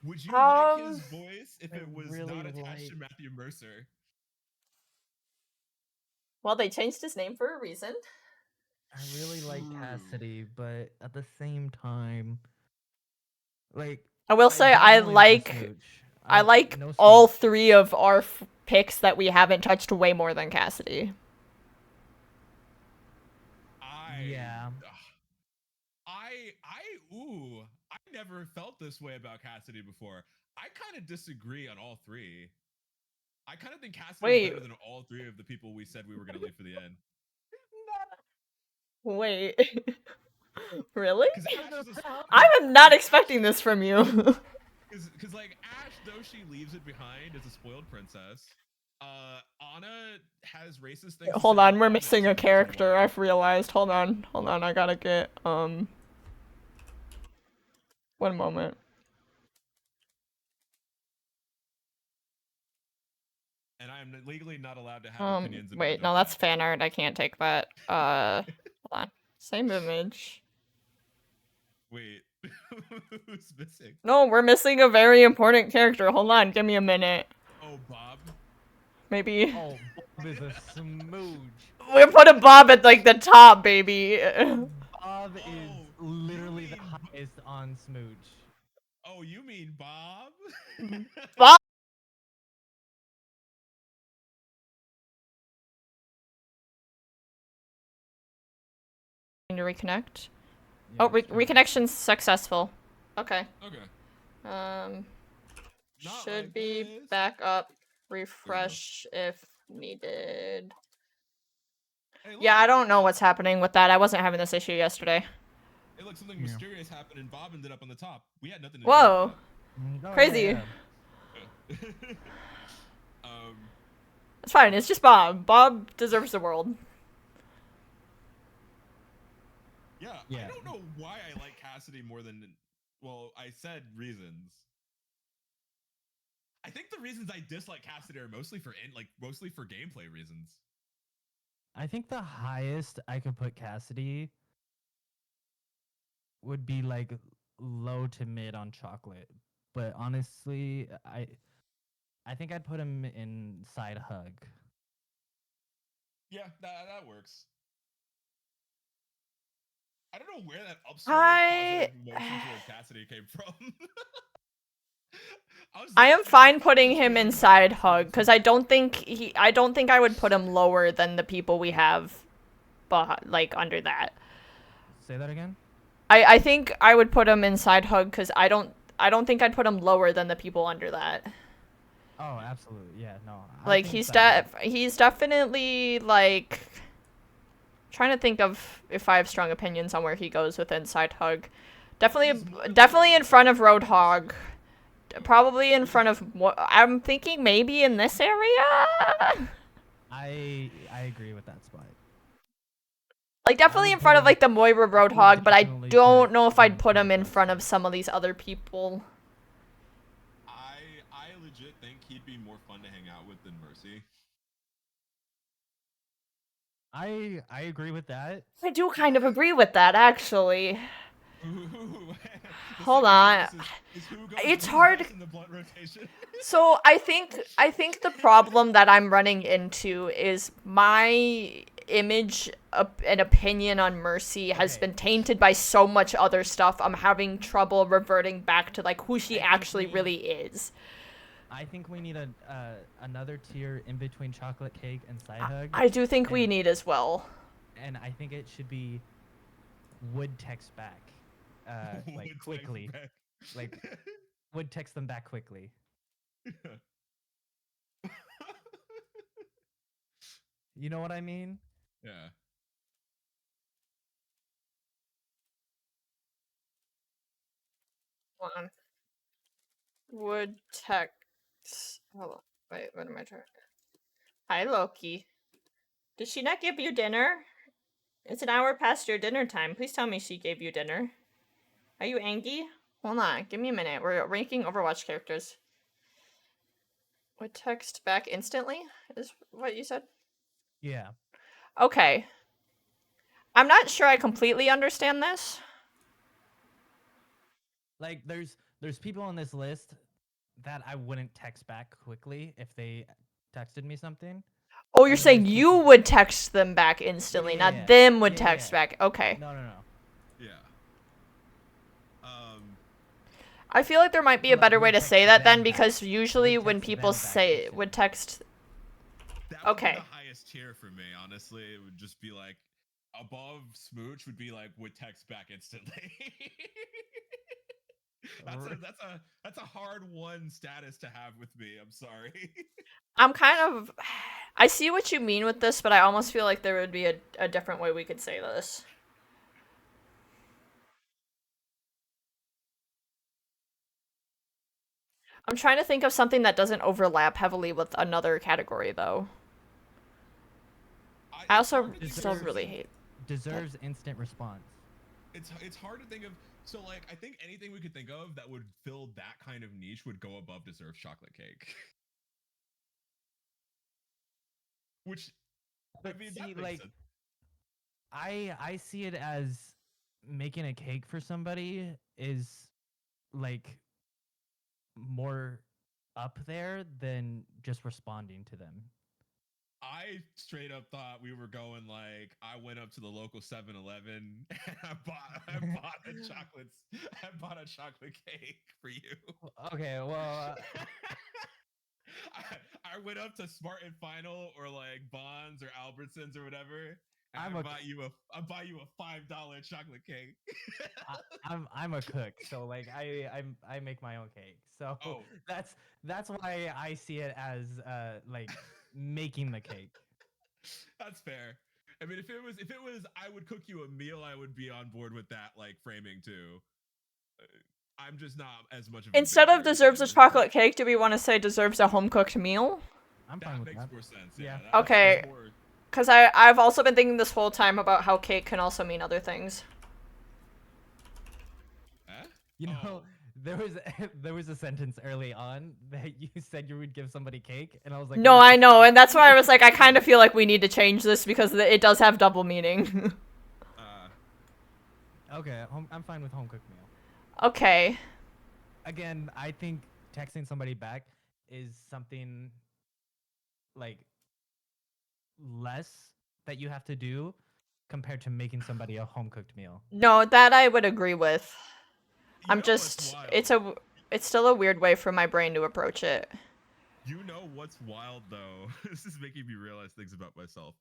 Would you like his Um, voice if I it was really not attached to like- Matthew Mercer? Well, they changed his name for a reason. I really like True. Cassidy, but at the same time, like I will say don't I go into like Smooch. I like no all Smooch. three of our picks that we haven't touched way more than Cassidy. Yeah. I never felt this way about Cassidy before. I kind of disagree on all three. I kind of think Cassidy is Wait. better than all three of the people we said we were going to leave for the end. Wait. Really? 'Cause Ash is a- I'm not expecting this from you. Because like Ash, though she leaves it behind as a spoiled princess, Anna has racist things. to Hold say on, about we're Anna missing too, a which is character. why- I've realized. Hold on, I gotta get one moment. And I am legally not allowed to have opinions about Wait, no, that's fan art. I can't take that. Hold on. Same image. Wait, who's missing? No, we're missing a very important character. Hold on, give me a minute. Oh, Bob. Maybe. Oh, Bob is a smooch. We put a Bob at like the top, baby. Bob is Oh, literally you the mean- highest on smooch. Oh, you mean Bob? Bob. To reconnect. Yeah, Oh, it's trying to- reconnection's successful. Okay. Okay. Not should like be this. back up. Refresh if needed. Hey, Yeah, look. I don't know what's happening with that. I wasn't having this issue yesterday. Hey, look, something Yeah. mysterious happened and Bob ended up on the top. We had nothing to Whoa. Oh, Crazy. Yeah. do with that. It's fine. It's just Bob. Bob deserves the world. Yeah, Yeah. I don't know why I like Cassidy more than. Well, I said reasons. I think the reasons I dislike Cassidy are mostly for gameplay reasons. I think the highest I could put Cassidy would be like low to mid on chocolate. But honestly, I think I'd put him in side hug. Yeah, that works. I don't know where that upswell I- of positive emotion toward Cassidy came from. I am was fine not putting just him feeling inside Cassidy hug this because week. I don't think I would put him lower than the people we have, like under that. Say that again? I think I would put him inside hug because I don't think I'd put him lower than the people under that. Oh, absolutely. Yeah, no. I Like think side hug. he's definitely like trying to think of if I have strong opinions on where he goes with inside hug. He's more of Definitely a in front of person. Roadhog. Probably in front of what I'm thinking maybe in this area. I agree with that spot. Like definitely would in front put of like the Moira I would Roadhog, but I definitely don't put know if him I'd put him in of front of Dustin. some of these other people. I legit think he'd be more fun to hang out with than Mercy. I agree with that. I do kind of agree with that actually. Ooh, the Hold segment on. for this is who It's who's hard. best in the blunt rotation. So I think the problem that I'm running into is my image and opinion on Mercy has Okay. been tainted by so much other stuff. I'm having trouble reverting back to like who she I think actually we- really is. I think we need another tier in between chocolate cake and side hug. I do think we and- need as well. And I think it should be would text back. Would Like text quickly. back. Like would text them back quickly. You know what I mean? Yeah. Hold on. Would text. Hold on. Wait, what am I trying? Hi, Loki. Did she not give you dinner? It's an hour past your dinner time. Please tell me she gave you dinner. Are you angry? Hold on, give me a minute. We're ranking Overwatch characters. Would text back instantly? Is what you said? Yeah. Okay. I'm not sure I completely understand this. Like there's people on this list that I wouldn't text back quickly if they texted me something. Oh, you're And then saying there's you people- would text them back instantly, Yeah, not yeah, them would yeah, text yeah. back. Okay. No. Yeah. I feel like there might be a Like, better way would to text say that then, them because back. usually Would when text people them back say instantly. would text, That would Okay. be the highest tier for me, honestly. It would just be like above Smooch would be like would text back instantly. that's a hard one status to have with me. I'm sorry. I'm kind of, I see what you mean with this, but I almost feel like there would be a different way we could say this. I'm trying to think of something that doesn't overlap heavily with another category, though. I It's also hard to think of still something- really hate. Deserves instant response. It's hard to think of. So like I think anything we could think of that would fill that kind of niche would go above deserves chocolate cake. Which But I mean see, that makes like sense. I see it as making a cake for somebody is like more up there than just responding to them. I straight up thought we were going like I went up to the local 7-Eleven and I bought a chocolate cake for you. Okay, well, I went up to Smart and Final or like Bonds or Albertsons or whatever. And I'm I a- buy you a $5 chocolate cake. I'm a cook, so like I make my own cake. So Oh. that's why I see it as like making the cake. That's fair. I mean, if it was, I would cook you a meal, I would be on board with that like framing too. I'm just not as much of a Instead of baker as deserves a you. chocolate cake, do we want to say deserves a home cooked meal? I'm fine That with makes that. more sense. Yeah. Yeah. Okay. That's more. Because I've also been thinking this whole time about how cake can also mean other things. Eh? You know, Oh. there was a sentence early on that you said you would give somebody cake, and I was like, No, wait a I know, and that's why I was like, I kind of feel like we need to change this because it does have double meaning. Okay, I'm fine with home cooked meal. Okay. Again, I think texting somebody back is something like less that you have to do compared to making somebody a home cooked meal. No, that I would agree with. You I'm know what's just, wild? it's still a weird way for my brain to approach it. You know what's wild though? This is making me realize things about myself.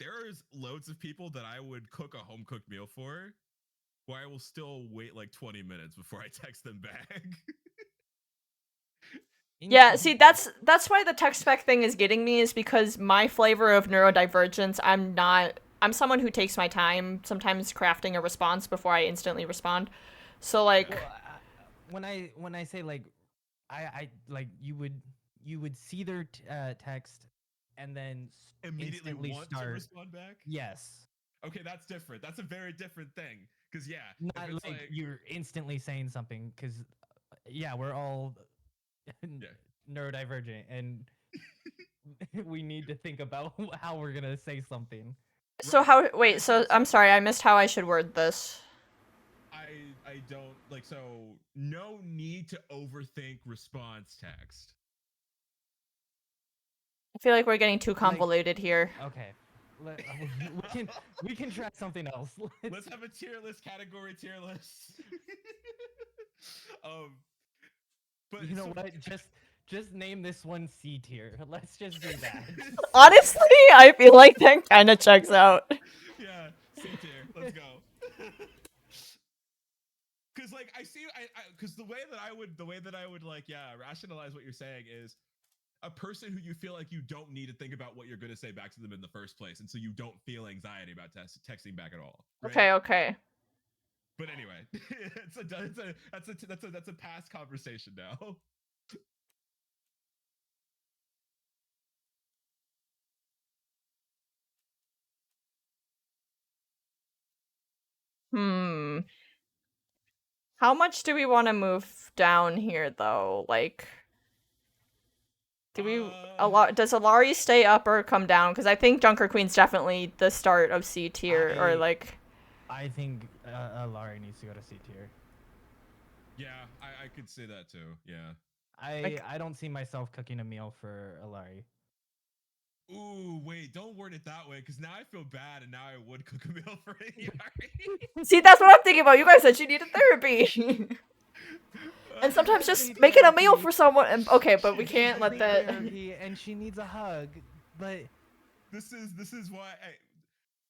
There's loads of people that I would cook a home cooked meal for, where I will still wait like 20 minutes before I text them back. Yeah, see, that's why the text spec thing is getting me, is because my flavor of neurodivergence, I'm someone who takes my time, sometimes crafting a response before I instantly respond. So like, Well, when I say like, I like you would see their text and then Immediately instantly want to start. respond back? Yes. Okay, that's different. That's a very different thing. Cause yeah, Not if it's like, like you're instantly saying something, because yeah, we're all yeah. neurodivergent, and we need to think about how we're gonna say something. so Right. how, And wait, it's so like, I'm sorry, I missed how I should word this. I don't like, so no need to overthink response text. I feel like we're getting too Like, convoluted here. okay, we can try something else. Let's have a tier list, category tier list. um but You know so, what? Just name this one C tier. Let's just do that. Honestly, I feel like that kind of checks out. yeah, C tier. Let's go. Cause like I see, cause the way that I would like, yeah, rationalize what you're saying is a person who you feel like you don't need to think about what you're gonna say back to them in the first place, and so you don't feel anxiety about texting back at all. Right? Okay, okay. But anyway, that's a past conversation now. Hmm. How much do we want to move down here, though? Like, do we does Alari stay up or come down? Because I think Junker Queen's definitely the start of C tier, or like. I think Laurie needs to go to C tier. Yeah, I could say that too. Yeah. I don't see myself cooking a meal for Alari. Ooh, wait, don't word it that way, because now I feel bad, and now I would cook a meal for Yari. See, that's what I'm thinking about. You guys said she needed therapy. And sometimes just making a meal for someone. Okay, but we can't let that. And she needs a hug, but this is why.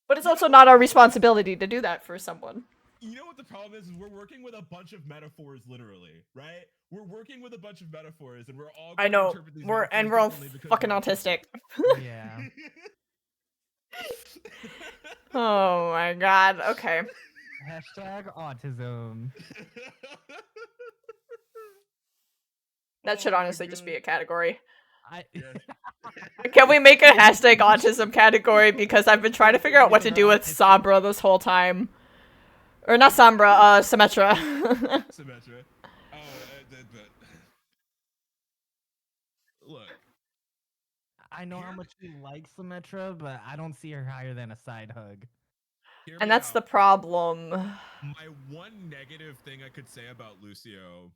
But it's also not our responsibility to do that for someone. You know what the problem is we're working with a bunch of metaphors, literally, right? We're working with a bunch of metaphors, and we're all. I know. Interpret these We're metaphors all differently because fucking we're autistic. yeah. Oh my god. Okay. Hashtag autism. That should honestly just be a category. Yes. Can we make a hashtag autism category? Because I've been trying to figure out what to do with Sombra this whole time. Or not Sombra, Symmetra. Symmetra. Oh, look. I know how much you like Symmetra, but I don't see her higher than a side hug. And that's the problem. My one negative thing I could say about Lucio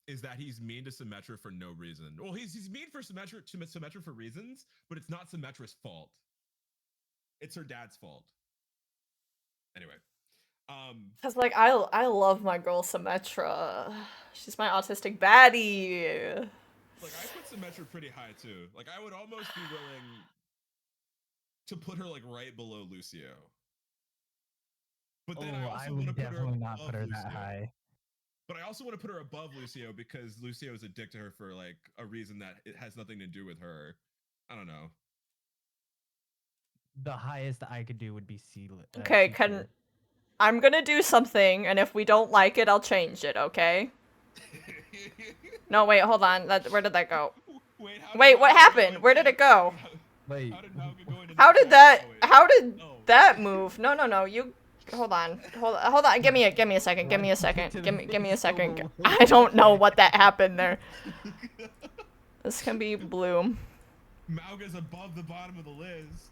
is that he's mean to Symmetra for no reason. Well, he's mean for Symmetra for reasons, but it's not Symmetra's fault. It's her dad's fault. Anyway. Cause like I love my girl Symmetra. She's my autistic baddie. Like I put Symmetra pretty high too. Like I would almost be willing to put her like right below Lucio. But then I would definitely not put her that high. But I also want to put her above Lucio because Lucio is a dick to her for like a reason that it has nothing to do with her. I don't know. the highest I could do would be C. Okay, C can tier. I'm gonna do something, and if we don't like it, I'll change it. Okay? No, wait, hold on. Where did that go? Wait, Wait, what happened? Where did it go? Wait, How did Malga go into How next did that? chapter? Oh, wait. How did Oh. that move? No, no, no. You. Hold on. Hold on. Give me a second. Give me a second. To the Give me a face of a second. wolf. I don't know what that happened there. This can be Bloom. Malga's above the bottom of the list.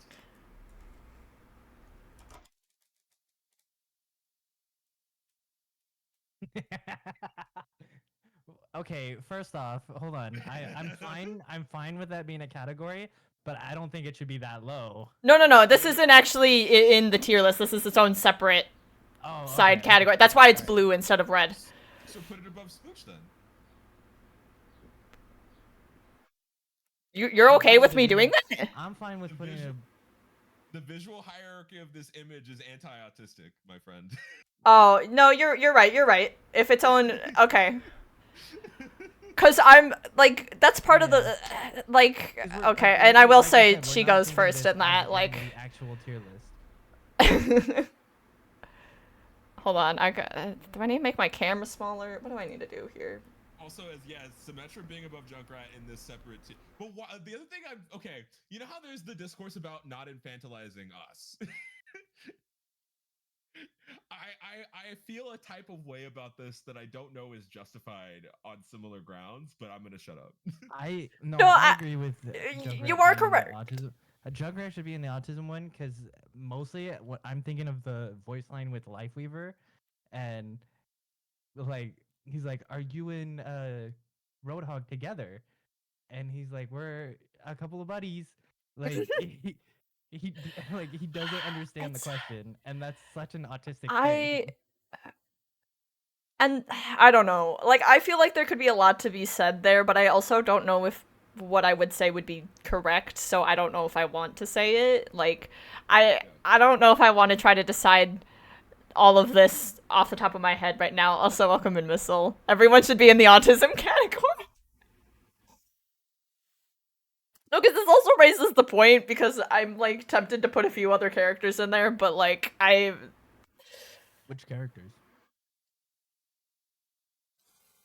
Okay, first off, hold on. I'm fine with that being a category, but I don't think it should be that low. No, no, no. This isn't actually in the tier list. This is its own separate side Okay, category. okay. That's why it's Alright. blue instead of red. So put it above Smooch then. You're okay with me doing that? I'm fine with putting a. The visual hierarchy of this image is anti-autistic, my friend. Oh no, you're right. You're right. If it's own, okay. Cause I'm like that's part of the like 'Cause we're- okay, like- and I will like say said, we're she not goes thinking of first this in that as like. the actual tier list. Hold on, do I need to make my camera smaller? What do I need to do here? Also, as Symmetra being above Junkrat in this separate tier. But the other thing okay, you know how there's the discourse about not infantilizing us. I feel a type of way about this that I don't know is justified on similar grounds, but I'm gonna shut up. No, I agree with you Junkrat are being in the correct. Autism. Junkrat should be in the autism one because mostly what I'm thinking of the voice line with Lifeweaver, and like he's like, "Are you and Roadhog together?" And he's like, "We're a couple of buddies." Like he doesn't understand the It's- question, and that's such an autistic I thing. and I don't know. Like I feel like there could be a lot to be said there, but I also don't know if what I would say would be correct, so I don't know if I want to say it. Like I don't know if I want to try to decide all of this off the top of my head right now. Also, welcome in Missile. Everyone should be in the autism category. No, because this also raises the point because I'm like tempted to put a few other characters in there, but like Which characters?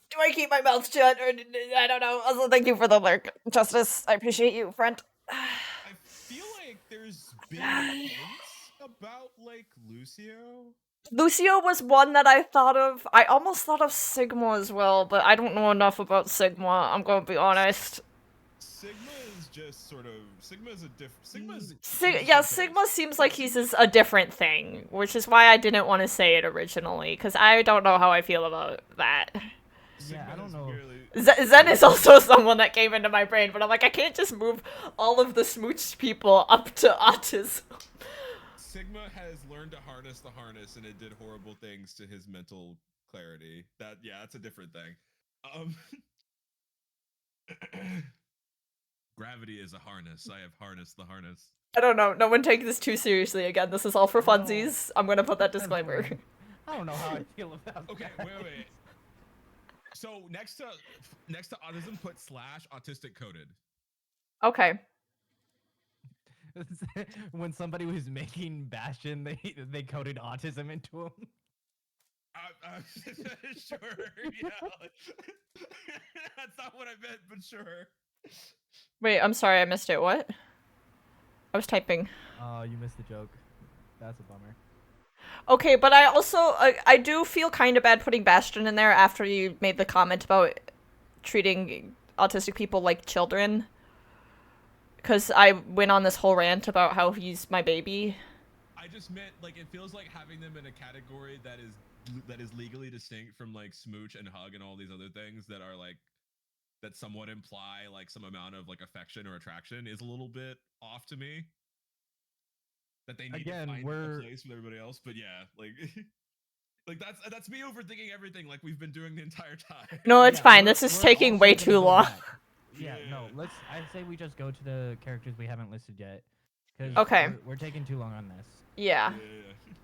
do I keep my mouth shut or I don't know. Also, thank you for the lurk, Justice. I appreciate you, friend. I feel like there's been hints about like Lucio. Lucio was one that I thought of. I almost thought of Sigma as well, but I don't know enough about Sigma. I'm gonna be honest. Sigma is just sort of Sigma's a different. Sigma's Yeah, Sigma seems like he's a different thing, which is why I didn't want to say it originally, because I don't know how I feel about that. Yeah, I don't know. Zen is also someone that came into my brain, but I'm like, I can't just move all of the smooch people up to autism. Sigma has learned to harness the harness, and it did horrible things to his mental clarity. That's a different thing. Gravity is a harness. I have harnessed the harness. I don't know. No one take this too seriously again. This is all for funsies. I'm gonna put that disclaimer. I don't know how I feel about Okay, that. wait. So next to autism, put / autistic coded. Okay. When somebody was making Bastion, they coded autism into him. Sure, yeah. That's not what I meant, but sure. Wait, I'm sorry, I missed it. What? I was typing. Oh, you missed the joke. That's a bummer. Okay, but I also I do feel kind of bad putting Bastion in there after you made the comment about treating autistic people like children. Because I went on this whole rant about how he's my baby. I just meant like it feels like having them in a category that is legally distinct from like smooch and hug and all these other things that are like that somewhat imply like some amount of like affection or attraction is a little bit off to me. That they need to find a place with everybody else, but yeah, like like that's me overthinking everything like we've been doing the entire time. No, it's fine. This is taking way too long. Yeah, no, I say we just go to the characters we haven't listed yet. Okay. We're taking too long on this. Yeah.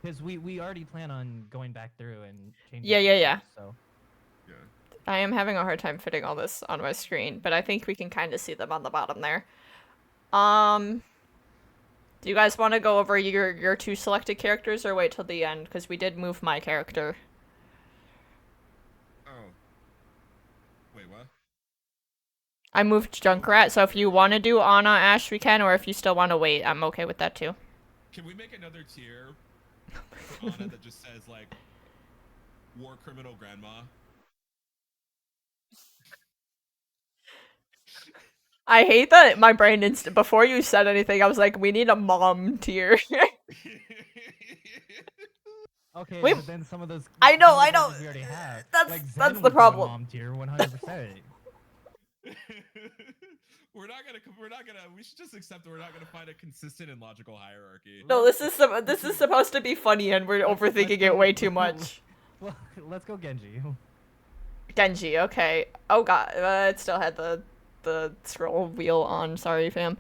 Because we already plan on going back through and changing. Yeah. So. Yeah. I am having a hard time fitting all this on my screen, but I think we can kind of see them on the bottom there. Do you guys want to go over your two selected characters or wait till the end? Because we did move my character. Oh. Wait, what? I moved Junkrat, so if you want to do Anna, Ash, we can, or if you still want to wait, I'm okay with that too. Can we make another tier for Anna that just says, like, war criminal grandma? I hate that my brain before you said anything, I was like, we need a mom tier. Okay, Wait, but then some of those. I know, some of the I know. characters we already have. That's- like that's Zen the would go in problem. Mom tier 100%. We're not gonna. We should just accept that we're not gonna find a consistent and logical hierarchy. No, this is supposed to be funny, and we're overthinking it way too much. Well, let's go Genji. Genji, okay. Oh god, it still had the scroll wheel on. Sorry, fam.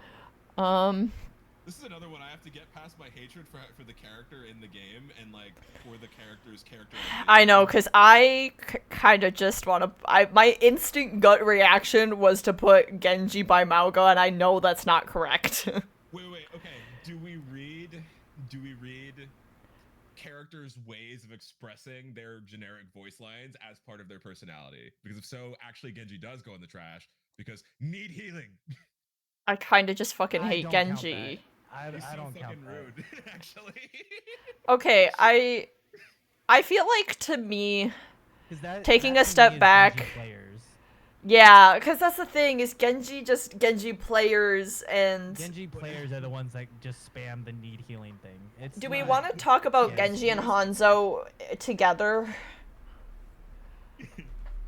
This is another one I have to get past my hatred for the character in the game and like for the character's character. I know, cause I kind of just want to. My instant gut reaction was to put Genji by Mauga, and I know that's not correct. Wait, okay. Do we read characters' ways of expressing their generic voice lines as part of their personality? Because if so, actually Genji does go in the trash because need healing. I kind of just fucking I hate don't count Genji. I He's so don't count fucking that. rude, actually. Okay, I feel like to me, 'Cause that, taking that a to me step is back- Genji players. yeah, cause that's the thing is Genji players and. Genji players are the ones that just spam the need healing thing. It's Do we not- want to talk about Yes. Genji and Hanzo together?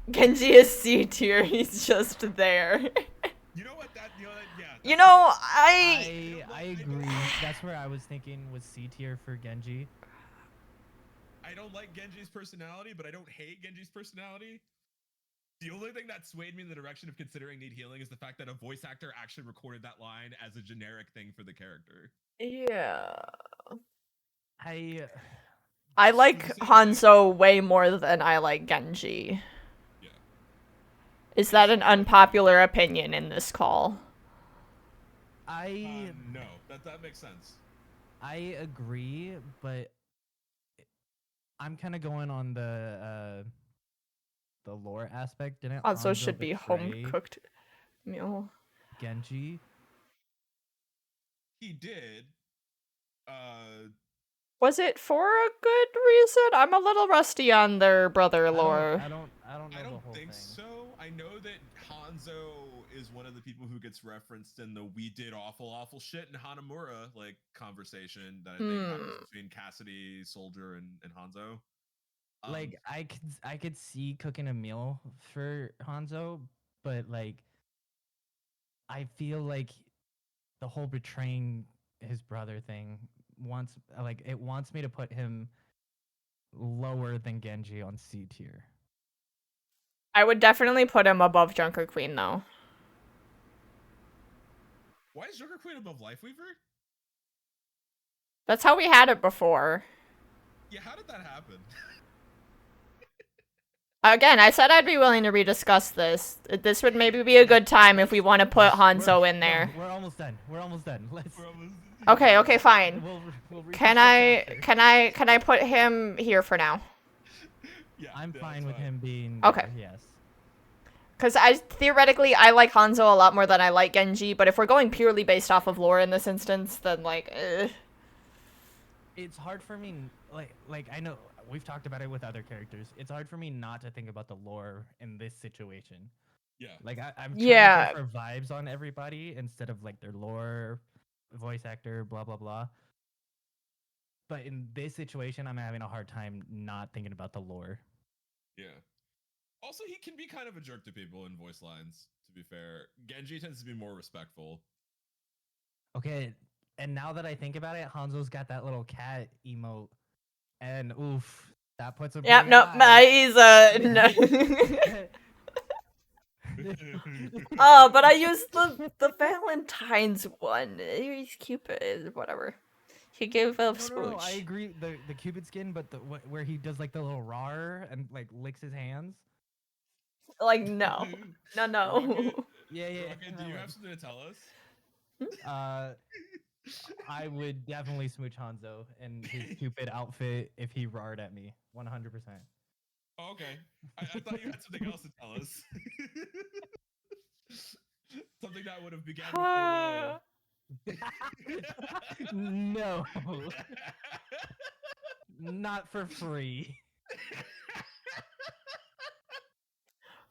Genji is C tier. He's just there. You know what? Yeah. You know, I agree. That's where I was thinking was C tier for Genji. I don't like Genji's personality, but I don't hate Genji's personality. The only thing that swayed me in the direction of considering need healing is the fact that a voice actor actually recorded that line as a generic thing for the character. yeah. I I like Hanzo way more than I like Genji. Yeah. Is that an unpopular opinion in this call? No, that makes sense. I agree, but I'm kind of going on the lore aspect. Didn't Hanzo Hanzo should be betray home cooked meal. Genji? He did. Was it for a good reason? I'm a little rusty on their brother lore. I don't know I the don't whole think thing. so. I know that Hanzo is one of the people who gets referenced in the "we did awful shit" in Hanamura like conversation that I think happens between Cassidy, Soldier, and Hanzo. Like I could see cooking a meal for Hanzo, but like I feel like the whole betraying his brother thing wants me to put him lower than Genji on C tier. I would definitely put him above Junker Queen though. Why is Joker Queen above Lifeweaver? That's how we had it before. Yeah, how did that happen? Again, I said I'd be willing to rediscuss this. This would maybe be a good time if we want to put Hanzo in there. We're almost done. Let's. Okay, fine. We'll Can reconsider after. I put him here for now? Yeah, I'm yeah, fine that's with him being. Okay. There, yes. Because theoretically I like Hanzo a lot more than I like Genji, but if we're going purely based off of lore in this instance, then like, It's hard for me. Like I know we've talked about it with other characters. It's hard for me not to think about the lore in this situation. Yeah. Like I'm trying Yeah. to go for vibes on everybody instead of like their lore, voice actor, blah blah blah. But in this situation, I'm having a hard time not thinking about the lore. Yeah. Also, he can be kind of a jerk to people in voice lines, to be fair. Genji tends to be more respectful. Okay, and now that I think about it, Hanzo's got that little cat emote, and oof, that puts a yeah, pretty no, high. he's no. Oh, but I used the Valentine's one. He's Cupid, whatever. He gave a smooch. No, I agree. The Cupid skin, but where he does like the little rar and like licks his hands. Like no. Rocket, Yeah. Rocket, do you have something to tell us? I would definitely smooch Hanzo and his stupid outfit if he roared at me. 100%. Oh, okay. I thought you had something else to tell us. Something that would have began with "oh whoa." No. Not for free.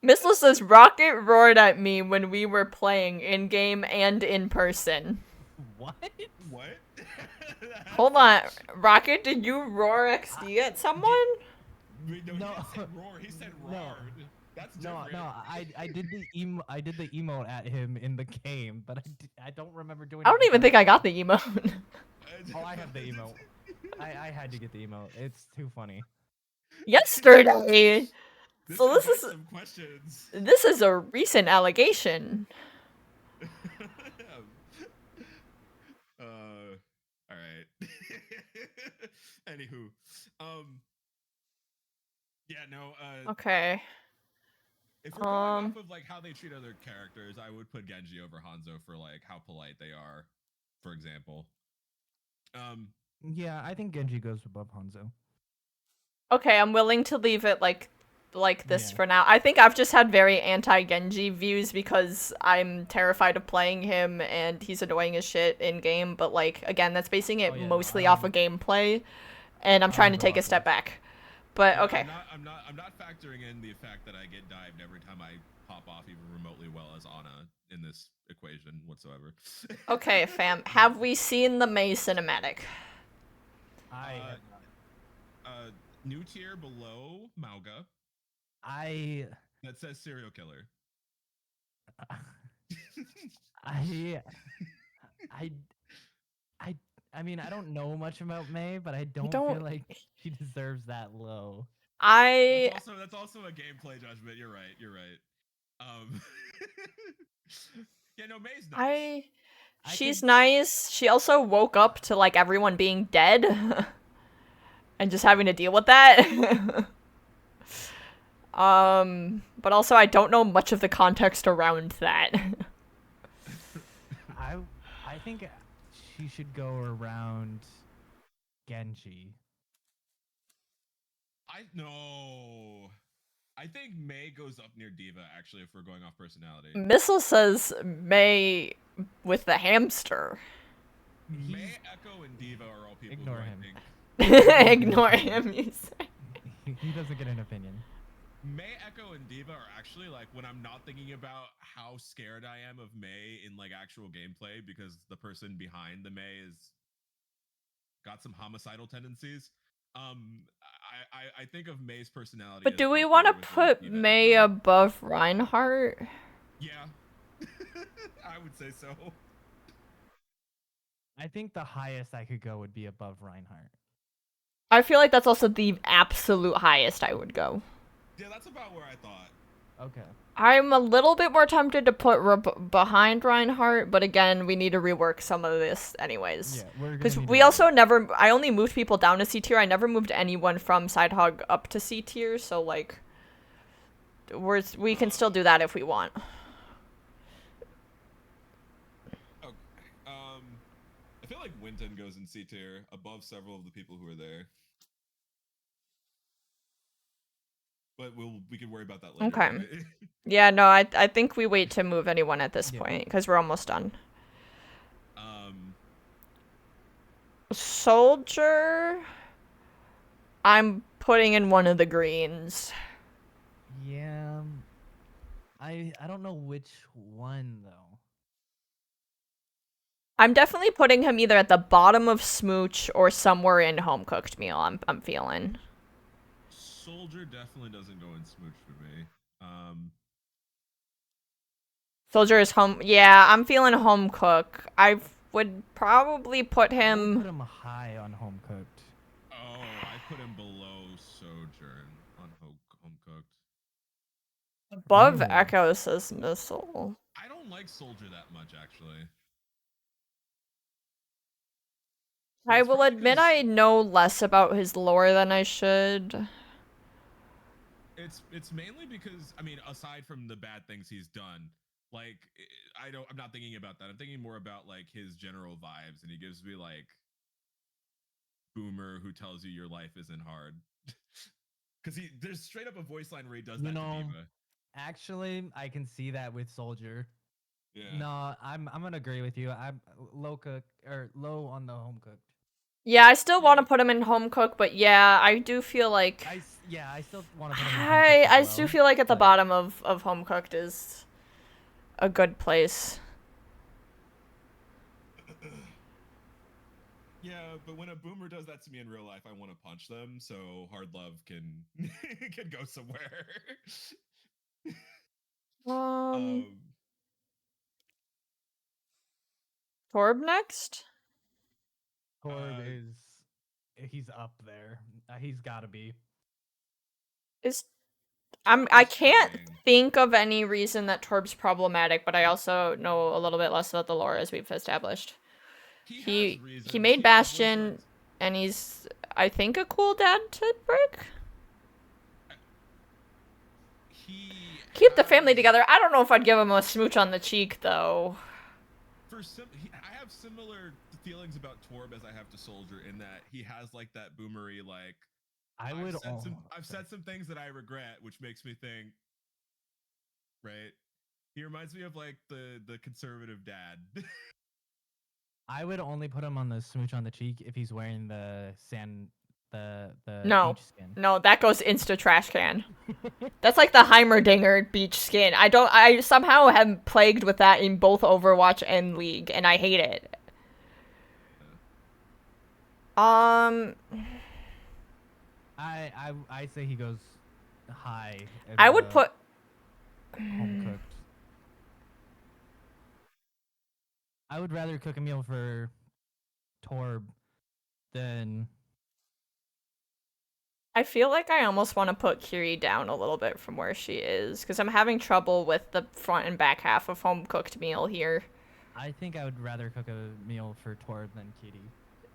Missile says Rocket roared at me when we were playing in game and in person. What? What? Hold on, Rocket, did you roar XD at someone? Wait, no, No. he didn't say roar. He said No. roared. That's No, different. no, I did the emote at him in the game, but I don't remember doing. I it don't in even think I got person. the emote. Oh, I have the emote. I had to get the emote. It's too funny. Yesterday. So this invites is some questions. this is a recent allegation. All right. Anywho, yeah, no. Okay. If we're going off of like how they treat other characters, I would put Genji over Hanzo for like how polite they are, for example. Yeah, I think Genji goes above Hanzo. Okay, I'm willing to leave it like this Yeah. for now. I think I've just had very anti-Genji views because I'm terrified of playing him and he's annoying as shit in game, but like again, that's basing it Oh, yeah, no, mostly off of gameplay and I'm I trying don't to go take a off step of- back. But Yeah, okay. I'm not factoring in the fact that I get dived every time I pop off even remotely well as Anna in this equation whatsoever. Okay, fam. Have we seen the Mei cinematic? I have New tier below Mauga I that says serial killer. I I mean, I don't know much about May, but I don't don't- feel like she deserves that low. I That's also a gameplay judgment. You're right. You're right. Yeah, no, May's nice. she's nice. She also woke up to like everyone being dead and just having to deal with that. But also I don't know much of the context around that. I think she should go around Genji. I think May goes up near Diva actually if we're going off personality. Missile says May with the hamster. May, Echo, and Diva are all people Ignore who him. I think Ignore him, you say. He doesn't get an opinion. May, Echo, and Diva are actually like when I'm not thinking about how scared I am of May in like actual gameplay because the person behind the May is got some homicidal tendencies. I think of May's personality. But as do we up want to there with, like, put Diva, May Echo. above Reinhardt? Yeah, I would say so. I think the highest I could go would be above Reinhardt. I feel like that's also the absolute highest I would go. Yeah, that's about where I thought. Okay. I'm a little bit more tempted to put behind Reinhardt, but again, we need to rework some of this anyways. Yeah, we're gonna Because need we to- also never, I only moved people down to C tier. I never moved anyone from Sidehog up to C tier, so like, we can still do that if we want. Okay. I feel like Winton goes in C tier above several of the people who are there. But we can worry about that later. Okay. Right? Yeah, no, I think we wait to move anyone at this Yeah. point, because we're almost done. um, Soldier, I'm putting in one of the greens. Yeah. I don't know which one though. I'm definitely putting him either at the bottom of Smooch or somewhere in Home Cooked Meal. I'm feeling. Soldier definitely doesn't go in Smooch for me. Soldier is home. Yeah, I'm feeling Home Cook. I would probably put I would him. put him high on Home Cooked. Oh, I put him below Sojourn on Home Cooked. Above Ooh. Echo, says Missile. I don't like Soldier that much, actually. I It's will probably admit 'cause I know less about his lore than I should. It's mainly because, I mean, aside from the bad things he's done, Like, I'm not thinking about that. I'm thinking more about like his general vibes, and he gives me like boomer who tells you your life isn't hard. Because there's straight up a voice line where he does You that to know, Diva. actually, I can see that with Soldier. Yeah. No, I'm gonna agree with you. I'm low on the home cooked. Yeah, I still want to Yeah. put him in home cook, but yeah, I do feel like I still want to put him in home cooked I as do well, feel like at the but bottom of home cooked is a good place. Yeah, but when a boomer does that to me in real life, I want to punch them. So hard love can can go somewhere. Um, um, Torb next? Torb uh, he's up there. He's got to be. Is Torb I is can't trying. think of any reason that Torb's problematic, but I also know a little bit less about the lore as we've established. He has He reasons. made He has voice Bastion, lines. and he's I think a cool dad to break. He Keep the family has together. I don't know if I'd give him a smooch on the cheek though. I have similar feelings about Torb as I have to Soldier in that he has like that boomery like I've said some things that I regret, which makes me think, right? He reminds me of like the conservative dad. I would only put him on the smooch on the cheek if he's wearing the No. beach skin. No, that goes insta trash can. That's like the Heimerdinger beach skin. I somehow am plagued with that in both Overwatch and League, and I hate it. Um, I say he goes high. In I would the put home cooked. I would rather cook a meal for Torb than I feel like I almost want to put Kiri down a little bit from where she is, because I'm having trouble with the front and back half of home cooked meal here. I think I would rather cook a meal for Torb than Kitty.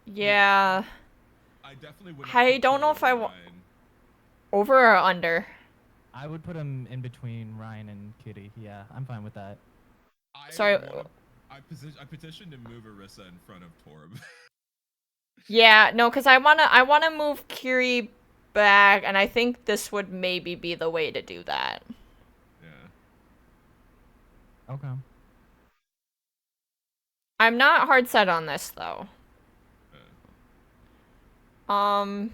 Yeah. I definitely would not I put don't Torb know if over I Ryan. over or under. I would put him in between Ryan and Kitty. Yeah, I'm fine with that. Sorry. I petitioned to move Arissa in front of Torb. Yeah, no, because I wanna move Kiri back, and I think this would maybe be the way to do that. Yeah. Okay. I'm not hard set on this though. Now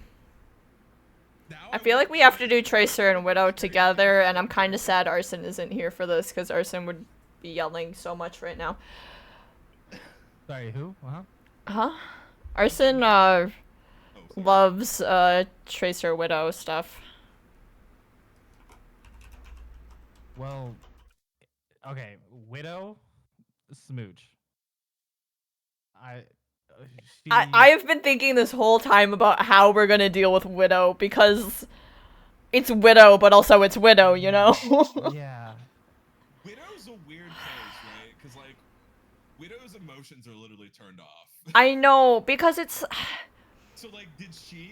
I feel like we have to do Tracer and Widow together, and I'm kind of sad Arson isn't here for this, because Arson would be yelling so much right now. Sorry, who? Huh? Arson, loves, Tracer Widow stuff. Well, okay, Widow, Smooch. I have been thinking this whole time about how we're gonna deal with Widow, because it's Widow, but also it's Widow, you know? Yeah. Widow's a weird case, right? Because like, Widow's emotions are literally turned off. I know, because it's... So like, is she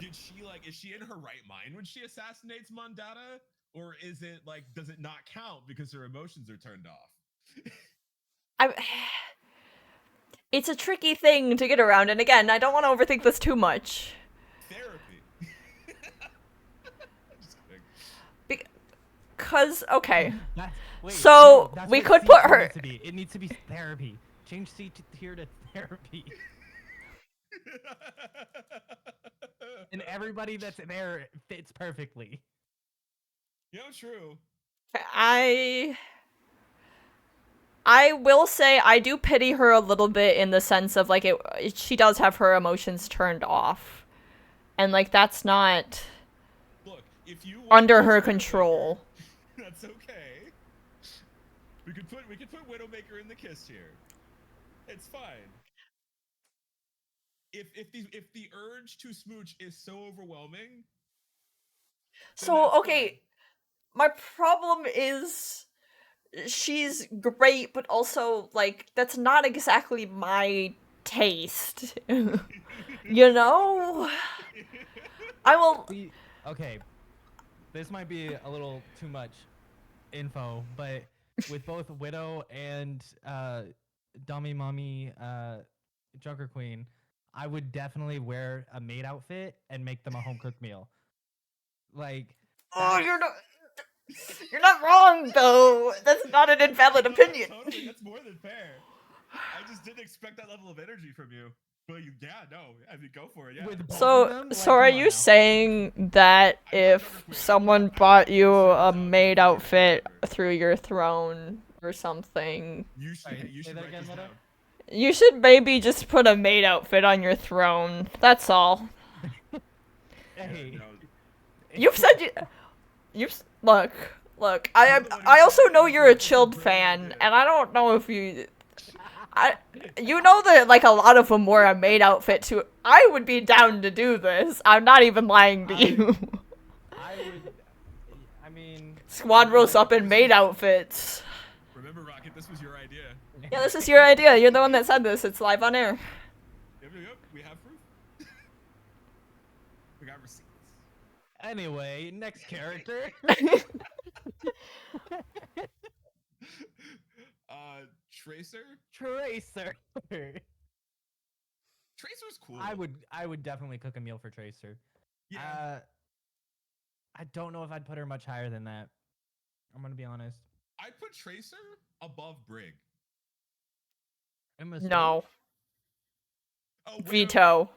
in her right mind when she assassinates Mondata? Or is it like, does it not count because her emotions are turned off? It's a tricky thing to get around, and again, I don't want to overthink this too much. Therapy. Just kidding. Because, okay. Wait, So, no, we could put her... It needs to be therapy. Change C here to therapy. And everybody that's there fits perfectly. Yeah, true. I will say I do pity her a little bit in the sense of, like, she does have her emotions turned off. And, like, that's not... Look, if you want under her control. That's okay. We could put Widowmaker in the kiss here. It's fine. If the urge to smooch is so overwhelming. So, okay, my problem is she's great, but also, like, that's not exactly my taste. You know? I will... Okay, this might be a little too much info, but with both Widow and Dummy Mummy Junker Queen, I would definitely wear a maid outfit and make them a home cooked meal. Like, Oh, you're not wrong though. That's not an invalid opinion. Totally, that's more than fair. I just didn't expect that level of energy from you. But I mean, go for it. Yeah. with both of So, them, so like, are come on you now. saying that I'm not if Junker Queen. someone I'm bought you serious a out. maid I'm outfit serious. through your throne or something, You Sorry, say should that write again, this Widow? down. you should maybe just put a maid outfit on your throne. That's all. Hey, You know, You've said look. I also know you're a chilled fan, and I don't know if you know that like a lot of them wear a maid outfit too. I would be down to do this. I'm not even lying to you. I would. I mean, Squad rolls up in maid outfits. remember, Rocket, this was your idea. Yeah, this is your idea. You're the one that said this. It's live on air. Yep, we have proof. We got receipts. Anyway, next character. Tracer? Tracer. Tracer's cool. I would definitely cook a meal for Tracer. Yeah. I don't know if I'd put her much higher than that. I'm gonna be honest. I'd put Tracer above Brig. Emma No. Oh, Widow- Veto.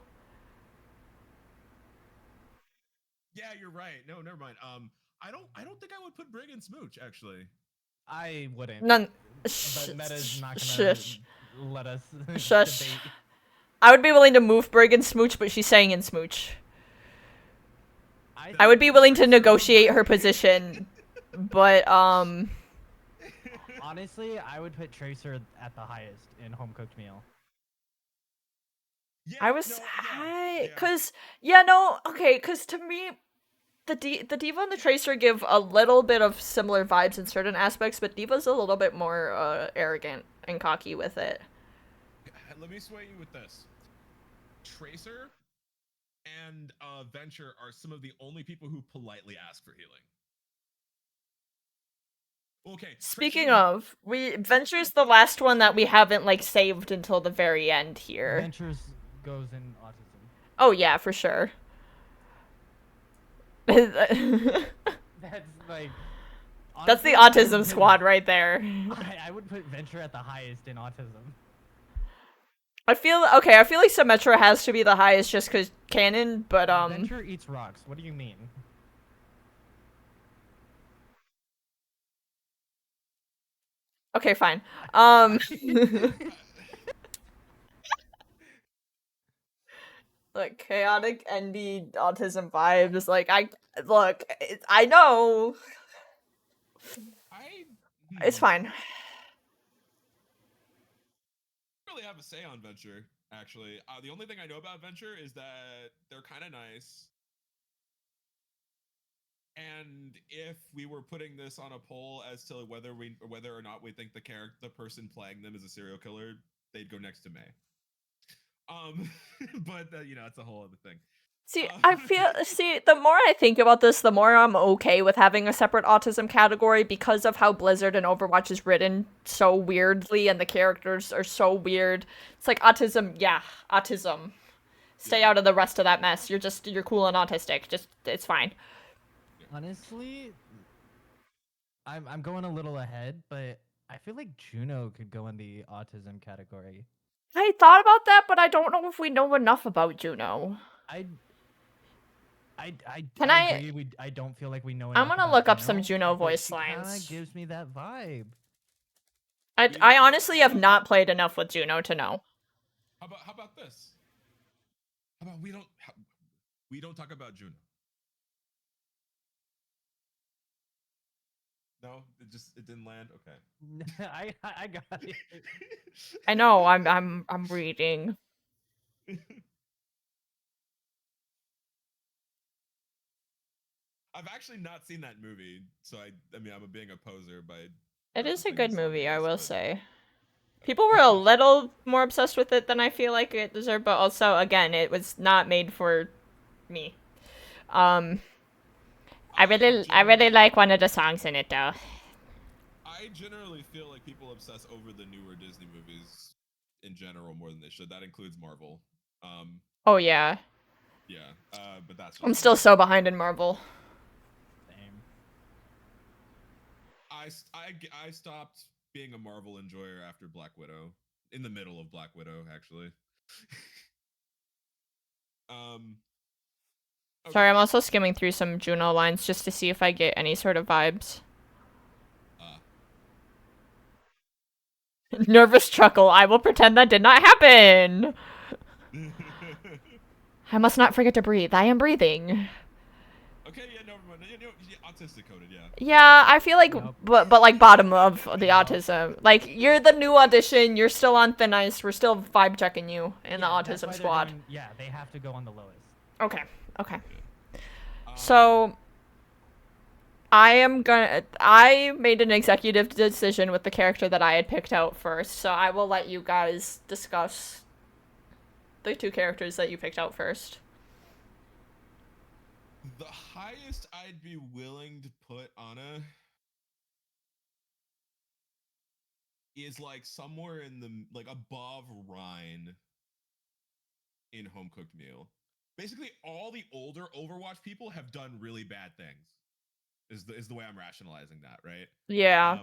Yeah, you're right. No, never mind. I don't think I would put Brig and Smooch actually. I wouldn't. None. But Meta's not gonna Shush. let us Shush. debate. I would be willing to move Brig and Smooch, but she's saying in Smooch. I would be willing to negotiate her position, but Honestly, I would put Tracer at the highest in home cooked meal. Yeah, I was no, high, yeah. cause okay, cause to me, the Diva and the Tracer give a little bit of similar vibes in certain aspects, but Diva's a little bit more arrogant and cocky with it. Let me sway you with this. Tracer and Venture are some of the only people who politely ask for healing. Okay. Speaking Tracer- of, Venture's the last one that we haven't like saved until the very end here. Ventures goes in autism. Oh yeah, for sure. That's like. That's the honestly, I would autism put- squad right there. I would put Venture at the highest in autism. I feel like Symmetra has to be the highest just because canon, but Venture eats rocks. What do you mean? okay, fine. Like chaotic NB autism vibes. Like I know it's fine. I don't really have a say on Venture, actually. The only thing I know about Venture is that they're kind of nice. And if we were putting this on a poll as to whether or not we think the person playing them is a serial killer, they'd go next to May. But it's a whole other thing. See, the more I think about this, the more I'm okay with having a separate autism category because of how Blizzard and Overwatch is written so weirdly and the characters are so weird. It's like autism, yeah, autism. Stay out of the rest of that mess. You're cool and autistic. It's fine. Honestly, I'm going a little ahead, but I feel like Juno could go in the autism category. I thought about that, but I don't know if we know enough about Juno. I Can I- agree. I don't feel like we know. I'm enough gonna about look up some Juno but voice she kinda lines. gives me that vibe. I honestly have not played enough with Juno to know. How about this? How about we don't talk about Juno? No, it didn't land. Okay. I got it. I know. I'm reading. I've actually not seen that movie, so I mean I'm being a poser by. It is a referencing good this on movie, I this, will but- say. People were a little more obsessed with it than I feel like it deserved, but also, again, it was not made for me. I really like one of the songs in it, though. I I generally feel like people obsess over the newer Disney movies in general more than they should. That includes Marvel. Oh yeah. Yeah, but that's I'm just still me. so behind in Marvel. Same. I stopped being a Marvel enjoyer after Black Widow. In the middle of Black Widow, actually. Okay. Sorry, I'm also skimming through some Juno lines just to see if I get any sort of vibes. Nervous chuckle. I will pretend that did not happen. I must not forget to breathe. I am breathing. Okay, yeah, never mind. Autistic coded, yeah. Yeah, I feel like, Nope. but like bottom of the autism. Like you're the new audition. You're still on thin ice. We're still vibe checking you in the Yeah, that's autism why they're squad. going- yeah, they have to go on the lowest. Okay. Okay. Um, So I made an executive decision with the character that I had picked out first. So I will let you guys discuss the two characters that you picked out first. the highest I'd be willing to put Anna is like somewhere in the like above Rhine in Home Cooked Meal. Basically, all the older Overwatch people have done really bad things. Is the way I'm rationalizing that, right? Yeah.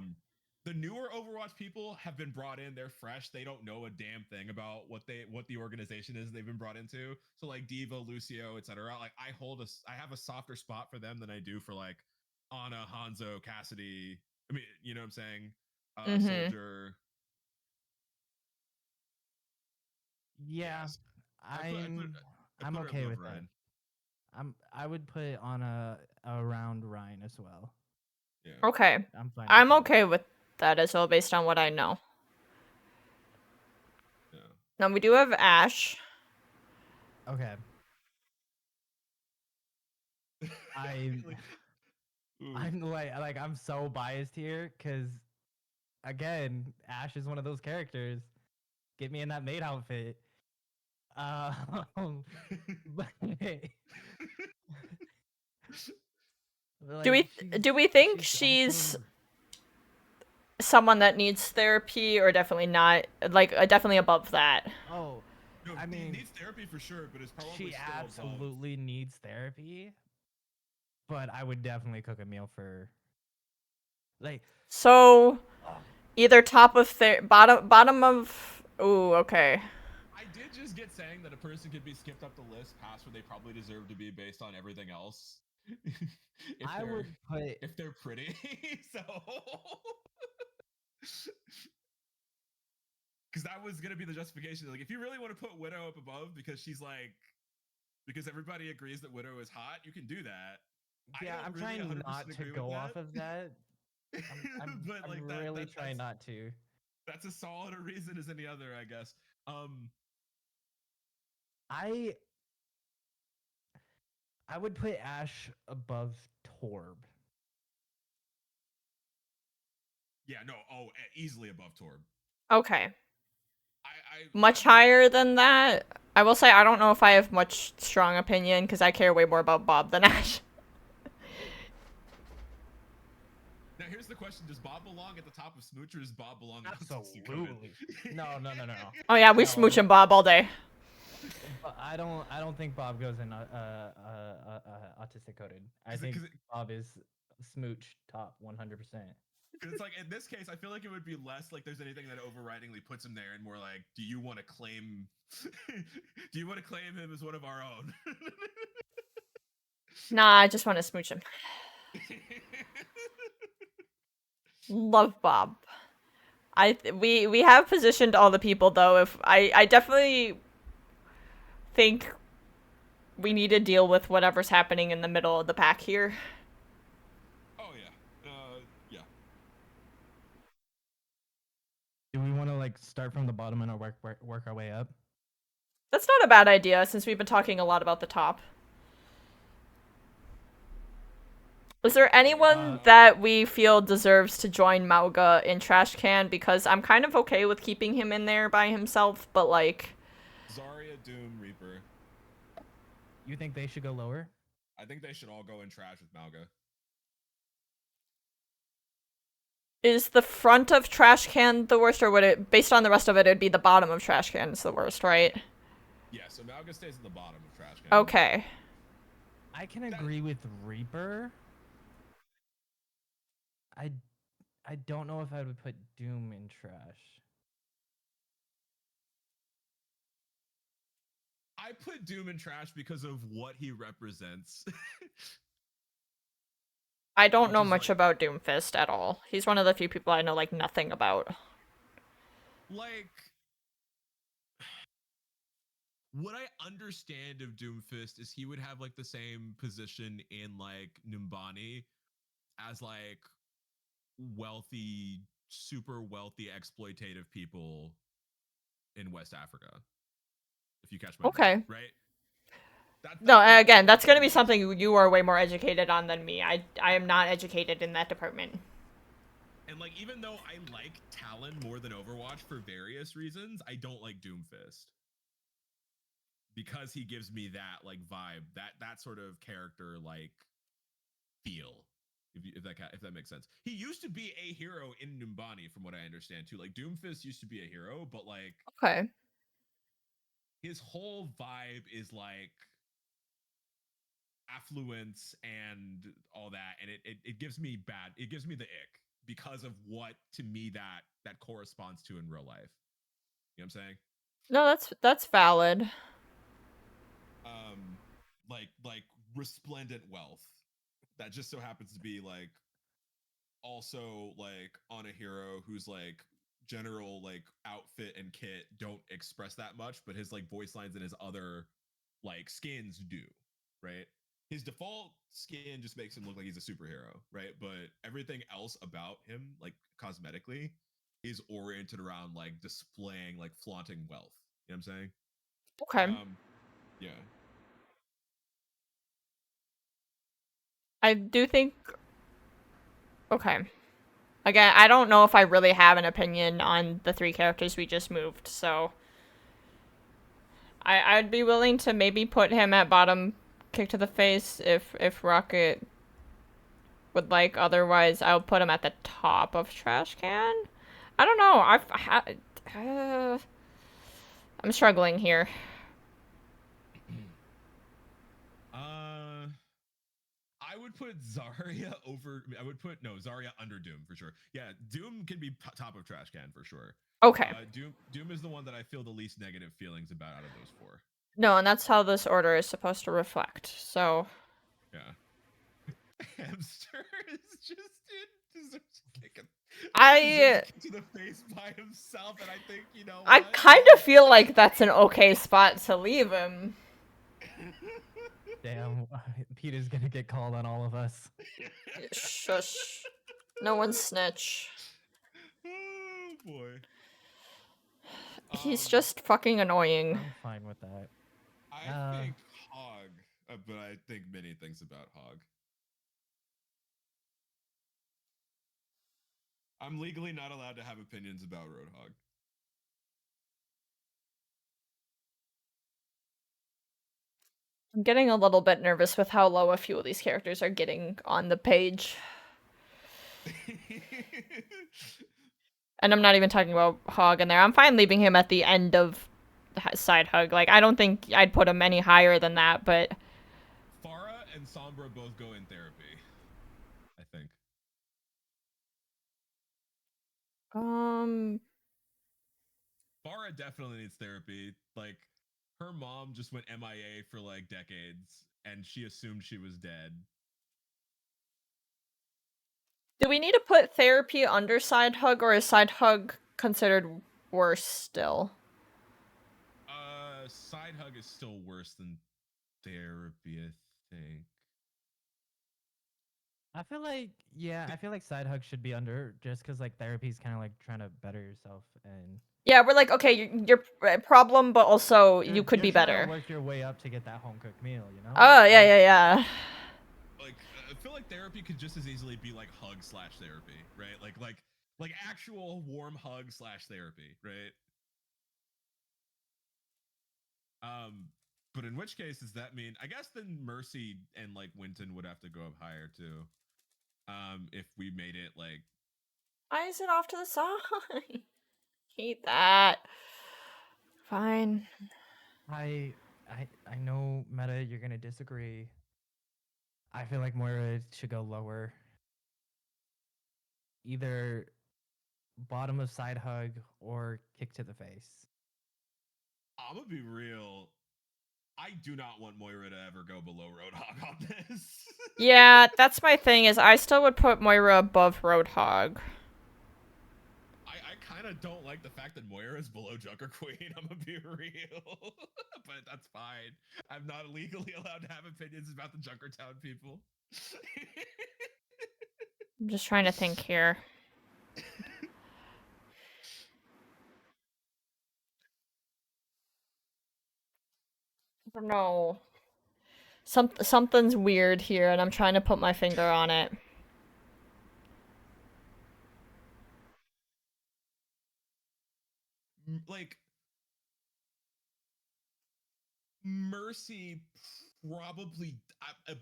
The newer Overwatch people have been brought in. They're fresh. They don't know a damn thing about what the organization is they've been brought into. So like Diva, Lucio, etc. Like I have a softer spot for them than I do for like Anna, Hanzo, Cassidy. I mean, you know what I'm saying? Mhm. Soldier. Yeah, Yes. I'm I put her okay above with that. Ryan. I would put it on a around Ryan as well. Yeah. Okay. I'm fine. I'm with that. okay with that as well based on what I know. Yeah. Now we do have Ash. Okay. I'm Ooh. I'm like I'm so biased here because again, Ash is one of those characters. Get me in that maid outfit. But, Do like we do we think she's she's also someone that needs therapy or definitely not? Like definitely above that. oh No, I mean needs therapy for sure, but it's probably she still above. absolutely needs therapy. But I would definitely cook a meal for like So oh, either top of bottom of. Ooh, okay. I did just get saying that a person could be skipped up the list past where they probably deserve to be based on everything else. I would put if they're pretty, so because that was gonna be the justification. Like, if you really want to put Widow up above because she's like, because everybody agrees that Widow is hot, you can do that. yeah, I'm really trying 100% not to agree with go that. off of that. But I'm like really trying not to. that's as solid a reason as any other, I guess. I would put Ash above Torb. Yeah, no, easily above Torb. Okay. Much I'm- higher than that. I will say I don't know if I have much strong opinion because I care way more about Bob than Ash. Now here's the question: does Bob belong at the top of Smooch, or does Bob belong at Absolutely. No. Oh yeah, we No, smooch and Bob all day. But I don't think Bob goes in autistic coded. I think Bob is smooch top 100%. Because it's like in this case, I feel like it would be less like there's anything that overridingly puts him there, and more like, do you want to claim, do you want to claim him as one of our own? Nah, I just want to smooch him. Love Bob. We have positioned all the people though. If I definitely think we need to deal with whatever's happening in the middle of the pack here. Oh yeah, yeah. Do we want to like start from the bottom and work our way up? That's not a bad idea since we've been talking a lot about the top. Is there anyone that we feel deserves to join Mauga in Trash Can? Because I'm kind of okay with keeping him in there by himself, but like... Zarya, Doom, Reaper. You think they should go lower? I think they should all go in trash with Malga. Is the front of trash can the worst, or would it, based on the rest of it, it'd be the bottom of trash can is the worst, right? Yeah, so Malga stays at the bottom of trash can. Okay. I can agree with Reaper. I don't know if I would put Doom in trash. I put Doom in trash because of what he represents. I don't Which know is, much like- about Doomfist at all. He's one of the few people I know, like, nothing about. Like, what I understand of Doomfist is he would have like the same position in like Numbani as like wealthy, super wealthy, exploitative people in West Africa. If you catch my Okay. drift, right? No, That's again, what that's it gonna be is. something you are way more educated on than me. I am not educated in that department. And like, even though I like Talon more than Overwatch for various reasons, I don't like Doomfist because he gives me that like vibe, that sort of character like feel. If that makes sense. He used to be a hero in Numbani, from what I understand too. Like Doomfist used to be a hero, but like Okay. his whole vibe is like affluence and all that, and it gives me it gives me the ick because of what to me that corresponds to in real life. You know what I'm saying? No, that's valid. Like resplendent wealth that just so happens to be like also like on a hero who's like general like outfit and kit don't express that much, but his like voice lines and his other like skins do, right? His default skin just makes him look like he's a superhero, right? But everything else about him, like cosmetically, is oriented around like displaying, like flaunting wealth. You know what I'm saying? Okay. Yeah. I do think. Okay. Again, I don't know if I really have an opinion on the three characters we just moved, so I'd be willing to maybe put him at bottom, kick to the face, if Rocket would like. Otherwise, I'll put him at the top of trash can. I don't know. I'm struggling here. I would put Zarya over. I would put Zarya under Doom for sure. Yeah, Doom can be top of trash can for sure. Okay. Doom is the one that I feel the least negative feelings about out of those four. No, and that's how this order is supposed to reflect. So. Yeah. Hamster is just deserves a kick. I To the face by himself, and I think I what? kind of feel like that's an okay spot to leave him. Damn, Peter's gonna get called on all of us. Shush. No one snitch. Oh boy. He's just fucking annoying. I'm fine with that. I think Hog, but I think many things about Hog. I'm legally not allowed to have opinions about Roadhog. I'm getting a little bit nervous with how low a few of these characters are getting on the page. And I'm not even talking about Hog in there. I'm fine leaving him at the end of Side Hug. Like, I don't think I'd put him any higher than that, but... Farah and Sombra both go in therapy, I think. Farah definitely needs therapy. Like, her mom just went MIA for like decades, and she assumed she was dead. Do we need to put therapy under Side Hug, or is Side Hug considered worse still? Side Hug is still worse than therapy, I think. I feel like side hug should be under just because like therapy's kind of like trying to better yourself and Yeah, we're like, okay, you're a problem, but also you could be trying to better. work your way up to get that home cooked meal, you know? Oh, yeah. Like, I feel like therapy could just as easily be like hug / therapy, right? Like actual warm hug / therapy, right? But in which case does that mean? I guess then Mercy and like Winton would have to go up higher too. If we made it like Why is it off to the side? Hate that. Fine. I know, Meta, you're gonna disagree. I feel like Moira should go lower. Either bottom of side hug or kick to the face. I'm gonna be real. I do not want Moira to ever go below Roadhog on this. Yeah, that's my thing, is I still would put Moira above Roadhog. I kind of don't like the fact that Moira is below Junker Queen. I'm gonna be real, but that's fine. I'm not legally allowed to have opinions about the Junkertown people. I'm just trying to think here. I don't know. Something's weird here, and I'm trying to put my finger on it. Like Mercy probably,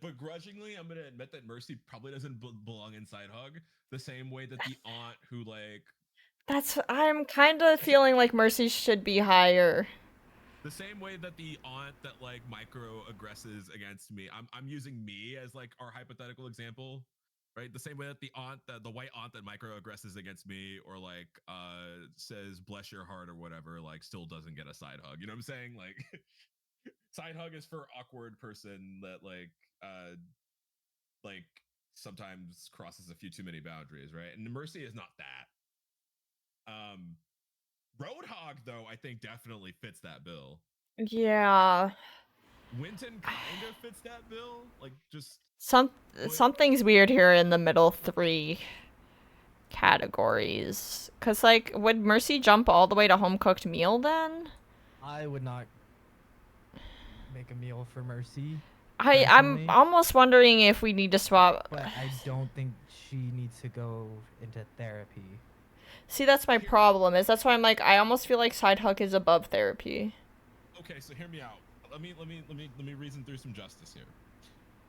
begrudgingly, I'm gonna admit that Mercy probably doesn't belong in Side Hug the same way that the aunt who I'm kind of feeling like Mercy should be higher. the same way that the aunt that micro aggresses against me. I'm using me as our hypothetical example, right? The same way that the white aunt that micro aggresses against me or says bless your heart or whatever, still doesn't get a side hug. You know what I'm saying? Side hug is for awkward person that uh like sometimes crosses a few too many boundaries, right? And Mercy is not that. Roadhog, though, I think definitely fits that bill. Yeah. Winton kind of fits that bill. Something's weird here in the middle three categories. Cause would Mercy jump all the way to home cooked meal then? I would not make a meal for Mercy. I'm personally, almost wondering if we need to swap. but I don't think she needs to go into therapy. See, that's my problem. That's why I'm like, I almost feel like side hug is above therapy. Okay, so hear me out. Let me reason through some justice here.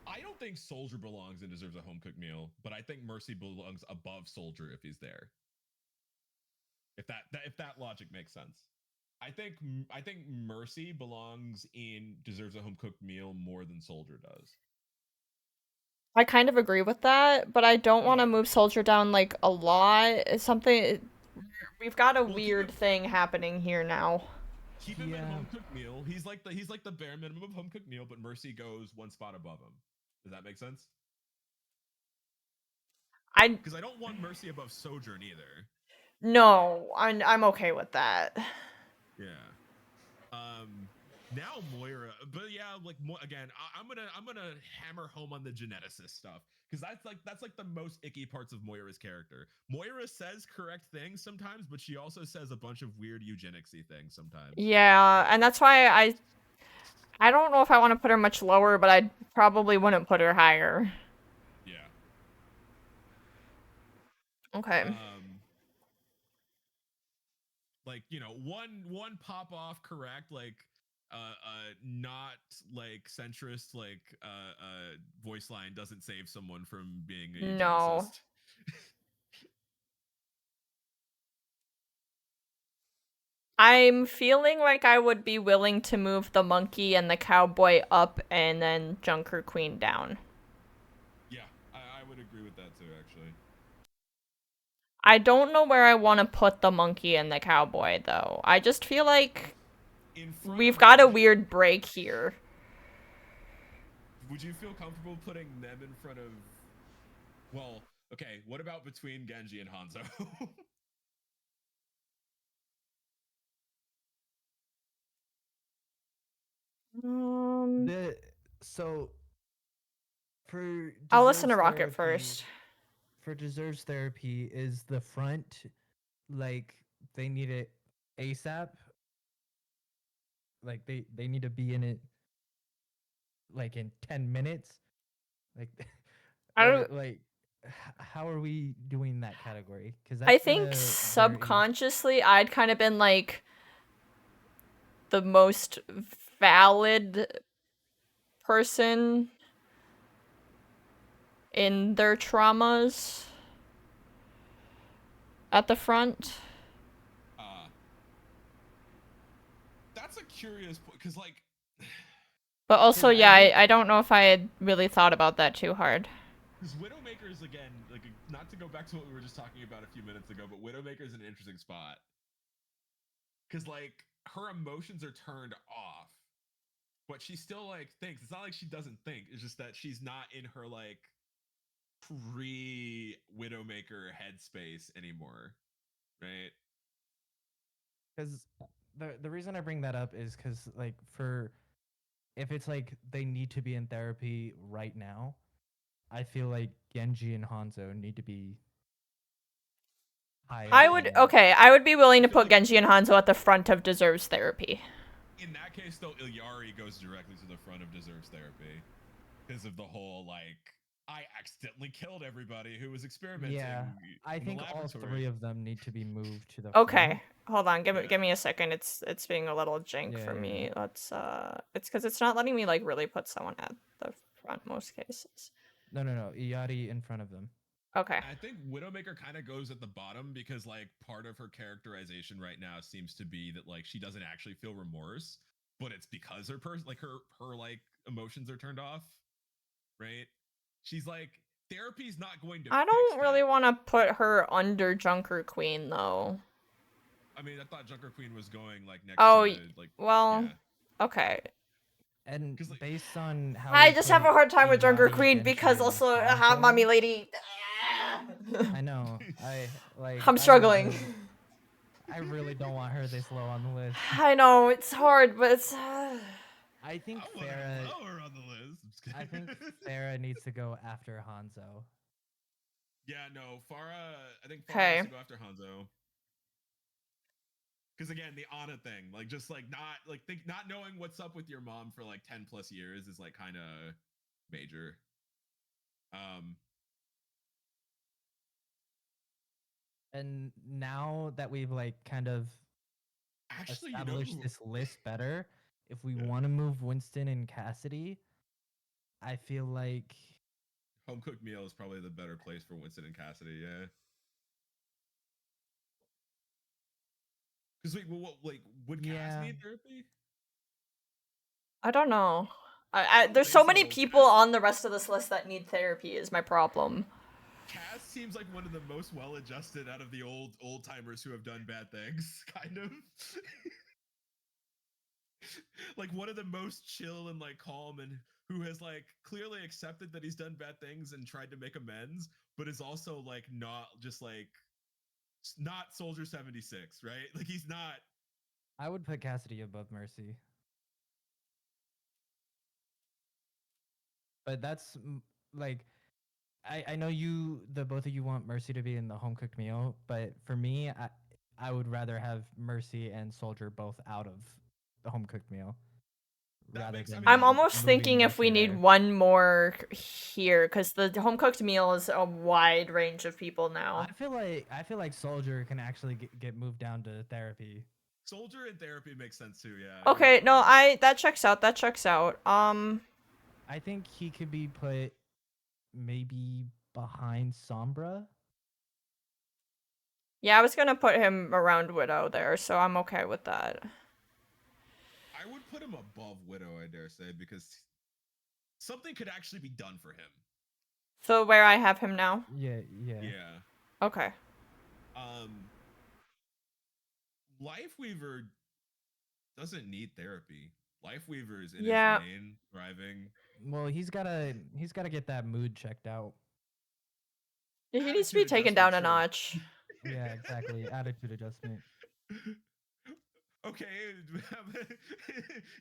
I don't think Soldier belongs and deserves a home cooked meal, but I think Mercy belongs above Soldier if he's there. If that logic makes sense. I think Mercy belongs in deserves a home cooked meal more than Soldier does. I kind of agree with that, but I don't want to Okay. move Soldier down a lot. It's something. We've got a Well, weird thing happening here now. Keep him at home cooked meal. He's like the bare minimum of home cooked meal, but Mercy goes one spot above him. Does that make sense? Because I don't want Mercy above Sojourn either. No, I'm okay with that. Yeah. Now Moira, but yeah, again, I'm gonna hammer home on the geneticist stuff because that's the most icky parts of Moira's character. Moira says correct things sometimes, but she also says a bunch of weird eugenicsy things sometimes. Yeah, and that's why I don't know if I want to put her much lower, but I probably wouldn't put her higher. Yeah. Okay. One pop off correct not centrist voice line doesn't save someone from being a eugenicist. No. I'm feeling like I would be willing to move the monkey and the cowboy up and then Junker Queen down. Yeah, I would agree with that too, actually. I don't know where I want to put the monkey and the cowboy, though. I just feel like we've got a weird break here. Would you feel comfortable putting them in front of... Well, okay, what about between Genji and Hanzo? I'll listen to Rocket first. For deserves therapy, is the front they need it ASAP? They need to be in it in 10 minutes? How are we doing that category? Because I think subconsciously I'd kind of been the most valid person in their traumas. at the front. That's a curious point, because, like... But also, Because yeah, I don't know if I had really thought about that too hard. Because Widowmaker's, again, like, not to go back to what we were just talking about a few minutes ago, but Widowmaker's an interesting spot. Because, like, her emotions are turned off, but she still, like, thinks. It's not like she doesn't think. It's just that she's not in her, like, pre-Widowmaker headspace anymore, right? Because the reason I bring that up is because like for if it's like they need to be in therapy right now, I feel like Genji and Hanzo need to be high I up would, in- okay, I would be willing to I feel put like- Genji and Hanzo at the front of deserves therapy. In that case, though, Ilyari goes directly to the front of deserves therapy. Because of the whole, like, I accidentally killed everybody who was experimenting. Yeah, I in the think all laboratory. three of them need to be moved to the Okay, front. hold on, give Yeah. me a second. It's being a little jank Yeah, for yeah, me. yeah. Let's it's because it's not letting me like really put someone at the front most cases. No, Iyari in front of them. Okay. I think Widowmaker kind of goes at the bottom because, like, part of her characterization right now seems to be that, like, she doesn't actually feel remorse, but it's because her like emotions are turned off, right? She's like, therapy's not going to. I fix don't really that. want to put her under Junker Queen though. I mean, I thought Junker Queen was going like next Oh, to like. well, Yeah. okay. And 'Cause, like- based on how I we just have a put hard time with Junker Iyari, Queen Genji, because and also I Hanzo- have Mommy Lady. I know. I like. I'm struggling. I really don't want her this low on the list. I know it's hard, but it's. I think I want her Farah. lower on the list. I'm just I think kidding. Farah needs to go after Hanzo. Yeah, no, Farah. I think Farah Okay. has to go after Hanzo. Because again, the Anna thing, like, just like not knowing what's up with your mom for like 10 plus years is like kind of major. And now that we've like kind of Actually, established this list better, if we Yeah. want to move Winston and Cassidy, I feel like home cooked meal is probably the better place for Winston and Cassidy. Yeah. Because would Cass Yeah. need therapy? I don't know. don't There's think so many so. people Cass- on the rest of this list that need therapy. Is my problem. Cass seems like one of the most well-adjusted out of the old timers who have done bad things, kind of. Like one of the most chill and like calm, and who has like clearly accepted that he's done bad things and tried to make amends, but is also like not just like not Soldier 76, right? Like he's not. I would put Cassidy above Mercy. But that's like I know the both of you want Mercy to be in the home cooked meal, but for me, I would rather have Mercy and Soldier both out of the home cooked meal. That makes- I mean, I'm almost moving thinking if we Mercy need there. one more here, because the home cooked meal is a wide range of people now. I feel like Soldier can actually get moved down to therapy. Soldier in therapy makes sense too, yeah. Okay, no, that checks out. That checks out. I think he could be put maybe behind Sombra. Yeah, I was gonna put him around Widow there, so I'm okay with that. I would put him above Widow, I dare say, because something could actually be done for him. So where I have him now? Yeah. Okay. Lifeweaver doesn't need therapy. Lifeweaver is in Yeah. his lane, thriving. Well, he's gotta get that mood checked out. He needs to be Attitude taken down a adjustment, notch. Yeah, exactly. Attitude adjustment. Okay,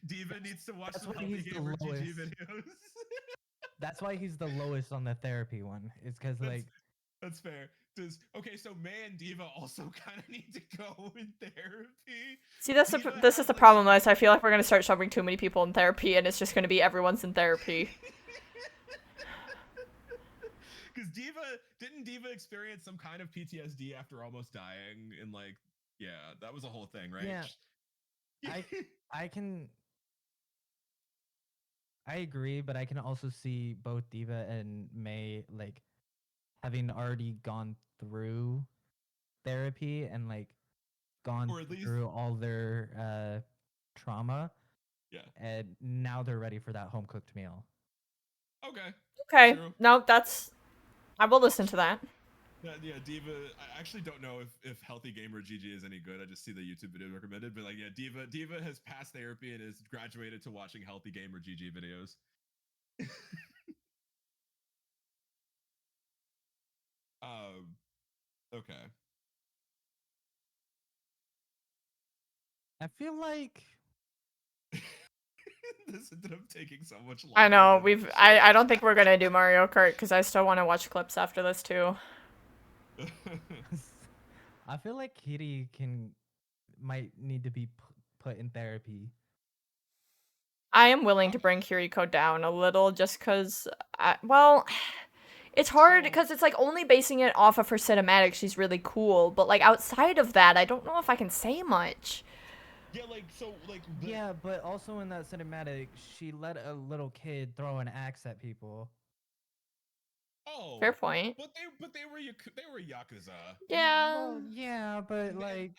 Diva needs to watch That's some why healthy he's the gamer GG lowest. videos. That's why he's the lowest on the therapy one. It's because like That's fair. So May and Diva also kind of need to go in therapy. See, Diva this has, is the like, problem, is I feel like we're gonna start shoving too many people in therapy, and it's just gonna be everyone's in therapy. Because didn't Diva experience some kind of PTSD after almost dying? And like, yeah, that was a whole thing, right? Yeah. I agree, but I can also see both Diva and May like having already gone through therapy and like gone Or at least- through all their trauma, Yeah. and now they're ready for that home cooked meal. Okay. Okay. True. No, that's. I will listen to that. Yeah, Diva. I actually don't know if Healthy Gamer GG is any good. I just see the YouTube video recommended, but like, yeah, Diva has passed therapy and has graduated to watching Healthy Gamer GG videos. Okay. I feel like This ended up taking so much longer. I know, than- I don't think we're gonna do Mario Kart, because I still want to watch clips after this, too. I feel like Kitty might need to be put in therapy. I am willing to bring Kiriko down a little, just because, well, it's hard, because it's, like, only basing it off of her cinematic, she's really cool, but, like, outside of that, I don't know if I can say much. Yeah, like, so, like... Yeah, but also in that cinematic, she let a little kid throw an axe at people. Oh. Fair point. But they were Yakuza. Yeah. Well, yeah, but like...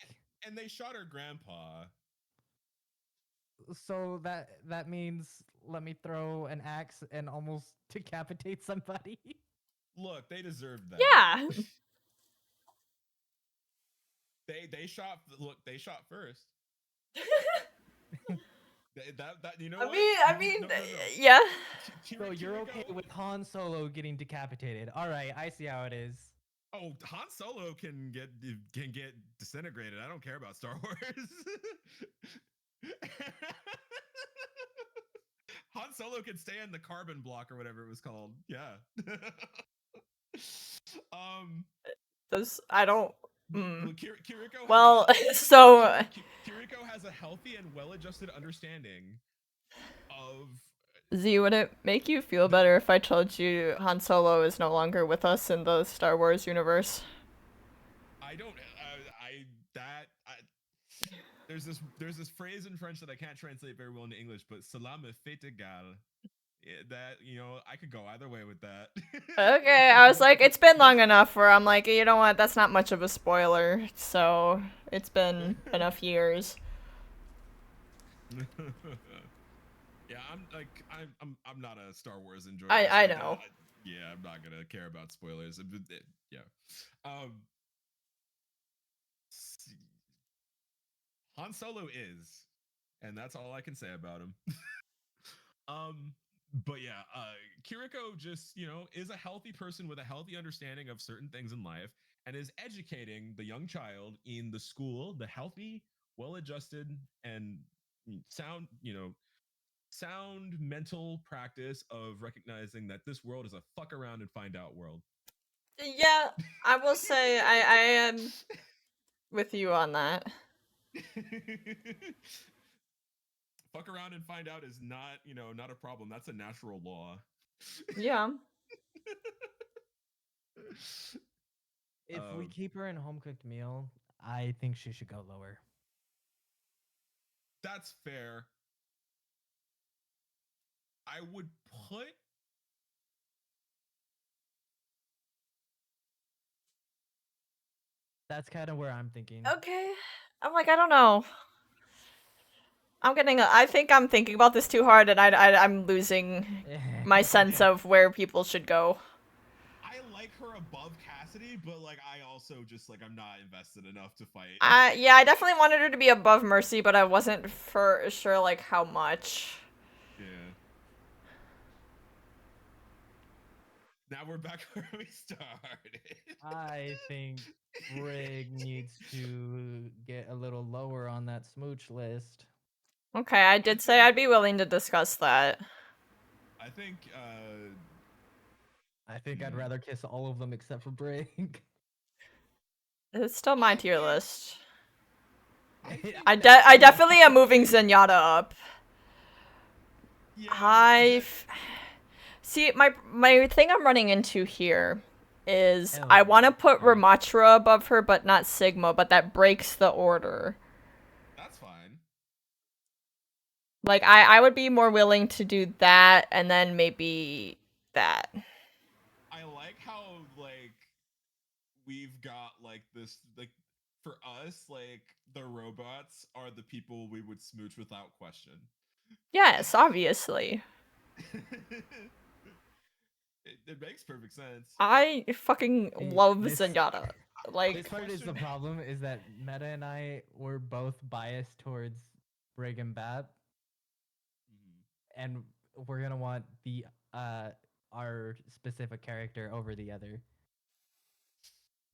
And they shot her grandpa. So that means let me throw an axe and almost decapitate somebody. Look, they deserved that. Yeah. They shot. Look, they shot first. that you know what? I mean, No. yeah. So you're okay with Han Solo getting decapitated? All right, I see how it is. Oh, Han Solo can get disintegrated. I don't care about Star Wars. Han Solo can stay in the carbon block or whatever it was called. Yeah. I don't. Kiriko. Well, so Kiriko has a healthy and well-adjusted understanding of. Z, would it make you feel better if I told you Han Solo is no longer with us in the Star Wars universe? I don't. There's this phrase in French that I can't translate very well into English, but "cela me fait égal." That, you know, I could go either way with that. Okay, I was like, it's been long enough where I'm like, you know what, that's not much of a spoiler, so it's been enough years. Yeah, I'm not a Star Wars enjoyer. I so know. Yeah, I'm not gonna care about spoilers. Yeah. Han Solo is, and that's all I can say about him. But yeah, Kiriko just, you know, is a healthy person with a healthy understanding of certain things in life and is educating the young child in the school, the healthy, well-adjusted, and sound, you know, sound mental practice of recognizing that this world is a fuck around and find out world. Yeah, I will say I am with you on that. Fuck around and find out is not, you know, not a problem. That's a natural law. Yeah. If we keep her in home cooked meal, I think she should go lower. That's fair. I would put. That's kind of where I'm thinking. Okay. I'm like, I don't know. I think I'm thinking about this too hard, and I'm losing my sense of where people should go. I like her above Cassidy, but like I also just like I'm not invested enough to fight. Yeah, I definitely wanted her to be above Mercy, but I wasn't for sure like how much. Yeah. Now we're back where we started. I think Brig needs to get a little lower on that smooch list. Okay, I did say I'd be willing to discuss that. I think I'd rather kiss all of them except for Brig. It's still my tier list. I I definitely am moving Zenyatta up. yeah, See, my thing I'm running into here is Oh, I want to put sorry. Ramatra above her, but not Sigma, but that breaks the order. that's fine. Like, I would be more willing to do that, and then maybe that. I like how like we've got like this like for us like the robots are the people we would smooch without question. Yes, obviously. It makes perfect sense. I fucking See, love this- Zenyatta. Like, This part is the problem is that Meta and I were both biased towards Brig and Bap, Mhm. and we're gonna want the our specific character over the other.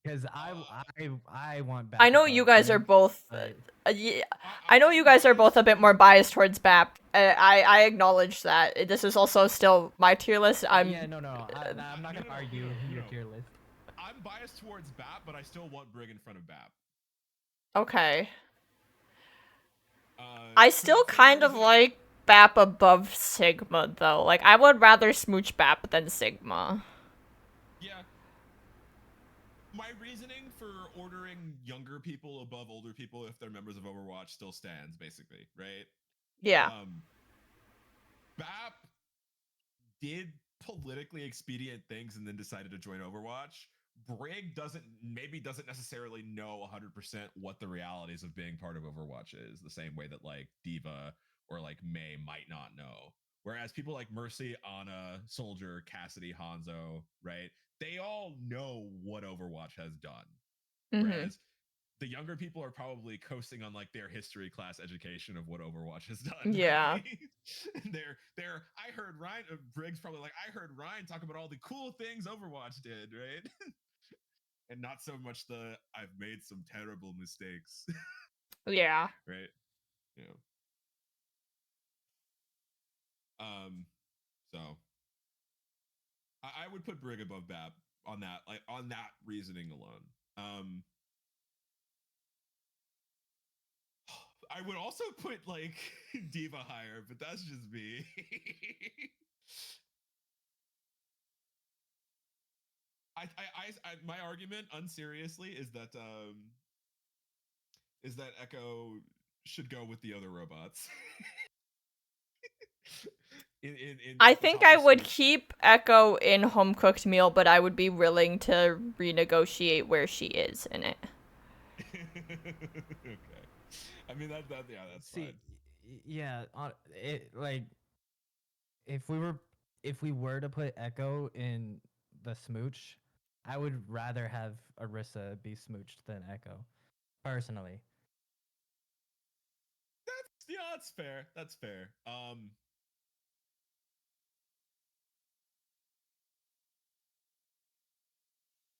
Because I want Bap. I know you above guys are Brig, both. but Yeah, I know you guys are both a bit more biased towards BAP. I acknowledge that. This is also still my tier list. yeah, no, I'm not No, gonna no, argue no, your no. tier list. I'm biased towards BAP, but I still want Brig in front of BAP. Okay. Uh, I for the still same kind of reason- like BAP above Sigma, though. Like, I would rather smooch BAP than Sigma. Yeah. My reasoning for ordering younger people above older people if they're members of Overwatch still stands, basically, right? Yeah. BAP did politically expedient things and then decided to join Overwatch. Brig doesn't necessarily know 100% what the realities of being part of Overwatch is, the same way that like Diva or like May might not know. Whereas people like Mercy, Ana, Soldier, Cassidy, Hanzo, right? They all know what Overwatch has done. Mm-hmm. Whereas the younger people are probably coasting on like their history class education of what Overwatch has done. Yeah. Right? they're I heard Ryan Briggs probably like I heard Ryan talk about all the cool things Overwatch did, right? And not so much the I've made some terrible mistakes. Yeah. Right? Yeah. So I would put Brig above BAP on that reasoning alone. I would also put like Diva higher, but that's just me. My argument, unseriously, is that Echo should go with the other robots. I at the think top I of would Smooch. keep Echo in Home Cooked Meal, but I would be willing to renegotiate where she is in it. Okay. I mean that yeah, that's See, fine. yeah, it like if we were to put Echo in the smooch, I would rather have Arissa be smooched than Echo, personally. That's fair. That's fair.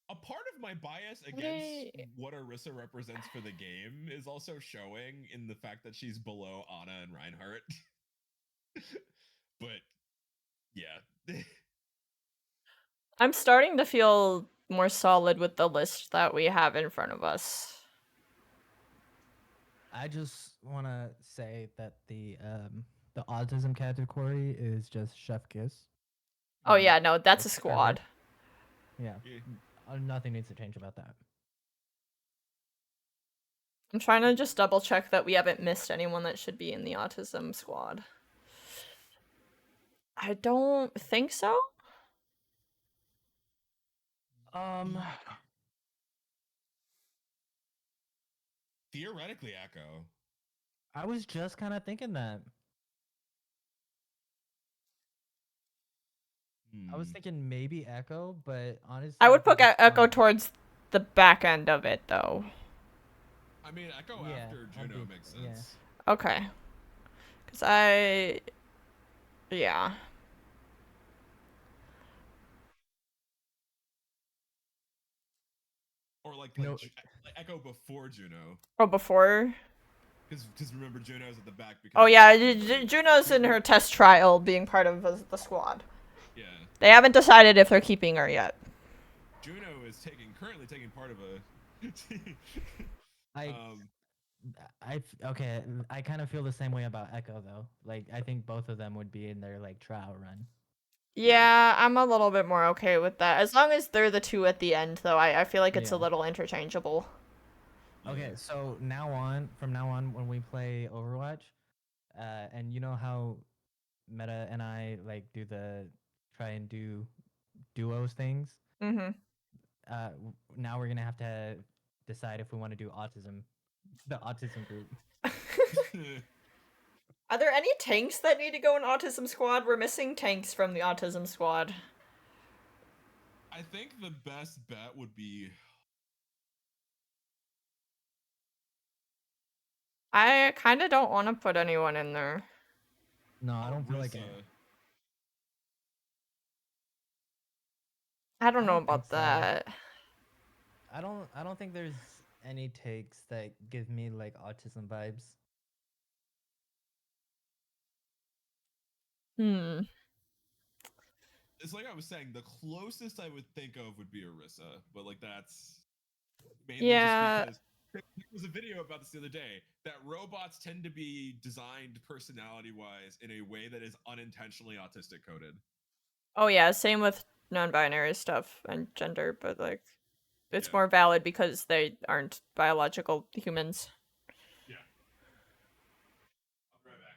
A part of my bias against what Arissa represents for the game is also showing in the fact that she's below Ana and Reinhardt. But yeah. I'm starting to feel more solid with the list that we have in front of us. I just want to say that the autism category is just chef kiss. Oh yeah, no, that's a It's squad. perfect. Yeah, nothing needs to change about that. I'm trying to just double check that we haven't missed anyone that should be in the autism squad. I don't think so. Theoretically, Echo. I was just kind of thinking that. I was thinking maybe Echo, but honestly, I would put think it's Echo fine. towards the back end of it, though. I mean, Echo Yeah, after Juno makes sense. Yeah. Okay. Because yeah. Or like No. Echo before Juno. Oh, before? Because remember, Juno's at the back because. Oh yeah, Juno's in her test trial being part of the squad. Yeah. They haven't decided if they're keeping her yet. Juno is currently taking part of a. Okay. I kind of feel the same way about Echo though. Like I think both of them would be in their like trial run. Yeah, I'm a little bit more okay with that. As long as they're the two at the end, though, I feel like it's a Yeah. little interchangeable. Okay, so from now on, when we play Overwatch, and you know how Meta and I like try and do duos things. Mm-hmm. now we're gonna have to decide if we want to do autism, the autism group. Are there any tanks that need to go in Autism Squad? We're missing tanks from the Autism Squad. I think the best bet would be. I kind of don't want to put anyone in there. No, I don't feel like Rissa. it. I don't I know don't think about so. that. I don't think there's any takes that give me like autism vibes. It's like I was saying, the closest I would think of would be Arissa, but like that's mainly Yeah. just because there was a video about this the other day that robots tend to be designed personality-wise in a way that is unintentionally autistic coded. Oh yeah, same with non-binary stuff and gender, but like it's Yeah. more valid because they aren't biological humans. Yeah. I'll be right back.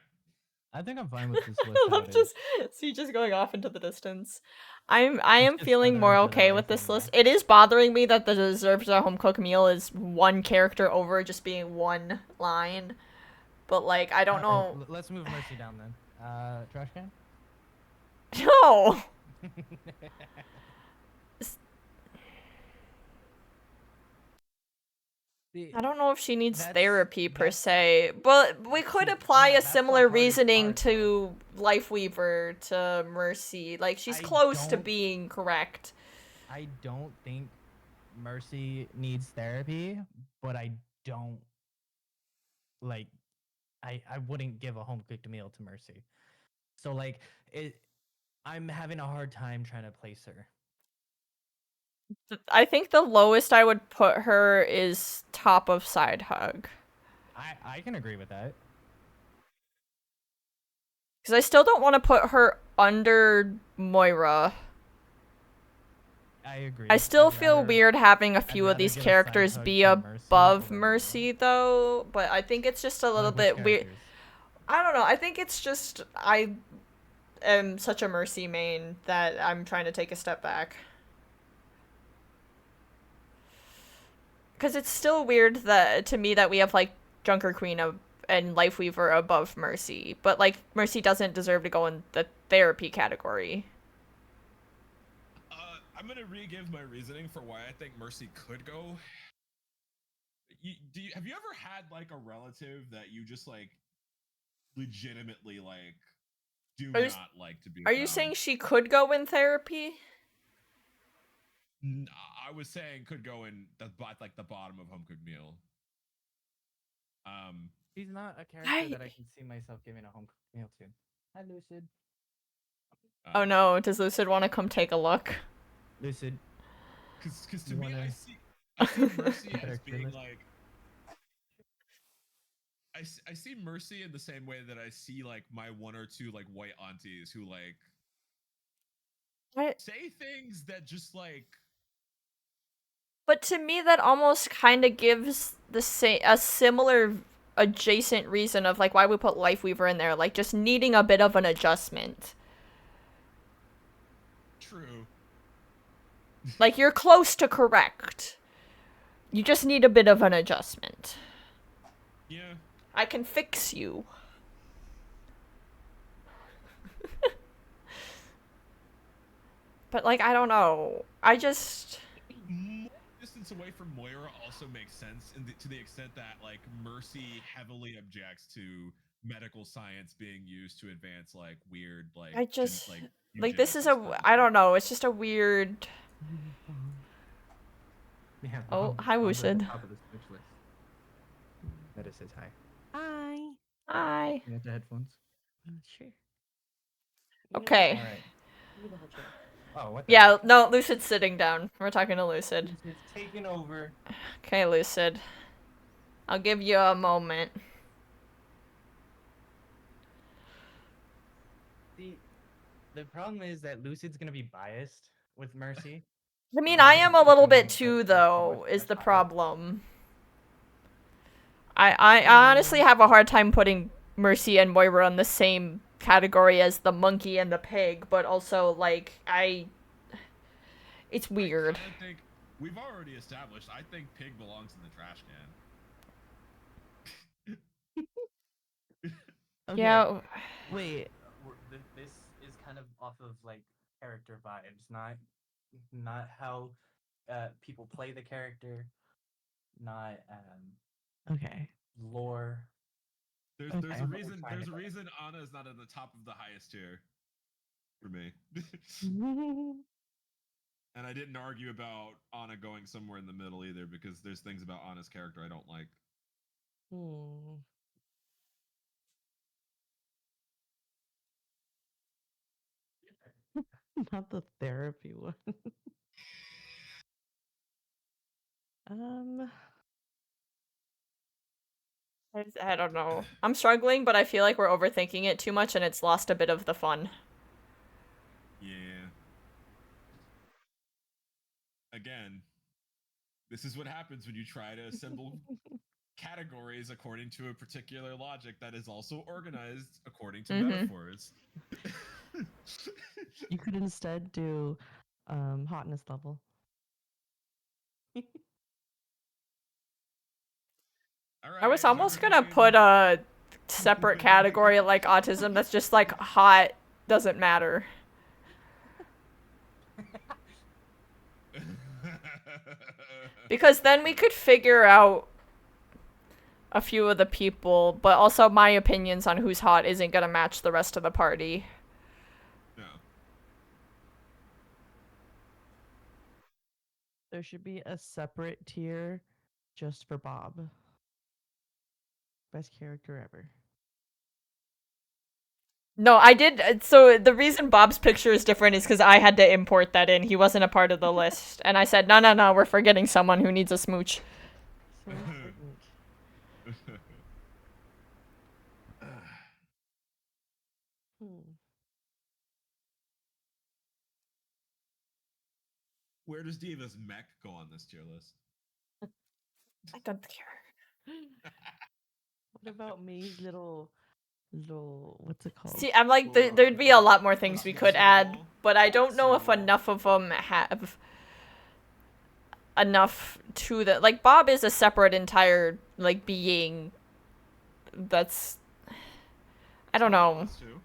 I think I'm fine with this I list. how love it is. just see just going off into the distance. I It's am just feeling other more than okay life with this anyway. list. It is bothering me that the deserves a home cooked meal is one character over just being one line. But like I don't know. Let's move Mercy down then. Trash can. No. I don't know if she needs That's- therapy per that's- se, but we could See, apply yeah, a that's the similar hardest reasoning part, though. to Lifeweaver to Mercy. Like she's I close to don't- being correct. I don't think Mercy needs therapy, but I don't like. I wouldn't give a home cooked meal to Mercy. So like it, I'm having a hard time trying to place her. I think the lowest I would put her is top of Side Hug. I can agree with that. Because I still don't want to put her under Moira. I agree. I still I'd feel rather- weird having a few of rather these give a side characters hug be to Mercy above over Moira. Mercy, though. But I think it's just a little Like, which bit weird. characters? I don't know. I think it's just I am such a Mercy main that I'm trying to take a step back. Because it's still weird that to me that we have like Junker Queen and Lifeweaver above Mercy, but like Mercy doesn't deserve to go in the therapy category. I'm gonna re-give my reasoning for why I think Mercy could go. Have you ever had like a relative that you just like legitimately like do Are you- not like to be Are you around? saying she could go in therapy? I was saying could go in the bottom of home cooked meal. She's not a character that I can see myself giving a home cooked meal to. Hi, Lucid. Oh no, does Lucid want to come take a look? Lucid. Because to You me, wanna- I see Mercy as Character being list? like. I see Mercy in the same way that I see like my one or two like white aunties who like What? say things that just like. But to me, that almost kind of gives a similar adjacent reason of like why we put Lifeweaver in there, like just needing a bit of an adjustment. True. Like you're close to correct. You just need a bit of an adjustment. Yeah. I can fix you. But like I don't know. I just More distance away from Moira also makes sense to the extent that like Mercy heavily objects to medical science being used to advance like weird like I just like this is eugenesis I don't know. It's just a weird. Yeah, Oh, hi, Lucid. Top of the Switch list. Meta says hi. Hi. Hi. You have the headphones? Sure. Okay. All right. You the whole chair. Oh, what? The Yeah, heck? no, Lucid's sitting down. We're talking to Lucid. Lucid's taking over. Okay, Lucid. I'll give you a moment. The problem is that Lucid's gonna be biased with Mercy. I mean, I am a little bit But too, there's though, much is the bias. problem. I honestly have a hard time putting Mercy and Moira in the same category as the monkey and the pig, but also, like, it's weird. We've already established. I think Pig belongs in the trash can. Okay. Yeah. Wait. This is kind of off of like character vibes, not how people play the character, not okay, lore. There's Okay. a What we're reason. trying to There's a go. reason Anna is not at the top of the highest tier for me. And I didn't argue about Anna going somewhere in the middle either, because there's things about Anna's character I don't like. Hmm. Not the therapy one. um. I don't know. I'm struggling, but I feel like we're overthinking it too much and it's lost a bit of the fun. Yeah. Again, this is what happens when you try to assemble categories according to a particular logic that is also organized according to metaphors. You could instead do hotness level. All I was right, almost whoever gonna can- put a separate category like autism that's just like hot, doesn't matter. Because then we could figure out a few of the people, but also my opinions on who's hot isn't gonna match the rest of the party. No. There should be a separate tier just for Bob. Best character ever. No, I did. So the reason Bob's picture is different is because I had to import that in. He wasn't a part of the list. And I said, no, no, no, we're forgetting someone who needs a smooch. So important. Hmm. Where does Diva's mech go on this tier list? I don't care. What about May's little what's it called? See, I'm like, Well, there'd be a lot more things we the could add, snowball. but I don't know if Snowball. enough of them have enough to the like. Bob is a separate entire like being. That's I don't know. Us too.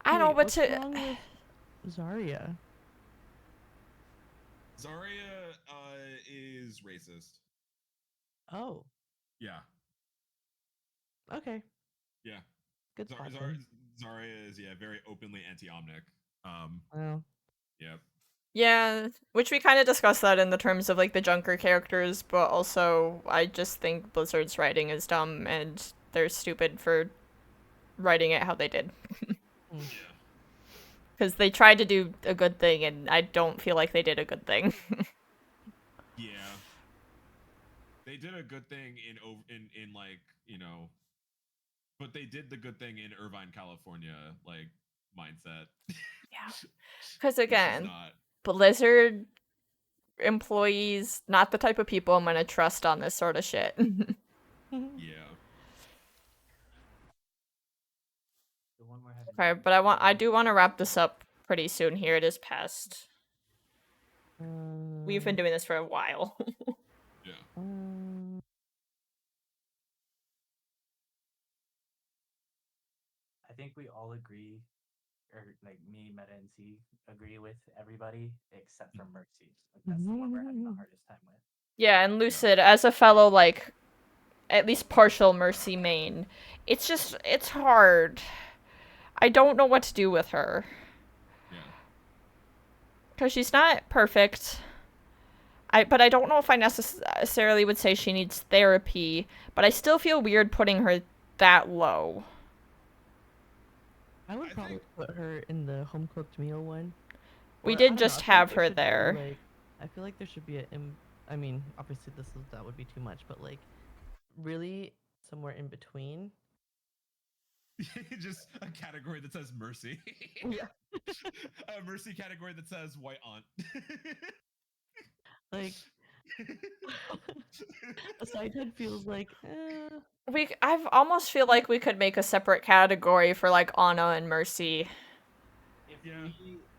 I know, Wait, but what's to wrong with Zarya? Zarya is racist. Oh, Yeah. okay. Yeah. Good spot. then. Zarya is very openly anti-omnic. Well, Yep. yeah, which we kind of discussed that in the terms of like the Junker characters, but also I just think Blizzard's writing is dumb and they're stupid for writing it how they did. hmm. Yeah. Because they tried to do a good thing, and I don't feel like they did a good thing. Yeah. They did a good thing in like, but they did the good thing in Irvine, California, like mindset. Yeah. Because Which is again, not. Blizzard employees, not the type of people I'm gonna trust on this sort of shit. Yeah. The one we're having Okay, but I do want to wrap this up pretty soon here. It is past. We've been doing this for a while. Yeah. I think we all agree, or like me, Meta, and C agree with everybody except for Mercy. Like, that's the one we're having the hardest time with. Yeah, and Lucid, as a fellow, like, at least partial Mercy main, it's hard. I don't know what to do with her. Yeah. Because she's not perfect. But I don't know if I necessarily would say she needs therapy, but I still feel weird putting her that low. I would I probably think- put her in the home cooked meal one. We Or, I did don't know, just I feel like have there her should be, there. like, I feel like there should be I mean, obviously that would be too much, but like, really somewhere in between. Just a category that says mercy. Yeah. A mercy category that says white aunt. Like, a side head feels like, I've almost feel like we could make a separate category for like Anna and Mercy. If Yeah.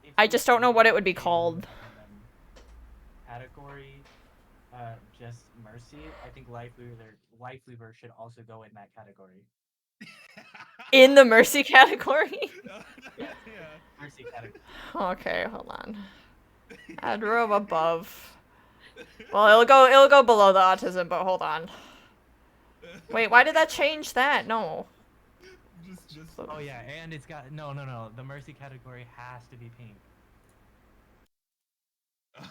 if I we just don't know what it would be created called. Category just Mercy. I think Life Weaver should also go in that category. In the mercy category? Yeah. Mercy category. Okay, hold on. Add row above. Well, it'll go below the autism, but hold on. Wait, why did that change that? No. Just. Oh yeah, and it's got no. The Mercy category has to be pink. I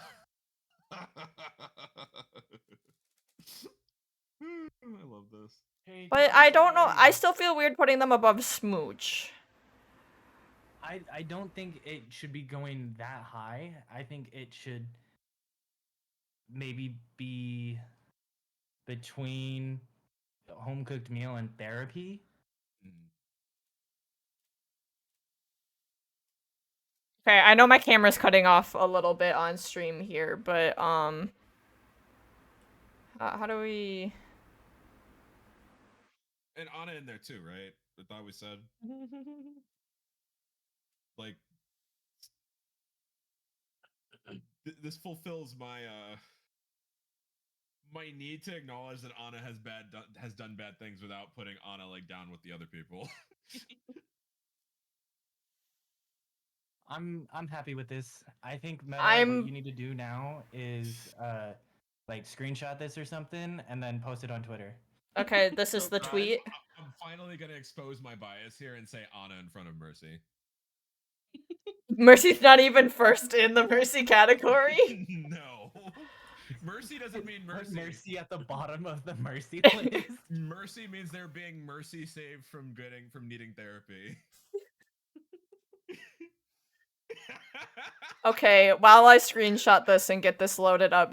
love this. Hey, But I don't know. I still feel weird putting them above Smooch. I don't think it should be going that high. I think it should maybe be between home cooked meal and therapy. Mm. Okay, I know my camera's cutting off a little bit on stream here, but how do we? And Anna in there too, right? I thought we said like this fulfills my need to acknowledge that Anna has done bad things without putting Anna like down with the other people. I'm happy with this. I think Meta, I'm- what you need to do now is like screenshot this or something and then post it on Twitter. Okay, this is So, the guys, tweet. I'm finally gonna expose my bias here and say Anna in front of Mercy. Mercy's not even first in the mercy category. No. Mercy doesn't mean Put mercy. Mercy at the bottom of the Mercy list. Mercy means they're being mercy saved from needing therapy. Okay, while I screenshot this and get this loaded up,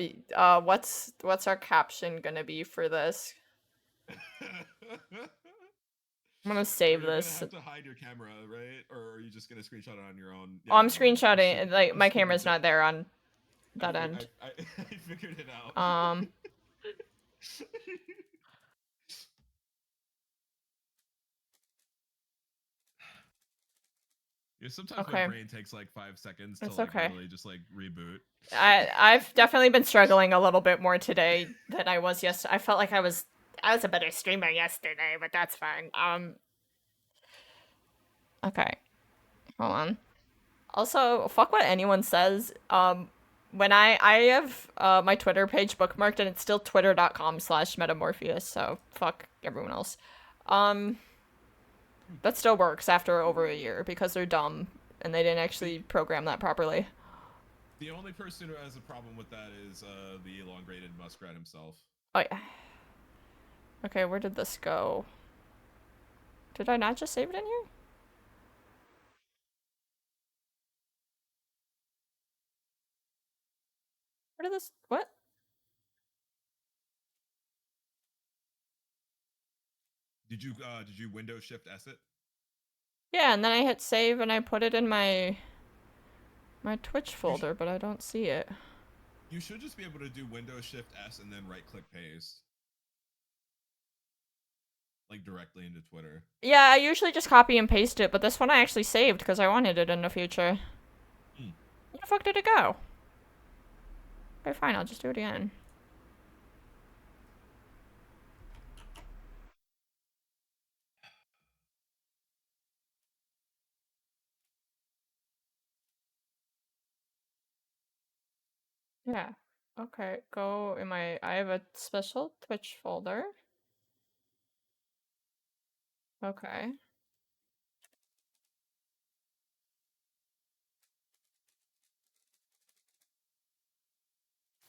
what's our caption gonna be for this? I'm gonna save You're this. gonna have to hide your camera, right? Or are you just gonna screenshot it on your own? Oh, I'm Yeah, screenshotting, and like my stupid camera's tech. not there on that end. I figured it out. Yeah, sometimes Okay. my brain takes like 5 seconds to That's like okay. really just like reboot. I've definitely been struggling a little bit more today than I was yesterday. I felt like I was a better streamer yesterday, but that's fine. Okay. Hold on. Also, fuck what anyone says. When I have my Twitter page bookmarked and it's still twitter.com/metamorpheus, so fuck everyone else. That still works after over a year because they're dumb and they didn't actually program that properly. The only person who has a problem with that is the elongated muskrat himself. Oh yeah. Okay, where did this go? Did I not just save it in here? Where did this... What? Did you Windows Shift S it? Yeah, and then I hit save and I put it in my Twitch folder, but I don't see it. You should just be able to do Windows Shift S and then right click paste. Like directly into Twitter. Yeah, I usually just copy and paste it, but this one I actually saved because I wanted it in the future. Hmm. Where the fuck did it go? Okay, fine, I'll just do it again. Yeah. Okay, go in my... I have a special Twitch folder. Okay.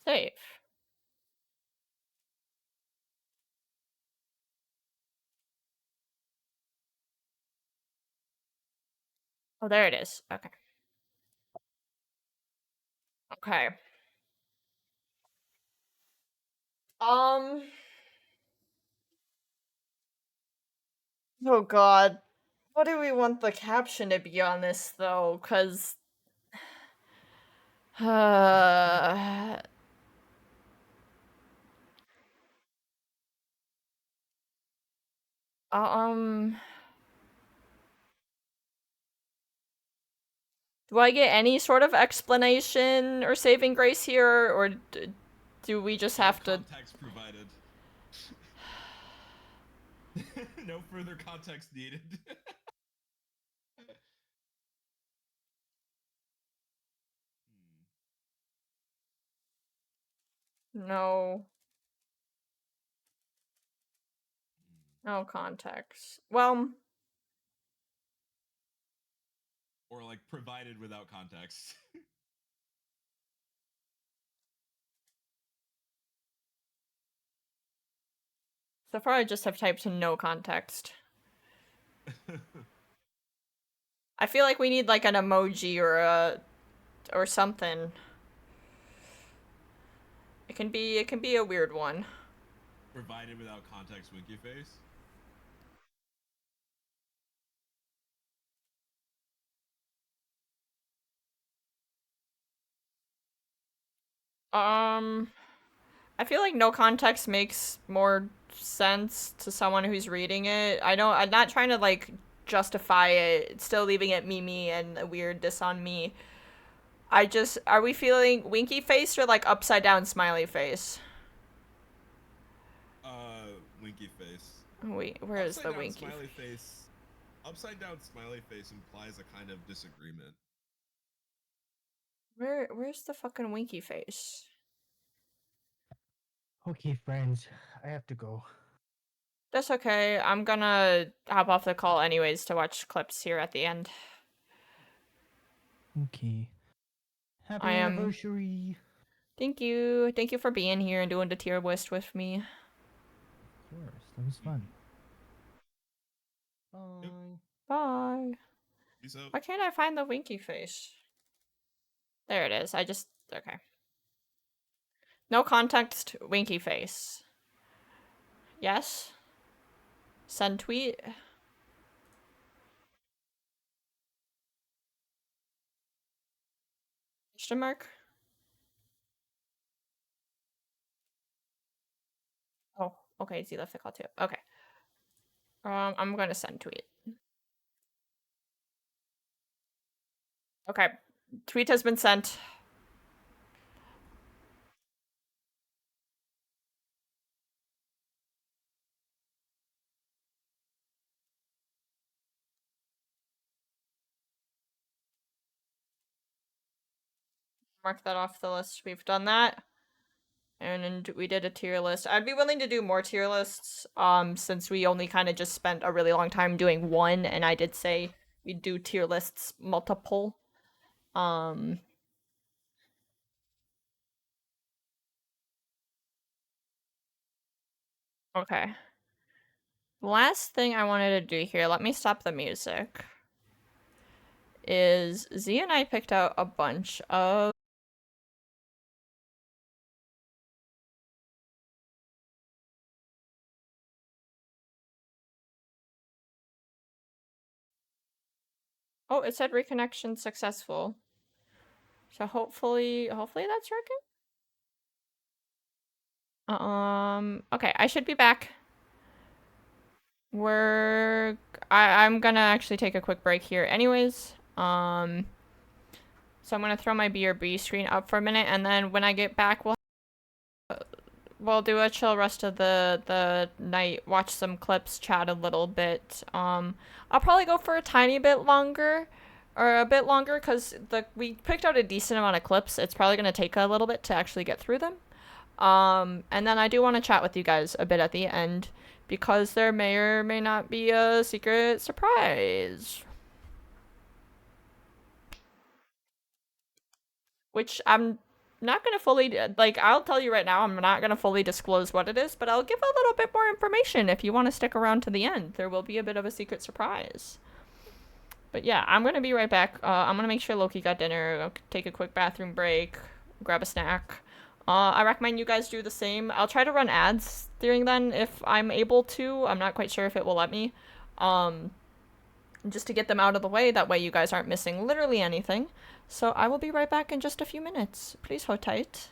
Save. Oh, there it is. Okay. Okay. Oh god. What do we want the caption to be on this, though? Because... Do I get any sort of explanation or saving grace here, or do we just have to... Context provided. No further context needed. No. No context. Well... Or like provided without context. So far I just have typed no context. I feel like we need like an emoji or something. It can be a weird one. Provided without context, winky face. I feel like no context makes more sense to someone who's reading it. I'm not trying to like justify it, still leaving it me and a weird diss on me. Are we feeling winky face or like upside down smiley face? Winky face. Wait, where is the Upside down winky? smiley face? Upside down smiley face implies a kind of disagreement. Where's the fucking winky face? Okay, friends, I have to go. That's okay. I'm gonna hop off the call anyways to watch clips here at the end. Okay. Happy I am- anniversary. Thank you. Thank you for being here and doing the tier list with me. Of course, that was fun. Bye. Bye. Peace out. Why can't I find the winky face? There it is. Okay. No context, winky face. Yes? Send tweet? Question mark? Oh, okay, Z left the call too. Okay. I'm gonna send tweet. Okay. Tweet has been sent. Mark that off the list. We've done that. And we did a tier list. I'd be willing to do more tier lists, since we only kind of just spent a really long time doing one, and I did say we'd do tier lists multiple. Okay. Last thing I wanted to do here, let me stop the music, is Z and I picked out a bunch of... Oh, it said reconnection successful. So hopefully that's working. Okay, I should be back. I'm gonna actually take a quick break here anyways. So I'm gonna throw my BRB screen up for a minute, and then when I get back, we'll do a chill rest of the night, watch some clips, chat a little bit. I'll probably go for a tiny bit longer, or a bit longer, because we picked out a decent amount of clips. It's probably gonna take a little bit to actually get through them. And then I do want to chat with you guys a bit at the end, because there may or may not be a secret surprise. Which I'm not going to fully, like, I'll tell you right now, I'm not going to fully disclose what it is, but I'll give a little bit more information if you want to stick around to the end. There will be a bit of a secret surprise. But yeah, I'm going to be right back. I'm going to make sure Loki got dinner, I'll take a quick bathroom break, grab a snack. I recommend you guys do the same. I'll try to run ads during then if I'm able to. I'm not quite sure if it will let me. Just to get them out of the way, that way you guys aren't missing literally anything. So I will be right back in just a few minutes. Please hold tight.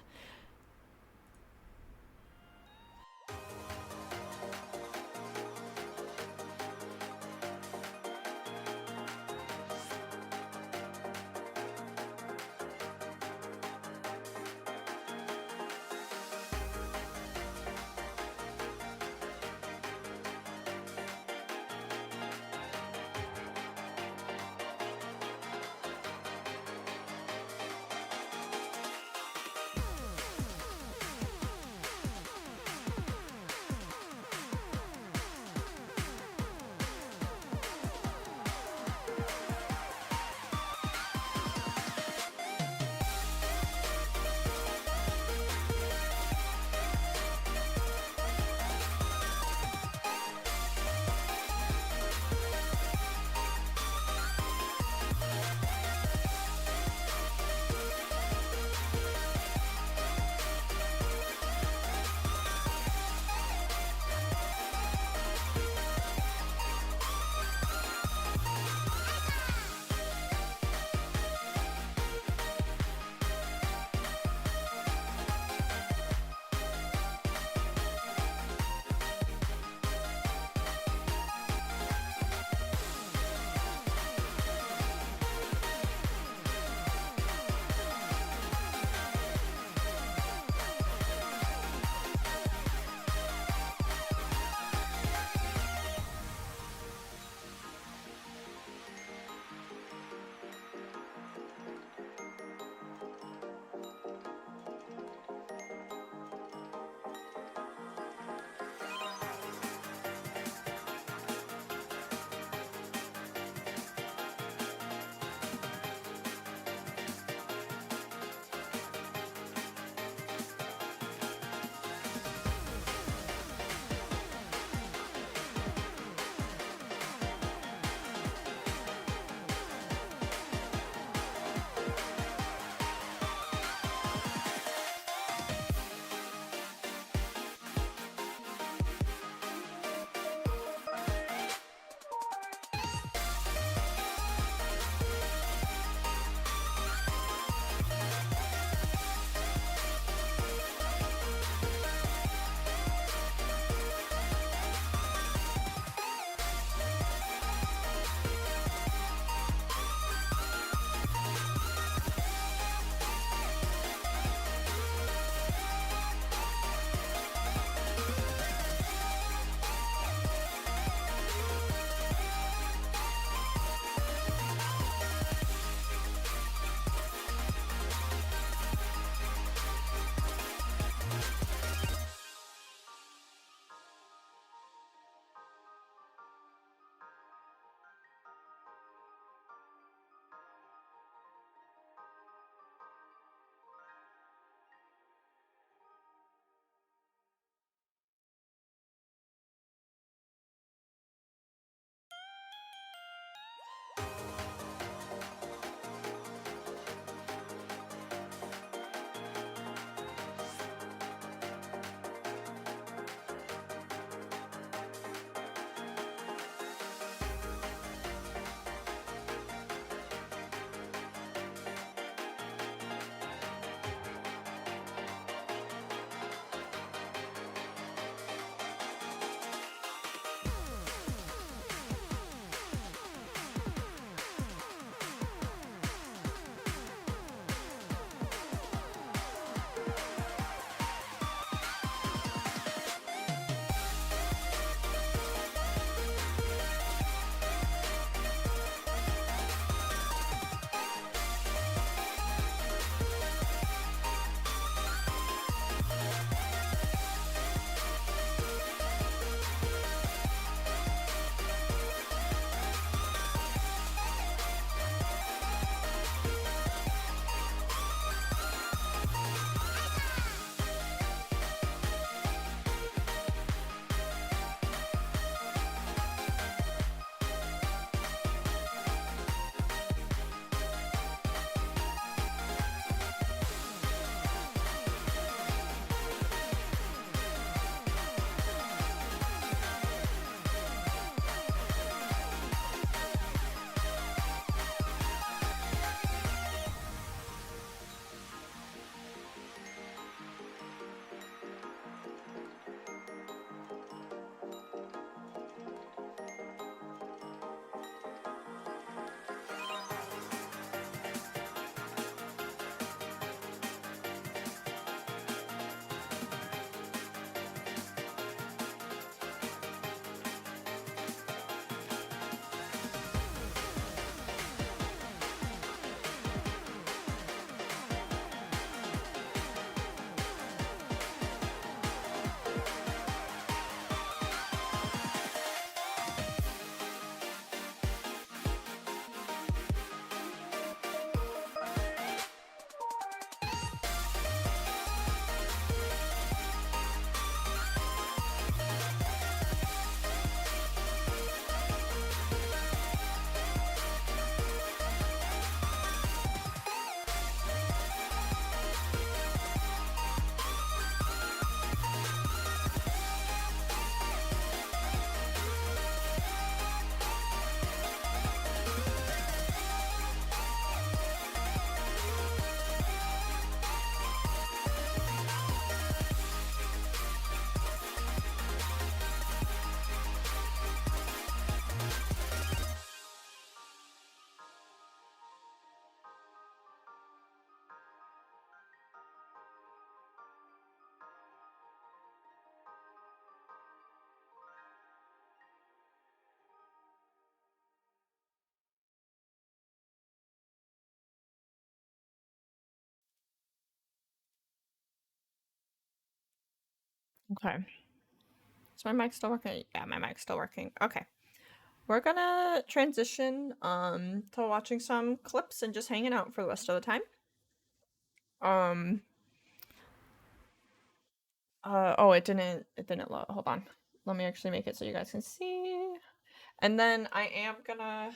Okay. Is my mic still working? Yeah, my mic's still working. Okay. We're gonna transition to watching some clips and just hanging out for the rest of the time. Oh, it didn't load. Hold on. Let me actually make it so you guys can see. And then I am gonna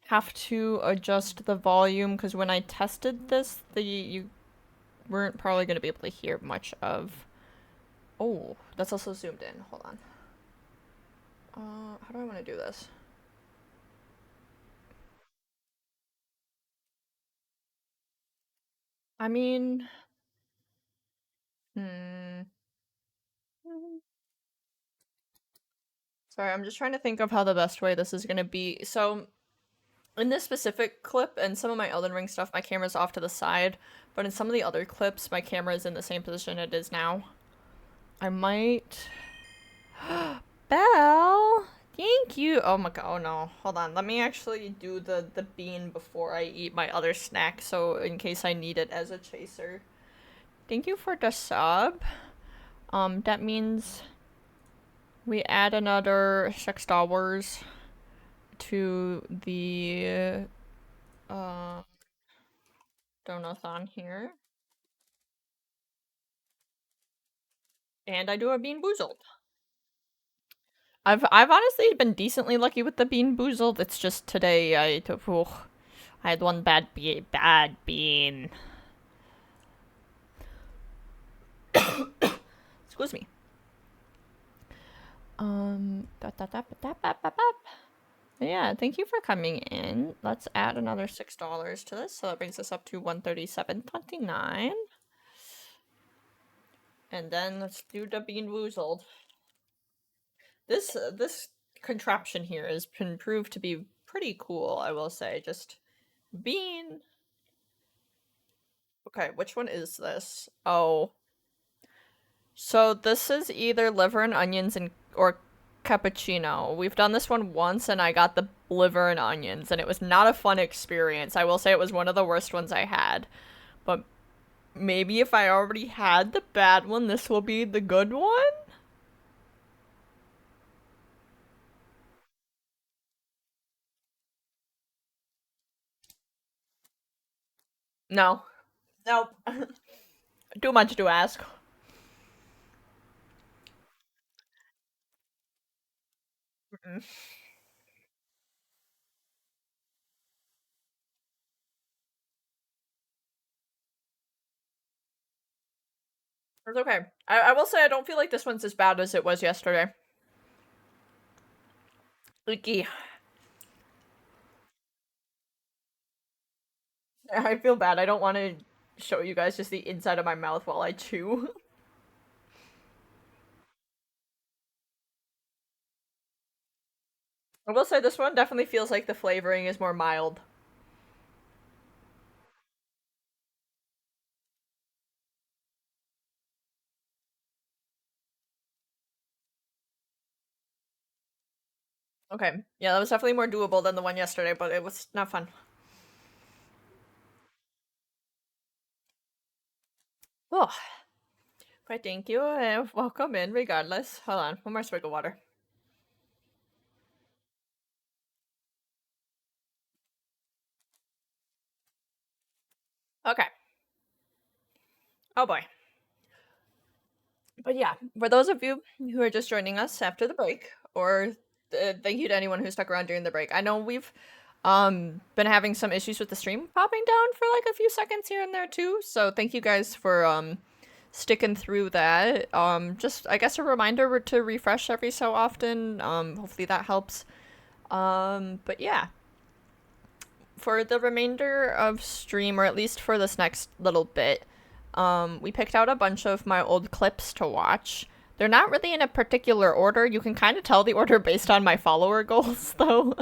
have to adjust the volume because when I tested this, you weren't probably gonna be able to hear much of. Oh, that's also zoomed in. Hold on. How do I want to do this? I mean, hmm. Sorry, I'm just trying to think of how the best way this is gonna be. So, in this specific clip and some of my Elden Ring stuff, my camera's off to the side, but in some of the other clips, my camera is in the same position it is now. I might... Belle! Thank you! Oh my god, oh no. Hold on, let me actually do the bean before I eat my other snack, so in case I need it as a chaser. Thank you for the sub. That means we add another $6 to the Donothon here. And I do a BEANBOOZLE. I've honestly been decently lucky with the BEANBOOZLE. It's just today I had one bad bean. Excuse me. Yeah, thank you for coming in. Let's add another $6 to this, so that brings us up to $137.29. And then let's do the BEANBOOZLE. This contraption here has been proved to be pretty cool, I will say. Just bean. Okay, which one is this? Oh. So this is either liver and onions or cappuccino. We've done this one once and I got the liver and onions and it was not a fun experience. I will say it was one of the worst ones I had. But maybe if I already had the bad one, this will be the good one? No. Nope. Too much to ask. Mm-mm. It's okay. I will say I don't feel like this one's as bad as it was yesterday. Icky. I feel bad. I don't want to show you guys just the inside of my mouth while I chew. I will say this one definitely feels like the flavoring is more mild. Okay. Yeah, that was definitely more doable than the one yesterday, but it was not fun. Oh. But thank you, and welcome in regardless. Hold on, one more swig of water. Okay. Oh boy. But yeah, for those of you who are just joining us after the break, or thank you to anyone who stuck around during the break. I know we've been having some issues with the stream popping down for like a few seconds here and there too. So thank you guys for sticking through that. Just I guess a reminder to refresh every so often. Hopefully that helps. But yeah. For the remainder of stream, or at least for this next little bit, we picked out a bunch of my old clips to watch. They're not really in a particular order. You can kind of tell the order based on my follower goals, though,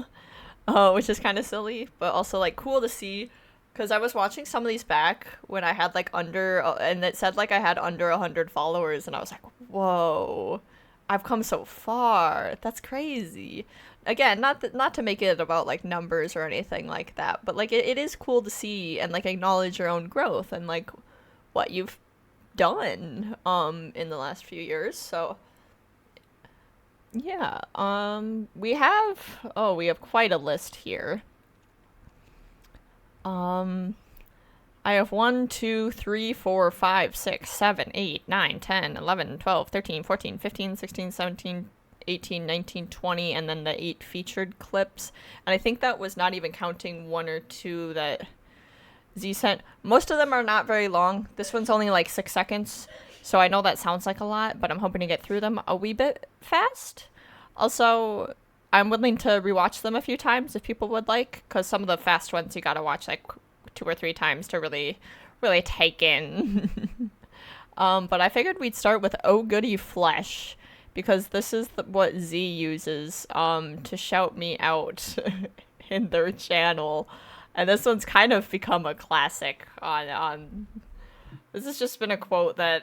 which is kind of silly, but also, like, cool to see, because I was watching some of these back when I had, like, and it said, like, I had under 100 followers, and I was like, whoa, I've come so far. That's crazy. Again, not to make it about, like, numbers or anything like that, but, like, it is cool to see and, like, acknowledge your own growth and, like, what you've done in the last few years. So yeah, we have quite a list here. I have 1, 2, 3, 4, 5, 6, 7, 8, 9, 10, 11, 12, 13, 14, 15, 16, 17, 18, 19, 20, and then the 8 featured clips. And I think that was not even counting 1 or 2 that Z sent. Most of them are not very long. This one's only like 6 seconds. So I know that sounds like a lot, but I'm hoping to get through them a wee bit fast. Also, I'm willing to rewatch them a few times if people would like, because some of the fast ones you gotta watch like 2 or 3 times to really take in. But I figured we'd start with Oh Goody Flesh, because this is what Z uses to shout me out in their channel. And this one's kind of become a classic on this has just been a quote that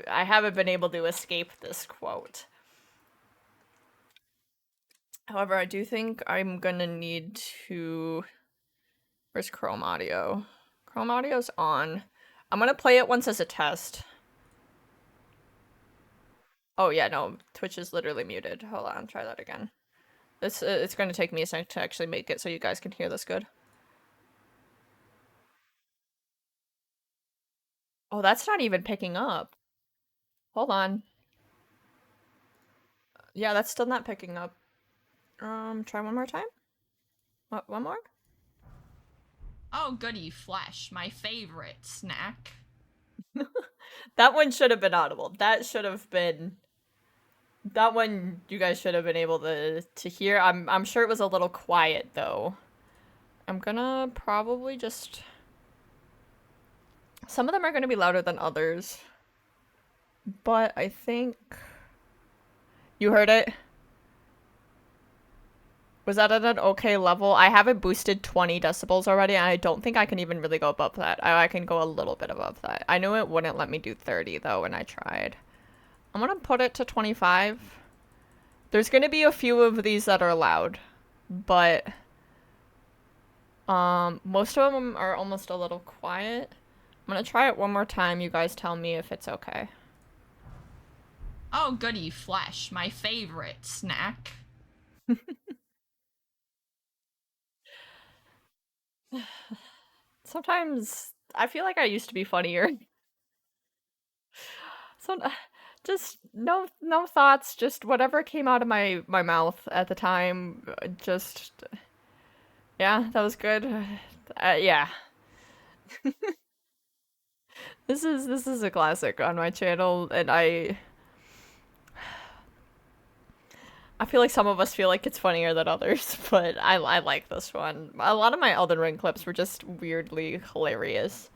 I haven't been able to escape this quote. However, I do think I'm gonna need to... Where's Chrome Audio? Chrome Audio's on. I'm gonna play it once as a test. Oh yeah, no, Twitch is literally muted. Hold on, try that again. It's gonna take me a second to actually make it so you guys can hear this good. Oh, that's not even picking up. Hold on. Yeah, that's still not picking up. Try one more time? What, one more? Oh, Goody Flesh, my favorite snack. That one should have been audible. That should have been... That one you guys should have been able to hear. I'm sure it was a little quiet, though. I'm gonna probably just... Some of them are gonna be louder than others. But I think... You heard it? Was that at an okay level? I have it boosted 20 decibels already, and I don't think I can even really go above that. I can go a little bit above that. I knew it wouldn't let me do 30, though, when I tried. I'm gonna put it to 25. There's gonna be a few of these that are loud, but most of them are almost a little quiet. I'm gonna try it one more time. You guys tell me if it's okay. Oh, Goody Flesh, my favorite snack. Sometimes I feel like I used to be funnier. So just no thoughts, just whatever came out of my mouth at the time. Just yeah, that was good. Yeah. This is a classic on my channel, and I feel like some of us feel like it's funnier than others, but I like this one. A lot of my Elden Ring clips were just weirdly hilarious.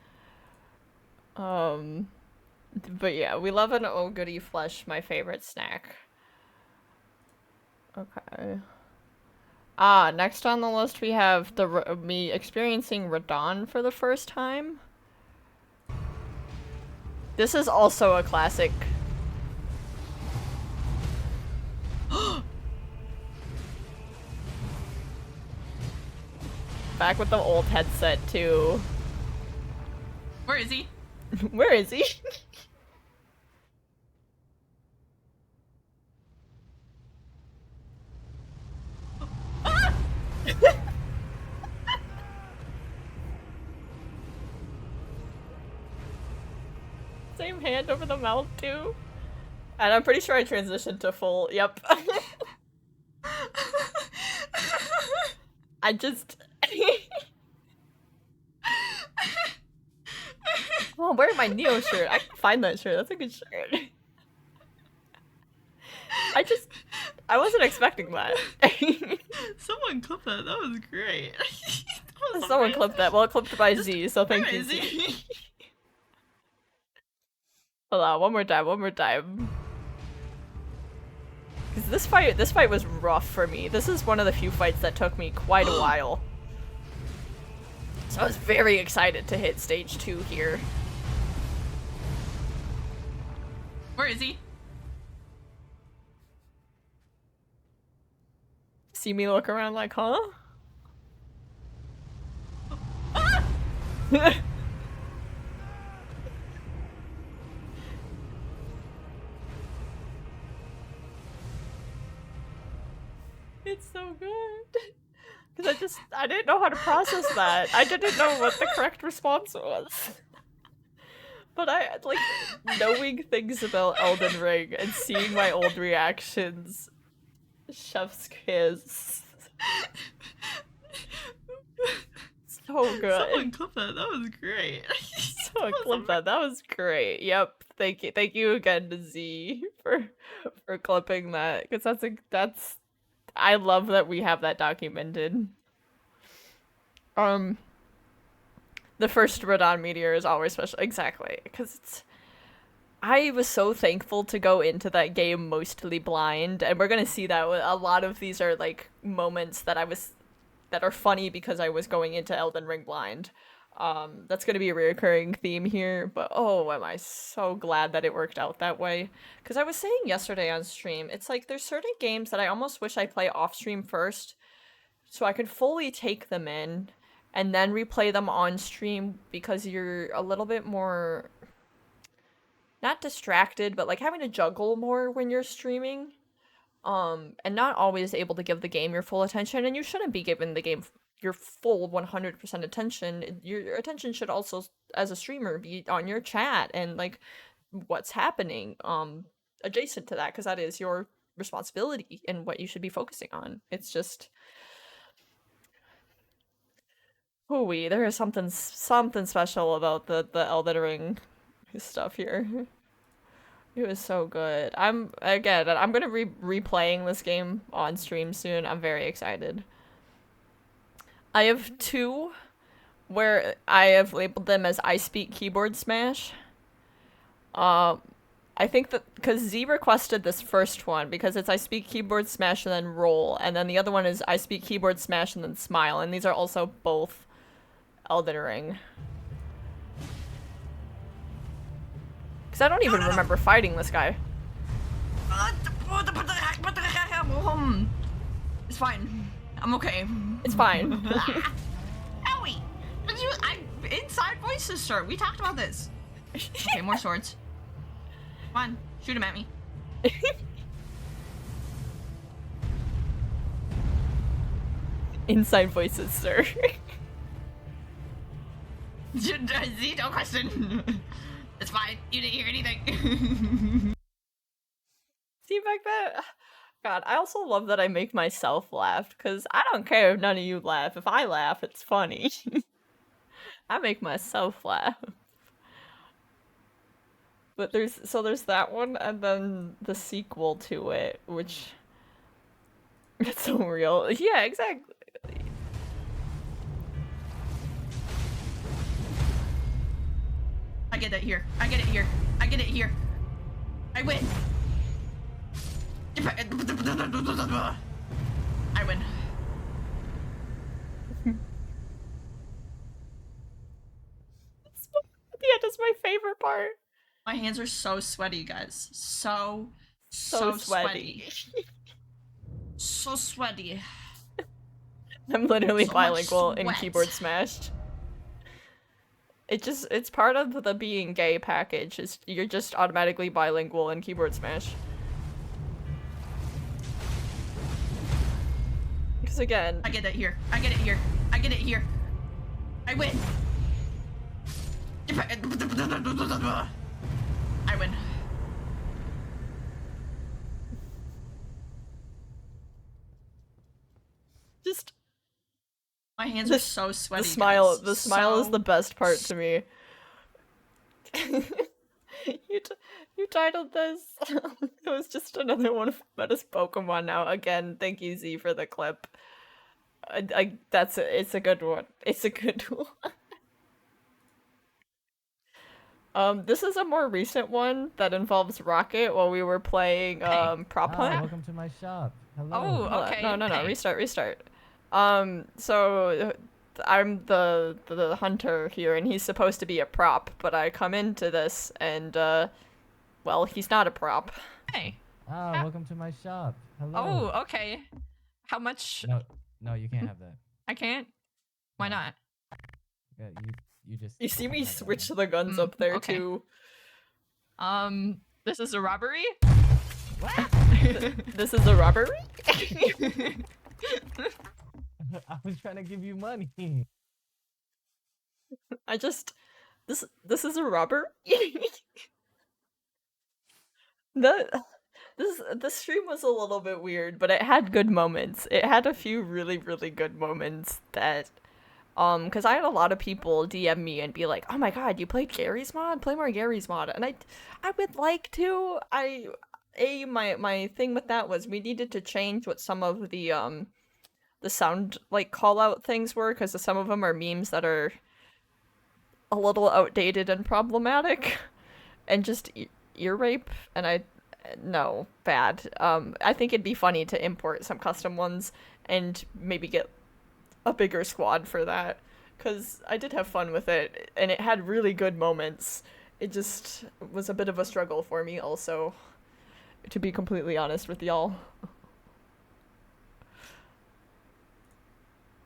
But yeah, we love an Oh Goody Flesh, my favorite snack. Okay. Next on the list we have me experiencing Radon for the first time. This is also a classic. Back with the old headset too. Where is he? Where is he? Same hand over the mouth too. And I'm pretty sure I transitioned to full. Yep. I just. Oh, I'm wearing my Neo shirt. I can find that shirt. That's a good shirt. I wasn't expecting that. Someone clip that. That was great. That was Someone clipped that. Well, clipped by Z, so thank you, Z. Hold on, one more time. Because this fight was rough for me. This is one of the few fights that took me quite a while. So I was very excited to hit stage 2 here. Where is he? See me look around like, huh? I didn't know how to process that. I didn't know what the correct response was. But I, like, knowing things about Elden Ring and seeing my old reactions, chef's kiss. So good. Someone clip that. That was great. Someone clip that. That was great. Yep. Thank you again to Z for clipping that, because that's I love that we have that documented. The first Radon meteor is always special. Exactly, because I was so thankful to go into that game mostly blind, and we're gonna see that a lot of these are like moments that are funny because I was going into Elden Ring blind. That's gonna be a reoccurring theme here, but oh, am I so glad that it worked out that way. Because I was saying yesterday on stream, it's like there's certain games that I almost wish I play off stream first, so I could fully take them in, and then replay them on stream, because you're a little bit more, not distracted, but like having to juggle more when you're streaming. And not always able to give the game your full attention, and you shouldn't be giving the game your full 100% attention. Your attention should also, as a streamer, be on your chat and like what's happening adjacent to that, because that is your responsibility and what you should be focusing on. It's just hooey. There is something special about the Elden Ring stuff here. It was so good. I'm gonna replaying this game on stream soon. I'm very excited. I have 2 where I have labeled them as I Speak Keyboard Smash. I think that because Z requested this first one because it's I Speak Keyboard Smash and then Roll, and then the other one is I Speak Keyboard Smash and then Smile, and these are also both Elden Ring. Because I don't even remember fighting this guy. What the heck? It's fine. I'm okay. It's fine. Owie! Inside voices, sir. We talked about this. Okay, more swords. Come on, shoot him at me. Inside voices, sir. Z, no question. It's fine. You didn't hear anything. See back there? God, I also love that I make myself laugh, because I don't care if none of you laugh. If I laugh, it's funny. I make myself laugh. But there's that one, and then the sequel to it, which it's so real. Yeah, exactly. I get it here. I get it here. I get it here. I win. I win. Yeah, that's my favorite part. My hands are so sweaty, guys. So sweaty. So sweaty. I'm literally So much bilingual in sweat. Keyboard Smash. It's part of the being gay package. You're just automatically bilingual in Keyboard Smash. Because again, I get it here. I get it here. I get it here. I win. I win. just My hands are so sweaty. the smile. guys. The smile is So the best part to me. You titled this. It was just another one of Meta's Pokemon now. Again, thank you Z for the clip. It's a good one. It's a good one. This is a more recent one that involves Rocket while we were playing Prop Ah, Hunt. welcome to my shop. Hello. Oh, Hold on. okay. No, okay. restart. So I'm the hunter here, and he's supposed to be a prop, but I come into this, and well, he's not a prop. Hey. Ah, welcome to my shop. Hello. Oh, okay. How much? No, you can't have that. I can't. Why not? Yeah, you just. You see me can't have that switch one. the guns up there okay. too. This is a robbery. This is a robbery. I was trying to give you money. I just this is a rubber. the this stream was a little bit weird, but it had good moments. It had a few really good moments that because I had a lot of people DM me and be like, "Oh my god, you played Gary's mod? Play more Gary's mod." And I would like to. My thing with that was we needed to change what some of the sound like call out things were, because some of them are memes that are a little outdated and problematic and just ear rape, and no, bad. I think it'd be funny to import some custom ones and maybe get a bigger squad for that, because I did have fun with it and it had really good moments. It just was a bit of a struggle for me also, to be completely honest with y'all.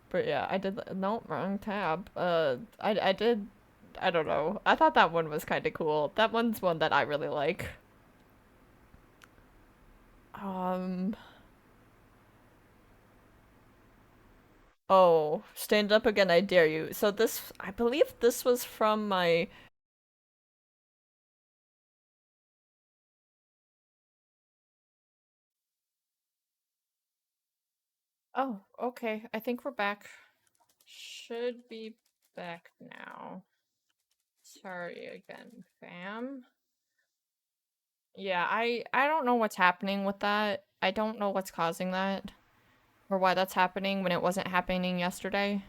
But yeah, I did. No, wrong tab. I did. I don't know. I thought that one was kind of cool. That one's one that I really like. Oh, stand up again, I dare you. So this, I believe this was from my. Oh, okay. I think we're back. Should be back now. Sorry again, fam. Yeah, I don't know what's happening with that. I don't know what's causing that, or why that's happening when it wasn't happening yesterday.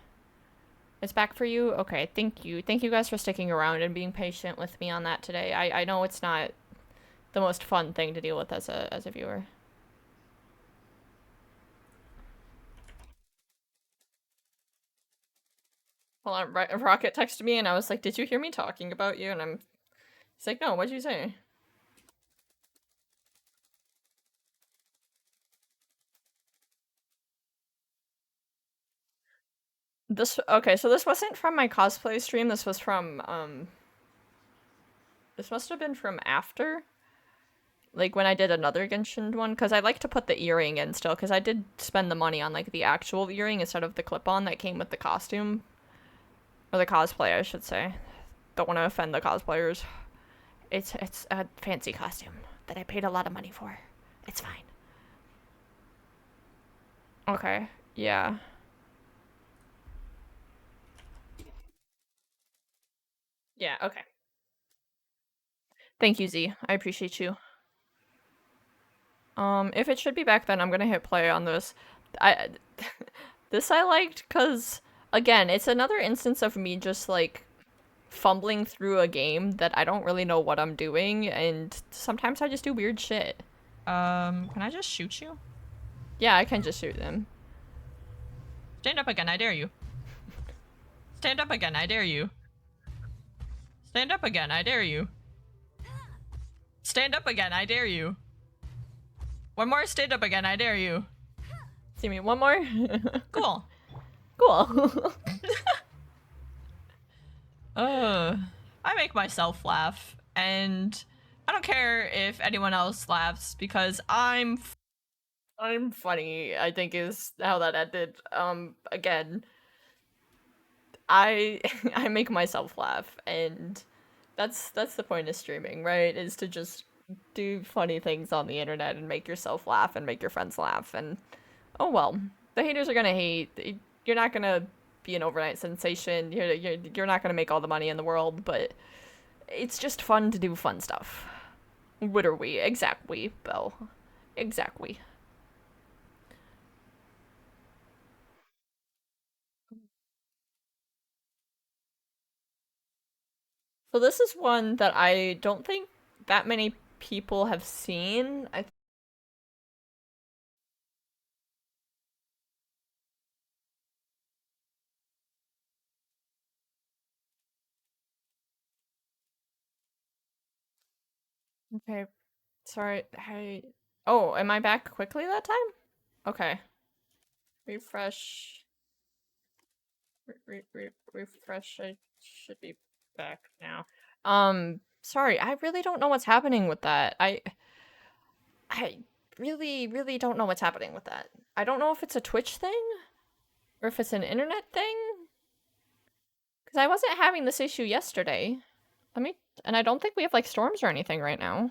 It's back for you? Okay, thank you. Thank you guys for sticking around and being patient with me on that today. I know it's not the most fun thing to deal with as a viewer. Hold on, Rocket texted me and I was like, "Did you hear me talking about you?" And he's like, "No, what'd you say?" Okay, so this wasn't from my cosplay stream. This was from this must have been from after, like when I did another Genshin one, because I like to put the earring in still, because I did spend the money on like the actual earring instead of the clip-on that came with the costume, or the cosplay, I should say. Don't want to offend the cosplayers. It's a fancy costume that I paid a lot of money for. It's fine. Okay, yeah. Yeah, okay. Thank you, Z. I appreciate you. If it should be back then, I'm gonna hit play on this. This I liked because, again, it's another instance of me just, like, fumbling through a game that I don't really know what I'm doing, and sometimes I just do weird shit. Can I just shoot you? Yeah, I can just shoot them. Stand up again, I dare you. Stand up again, I dare you. Stand up again, I dare you. Stand up again, I dare you. One more, stand up again, I dare you. See me, one more? Cool. Cool. I make myself laugh, and I don't care if anyone else laughs because I'm funny, I think is how that ended. Again, I I make myself laugh, and that's the point of streaming, right? Is to just do funny things on the internet and make yourself laugh and make your friends laugh, and oh well. The haters are gonna hate. You're not gonna be an overnight sensation. You're not gonna make all the money in the world, but it's just fun to do fun stuff. What are we? Exactly, Belle. Exactly. So this is one that I don't think that many people have seen. Okay, sorry. Hey. Oh, am I back quickly that time? Okay. Refresh. Refresh. I should be back now. Sorry. I really don't know what's happening with that. I really don't know what's happening with that. I don't know if it's a Twitch thing. Or if it's an internet thing? Because I wasn't having this issue yesterday. And I don't think we have like storms or anything right now.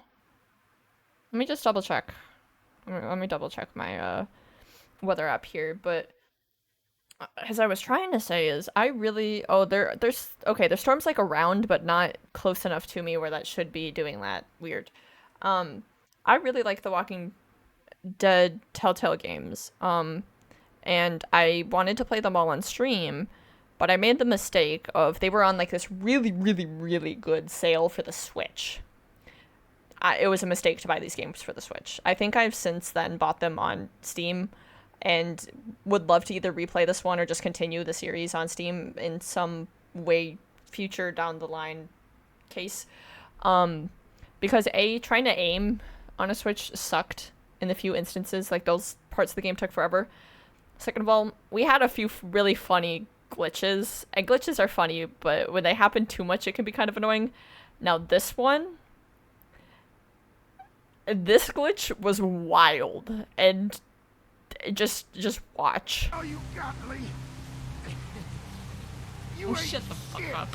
Let me just double check. Let me double check my weather app here, but as I was trying to say is I really there's storms like around but not close enough to me where that should be doing that. Weird. I really like the Walking Dead Telltale games. And I wanted to play them all on stream, but I made the mistake of they were on like this really, really, really good sale for the Switch. It was a mistake to buy these games for the Switch. I think I've since then bought them on Steam and would love to either replay this one or just continue the series on Steam in some way future down the line case. Because trying to aim on a Switch sucked in the few instances, like those parts of the game took forever. Second of all, we had a few really funny glitches, and glitches are funny, but when they happen too much, it can be kind of annoying. Now this glitch was wild, and just watch. Oh, you got me. You Oh, ain't shut the fuck shit. up.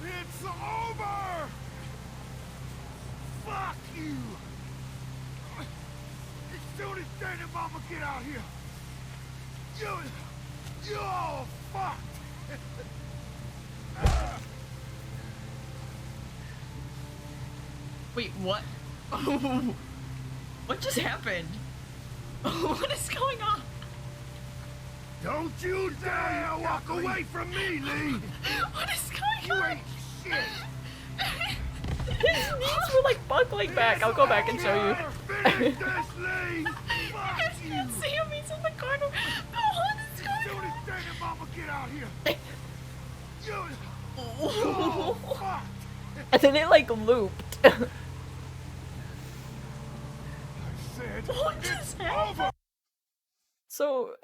It's over. Fuck you. As soon as Danny Mama get out here, you all fucked. Wait, what? What just happened? What is going on? Don't you dare walk away from me, Lee. What is going You on? ain't shit. His knees were like buckling back. I'll go back and show you. Finish this, Lee. You Fuck guys you. can't see him. He's in the corner. What is As going soon on? as Danny Mama get out here, you all fucked. And then it like looped. I said, What just happened? over. So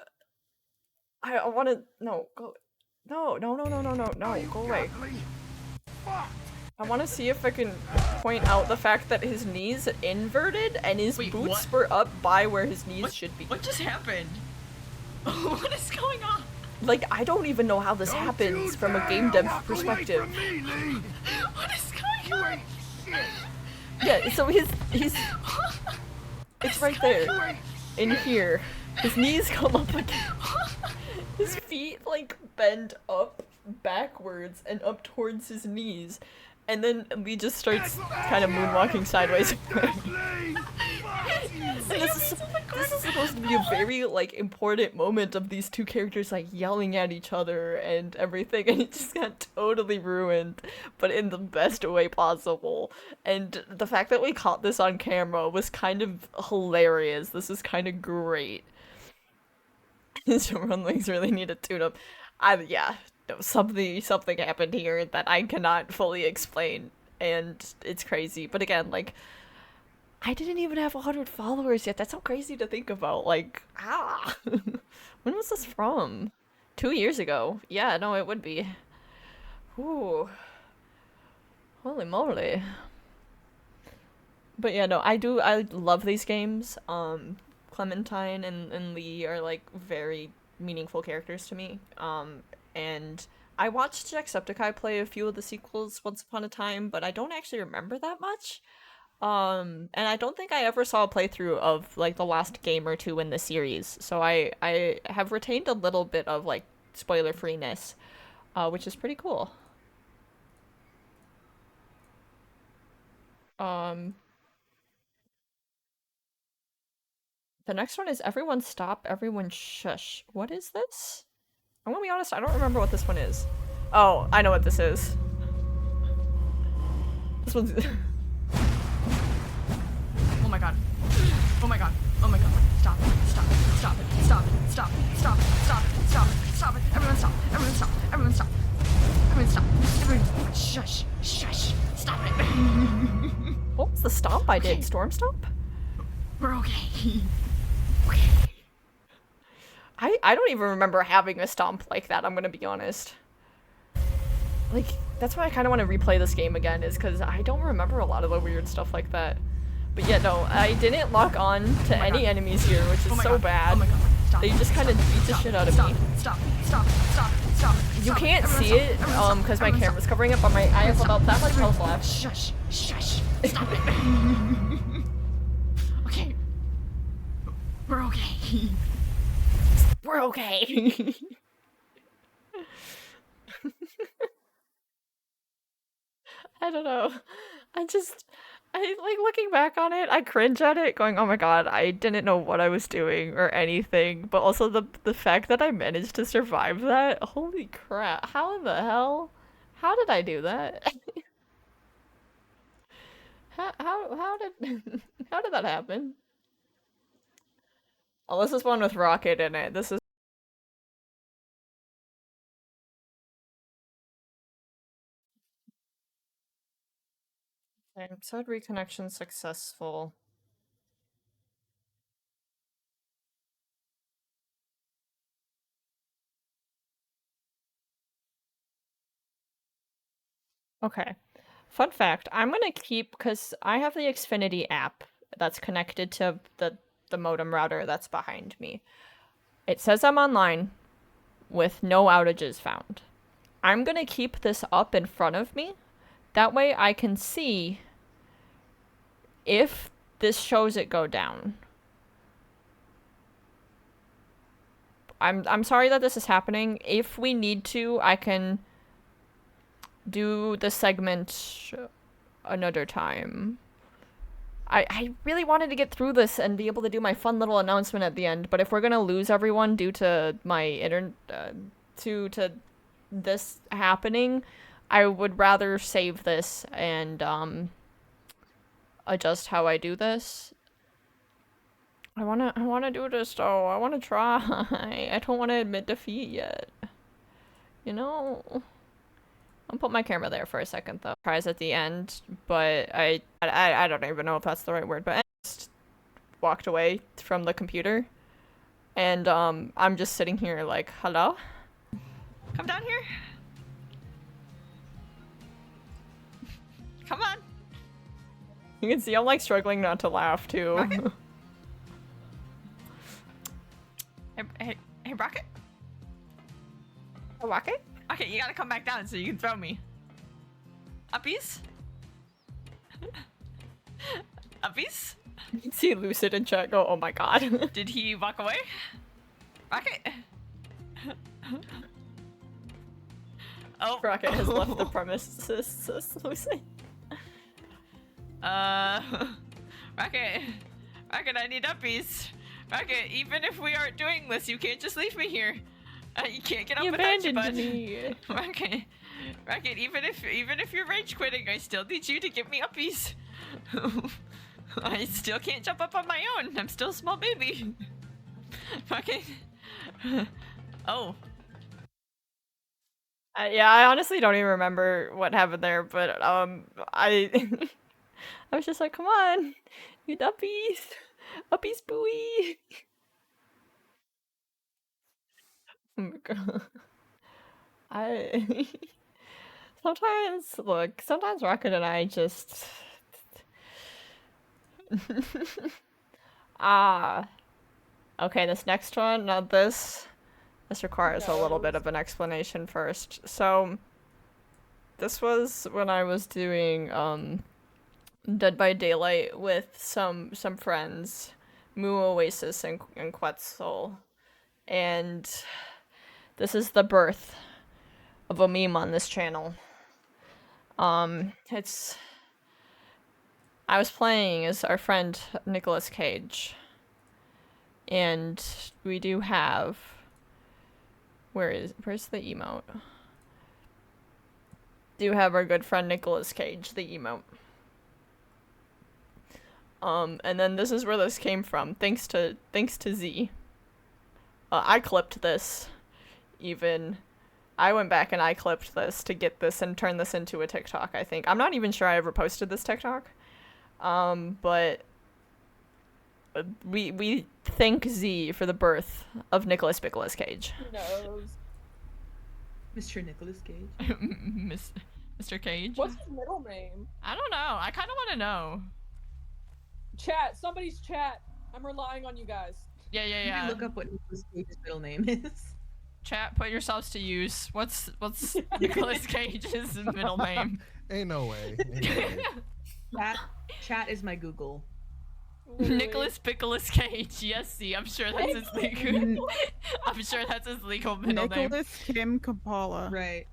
I want to no, go away. Fuck. I want to see if I can point out the fact that his knees inverted and his Wait, boots what? were up by where his knees should be. What just happened? What is going on? Like, I don't even know how this Don't happens you from a dare game dev walk away perspective. from me, Lee. What is going You on? ain't shit. Yeah, so he's it's right there You ain't in here. His knees come up again. His feet like bend up backwards and up towards his knees. And then Lee just starts kind of moonwalking sideways. And this is supposed to be a very like important moment of these two characters like yelling at each other and everything, and it just got totally ruined, but in the best way possible. And the fact that we caught this on camera was kind of hilarious. This is kind of great. His run legs really need a tune-up. No, something happened here that I cannot fully explain, and it's crazy. But again, like, I didn't even have 100 followers yet. That's so crazy to think about. Like, when was this from? 2 years ago. Yeah, no, it would be. Ooh. Holy moly. But yeah, no, I love these games. Clementine and Lee are like very meaningful characters to me. And I watched Jacksepticeye play a few of the sequels once upon a time, but I don't actually remember that much. And I don't think I ever saw a playthrough of like the last game or two in the series, so I have retained a little bit of like spoiler freeness, which is pretty cool. The next one is Everyone Stop, Everyone Shush. What is this? I'm gonna be honest, I don't remember what this one is. Oh, I know what this is. This one's... Oh my god. Oh my god. Oh my god. Stop it. Stop it. Stop it. Stop it. Stop it. Stop it. Stop it. Stop it. Stop it. Everyone stop. Everyone stop. Everyone stop. Everyone stop. Everyone shush. Shush. Stop it. What was the stomp I did? Okay. Storm Stomp? We're okay. Okay. I don't even remember having a stomp like that, I'm gonna be honest. Like, that's why I kind of want to replay this game again, is because I don't remember a lot of the weird stuff like that. But yeah, no, I didn't lock on to any enemies here, which is Oh my so god. bad. Oh my god. They just kind of beat the shit out of me. Stop. You can't see it, because my camera's covering it, but I have about that much health left. Shush. Stop it. Okay. We're okay. We're okay. I don't know. I like looking back on it, I cringe at it, going, oh my god, I didn't know what I was doing or anything. But also the fact that I managed to survive that, holy crap, how in the hell? How did I do that? How did how did that happen? Oh, this is one with Rocket in it. This is okay, said reconnection successful. Okay. Fun fact, I'm gonna keep, because I have the Xfinity app that's connected to the modem router that's behind me. It says I'm online with no outages found. I'm gonna keep this up in front of me. That way I can see if this shows it go down. I'm sorry that this is happening. If we need to, I can do the segment another time. I really wanted to get through this and be able to do my fun little announcement at the end, but if we're gonna lose everyone due to my to this happening, I would rather save this and adjust how I do this. I wanna do this though. I wanna try. I don't wanna admit defeat yet. You know? I'll put my camera there for a second though. Tries at the end, but I don't even know if that's the right word, but I just walked away from the computer. And I'm just sitting here like, hello? Come down here. Come on. You can see I'm like struggling not to laugh too. Rocket? Hey, Rocket? A rocket? Okay, you gotta come back down so you can throw me. Uppies? Uppies? You can see Lucid in chat go, oh my god. Did he walk away? Rocket? Oh. Rocket has left the premises, Lucid. Rocket, I need uppies. Rocket, even if we aren't doing this, you can't just leave me here. You can't get up You without you, bud. abandoned me. Rocket, even if you're rage quitting, I still need you to give me uppies. I still can't jump up on my own. I'm still a small baby. Rocket. Oh. Yeah, I honestly don't even remember what happened there, but I I was just like, come on, you uppies, uppies booey. Oh my god. Sometimes Rocket and I just okay, this next one, now this requires a little bit of an explanation first. So this was when I was doing Dead by Daylight with some friends, Moo, Oasis, and Quetzal, and this is the birth of a meme on this channel. I was playing as our friend Nicolas Cage, and we do have, where's the emote? Do have our good friend Nicolas Cage, the emote. And then this is where this came from, thanks to Z. I clipped this, even. I went back and I clipped this to get this and turn this into a TikTok, I think. I'm not even sure I ever posted this TikTok. But we thank Z for the birth of Nicolas Cage. Who knows? Mr. Nicolas Cage. Mr. Cage? What's his middle name? I don't know. I kind of want to know. Chat. Somebody's chat. I'm relying on you guys. Yeah, Let me yeah. look up what Nicolas Cage's middle name is. Chat, put yourselves to use. What's Nicolas Cage's middle name? Ain't no way. Ain't no way. Chat is my Google. Nicholas Pickles Cage. Yes, see, I'm sure that's his legal. I'm sure that's his legal middle name. Nicholas Kim Kapala. Right.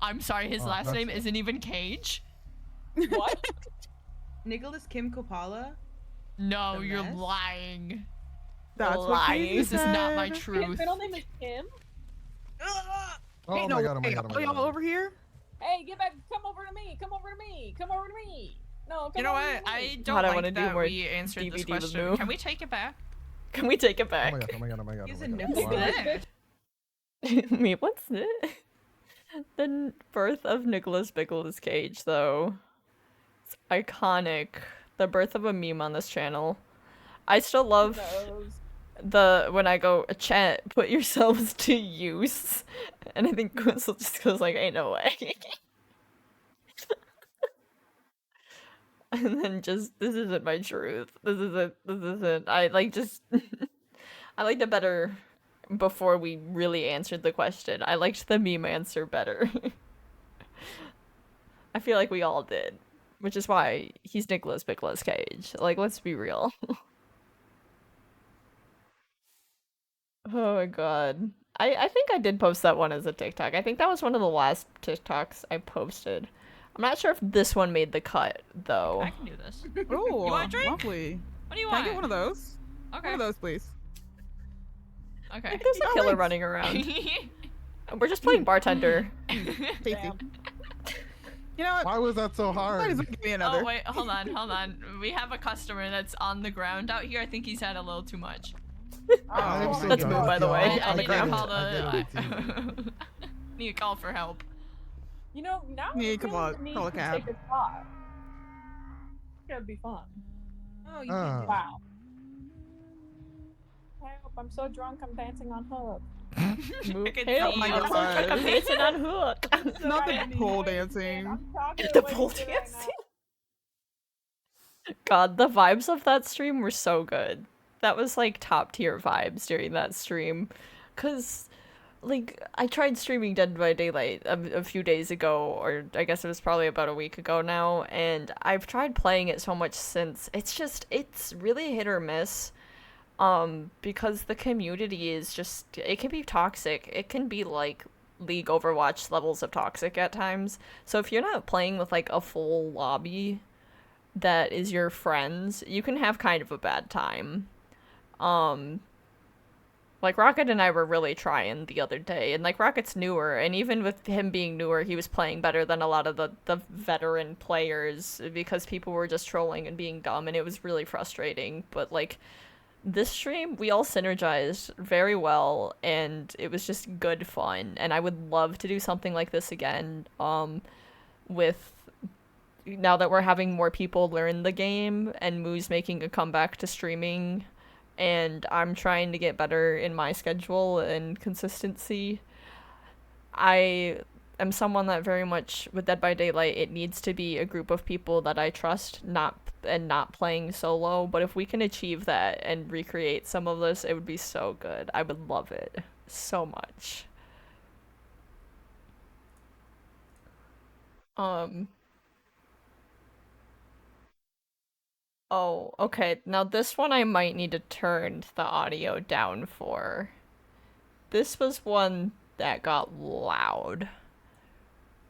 I'm sorry, his Oh, last that's- name isn't even Cage. What? Nicholas Kim Kopala? No, The you're mess? lying. That's what lying. Katie This is not my said. His truth. middle name is Kim. Oh Ain't my no god, oh my way. god, oh Are my y'all god. over here? Hey, get back! Come over to me! Come over to me! Come over to me! No, come You know over what? to I me. don't God, I like wanna do that more we answered this DVD with question. Moo. Can we take it back? Can we take it Oh back? my god, oh my god, oh my god. He's oh a my god. nipple Wow. bitch. Wait, what's it? The birth of Nicholas Pickles Cage, though. It's iconic. The birth of a meme on this channel. I still love when I go, chat, put yourselves to use. And I think Quinzel just goes like, ain't no way. And then just, this isn't my truth. This isn't. I like just, I liked it better before we really answered the question. I liked the meme answer better. I feel like we all did. Which is why he's Nicholas Pickles Cage. Like, let's be real. Oh my god. I think I did post that one as a TikTok. I think that was one of the last TikToks I posted. I'm not sure if this one made the cut, though. I can do this. Oh, want a drink? lovely. What do you Can I want? get one of those? Okay. One of those, please. Okay. There's a Oh, killer thanks. running around. We're just playing bartender. Tasty. Damn. You know what? Why was that so Might as hard? well give me another. Oh wait, hold on. We have a customer that's on the ground out here. I think he's had a little too much. I'm so That's done Moo, with by the y'all. way, I on the need to ground. call I get it, the. Need to call for help. You know, now Yeah, I'm come feeling on, the need call a to cab. take a spot. It's gonna be fun. Oh, you Ah. did. Wow. Help! I'm so drunk. I'm dancing on hook. I can Hey, oh see my you. god, God. I'm dancing on hook. It's not the Right. pole Wait, dancing. I'm talking The to pole Wednesday right dancing. now. God, the vibes of that stream were so good. That was like top tier vibes during that stream. Cause like I tried streaming Dead by Daylight a few days ago, or I guess it was probably about a week ago now, and I've tried playing it so much since. It's really hit or miss. Because the community is just, it can be toxic. It can be like League Overwatch levels of toxic at times. So if you're not playing with like a full lobby that is your friends, you can have kind of a bad time. Like Rocket and I were really trying the other day, and like Rocket's newer, and even with him being newer, he was playing better than a lot of the veteran players because people were just trolling and being dumb, and it was really frustrating. But like this stream, we all synergized very well, and it was just good fun, and I would love to do something like this again, with now that we're having more people learn the game, and Moo's making a comeback to streaming, and I'm trying to get better in my schedule and consistency. I am someone that very much, with Dead by Daylight, it needs to be a group of people that I trust, not playing solo, but if we can achieve that and recreate some of this, it would be so good. I would love it so much. Oh, okay. Now this one I might need to turn the audio down for. This was one that got loud.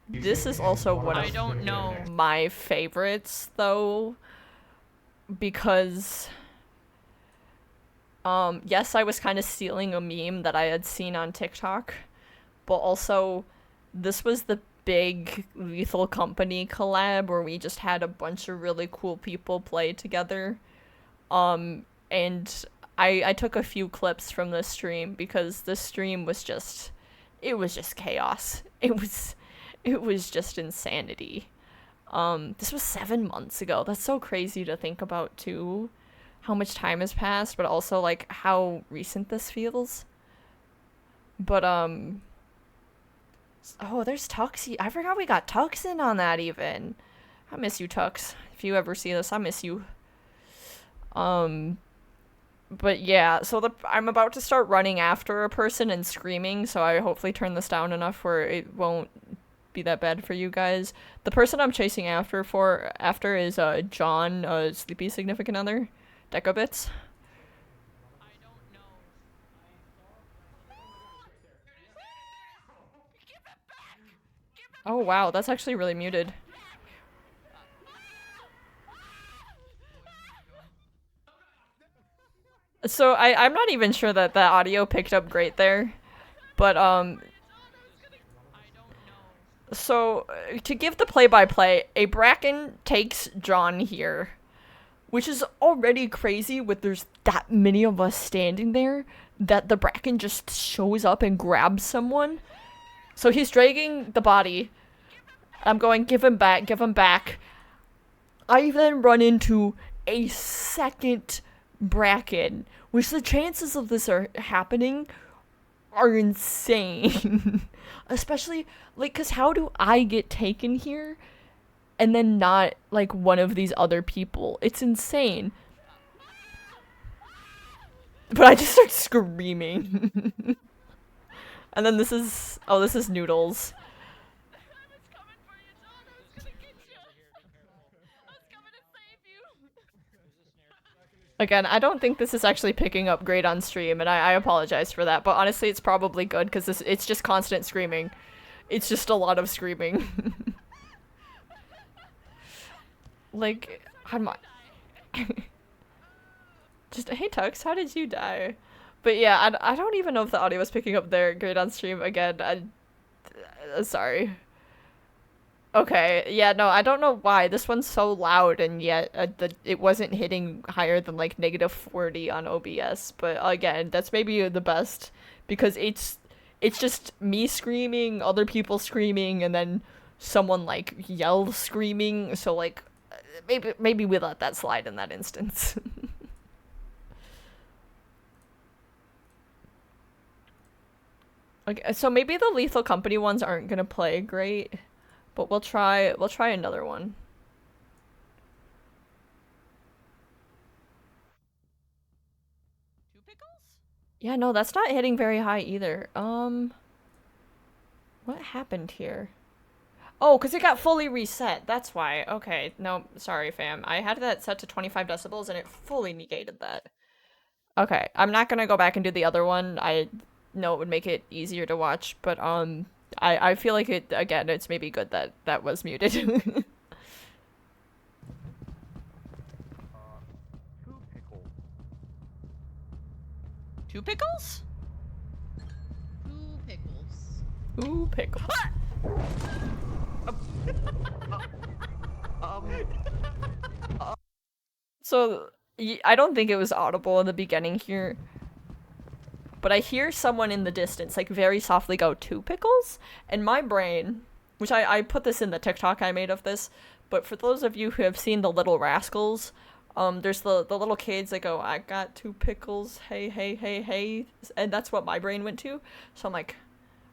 This is also one I of don't know. my favorites, though, because yes, I was kind of stealing a meme that I had seen on TikTok, but also this was the big Lethal Company collab where we just had a bunch of really cool people play together. And I took a few clips from this stream because this stream was just, it was just chaos. It was just insanity. This was 7 months ago. That's so crazy to think about too. How much time has passed, but also like how recent this feels. But oh, there's Tuxie. I forgot we got Tux in on that even. I miss you, Tux. If you ever see this, I miss you. But yeah, so I'm about to start running after a person and screaming, so I hopefully turn this down enough where it won't be that bad for you guys. The person I'm chasing after is John, Sleepy's significant other, Decabits. Oh wow, that's actually really muted. So I'm not even sure that the audio picked up great there, but so to give the play-by-play, a Bracken takes John here, which is already crazy with there's that many of us standing there, that the Bracken just shows up and grabs someone. So he's dragging the body. I'm going, give him back, give him back. I then run into a second Bracken, which the chances of this are happening are insane. Especially, like, because how do I get taken here and then not, like, one of these other people? It's insane. But I just start screaming. And then this is Noodles. Again, I don't think this is actually picking up great on stream, and I apologize for that, but honestly it's probably good, because it's just constant screaming. It's just a lot of screaming. Like, I'm just, hey Tux, how did you die? But yeah, I don't even know if the audio was picking up there great on stream. Again, sorry. Okay, yeah, no, I don't know why. This one's so loud, and yet it wasn't hitting higher than, like, -40 on OBS. But again, that's maybe the best, because it's just me screaming, other people screaming, and then someone, like, yells screaming. So, like, maybe we let that slide in that instance. Okay, so maybe the Lethal Company ones aren't gonna play great. But we'll try another one. Two pickles? Yeah, no, that's not hitting very high either. What happened here? Oh, because it got fully reset. That's why. Okay, no, sorry, fam. I had that set to 25 decibels and it fully negated that. Okay, I'm not gonna go back and do the other one. I know it would make it easier to watch, but I feel like it's maybe good that that was muted. Two pickle. Two pickles? Two pickles. Ooh, pickle. So, I don't think it was audible in the beginning here, but I hear someone in the distance, like, very softly go, two pickles? And my brain, which I put this in the TikTok I made of this, but for those of you who have seen The Little Rascals, there's the little kids that go, I got two pickles, hey, hey, hey, hey, and that's what my brain went to. So I'm like,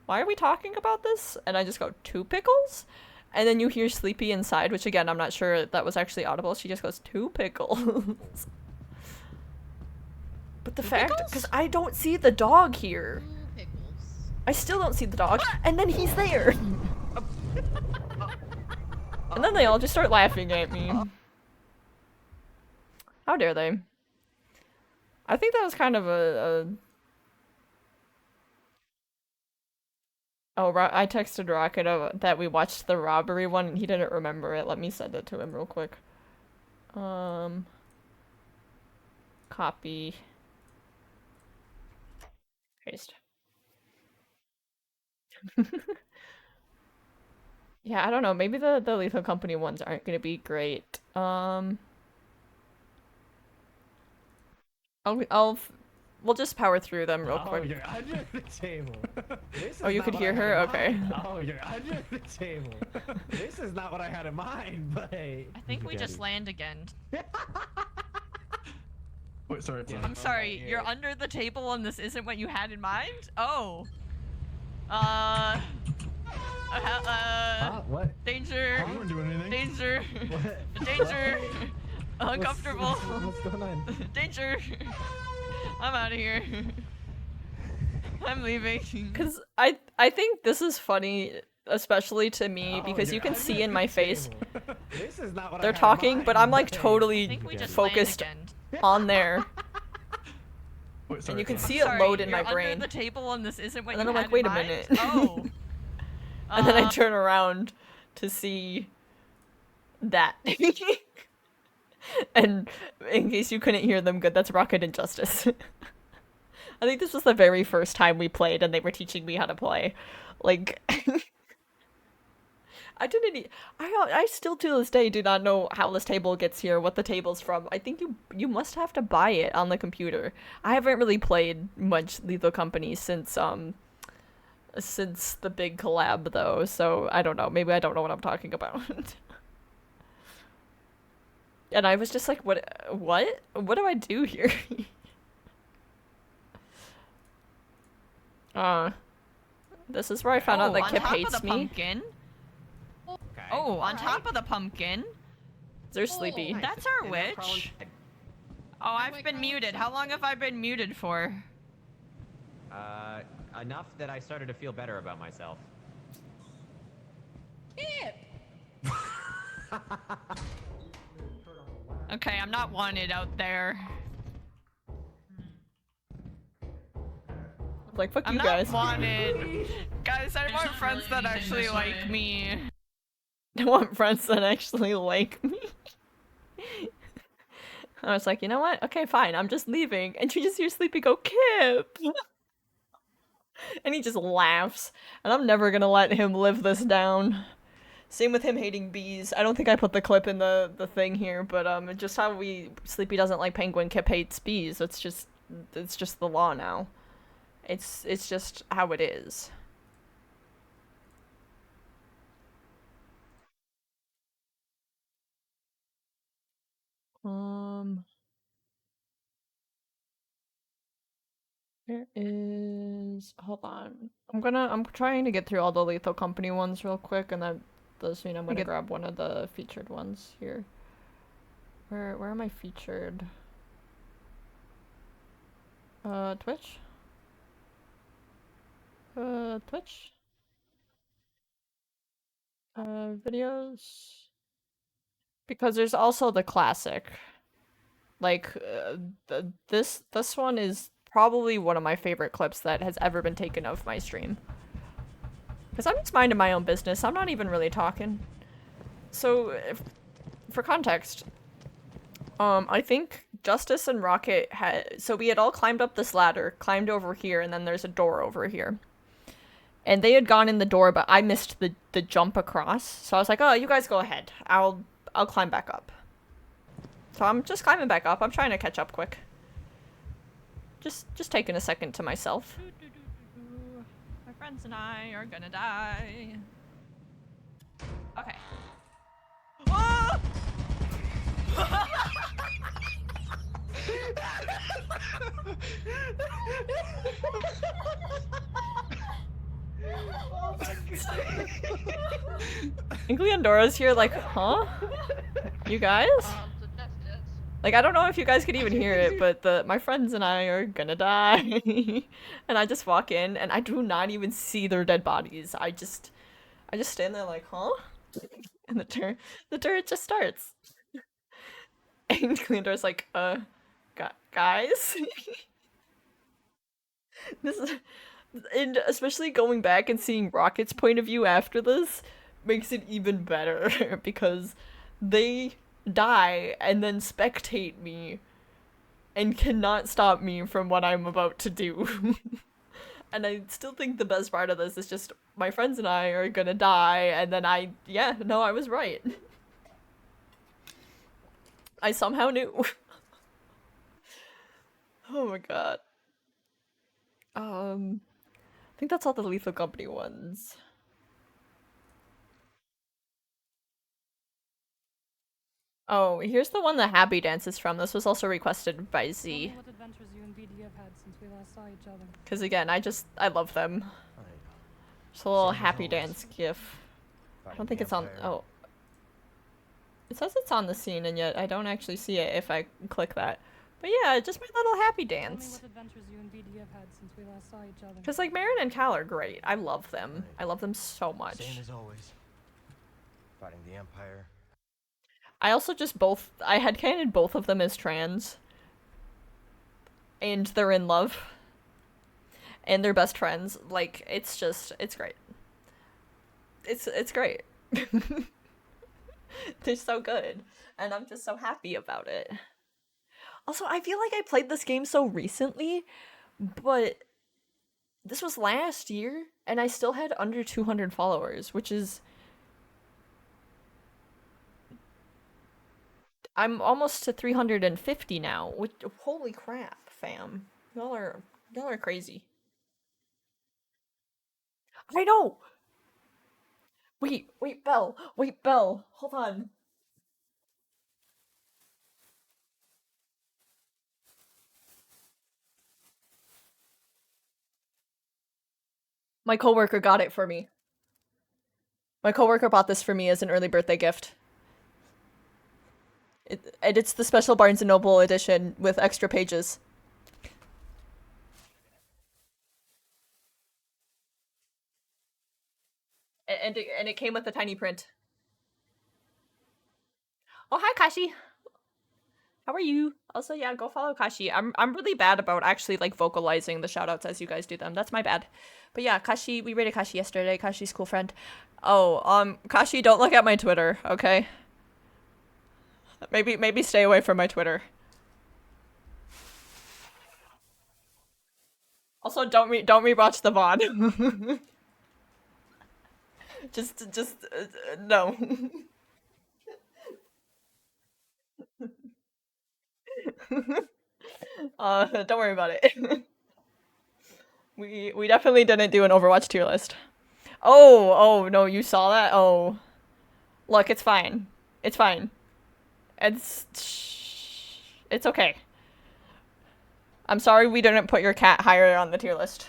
why are we talking about this? And I just go, two pickles? And then you hear Sleepy inside, which again, I'm not sure that was actually audible. She just goes, two pickles. But the fact, because I don't see the dog here. Two pickles. I still don't see the dog, and then he's there. And then they all just start laughing at me. How dare they? I think that was kind of Oh, I texted Rocket that we watched the robbery one, and he didn't remember it. Let me send it to him real quick. Copy. Paste. Yeah, I don't know. Maybe the Lethal Company ones aren't gonna be great. We'll just power through them real quick. Oh, you're under the table. Oh, you could hear her? Okay. Oh, you're under the table. This is not what I had in mind, but hey. I think we just land again. Wait, sorry. I'm sorry, you're under the table and this isn't what you had in mind? Oh. What? Danger. I wasn't doing anything. Danger. What? Danger. What? Uncomfortable. What's going on? Danger. I'm out of here. I'm leaving. Because I think this is funny, especially to me, because you can see in my face This is not what they're talking, but I'm like totally focused on there. And you can see it load in my brain. Under the table and this isn't what And then you I'm had like, wait in a mind? minute. Oh. And then I turn around to see that. And in case you couldn't hear them good, that's Rocket Injustice. I think this was the very first time we played and they were teaching me how to play. Like, I still to this day do not know how this table gets here, what the table's from. I think you must have to buy it on the computer. I haven't really played much Lethal Company since the big collab though, so I don't know. Maybe I don't know what I'm talking about. And I was just like, what do I do here? This is where I found out that Kip hates me. Pumpkin. Oh, on top of the pumpkin. They're sleepy. That's our witch. Oh, I've been muted. How long have I been muted for? Enough that I started to feel better about myself. Okay, I'm not wanted out there. Like, fuck I'm you not guys. wanted. Guys, I want friends that actually like me. I want friends that actually like me. I was like, you know what? Okay, fine. I'm just leaving. And you just hear Sleepy go, Kip! And he just laughs. And I'm never gonna let him live this down. Same with him hating bees. I don't think I put the clip in the thing here, but just how Sleepy doesn't like penguin, Kip hates bees. It's just the law now. It's just how it is. There is, hold on. I'm trying to get through all the Lethal Company ones real quick, and that does mean I'm gonna grab one of the featured ones here. Where am I featured? Twitch? Twitch? Videos? Because there's also the classic. Like, this one is probably one of my favorite clips that has ever been taken of my stream. Because I'm just minding my own business. I'm not even really talking. So, for context, I think Justice and Rocket so we had all climbed up this ladder, climbed over here, and then there's a door over here. And they had gone in the door, but I missed the jump across. So I was like, oh, you guys go ahead. I'll climb back up. So I'm just climbing back up. I'm trying to catch up quick. Just taking a second to myself. My friends and I are gonna die. Okay. Oh! I think Leondora's here like, huh? You guys? Like, I don't know if you guys could even hear it, but my friends and I are gonna die. And I just walk in, and I do not even see their dead bodies. I just stand there like, huh? And the turret just starts. And Leondora's like, guys? This is... And especially going back and seeing Rocket's point of view after this makes it even better, because they die and then spectate me and cannot stop me from what I'm about to do. And I still think the best part of this is just my friends and I are gonna die, and then I was right. I somehow knew. Oh my god. I think that's all the Lethal Company ones. Oh, here's the one that Happy Dance is from. This was also requested by Z. What adventures you and BD have had since we last saw each other. Because again, I love them. It's a little Happy Dance gif. I don't think it's on. Oh. It says it's on the scene, and yet I don't actually see it if I click that. But yeah, just my little happy Tell me dance. what adventures you and BD have had since we last saw each other. Because, like, Marin and Cal are great. I love them. I love them so much. Same as always. Fighting the Empire. I also just I headcanoned both of them as trans. And they're in love. And they're best friends. Like, it's great. It's great. They're so good. And I'm just so happy about it. Also, I feel like I played this game so recently, but this was last year, and I still had under 200 followers, which is... I'm almost to 350 now, which... Holy crap, fam. Y'all are crazy. I know! Wait, Belle! Wait, Belle! Hold on. My coworker got it for me. My coworker bought this for me as an early birthday gift. And it's the special Barnes & Noble edition with extra pages. And it came with a tiny print. Oh, hi, Kashi. How are you? Also, yeah, go follow Kashi. I'm really bad about actually, like, vocalizing the shoutouts as you guys do them. That's my bad. But yeah, Kashi, we rated Kashi yesterday. Kashi's cool friend. Oh, Kashi, don't look at my Twitter, okay? Maybe stay away from my Twitter. Also, don't rewatch the VOD. just no. Don't worry about it. We definitely didn't do an Overwatch tier list. Oh no, you saw that? Oh. Look, it's fine. It's fine. It's okay. I'm sorry we didn't put your cat higher on the tier list.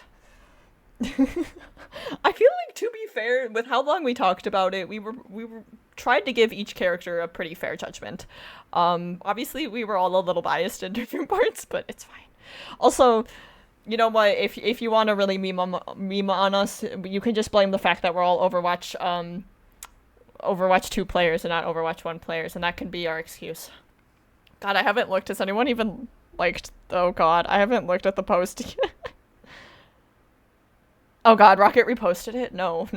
I feel like, to be fair, with how long we talked about it, we were tried to give each character a pretty fair judgment. Obviously we were all a little biased in different parts, but it's fine. Also, you know what, if you want to really meme on us, you can just blame the fact that we're all Overwatch 2 players and not Overwatch 1 players, and that can be our excuse. God, I haven't looked. Has anyone even liked... Oh god, I haven't looked at the post yet. Oh god, Rocket reposted it? No.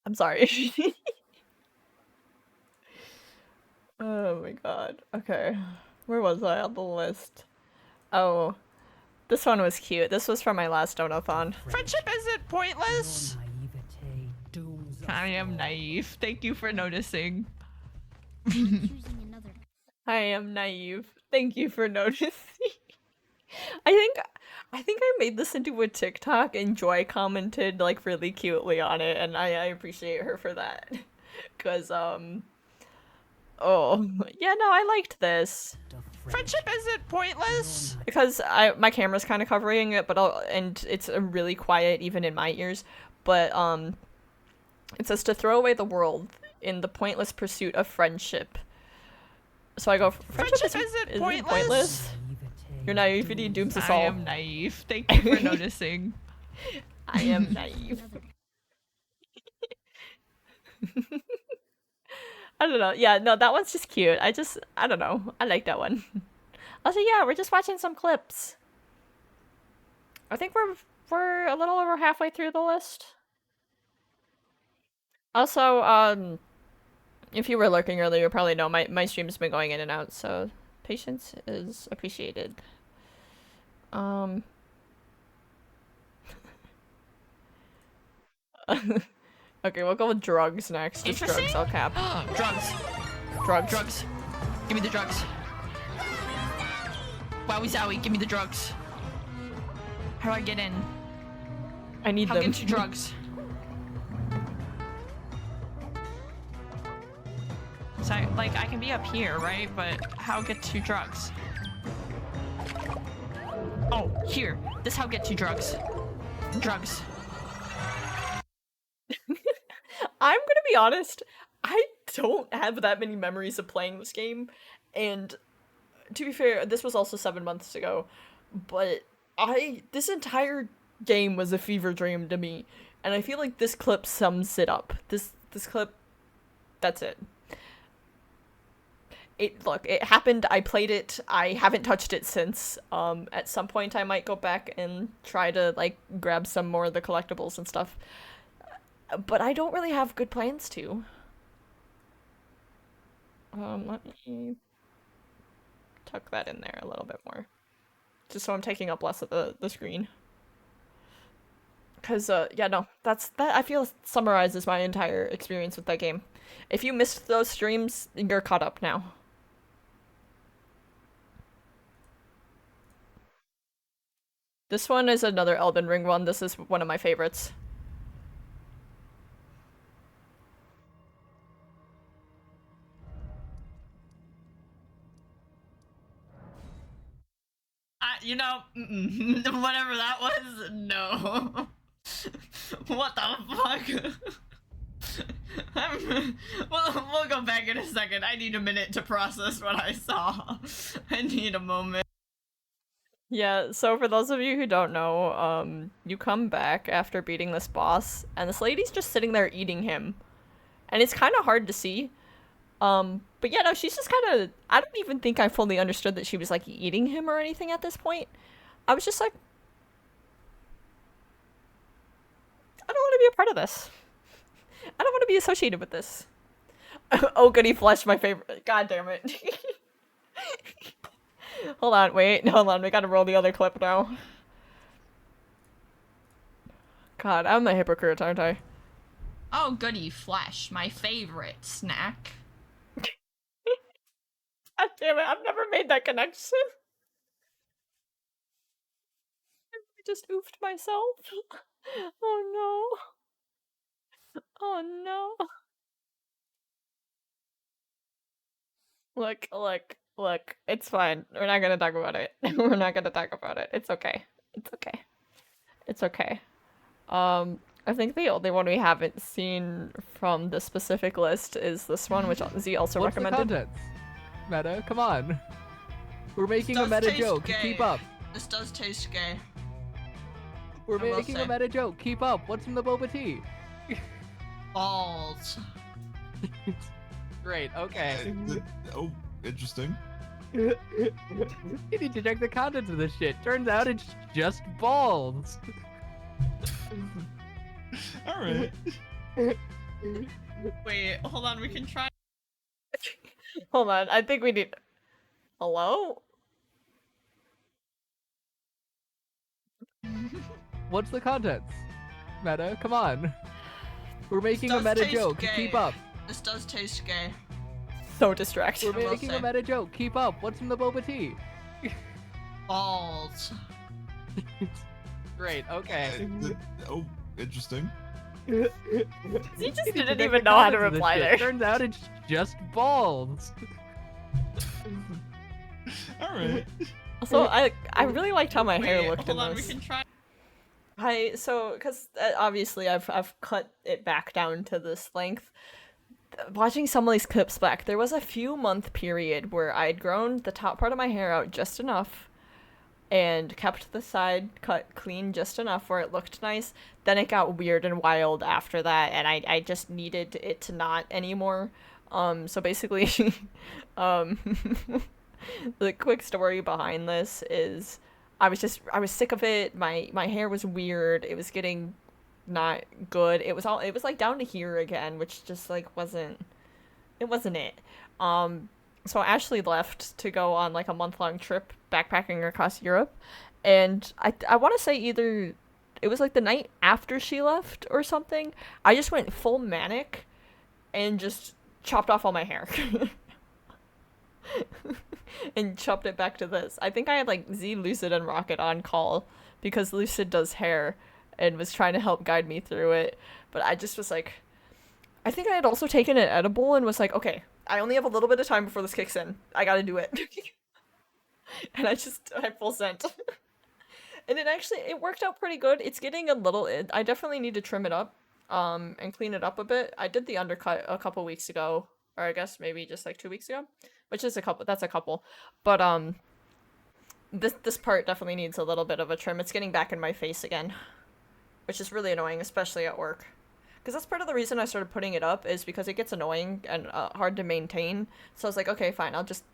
I'm sorry. Oh my god. Okay. Where was I on the list? Oh. This one was cute. This was from my last Donothon. Friendship isn't pointless! I am naive. Thank you for noticing. I am naive. Thank you for noticing. I think I made this into a TikTok and Joy commented like really cutely on it, and I appreciate her for that. Cause oh yeah, no, I liked this. Friendship isn't pointless! Because my camera's kind of covering it, but and it's really quiet even in my ears. But it says to throw away the world in the pointless pursuit of friendship. So I go, friendship isn't pointless. Your naivety dooms us all. I am naive. Thank you for noticing. I am naive. I don't know. Yeah, no, that one's just cute. I don't know. I like that one. Also, yeah, we're just watching some clips. I think we're a little over halfway through the list. Also, if you were lurking earlier, you probably know my stream's been going in and out, so patience is appreciated. Okay, we'll go with drugs next. Just drugs, I'll cap. Drugs. Drugs. Give me the drugs. Wowie zowie, give me the drugs. How do I get in? I need them. How get you drugs? So, like, I can be up here, right? But how get you drugs? Oh, here. This how get you drugs. Drugs. be honest, I don't have that many memories of playing this game, and to be fair, this was also 7 months ago, but this entire game was a fever dream to me, and I feel like this clip sums it up. This clip, that's it. Look, it happened, I played it, I haven't touched it since. At some point I might go back and try to, like, grab some more of the collectibles and stuff. But I don't really have good plans to. Let me tuck that in there a little bit more. Just so I'm taking up less of the screen. Cause, yeah, no, that I feel summarizes my entire experience with that game. If you missed those streams, you're caught up now. This one is another Elden Ring one. This is one of my favorites. You know, whatever that was, no. What the fuck? We'll go back in a second. I need a minute to process what I saw. I need a moment. Yeah, so for those of you who don't know, you come back after beating this boss, and this lady's just sitting there eating him. And it's kind of hard to see. But yeah, no, she's just kind of, I don't even think I fully understood that she was, like, eating him or anything at this point. I was just like, I don't want to be a part of this. I don't want to be associated with this. Oh, goody flesh, my favorite. God damn it. Hold on, wait, hold on, we gotta roll the other clip now. God, I'm a hypocrite, aren't I? Oh, goody flesh, my favorite snack. God damn it, I've never made that connection. I just oofed myself. Oh no. Oh no. Look, it's fine. We're not gonna talk about it. We're not gonna talk about it. It's okay. It's okay. It's okay. I think the only one we haven't seen from the specific list is this one, which Z also What's recommended. The contents? Meta, come on. We're making a This does meta taste joke. gay. Keep up. This does taste gay. We're I will making a say. meta joke. Keep up. What's in the boba tea? Balls. Great. Okay. Oh, interesting. You need to check the contents of this shit. Turns out it's just balls. All right. Wait, hold on, we can try. Hold on, I think we need. Hello? What's the contents? Meta, come on. We're making a does meta taste joke. gay. Keep up. This does taste gay. So distracting. We're making a meta joke. Keep up. What's in the boba tea? Balls. Great. Okay. Oh, interesting. He just You need to didn't check even the know how to contents of this reply shit. there. Turns out it's just balls. All right. Also, I really liked how my hair looked in Hold on, this. we can try. Because obviously I've cut it back down to this length. Watching some of these clips back, there was a few month period where I'd grown the top part of my hair out just enough and kept the side cut clean just enough where it looked nice. Then it got weird and wild after that, and I just needed it to not anymore. So basically, the quick story behind this is I was sick of it. My hair was weird. It was getting not good. It was like down to here again, which just like wasn't it. So Ashley left to go on like a month-long trip backpacking across Europe, and I want to say either it was like the night after she left or something, I just went full manic and just chopped off all my hair. And chopped it back to this. I think I had like Z, Lucid, and Rocket on call because Lucid does hair and was trying to help guide me through it. But I just was like, I think I had also taken an edible and was like, okay, I only have a little bit of time before this kicks in. I gotta do it. And I full sent. And it worked out pretty good. It's getting a little, I definitely need to trim it up. and clean it up a bit. I did the undercut a couple weeks ago, or I guess maybe just like 2 weeks ago, which is that's a couple. But this part definitely needs a little bit of a trim. It's getting back in my face again, which is really annoying, especially at work. Because that's part of the reason I started putting it up, is because it gets annoying and hard to maintain. So I was like, okay, fine, I'll just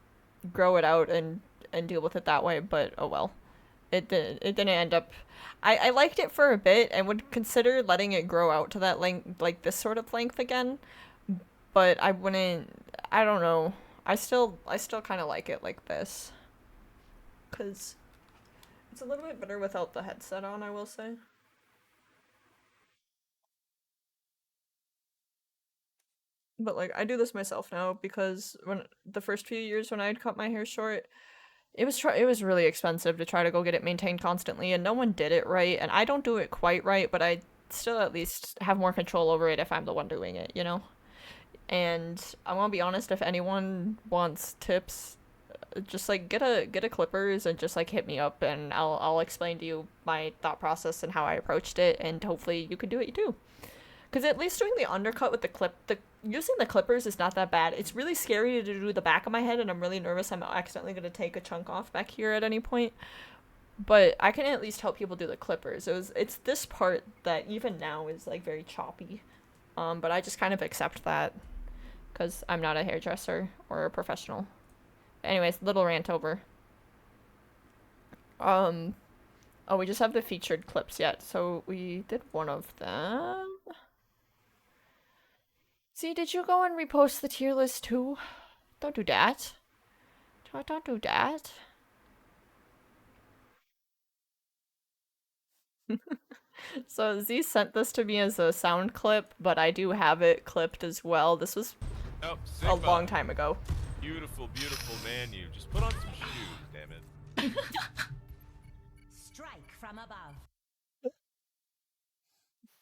grow it out and deal with it that way, but oh well. It didn't end up... I liked it for a bit and would consider letting it grow out to that length, like this sort of length again, but I wouldn't... I don't know. I still kind of like it like this. Because it's a little bit better without the headset on, I will say. But like, I do this myself now because when the first few years when I'd cut my hair short, it was really expensive to try to go get it maintained constantly, and no one did it right, and I don't do it quite right, but I still at least have more control over it if I'm the one doing it, you know? And I want to be honest, if anyone wants tips, just like get a clippers and just like hit me up, and I'll explain to you my thought process and how I approached it, and hopefully you can do it too. Because at least doing the undercut with using the clippers is not that bad. It's really scary to do the back of my head, and I'm really nervous I'm accidentally going to take a chunk off back here at any point. But I can at least help people do the clippers. It's this part that even now is like very choppy. But I just kind of accept that because I'm not a hairdresser or a professional. Anyways, little rant over. Oh, we just have the featured clips yet, so we did one of them. See, did you go and repost the tier list too? Don't do that. Don't do that. So Z sent this to me as a sound clip, but I do have it clipped as well. This was a long time ago. Beautiful, beautiful man you. Just put on some shoes, damn it. Strike from above.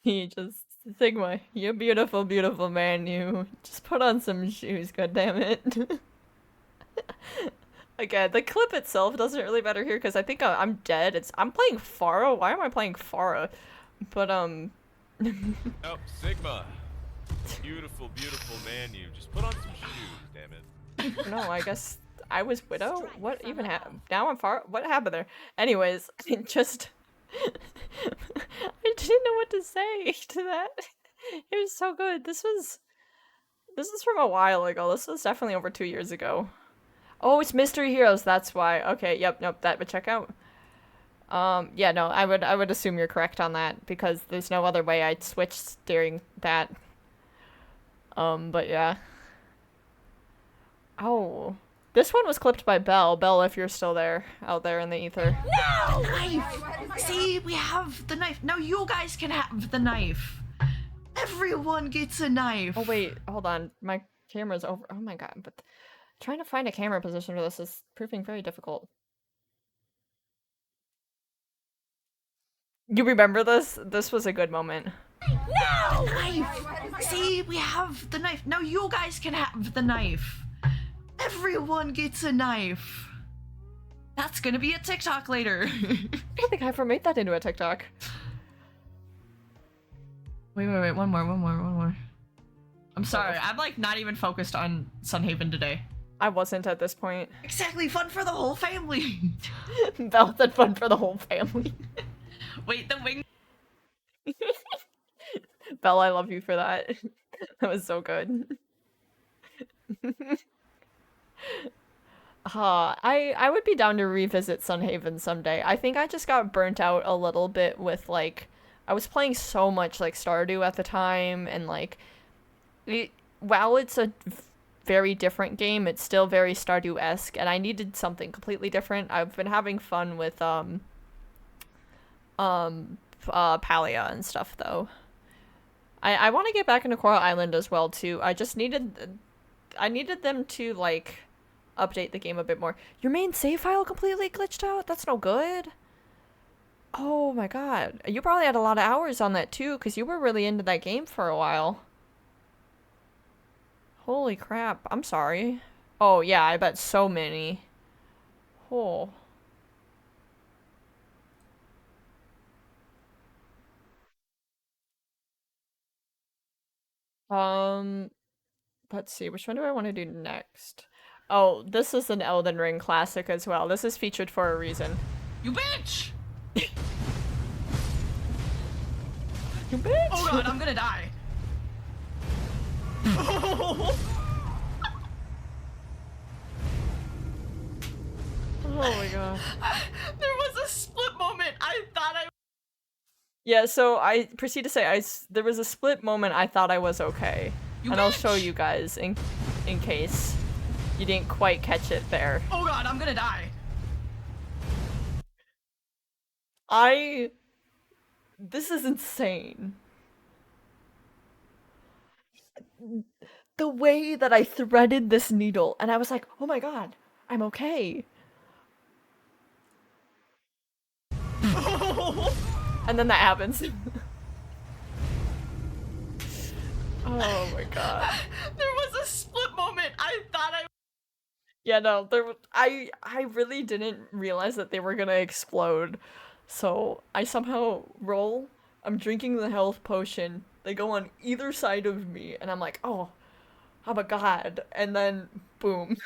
He just... Sigma, you beautiful, beautiful man, you. Just put on some shoes, goddammit. Again, the clip itself doesn't really matter here because I think I'm dead. I'm playing Pharah. Why am I playing Pharah? But, Oh, Sigma. Beautiful, beautiful man you. Just put on some shoes, damn it. No, I guess I was Widow? What even happened? Now I'm Pharah? What happened there? Anyways, just... I didn't know what to say to that. It was so good. This is from a while ago. This was definitely over 2 years ago. Oh, it's Mystery Heroes, that's why. Okay, yep, nope, that would check out. Yeah, no, I would assume you're correct on that because there's no other way I'd switch during that. But yeah. Oh. This one was clipped by Belle. Belle, if you're still there, out there in the ether. No! Knife! See, we have the knife. Now you guys can have the knife. Everyone gets a knife. Oh, wait, hold on. My camera's over. Oh my god, but trying to find a camera position for this is proving very difficult. You remember this? This was a good moment. No! Knife! See, we have the knife. Now you guys can have the knife. Everyone gets a knife. That's gonna be a TikTok later. I don't think I ever made that into a TikTok. Wait, one more. I'm sorry, I'm like not even focused on Sunhaven today. I wasn't at this point. Exactly, fun for the whole family. Belle said fun for the whole family. Wait, the wing. Belle, I love you for that. That was so good. I would be down to revisit Sunhaven someday. I think I just got burnt out a little bit with, like, I was playing so much, like, Stardew at the time, and, like, while it's a very different game, it's still very Stardew-esque, and I needed something completely different. I've been having fun with, Palia and stuff, though. I want to get back into Coral Island as well, too. I needed them to, like, update the game a bit more. Your main save file completely glitched out? That's no good. Oh my god. You probably had a lot of hours on that too, because you were really into that game for a while. Holy crap. I'm sorry. Oh yeah, I bet so many. Oh. Let's see, which one do I want to do next? Oh, this is an Elden Ring classic as well. This is featured for a reason. You bitch! You bitch! Oh god, I'm gonna die. Oh my god. There was a split moment. I thought I. Yeah, so I proceed to say there was a split moment I thought I was okay. You and I'll bitch! show you guys in case you didn't quite catch it there. Oh god, I'm gonna die. This is insane. The way that I threaded this needle and I was like, oh my god, I'm okay. And then that happens. Oh my god. There was a split moment. I thought I. Yeah, no, I really didn't realize that they were gonna explode. So I somehow roll, I'm drinking the health potion, they go on either side of me, and I'm like, oh, I'm a god, and then boom.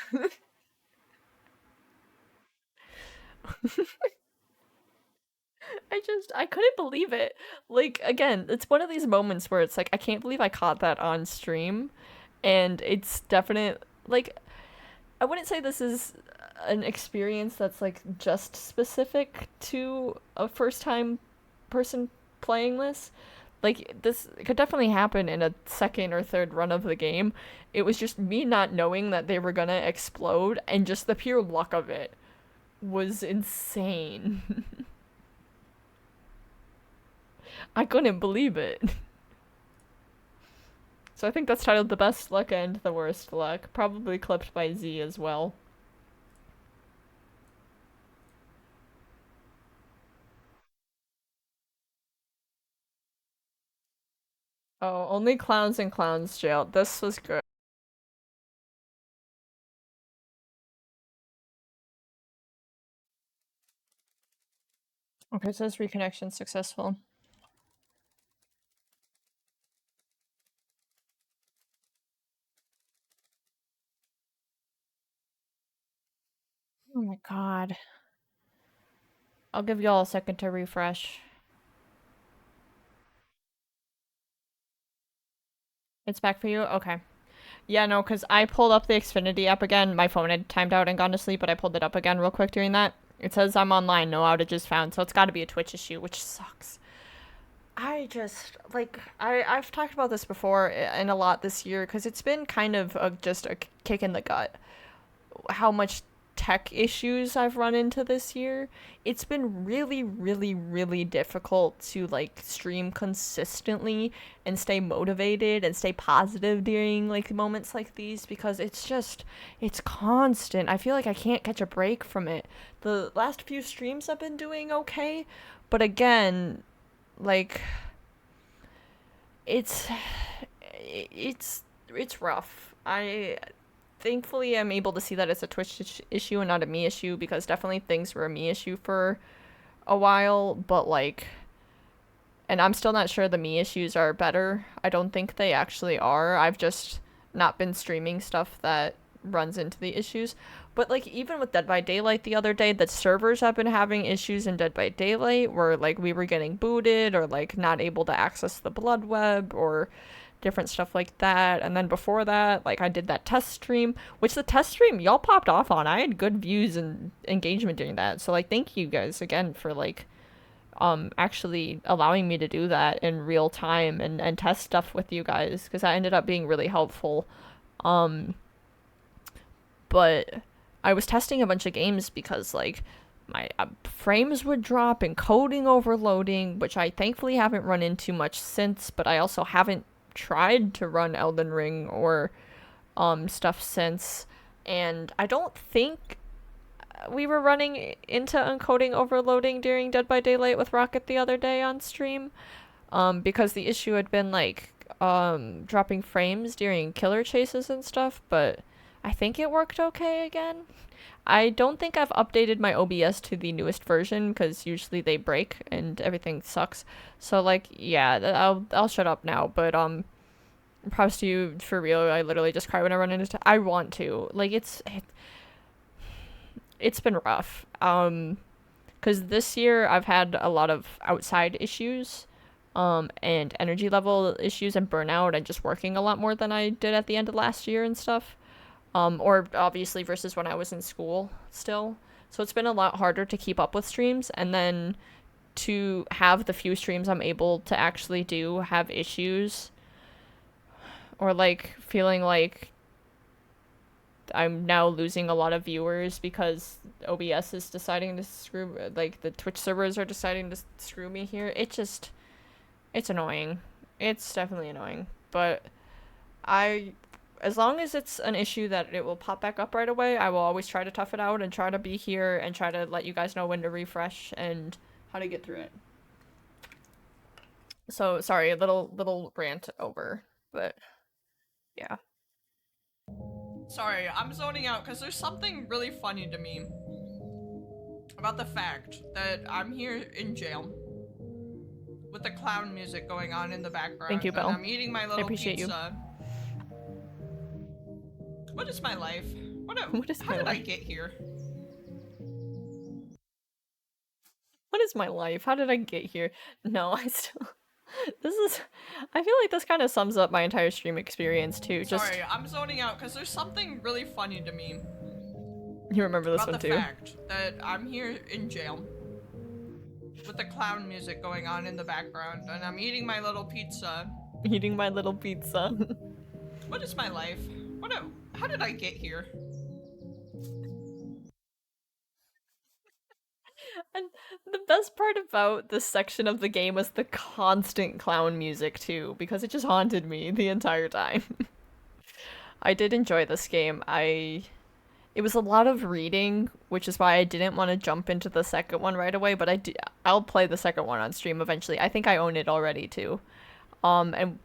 I couldn't believe it. Like, again, it's one of these moments where it's like, I can't believe I caught that on stream, and it's definite, like, I wouldn't say this is an experience that's like just specific to a first time person playing this. Like this could definitely happen in a second or third run of the game. It was just me not knowing that they were gonna explode and just the pure luck of it was insane. I couldn't believe it. So I think that's titled The Best Luck and the Worst Luck, probably clipped by Z as well. Oh, only clowns in clowns jail. This was good. Okay, it says reconnection successful. Oh my god. I'll give y'all a second to refresh. It's back for you? Okay. Yeah, no, because I pulled up the Xfinity app again. My phone had timed out and gone to sleep, but I pulled it up again real quick during that. It says I'm online, no outages found, so it's gotta be a Twitch issue, which sucks. I just, like, I've talked about this before and a lot this year, because it's been kind of just a kick in the gut. How much tech issues I've run into this year. It's been really, really, really difficult to like stream consistently and stay motivated and stay positive during like moments like these because it's constant. I feel like I can't catch a break from it. The last few streams I've been doing okay, but again, like it's rough. Thankfully, I'm able to see that it's a Twitch issue and not a me issue because definitely things were a me issue for a while, but like, and I'm still not sure the me issues are better. I don't think they actually are. I've just not been streaming stuff that runs into the issues. But like, even with Dead by Daylight the other day, the servers have been having issues in Dead by Daylight where like we were getting booted or like not able to access the blood web or different stuff like that. And then before that, like I did that test stream, which the test stream y'all popped off on. I had good views and engagement during that. So like thank you guys again for like actually allowing me to do that in real time and test stuff with you guys because that ended up being really helpful. But I was testing a bunch of games because like my frames would drop and coding overloading, which I thankfully haven't run into much since, but I also haven't tried to run Elden Ring or stuff since, and I don't think we were running into encoding overloading during Dead by Daylight with Rocket the other day on stream, because the issue had been like dropping frames during killer chases and stuff, but I think it worked okay again. I don't think I've updated my OBS to the newest version because usually they break and everything sucks. So like, yeah, I'll shut up now. But props to you for real. I literally just cry when I run into. I want to like it's been rough. Because this year I've had a lot of outside issues, and energy level issues and burnout, and just working a lot more than I did at the end of last year and stuff. Or obviously versus when I was in school still. So it's been a lot harder to keep up with streams, and then to have the few streams I'm able to actually do have issues, or like feeling like I'm now losing a lot of viewers because OBS is deciding to screw, like the Twitch servers are deciding to screw me here. It's annoying. It's definitely annoying, but as long as it's an issue that it will pop back up right away, I will always try to tough it out and try to be here and try to let you guys know when to refresh and how to get through it. So sorry, a little rant over, but yeah. Sorry, I'm zoning out because there's something really funny to me about the fact that I'm here in jail with the clown music going on in the background. Thank you, Belle. And I'm eating my little I appreciate pizza. What is my life? What is how my did I life? get here? What is my life? How did I get here? No, I still... I feel like this kind of sums up my entire stream experience too. Sorry, I'm zoning out because there's something really funny to me You remember this about one the too? fact that I'm here in jail with the clown music going on in the background, and I'm eating my little pizza. Eating my little pizza. What is my life? How did I get here? And the best part about this section of the game was the constant clown music too, because it just haunted me the entire time. I did enjoy this game. It was a lot of reading, which is why I didn't want to jump into the second one right away, but I'll play the second one on stream eventually. I think I own it already too. And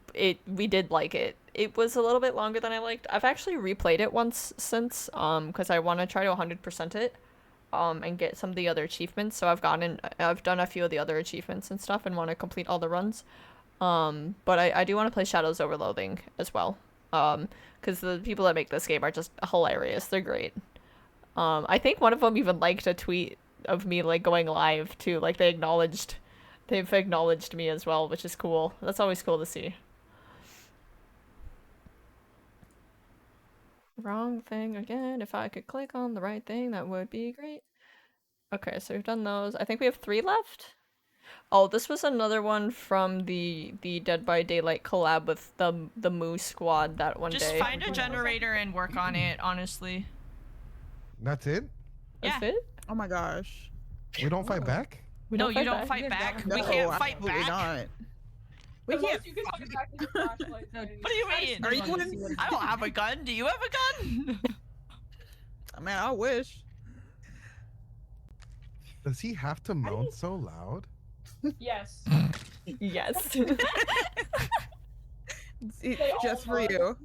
we did like it. It was a little bit longer than I liked. I've actually replayed it once since, because I want to try to 100% it, and get some of the other achievements. So I've done a few of the other achievements and stuff and want to complete all the runs. But I do want to play Shadows Over Loathing as well. Because the people that make this game are just hilarious. They're great. I think one of them even liked a tweet of me like going live too. Like they've acknowledged me as well, which is cool. That's always cool to see. Wrong thing again. If I could click on the right thing, that would be great. Okay, so we've done those. I think we have 3 left. Oh, this was another one from the Dead by Daylight collab with the Moo Squad that one day. Just find a generator and work on it, honestly. That's it? That's it? Oh my gosh. We don't fight back? No, you don't fight back. We No, can't fight absolutely back. not. We can't. You can fight back with your flashlight. What do you mean? Are you in? I don't have a gun. Do you have a gun? Man, I wish. Does he have to moan so loud? Yes. Yes. It's just for you.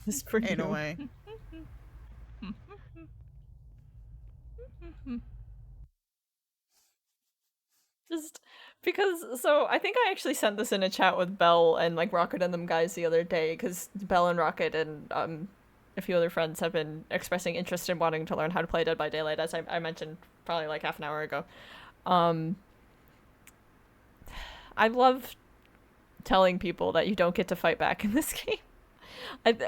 Just for Ain't no you. way. Just because, so I think I actually sent this in a chat with Belle and like Rocket and them guys the other day, because Belle and Rocket and a few other friends have been expressing interest in wanting to learn how to play Dead by Daylight, as I mentioned probably like half an hour ago. I love telling people that you don't get to fight back in this game.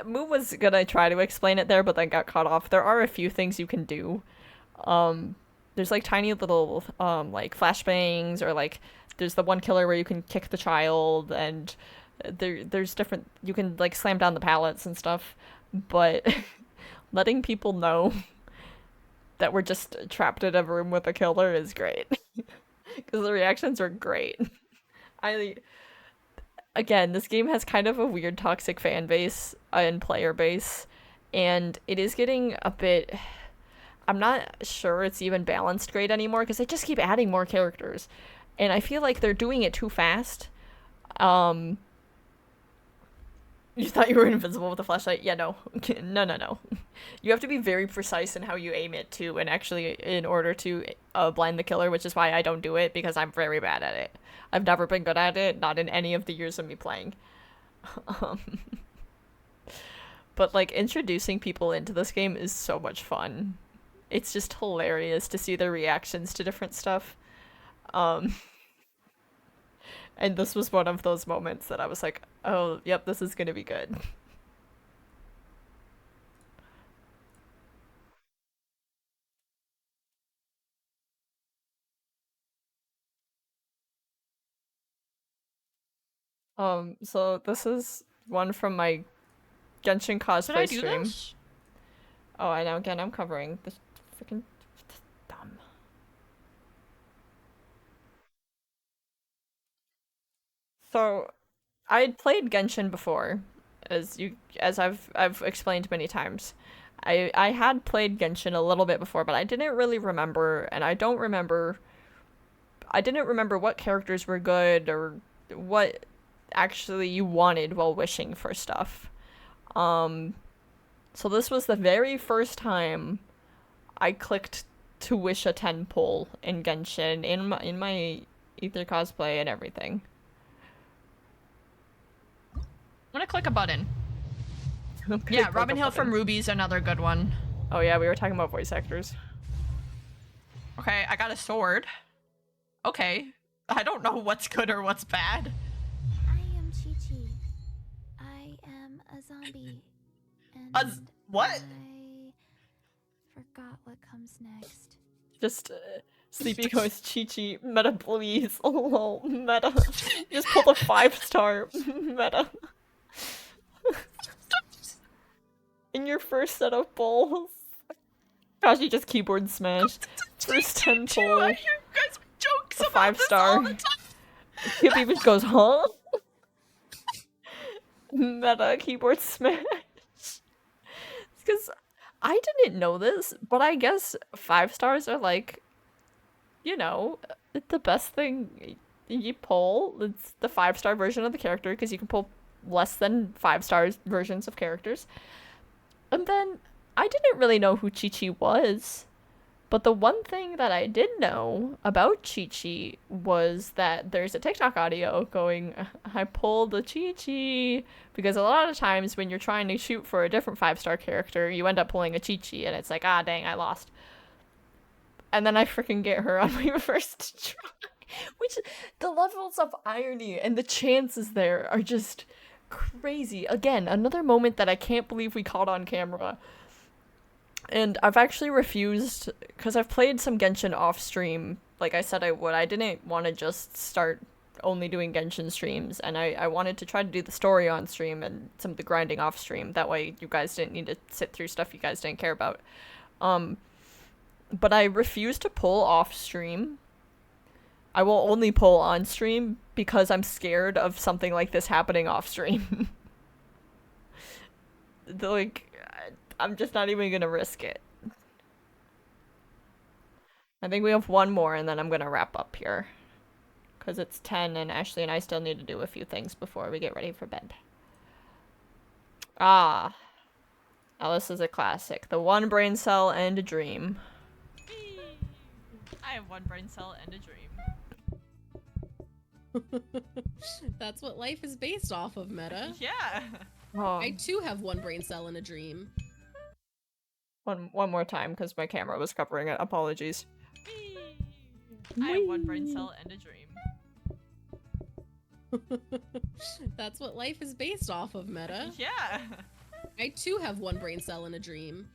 Moo was gonna try to explain it there, but then got cut off. There are a few things you can do. There's like tiny little like flashbangs, or like there's the one killer where you can kick the child, and there's different, you can like slam down the pallets and stuff, but letting people know that we're just trapped in a room with a killer is great. Because the reactions are great. Again, this game has kind of a weird toxic fan base and player base, and it is getting a bit... I'm not sure it's even balanced great anymore, because they just keep adding more characters, and I feel like they're doing it too fast. You thought you were invisible with a flashlight? Yeah, no. No. You have to be very precise in how you aim it, too, and actually, in order to blind the killer, which is why I don't do it, because I'm very bad at it. I've never been good at it, not in any of the years of me playing. Um, but like introducing people into this game is so much fun. It's just hilarious to see their reactions to different stuff. And this was one of those moments that I was like, oh, yep, this is gonna be good. So this is one from my Genshin Did I cosplay do stream. this? Oh, I know, again, I'm covering this freaking dumb. So, I'd played Genshin before, as I've explained many times. I had played Genshin a little bit before, but I didn't really remember, and I didn't remember what characters were good or what actually you wanted while wishing for stuff. So this was the very first time I clicked to wish a 10 pull in Genshin in my Ether cosplay and everything. I'm gonna click a button. Click Yeah, a Robin Hill from button. Ruby's another good one. Oh yeah, we were talking about voice actors. Okay, I got a sword. Okay. I don't know what's good or what's bad. I am Chi-Chi. I am a zombie. And what? I forgot what comes next. Just Sleepy goes Chi-Chi, meta please. Oh lol, meta. Just pulled a 5-star meta. In your first set of pulls. Gosh, you just keyboard smash. First 10 pull. I hear you guys make jokes A about this all 5-star. the time. Kip even goes, huh? Meta keyboard smash. Because I didn't know this, but I guess 5 stars are like, you know, the best thing you pull. It's the 5-star version of the character because you can pull less than 5-star versions of characters. And then I didn't really know who Chi-Chi was. But the one thing that I did know about Chi-Chi was that there's a TikTok audio going, I pulled the Chi-Chi, because a lot of times when you're trying to shoot for a different 5-star character, you end up pulling a Chi-Chi, and it's like, ah, dang, I lost. And then I freaking get her on my first try. Which, the levels of irony and the chances there are just crazy. Again, another moment that I can't believe we caught on camera. And I've actually refused, because I've played some Genshin off stream, like I said I would. I didn't want to just start only doing Genshin streams, and I wanted to try to do the story on stream and some of the grinding off stream. That way you guys didn't need to sit through stuff you guys didn't care about. But I refuse to pull off stream. I will only pull on stream because I'm scared of something like this happening off stream. I'm just not even gonna risk it. I think we have one more and then I'm gonna wrap up here. Because it's 10 and Ashley and I still need to do a few things before we get ready for bed. Ah. Now this is a classic. The one brain cell and a dream. I have one brain cell and a dream. That's what life is based off of, Meta. Yeah. Oh. I too have one brain cell and a dream. One more time because my camera was covering it. Apologies. I have one brain cell and a dream. That's what life is based off of, Meta. Yeah. I too have one brain cell and a dream.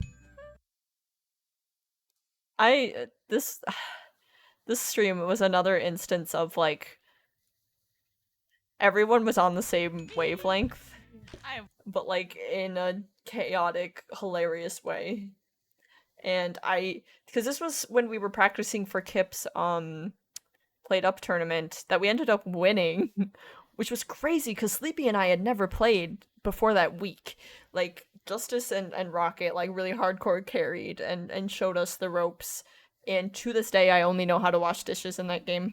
This stream was another instance of like everyone was on the same wavelength, but like in a chaotic, hilarious way. And because this was when we were practicing for Kip's played up tournament that we ended up winning, which was crazy because Sleepy and I had never played before that week. Like Justice and Rocket like really hardcore carried and showed us the ropes. And to this day, I only know how to wash dishes in that game,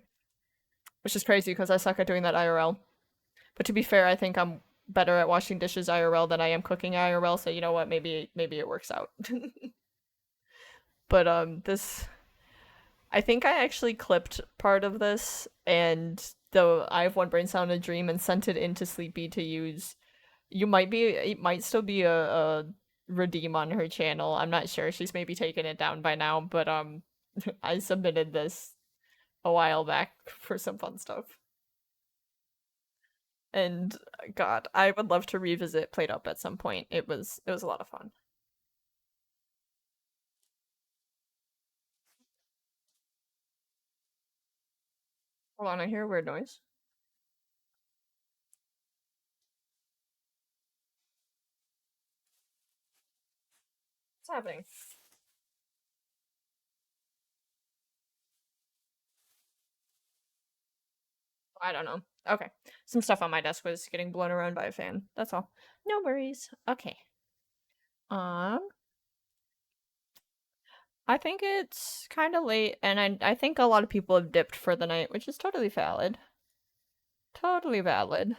which is crazy because I suck at doing that IRL. But to be fair, I think I'm better at washing dishes IRL than I am cooking IRL. So you know what? Maybe it works out. But I think I actually clipped part of this, and though I have one brain cell and a dream and sent it into Sleepy to use You might be, it might still be a redeem on her channel. I'm not sure. She's maybe taken it down by now, but I submitted this a while back for some fun stuff. And God, I would love to revisit Played Up at some point. It was a lot of fun. Hold on, I hear a weird noise. What's happening? I don't know. Okay. Some stuff on my desk was getting blown around by a fan. That's all. No worries. Okay. I think it's kind of late, and I think a lot of people have dipped for the night, which is totally valid. Totally valid.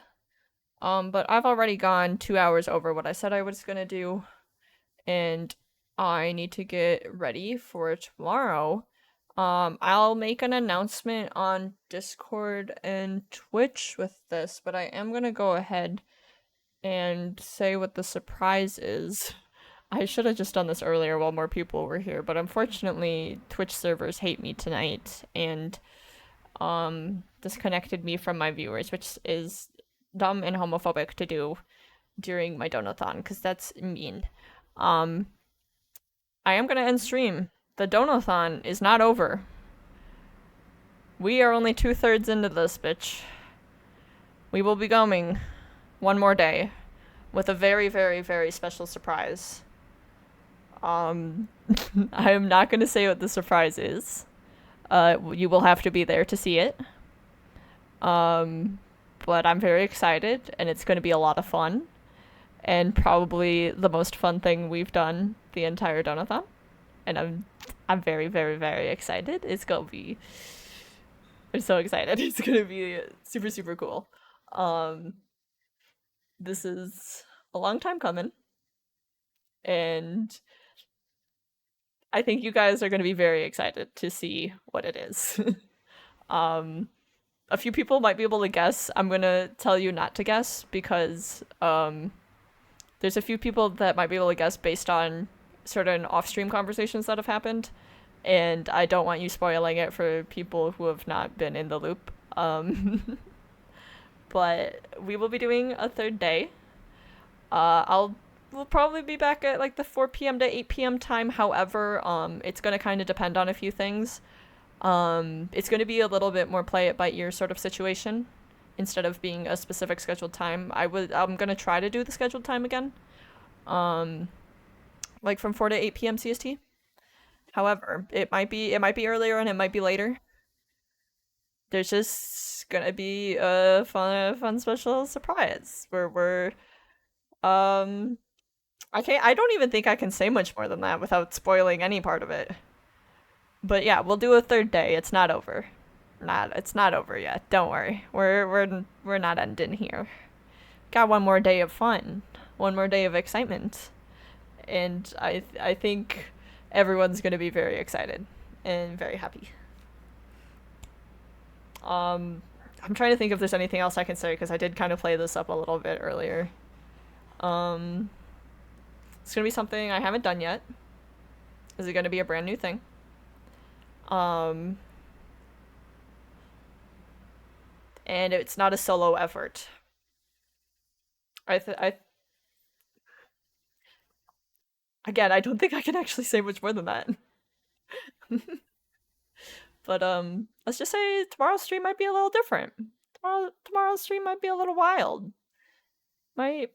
But I've already gone 2 hours over what I said I was gonna do, and I need to get ready for tomorrow. I'll make an announcement on Discord and Twitch with this, but I am gonna go ahead and say what the surprise is. I should have just done this earlier while more people were here, but unfortunately Twitch servers hate me tonight and disconnected me from my viewers, which is dumb and homophobic to do during my Donathon, because that's mean. I am gonna end stream. The Donathon is not over. We are only 2/3 into this bitch. We will be going one more day with a very, very, very special surprise. I am not going to say what the surprise is. You will have to be there to see it. But I'm very excited, and it's going to be a lot of fun. And probably the most fun thing we've done the entire Donathon. And I'm very, very, very excited. It's going to be... I'm so excited. It's going to be super, super cool. This is a long time coming. And I think you guys are going to be very excited to see what it is. A few people might be able to guess. I'm going to tell you not to guess because there's a few people that might be able to guess based on certain off-stream conversations that have happened. And I don't want you spoiling it for people who have not been in the loop. But we will be doing a third day. We'll probably be back at like the 4 p.m. to 8 p.m. time. However, it's going to kind of depend on a few things. It's going to be a little bit more play it by ear sort of situation instead of being a specific scheduled time. I'm going to try to do the scheduled time again. Like from 4 to 8 p.m. CST. However, it might be earlier and it might be later. There's just going to be a fun special surprise where I don't even think I can say much more than that without spoiling any part of it. But yeah, we'll do a third day. It's not over. It's not over yet. Don't worry. We're not ending here. Got one more day of fun. One more day of excitement. And I think everyone's going to be very excited and very happy. I'm trying to think if there's anything else I can say because I did kind of play this up a little bit earlier. It's gonna be something I haven't done yet. Is it gonna be a brand new thing? And it's not a solo effort. Again, I don't think I can actually say much more than that. But let's just say tomorrow's stream might be a little different. Tomorrow's stream might be a little wild. Might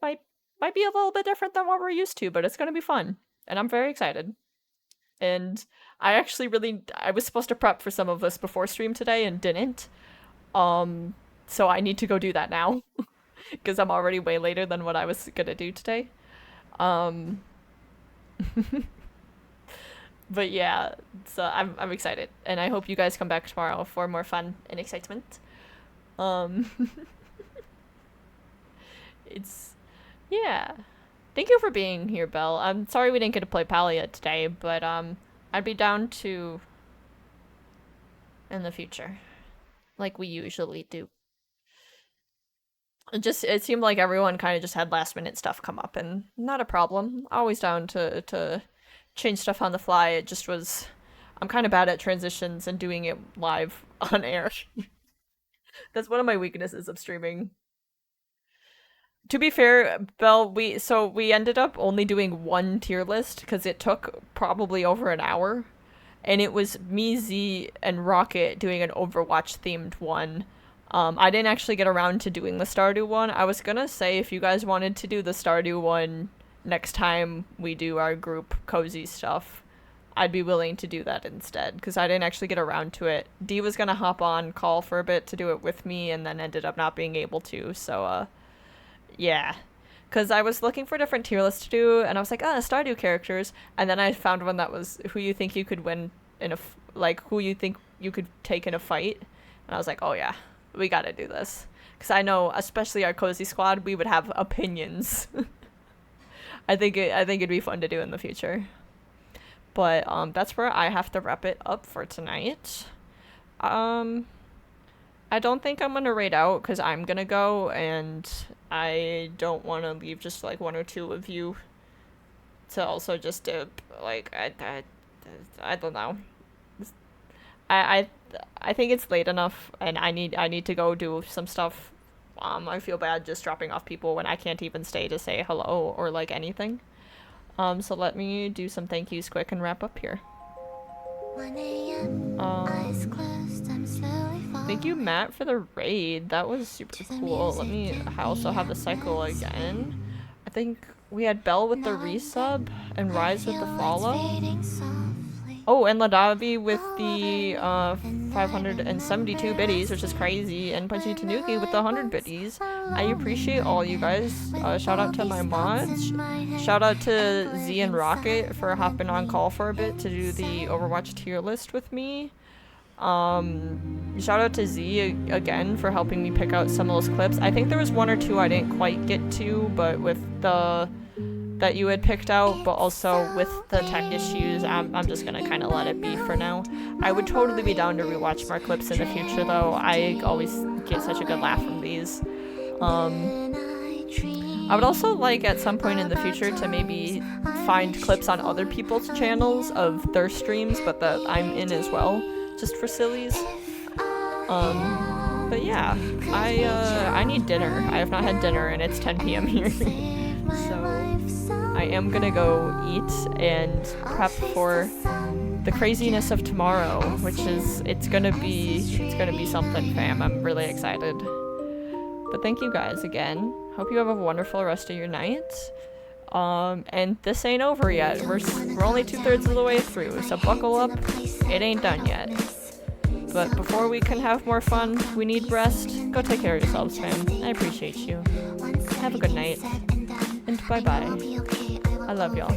be a little bit different than what we're used to, but it's gonna be fun. And I'm very excited. And I was supposed to prep for some of this before stream today and didn't. So I need to go do that now. Because I'm already way later than what I was gonna do today. But yeah, so I'm excited. And I hope you guys come back tomorrow for more fun and excitement. Yeah. Thank you for being here, Belle. I'm sorry we didn't get to play Palia today, but I'd be down to in the future. Like we usually do. it seemed like everyone kind of just had last minute stuff come up, and not a problem. Always down to change stuff on the fly. It just was, I'm kind of bad at transitions and doing it live on air. That's one of my weaknesses of streaming. To be fair, Belle, we ended up only doing one tier list because it took probably over an hour, and it was me, Z, and Rocket doing an Overwatch themed one. I didn't actually get around to doing the Stardew one. I was gonna say if you guys wanted to do the Stardew one next time we do our group cozy stuff, I'd be willing to do that instead, because I didn't actually get around to it. D was gonna hop on call for a bit to do it with me, and then ended up not being able to, so, yeah. Because I was looking for different tier lists to do, and I was like, Stardew characters, and then I found one that was who you think you could win in a, who you think you could take in a fight, and I was like, oh yeah, we gotta do this. Because I know, especially our cozy squad, we would have opinions. I think it'd be fun to do in the future. But that's where I have to wrap it up for tonight. I don't think I'm gonna raid out because I'm gonna go, and I don't want to leave just like one or two of you to also just dip. Like I don't know. I think it's late enough, and I need to go do some stuff. I feel bad just dropping off people when I can't even stay to say hello or like anything. So let me do some thank yous quick and wrap up here. Thank you, Matt, for the raid. That was super cool. Let me also have the cycle again. I think we had Belle with the resub and Rise with the follow. Oh, and Ladavi with the 572 biddies, which is crazy, and Punchy Tanuki with the 100 biddies. I appreciate all you guys. Shout out to my mods. Shout out to Z and Rocket for hopping on call for a bit to do the Overwatch tier list with me. Shout out to Z again for helping me pick out some of those clips. I think there was one or two I didn't quite get to, but with the that you had picked out, but also with the tech issues, I'm just gonna kind of let it be for now. I would totally be down to rewatch more clips in the future, though. I always get such a good laugh from these. I would also like at some point in the future to maybe find clips on other people's channels of their streams, but that I'm in as well, just for sillies. But yeah, I need dinner. I have not had dinner, and it's 10 p.m. here. So I am gonna go eat and prep for the craziness of tomorrow, which is it's gonna be something, fam. I'm really excited. But thank you guys again. Hope you have a wonderful rest of your night. And this ain't over yet. We're only 2/3 of the way through, so buckle up. It ain't done yet. But before we can have more fun, we need rest. Go take care of yourselves, fam. I appreciate you. Have a good night. And bye-bye. I love y'all.